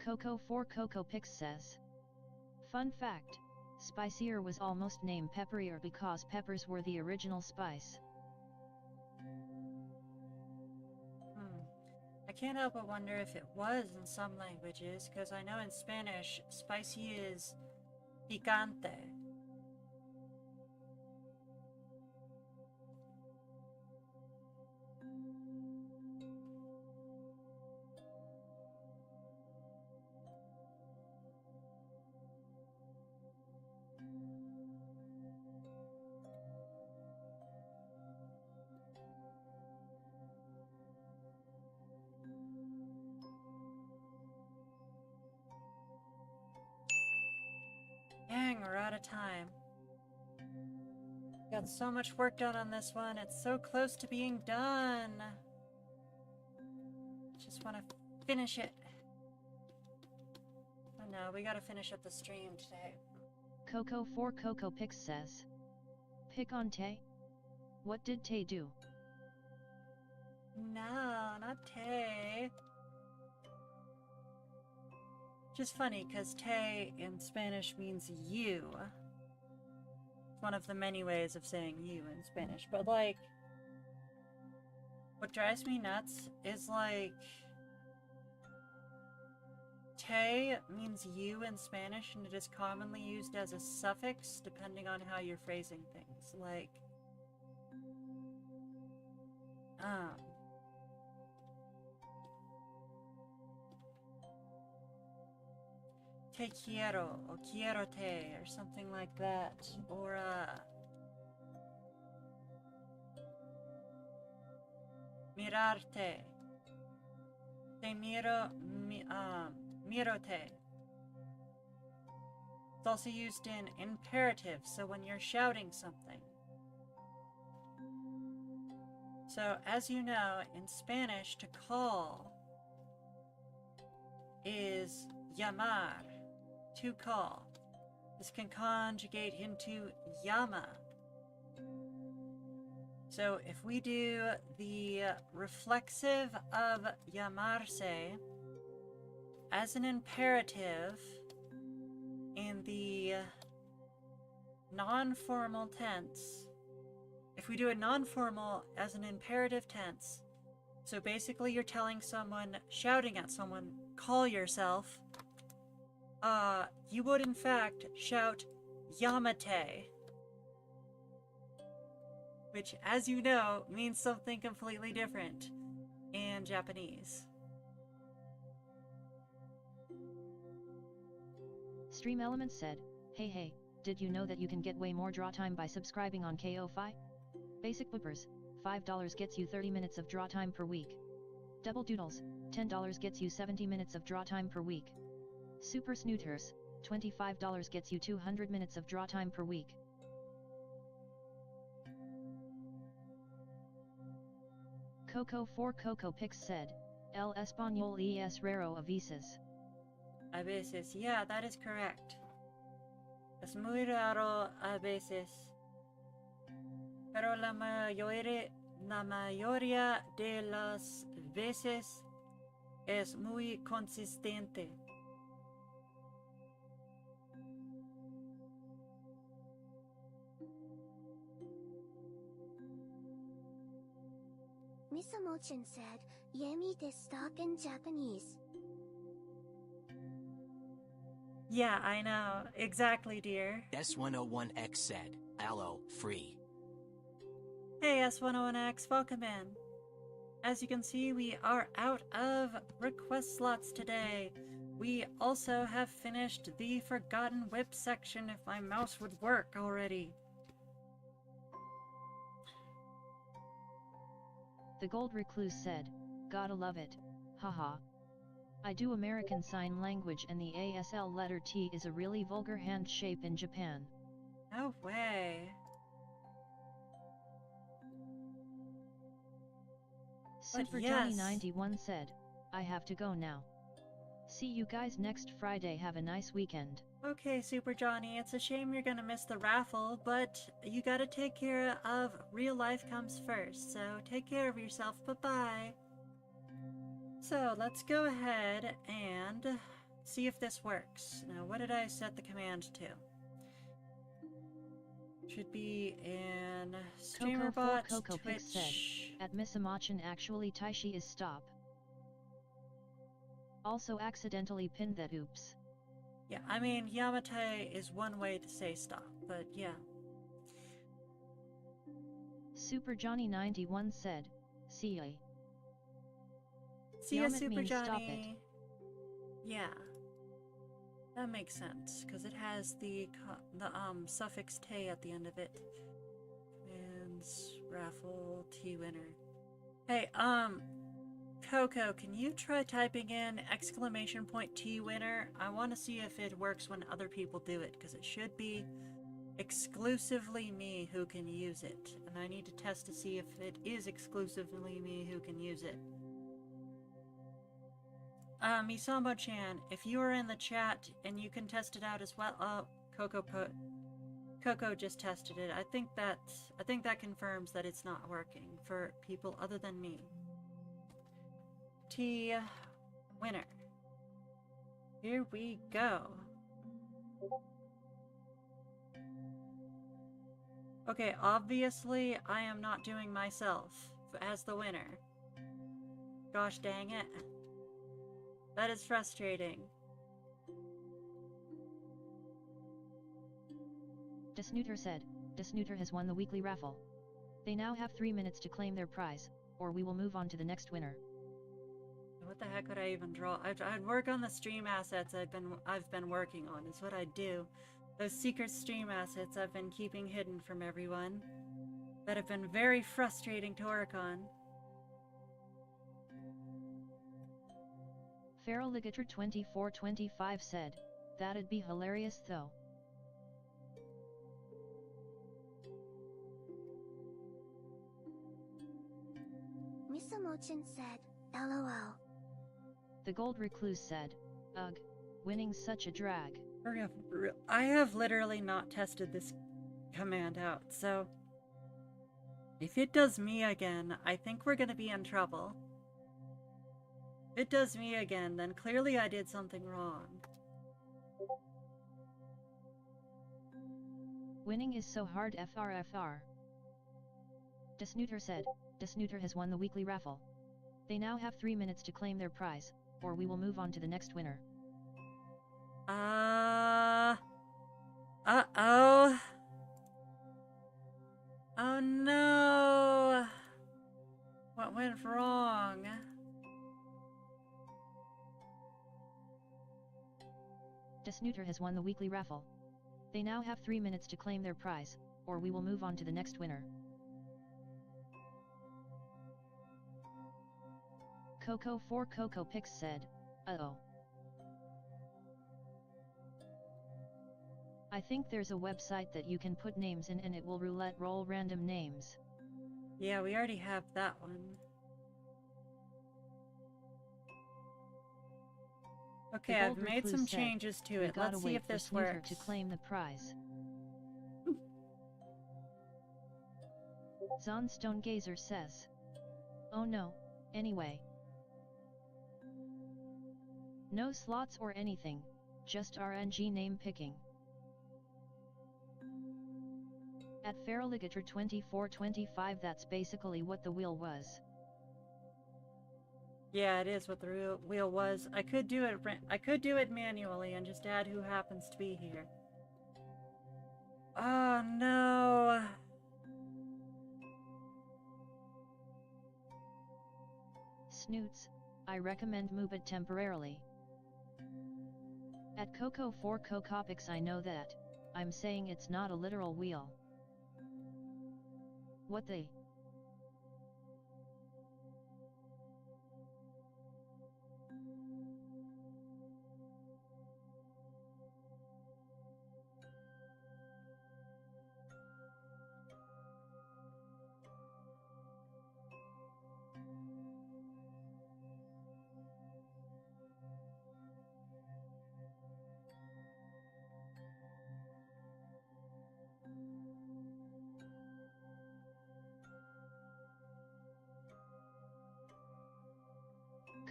Coco for Coco Pix says. Fun fact, spicier was almost named pepperier because peppers were the original spice. I can't help but wonder if it was in some languages, because I know in Spanish, spicy is picante. Dang, we're out of time. Got so much work done on this one. It's so close to being done. Just want to finish it. Oh no, we gotta finish up the stream today. Coco for Coco Pix says. Pick on Tay? What did Tay do? No, not Tay. Just funny, because Tay in Spanish means you. It's one of the many ways of saying you in Spanish. But, like, what drives me nuts is, like, Tay means you in Spanish, and it is commonly used as a suffix depending on how you're phrasing things. Like, te quiero, or quiero te, or something like that. Or, mirarte. Te miro, mirote. It's also used in imperative, so when you're shouting something. So, as you know, in Spanish, to call is llamar. To call. This can conjugate into llama. So if we do the reflexive of llamarse as an imperative in the non-formal tense, if we do a non-formal as an imperative tense, so basically you're telling someone, shouting at someone, call yourself, you would in fact shout Yamate, which, as you know, means something completely different in Japanese. Stream Elements said, hey, did you know that you can get way more draw time by subscribing on KO-Fi? Basic Boopers, $5 gets you 30 minutes of draw time per week. Double Doodles, $10 gets you 70 minutes of draw time per week. Super Snooters, $25 gets you 200 minutes of draw time per week. Coco for Coco Pix said, El Español es raro a veces. A veces, yeah, that is correct. Es muy raro a veces. Pero la mayoría de las veces es muy consistente. Miss Emochin said, Yemi desu in Japanese. Yeah, I know. Exactly, dear. S101X said, Allo, free. Hey, S101X, welcome in. As you can see, we are out of request slots today. We also have finished the Forgotten Whip section, if my mouse would work already. The Gold Recluse said, gotta love it, haha. I do American Sign Language and the ASL letter T is a really vulgar hand shape in Japan. No way. Super yes. Johnny91 said, I have to go now. See you guys next Friday, have a nice weekend. Okay, Super Johnny, it's a shame you're gonna miss the raffle, but you gotta take care of real life comes first, so take care of yourself, bye-bye. So, let's go ahead and see if this works. Now, what did I set the command to? Should be in StreamerBot, Coco Pix said, Twitch. at Missamachan actually Taishi is stop. Also accidentally pinned that oops. Yeah, I mean, Yamate is one way to say stop, but yeah. Super Johnny 91 said, see ya. See ya, Yamat Super means stop Johnny. Yeah. That makes sense, because it has the suffix te at the end of it. Wins, raffle, T winner. Hey, Coco, can you try typing in !T winner? I want to see if it works when other people do it, because it should be exclusively me who can use it. And I need to test to see if it is exclusively me who can use it. Misamo-chan, if you are in the chat and you can test it out as well. Oh, Coco just tested it. I think that confirms that it's not working for people other than me. T winner. Here we go. Okay, obviously I am not doing myself as the winner. Gosh dang it. That is frustrating. Snooter said, Snooter has won the weekly raffle. They now have 3 minutes to claim their prize, or we will move on to the next winner. What the heck would I even draw? I'd work on the stream assets I've been working on, is what I'd do. Those secret stream assets I've been keeping hidden from everyone. That have been very frustrating to work on. Feral Ligator 2425 said, that'd be hilarious though. Misamo-chan said, LOL. The Gold Recluse said, ugh, winning's such a drag. I have literally not tested this command out, so if it does me again, I think we're gonna be in trouble. If it does me again, then clearly I did something wrong. Winning is so hard FRFR. Snooter said, Snooter has won the weekly raffle. They now have 3 minutes to claim their prize, or we will move on to the next winner. Uh-oh. Oh no! What went wrong? Snooter has won the weekly raffle. They now have 3 minutes to claim their prize, or we will move on to the next winner. Coco for Coco Pix said, uh-oh. I think there's a website that you can put names in and it will roulette roll random names. Yeah, we already have that one. Okay, I've made some changes to it. Let's see if this works. To claim the prize. Zonstone Gazer says, oh no, anyway. No slots or anything, just RNG name picking. At Feraligator 2425, that's basically what the wheel was. Yeah, it is what the real wheel was. I could do it manually and just add who happens to be here. Oh no. Snoots, I recommend move it temporarily. At Coco for Cocopix, I know that. I'm saying it's not a literal wheel. What the?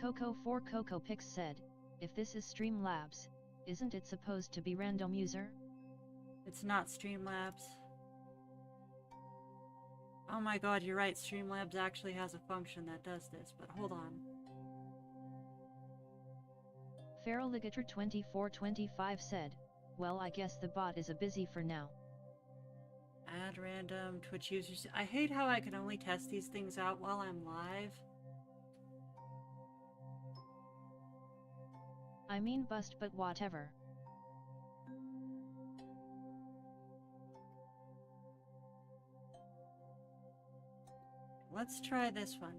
Coco for Coco Pix said, If this is Streamlabs, isn't it supposed to be random user? It's not Streamlabs. Oh my god, you're right, Streamlabs actually has a function that does this, but hold on. Feraligator2425 said, well, I guess the bot is a busy for now. Add random Twitch users. I hate how I can only test these things out while I'm live. I mean bust, but whatever. Let's try this one.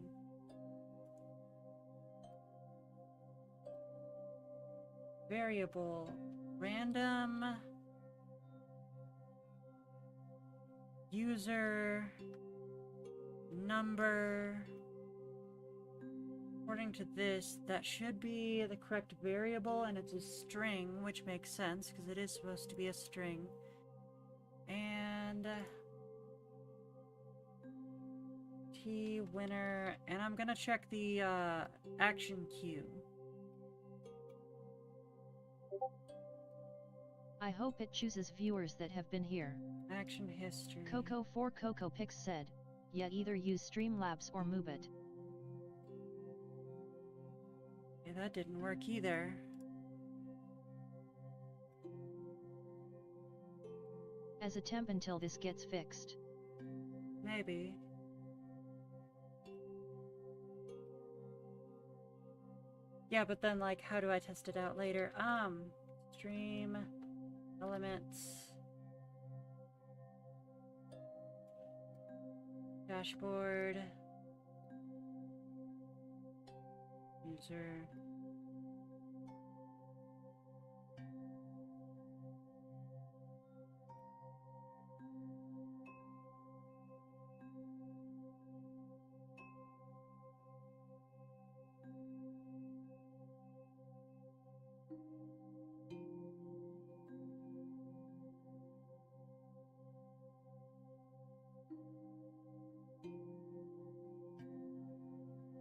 Variable. Random. User. Number. According to this, that should be the correct variable, and it's a string, which makes sense, because it is supposed to be a string. And... T winner, and I'm gonna check the action queue. I hope it chooses viewers that have been here. Action history. Coco4CocoPix said, yeah, either use Streamlabs or Moobit. Yeah, that didn't work either. As a temp until this gets fixed. Maybe. Yeah, but then, like, how do I test it out later? Stream, elements, dashboard, user.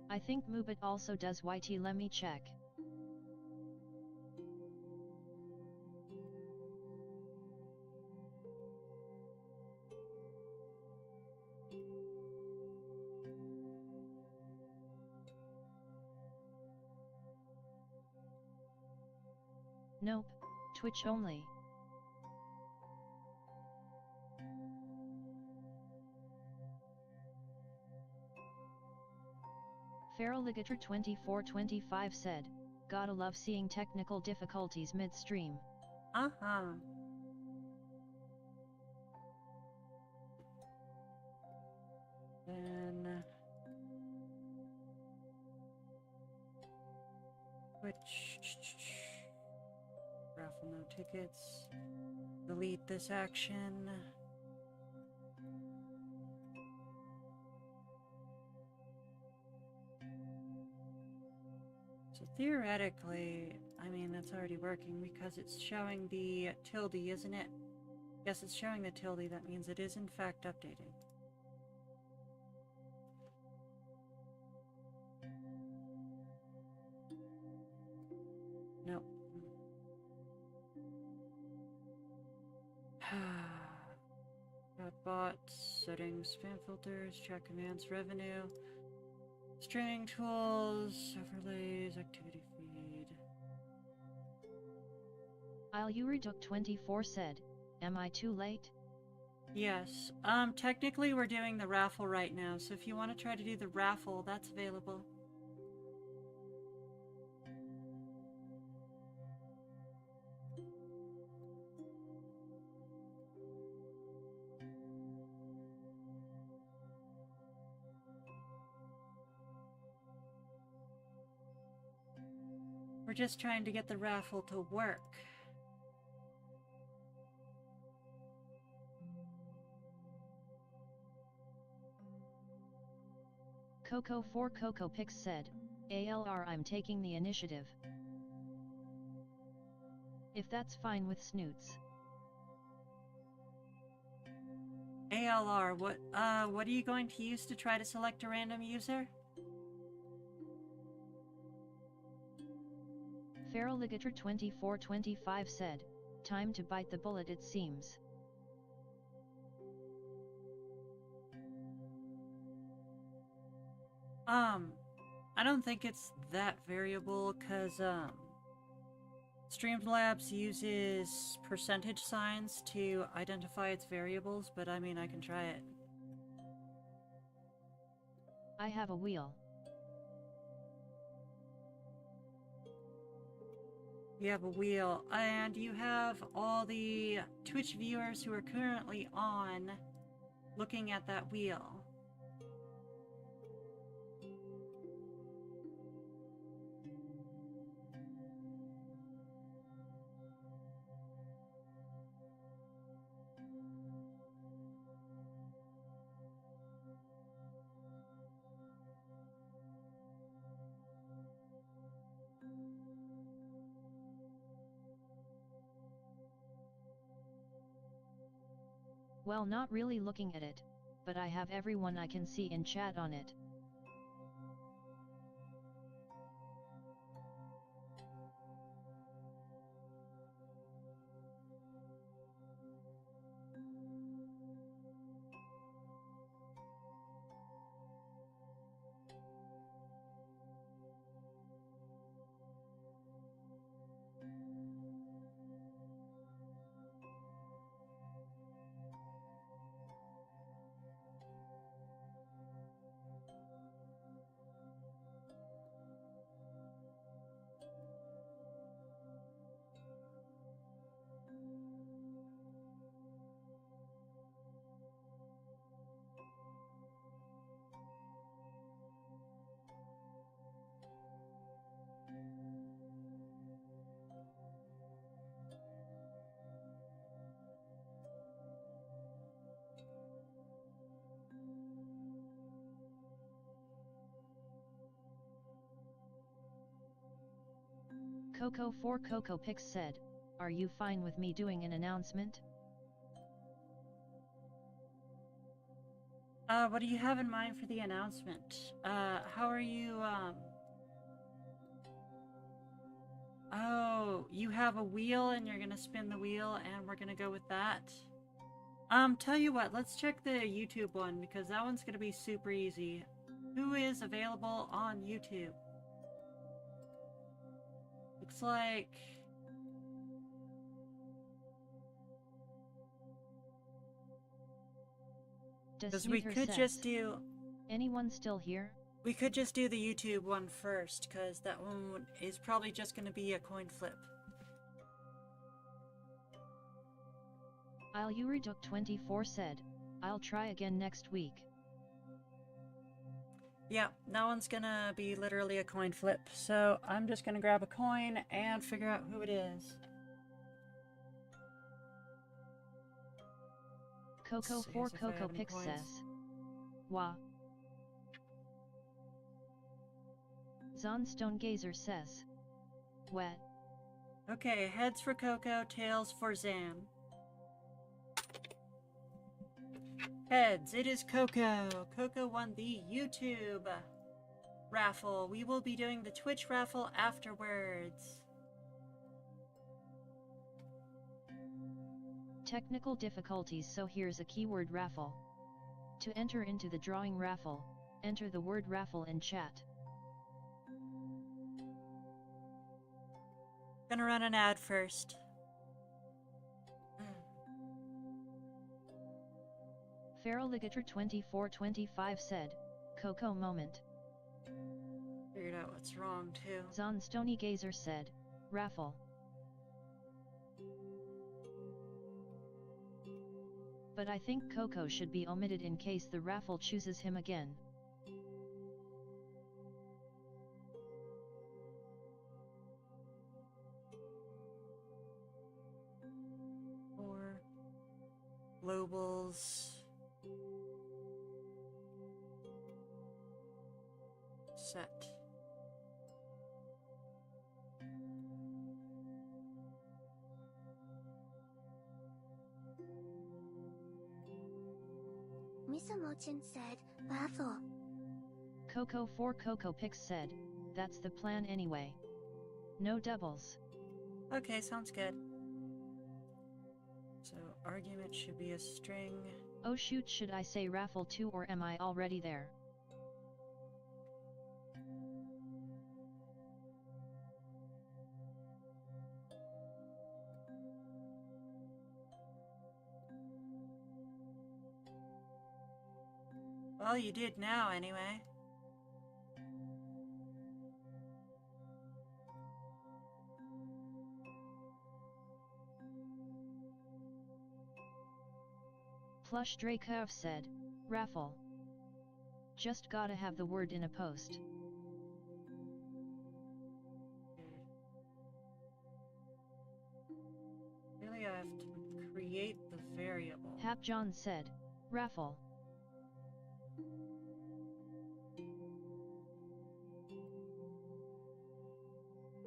I think Moobit also does YT. Let me check. Nope, Twitch only. Feraligator2425 said, gotta love seeing technical difficulties mid-stream. Uh-huh. Then... Which... Raffle no tickets. Delete this action. So theoretically, I mean, that's already working because it's showing the tilde, isn't it? Yes, it's showing the tilde. That means it is in fact updating. Nope. Bots, settings, spam filters, chat commands, revenue, string tools, overlays, activity feed. Ilyuriduk24 said, am I too late? Yes. Technically we're doing the raffle right now, so if you want to try to do the raffle, that's available. We're just trying to get the raffle to work. Coco4CocoPix said, ALR, I'm taking the initiative. If that's fine with Snoots. ALR, what are you going to use to try to select a random user? Feral Ligator 2425 said, time to bite the bullet it seems. I don't think it's that variable, cause, Streamlabs uses percentage signs to identify its variables, but I mean, I can try it. I have a wheel. You have a wheel, and you have all the Twitch viewers who are currently on looking at that wheel. Well, not really looking at it, but I have everyone I can see in chat on it. Coco4CocoPix said, are you fine with me doing an announcement? What do you have in mind for the announcement? How are you, Oh, you have a wheel and you're gonna spin the wheel and we're gonna go with that? Tell you what, let's check the YouTube one because that one's gonna be super easy. Who is available on YouTube? Looks like... Because we could just do... Anyone still here? We could just do the YouTube one first, because that one is probably just going to be a coin flip. Yuriduck24 said, I'll try again next week. Yeah, that one's gonna be literally a coin flip, so I'm just gonna grab a coin and figure out who it is. Coco4CocoPix says, Wah. Zonstone Gazer says, wet. Okay, heads for Coco, tails for Zan. Heads, it is Coco. Coco won the YouTube raffle. We will be doing the Twitch raffle afterwards. Technical difficulties, so here's a keyword raffle. To enter into the drawing raffle, enter the word raffle in chat. Gonna run an ad first. Feral Ligator 2425 said, Coco moment. Figured out what's wrong too. Zonstony Gazer said, raffle. But I think Coco should be omitted in case the raffle chooses him again. Or globals. Set. Misumochin said, raffle. Coco4CocoPix said, that's the plan anyway. No doubles. Okay, sounds good. So, argument should be a string. Oh shoot, should I say raffle 2 or am I already there? Well, you did now, anyway. Plush Dracov said, raffle. Just gotta have the word in a post. Really, I have to create the variable. Hap John said, raffle.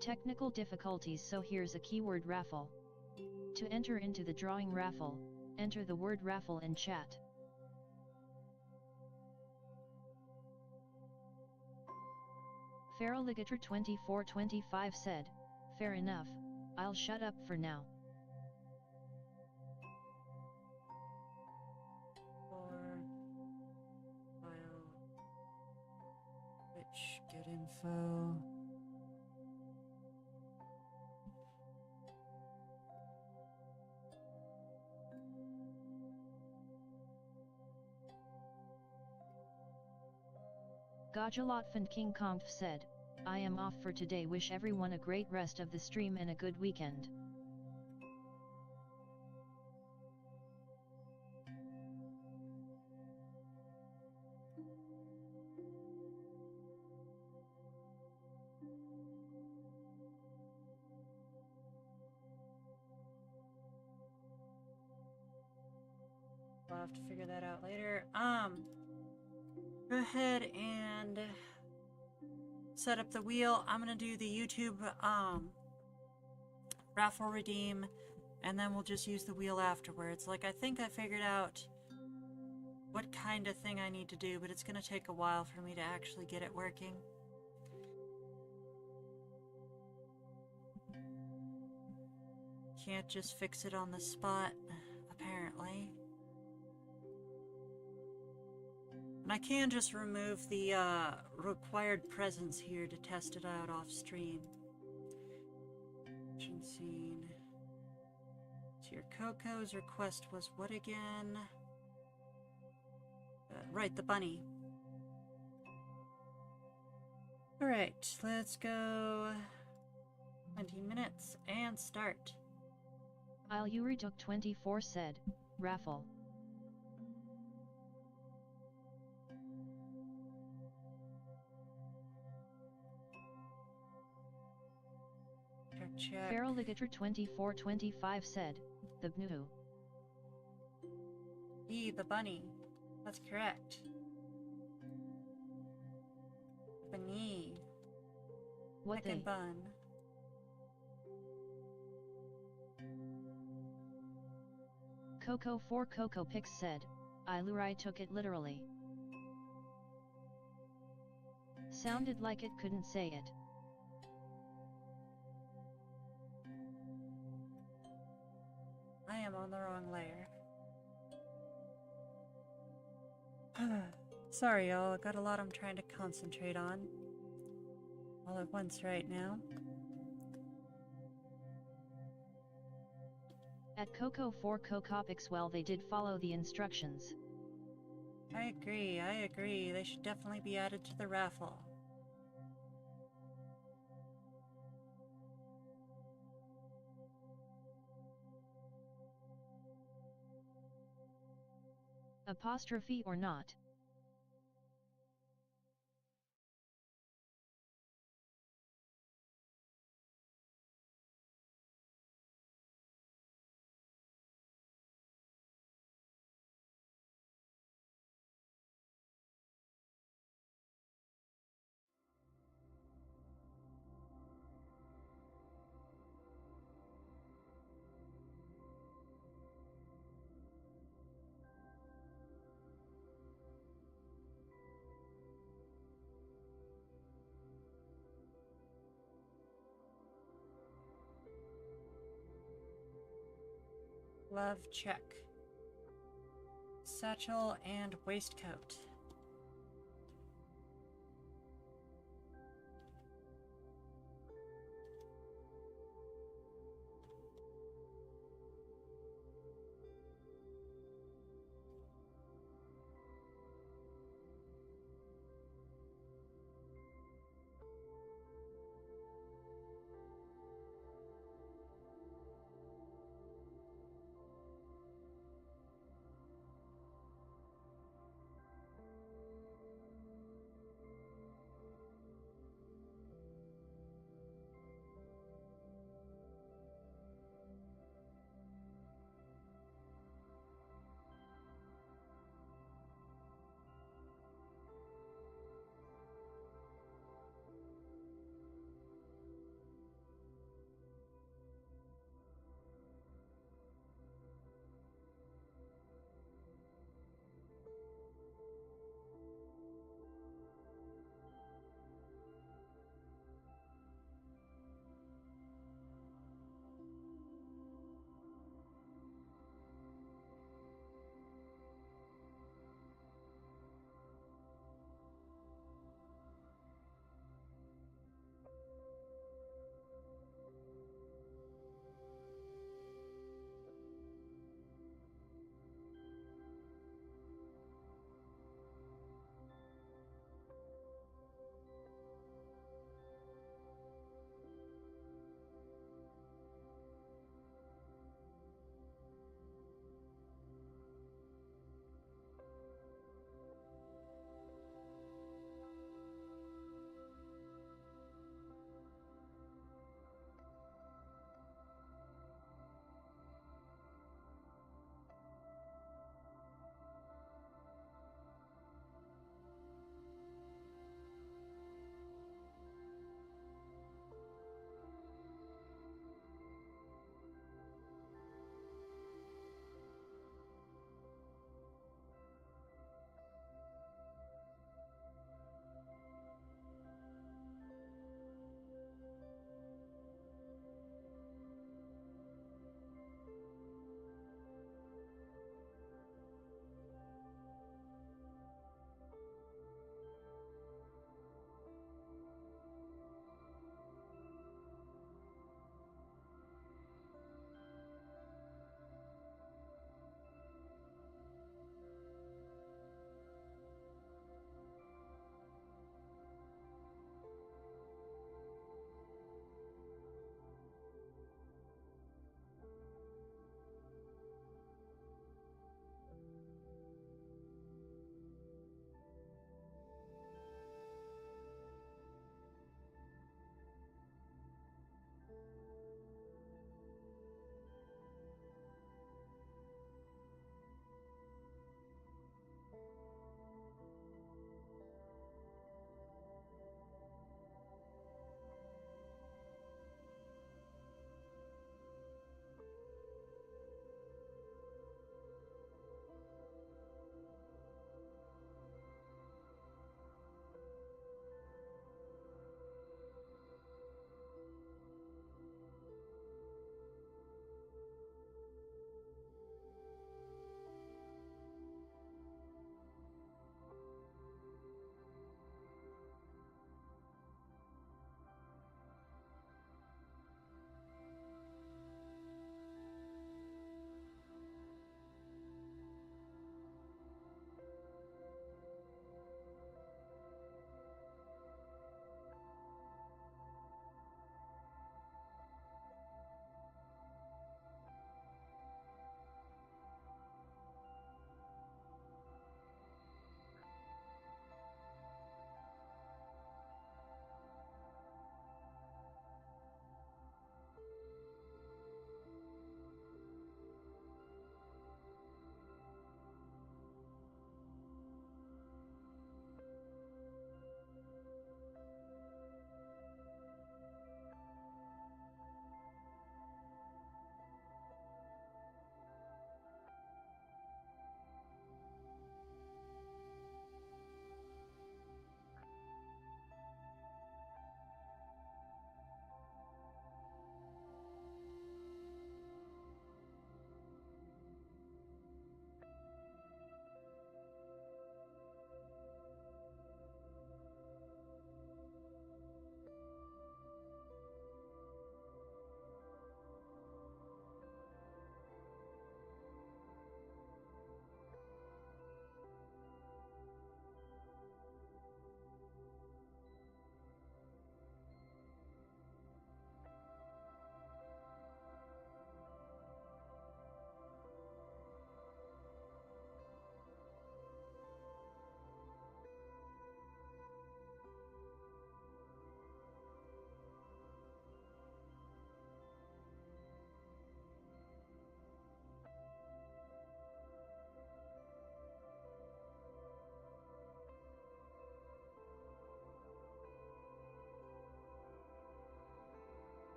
Technical difficulties, so here's a keyword raffle. To enter into the drawing raffle, enter the word raffle in chat. Feraligator 2425 said, fair enough, I'll shut up for now. For file, which get info. Gajalotfand King Kongf said, I am off for today, wish everyone a great rest of the stream and a good weekend. I'll have to figure that out later. Go ahead and set up the wheel. I'm gonna do the YouTube raffle redeem, and then we'll just use the wheel afterwards. Like, I think I figured out what kind of thing I need to do, but it's gonna take a while for me to actually get it working. Can't just fix it on the spot, apparently. And I can just remove the required presence here to test it out off stream. Action scene. So your Coco's request was what again? Right, the bunny. Alright, let's go 20 minutes and start. Ilyurituk 24 said, raffle. Check. Feraligator 2425 said, the BNU. The bunny. That's correct. Bunny. What Pick they? and bun. Coco 4 Coco Pix said, Ilurai took it literally. Sounded like it couldn't say it. I am on the wrong layer. Sorry y'all, got a lot I'm trying to concentrate on all at once right now. At Coco 4 Cocopix, well, they did follow the instructions. I agree. They should definitely be added to the raffle. Apostrophe or not. Glove check. Satchel and waistcoat.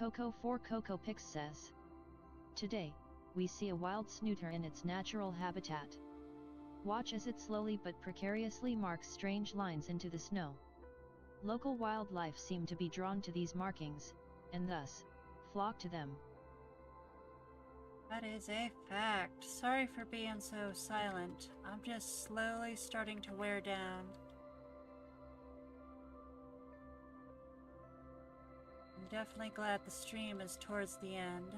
Coco4CocoPix says. Today, we see a wild snooter in its natural habitat. Watch as it slowly but precariously marks strange lines into the snow. Local wildlife seem to be drawn to these markings, and thus, flock to them. That is a fact. Sorry for being so silent. I'm just slowly starting to wear down. I'm definitely glad the stream is towards the end.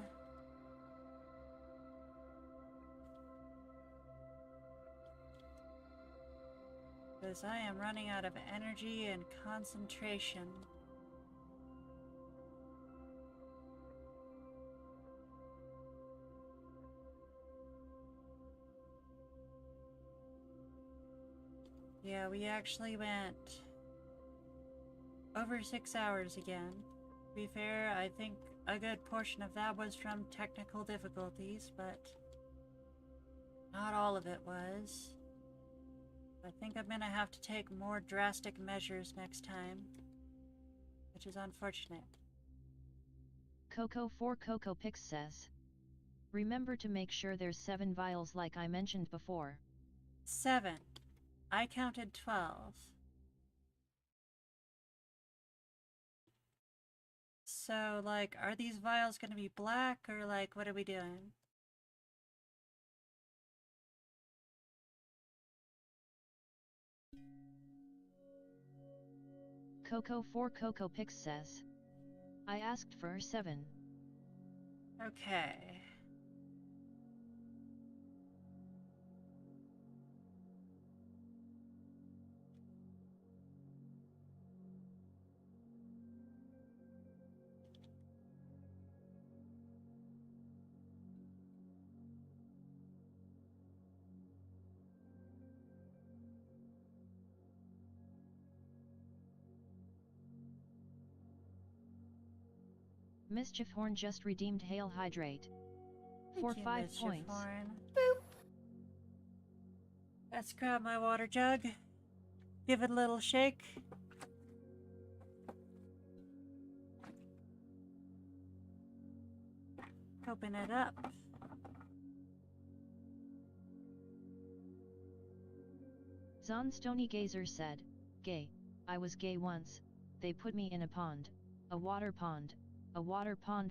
Because I am running out of energy and concentration. Yeah, we actually went over 6 hours again. To be fair, I think a good portion of that was from technical difficulties, but not all of it was. I think I'm gonna have to take more drastic measures next time, which is unfortunate. Coco4CocoPix says. Remember to make sure there's 7 vials like I mentioned before. 7. I counted 12. So, like, are these vials gonna be black, or like, what are we doing? Coco4CocoPix says. I asked for 7. Okay. Mischief Horn just redeemed Hail Hydrate. For Thank you, 5 Mischief points. Horn. Boop. Let's grab my water jug. Give it a little shake. Open it up. Zon Stony Gazer said, Gay, I was gay once, they put me in a pond, a water pond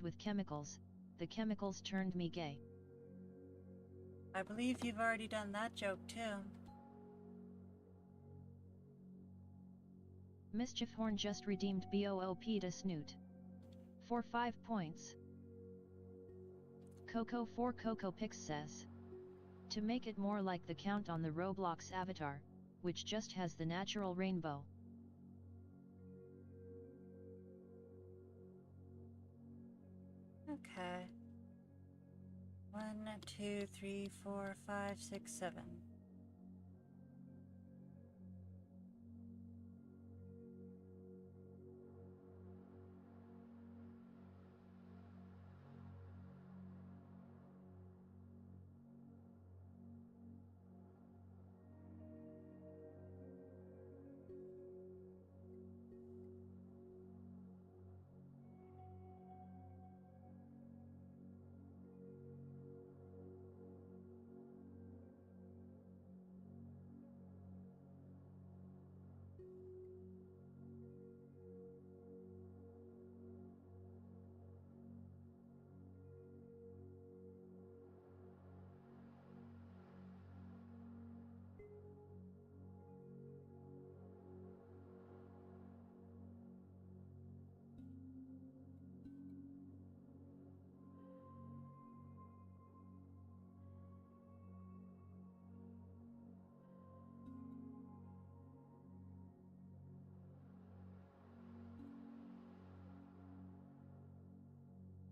with chemicals, the chemicals turned me gay. I believe you've already done that joke too. Mischief Horn just redeemed BOOP to Snoot. For 5 points. Coco4CocoPix says. To make it more like the count on the Roblox avatar, which just has the natural rainbow. Okay. 1, 2, 3, 4, 5, 6, 7.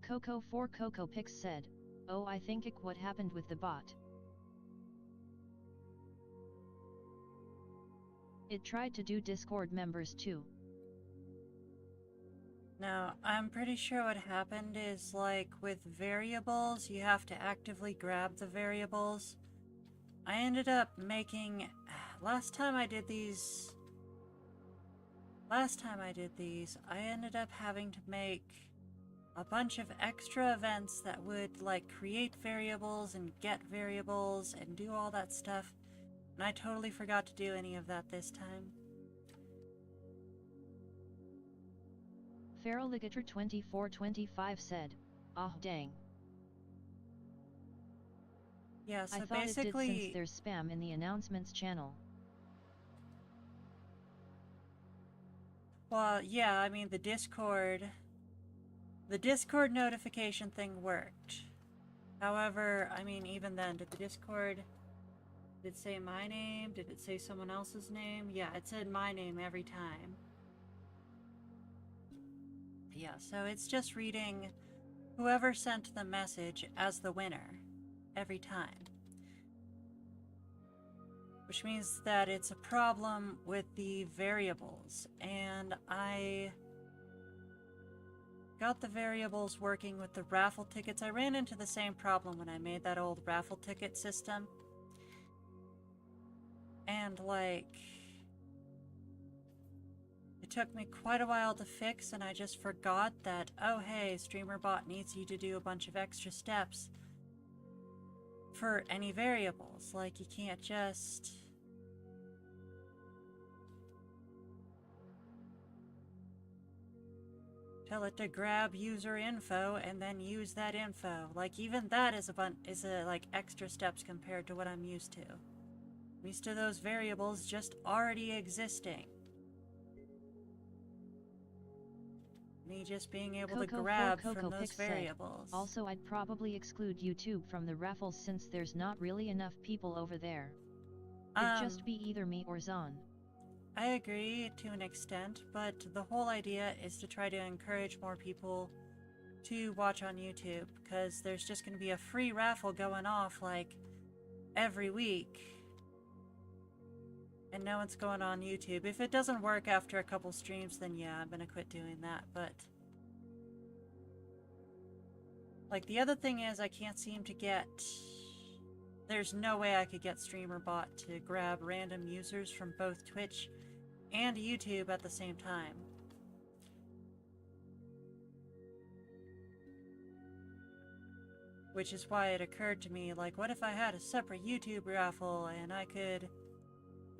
Coco4CocoPix said, oh I think what happened with the bot. It tried to do Discord members too. Now, I'm pretty sure what happened is, like, with variables, you have to actively grab the variables. I ended up making... Last time I did these, I ended up having to make a bunch of extra events that would like create variables and get variables and do all that stuff. And I totally forgot to do any of that this time. Feral Ligator 2425 said, "Ah dang. Yeah, so I thought basically, it did since there's spam in the announcements channel." well, yeah, I mean the Discord notification thing worked. However, I mean even then, did it say my name? Did it say someone else's name? Yeah, it said my name every time. Yeah, so it's just reading whoever sent the message as the winner every time. Which means that it's a problem with the variables, and I got the variables working with the raffle tickets. I ran into the same problem when I made that old raffle ticket system. And like, it took me quite a while to fix, and I just forgot that, oh hey, StreamerBot needs you to do a bunch of extra steps for any variables. Like, you can't just tell it to grab user info and then use that info. Like, even that is like extra steps compared to what I'm used to. I'm used to those variables just already existing. Me just being able to grab from those variables. Also, I'd probably exclude YouTube from the raffles since there's not really enough people over there. It'd just be either me or Zon. I agree to an extent, but the whole idea is to try to encourage more people to watch on YouTube, because there's just going to be a free raffle going off like every week. And no one's going on YouTube. If it doesn't work after a couple streams, then yeah, I'm gonna quit doing that, but... like, the other thing is I can't seem to get... there's no way I could get StreamerBot to grab random users from both Twitch and YouTube at the same time. Which is why it occurred to me, like, what if I had a separate YouTube raffle and I could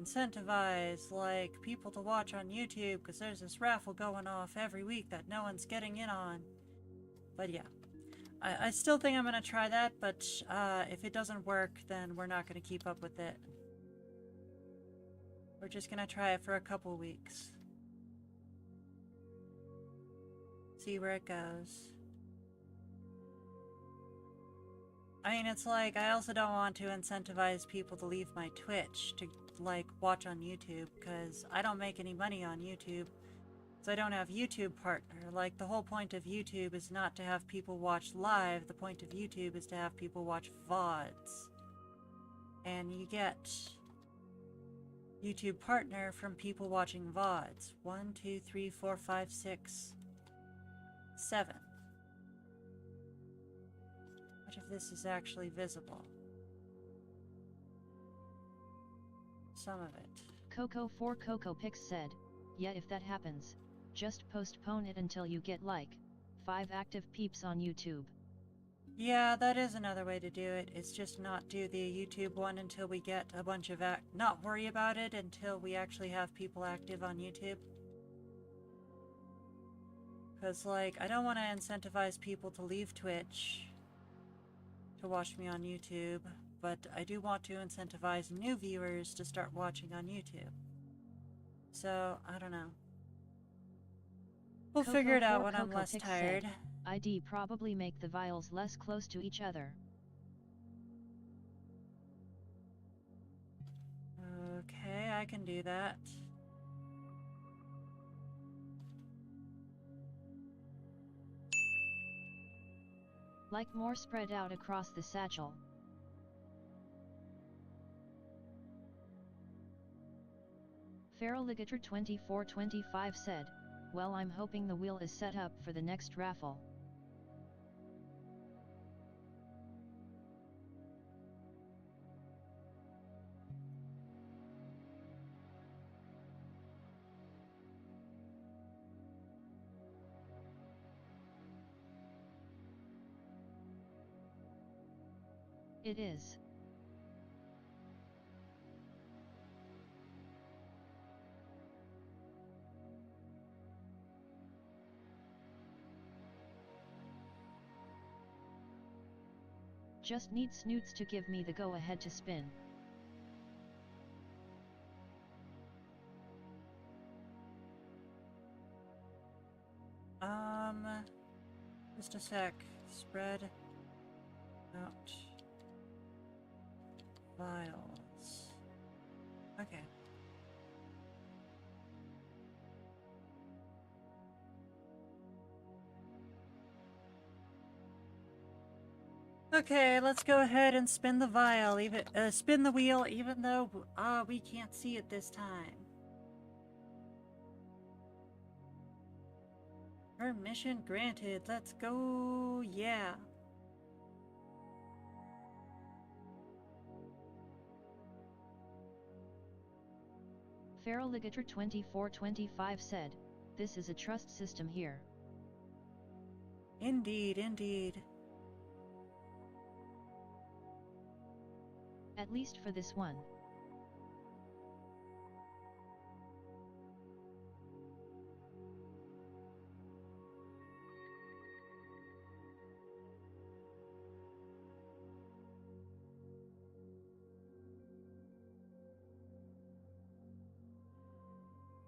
incentivize, like, people to watch on YouTube because there's this raffle going off every week that no one's getting in on. But yeah, I still think I'm gonna try that, but if it doesn't work, then we're not gonna keep up with it. We're just gonna try it for a couple weeks. See where it goes. I mean, it's like, I also don't want to incentivize people to leave my Twitch to, like, watch on YouTube, because I don't make any money on YouTube, so I don't have YouTube partner. Like, the whole point of YouTube is not to have people watch live, the point of YouTube is to have people watch VODs. And you get YouTube partner from people watching VODs. 1, 2, 3, 4, 5, 6, 7. What if this is actually visible? Some of it. Coco4 Coco Pix said, "Yeah, if that happens, just postpone it until you get like 5 active peeps on YouTube." Yeah, that is another way to do it. It's just not do the YouTube one until we get a bunch of not worry about it until we actually have people active on YouTube. Because, like, I don't want to incentivize people to leave Twitch to watch me on YouTube, but I do want to incentivize new viewers to start watching on YouTube. So, I don't know. We'll figure it out when I'm less tired. ID probably make the vials less close to each other. Okay, I can do that. Like more spread out across the satchel. Feral Ligator 2425 said, "Well, I'm hoping the wheel is set up for the next raffle." It is. Just need Snoots to give me the go-ahead to spin. Just a sec. Spread out files. Okay. Okay, let's go ahead and spin the vial, spin the wheel, even though we can't see it this time. Permission granted. Let's go. Yeah. Feral Ligator 2425 said, "This is a trust system here." Indeed, indeed. At least for this one.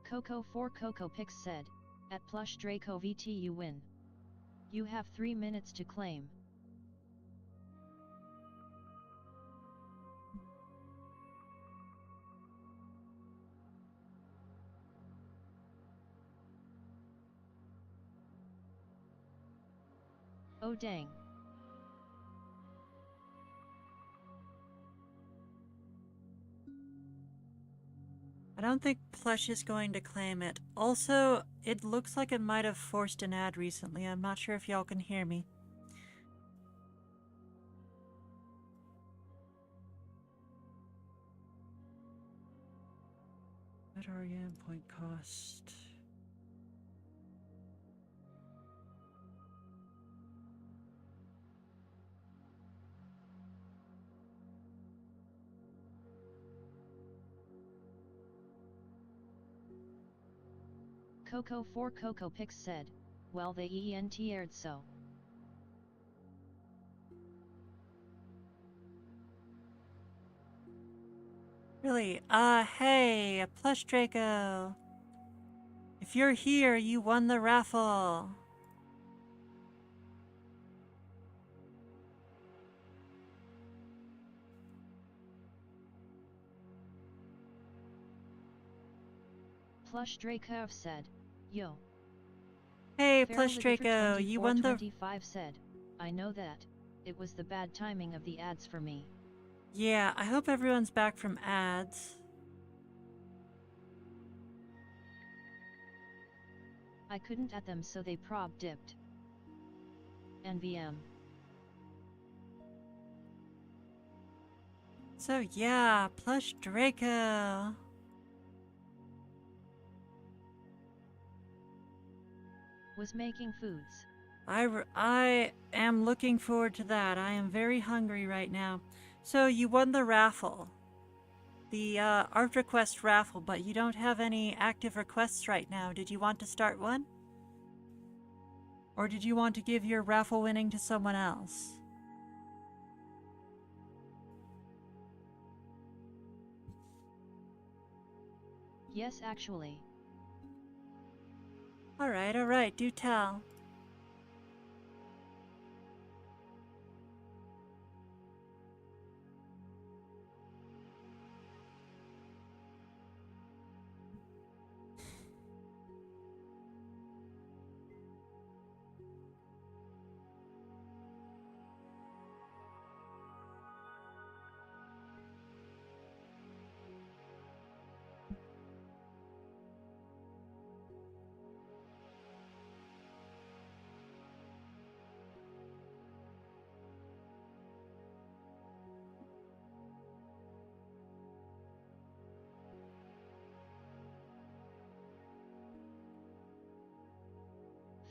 Coco 4 Coco Pix said, "At Plush Draco VT you win. You have 3 minutes to claim." Oh dang. I don't think Plush is going to claim it. Also, it looks like it might have forced an ad recently. I'm not sure if y'all can hear me. Battery endpoint cost. Coco 4 Coco Pix said, "Well they ENT'd so." Really? Hey, Plush Draco. If you're here, you won the raffle. Plush Draco said, "Yo." Hey, Feral Plush Ligator Draco, you won the... 2425 said, "I know that. It was the bad timing of the ads for me." Yeah, I hope everyone's back from ads. I couldn't at them so they prob dipped. NVM. So yeah, Plush Draco. Was making foods. I am looking forward to that. I am very hungry right now. So you won the raffle. The art request raffle, but you don't have any active requests right now. Did you want to start one? Or did you want to give your raffle winning to someone else? Yes, actually. Alright, do tell.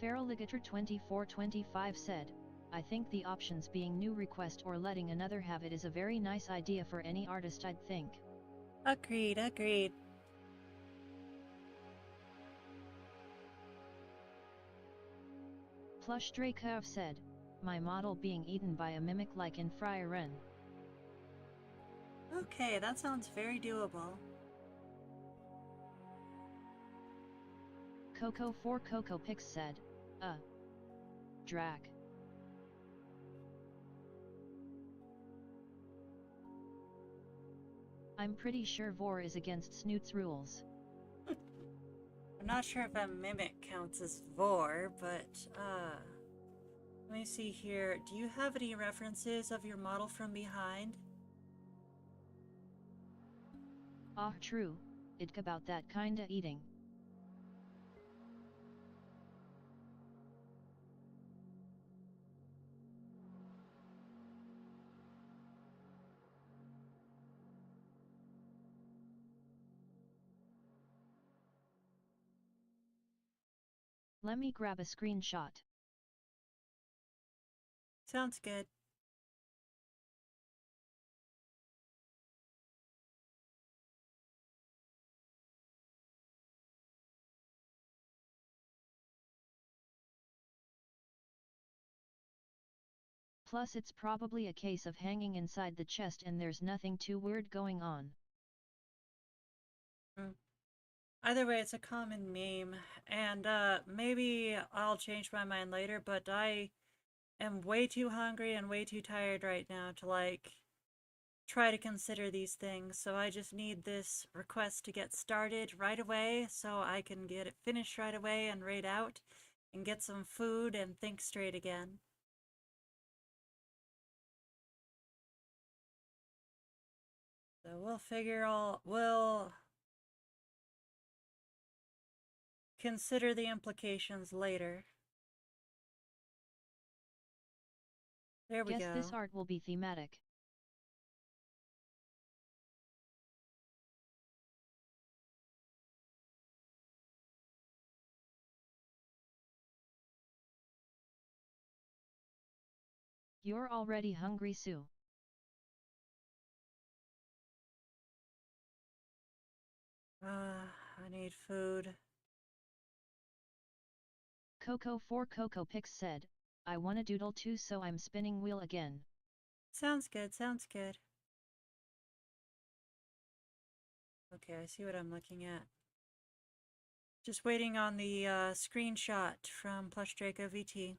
Feral Ligator 2425 said, I think the options being new request or letting another have it is a very nice idea for any artist, I'd think. Agreed, agreed. Plush Draco said, my model being eaten by a mimic like in Frieren. Okay, that sounds very doable. Coco 4 Coco Pix said, Drac. I'm pretty sure Vor is against Snoot's rules. I'm not sure if a mimic counts as vor, but, let me see here. Do you have any references of your model from behind? Ah, true, it'k about that kinda eating. Let me grab a screenshot. Sounds good. Plus it's probably a case of hanging inside the chest and there's nothing too weird going on. Either way, it's a common meme, and maybe I'll change my mind later, but I am way too hungry and way too tired right now to, like, try to consider these things, so I just need this request to get started right away so I can get it finished right away and raid out and get some food and think straight again. So we'll consider the implications later. There we Guess go. this art will be thematic. You're already hungry, Sue. I need food. Coco 4 Coco Pix said, I wanna doodle too, so I'm spinning wheel again. Sounds good, sounds good. Okay, I see what I'm looking at. Just waiting on the screenshot from Plush Draco VT.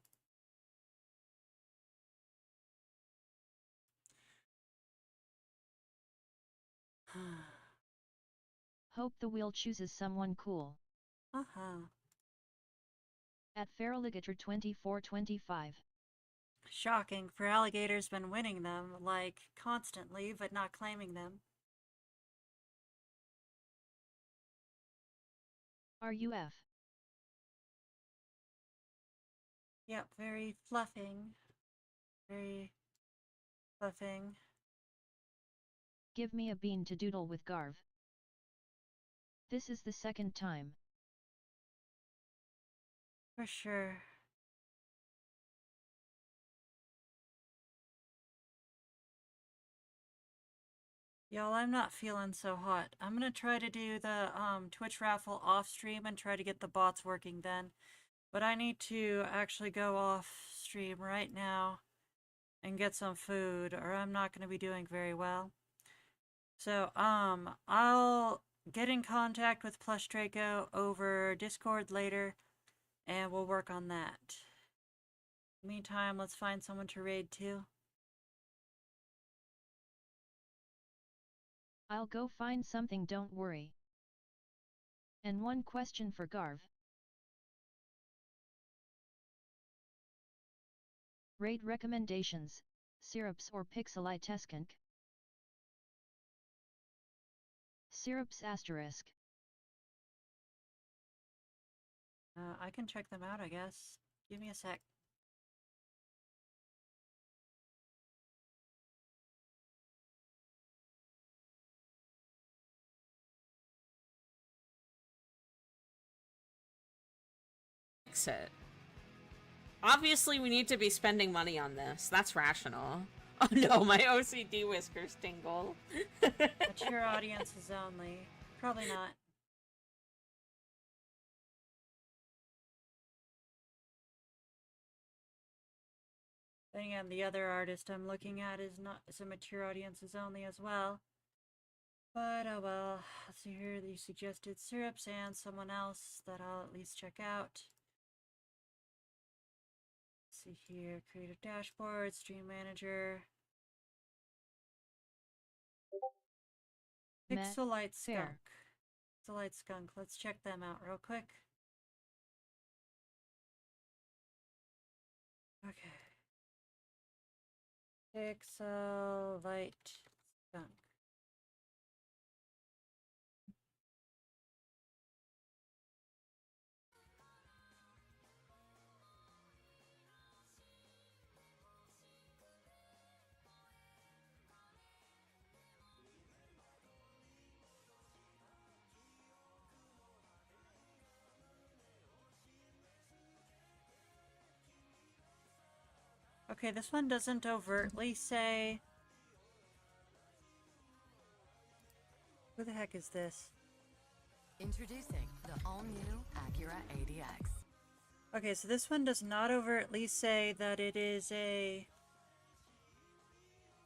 Hope the wheel chooses someone cool. Uh-huh. At Feraligator 2425. Shocking, for Alligator's been winning them, like, constantly, but not claiming them. RUF. Yep, very fluffing. Very fluffing. Give me a bean to doodle with Garv. This is the second time. For sure. Y'all, I'm not feeling so hot. I'm gonna try to do the Twitch raffle off stream and try to get the bots working then. But I need to actually go off stream right now and get some food, or I'm not gonna be doing very well. So, I'll get in contact with Plush Draco over Discord later, and we'll work on that. Meantime, let's find someone to raid too. I'll go find something, don't worry. And one question for Garv. Raid recommendations, syrups or pixelitescent? Syrups asterisk. I can check them out, I guess. Give me a sec. Exit. Obviously, we need to be spending money on this. That's rational. Oh no, my OCD whiskers tingle. Mature audiences only. Probably not. Then again, the other artist I'm looking at is a mature audiences only as well. But oh well. Let's see here. You suggested syrups and someone else that I'll at least check out. Let's see here. Creative dashboard, stream manager. Pixelite Skunk. Pixelite Skunk. Let's check them out real quick. Okay. Pixelite Skunk. Okay, this one doesn't overtly say... Who the heck is this? Introducing the all-new Acura ADX. Okay, so this one does not overtly say that it is a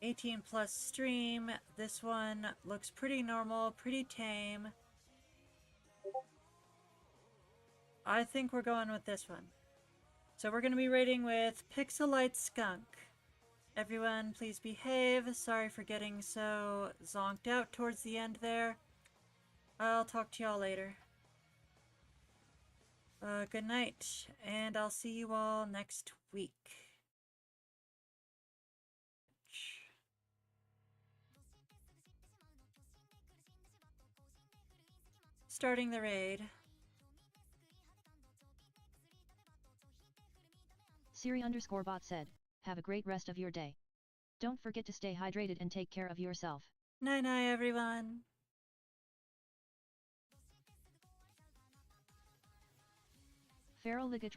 18 plus stream. This one looks pretty normal, pretty tame. I think we're going with this one. So we're going to be rating with Pixelite Skunk. Everyone, please behave. Sorry for getting so zonked out towards the end there. I'll talk to y'all later. Good night, and I'll see you all next week. Starting the raid. Siri_bot said, have a great rest of your day. Don't forget to stay hydrated and take care of yourself. Night-night, everyone. Feral ligatry.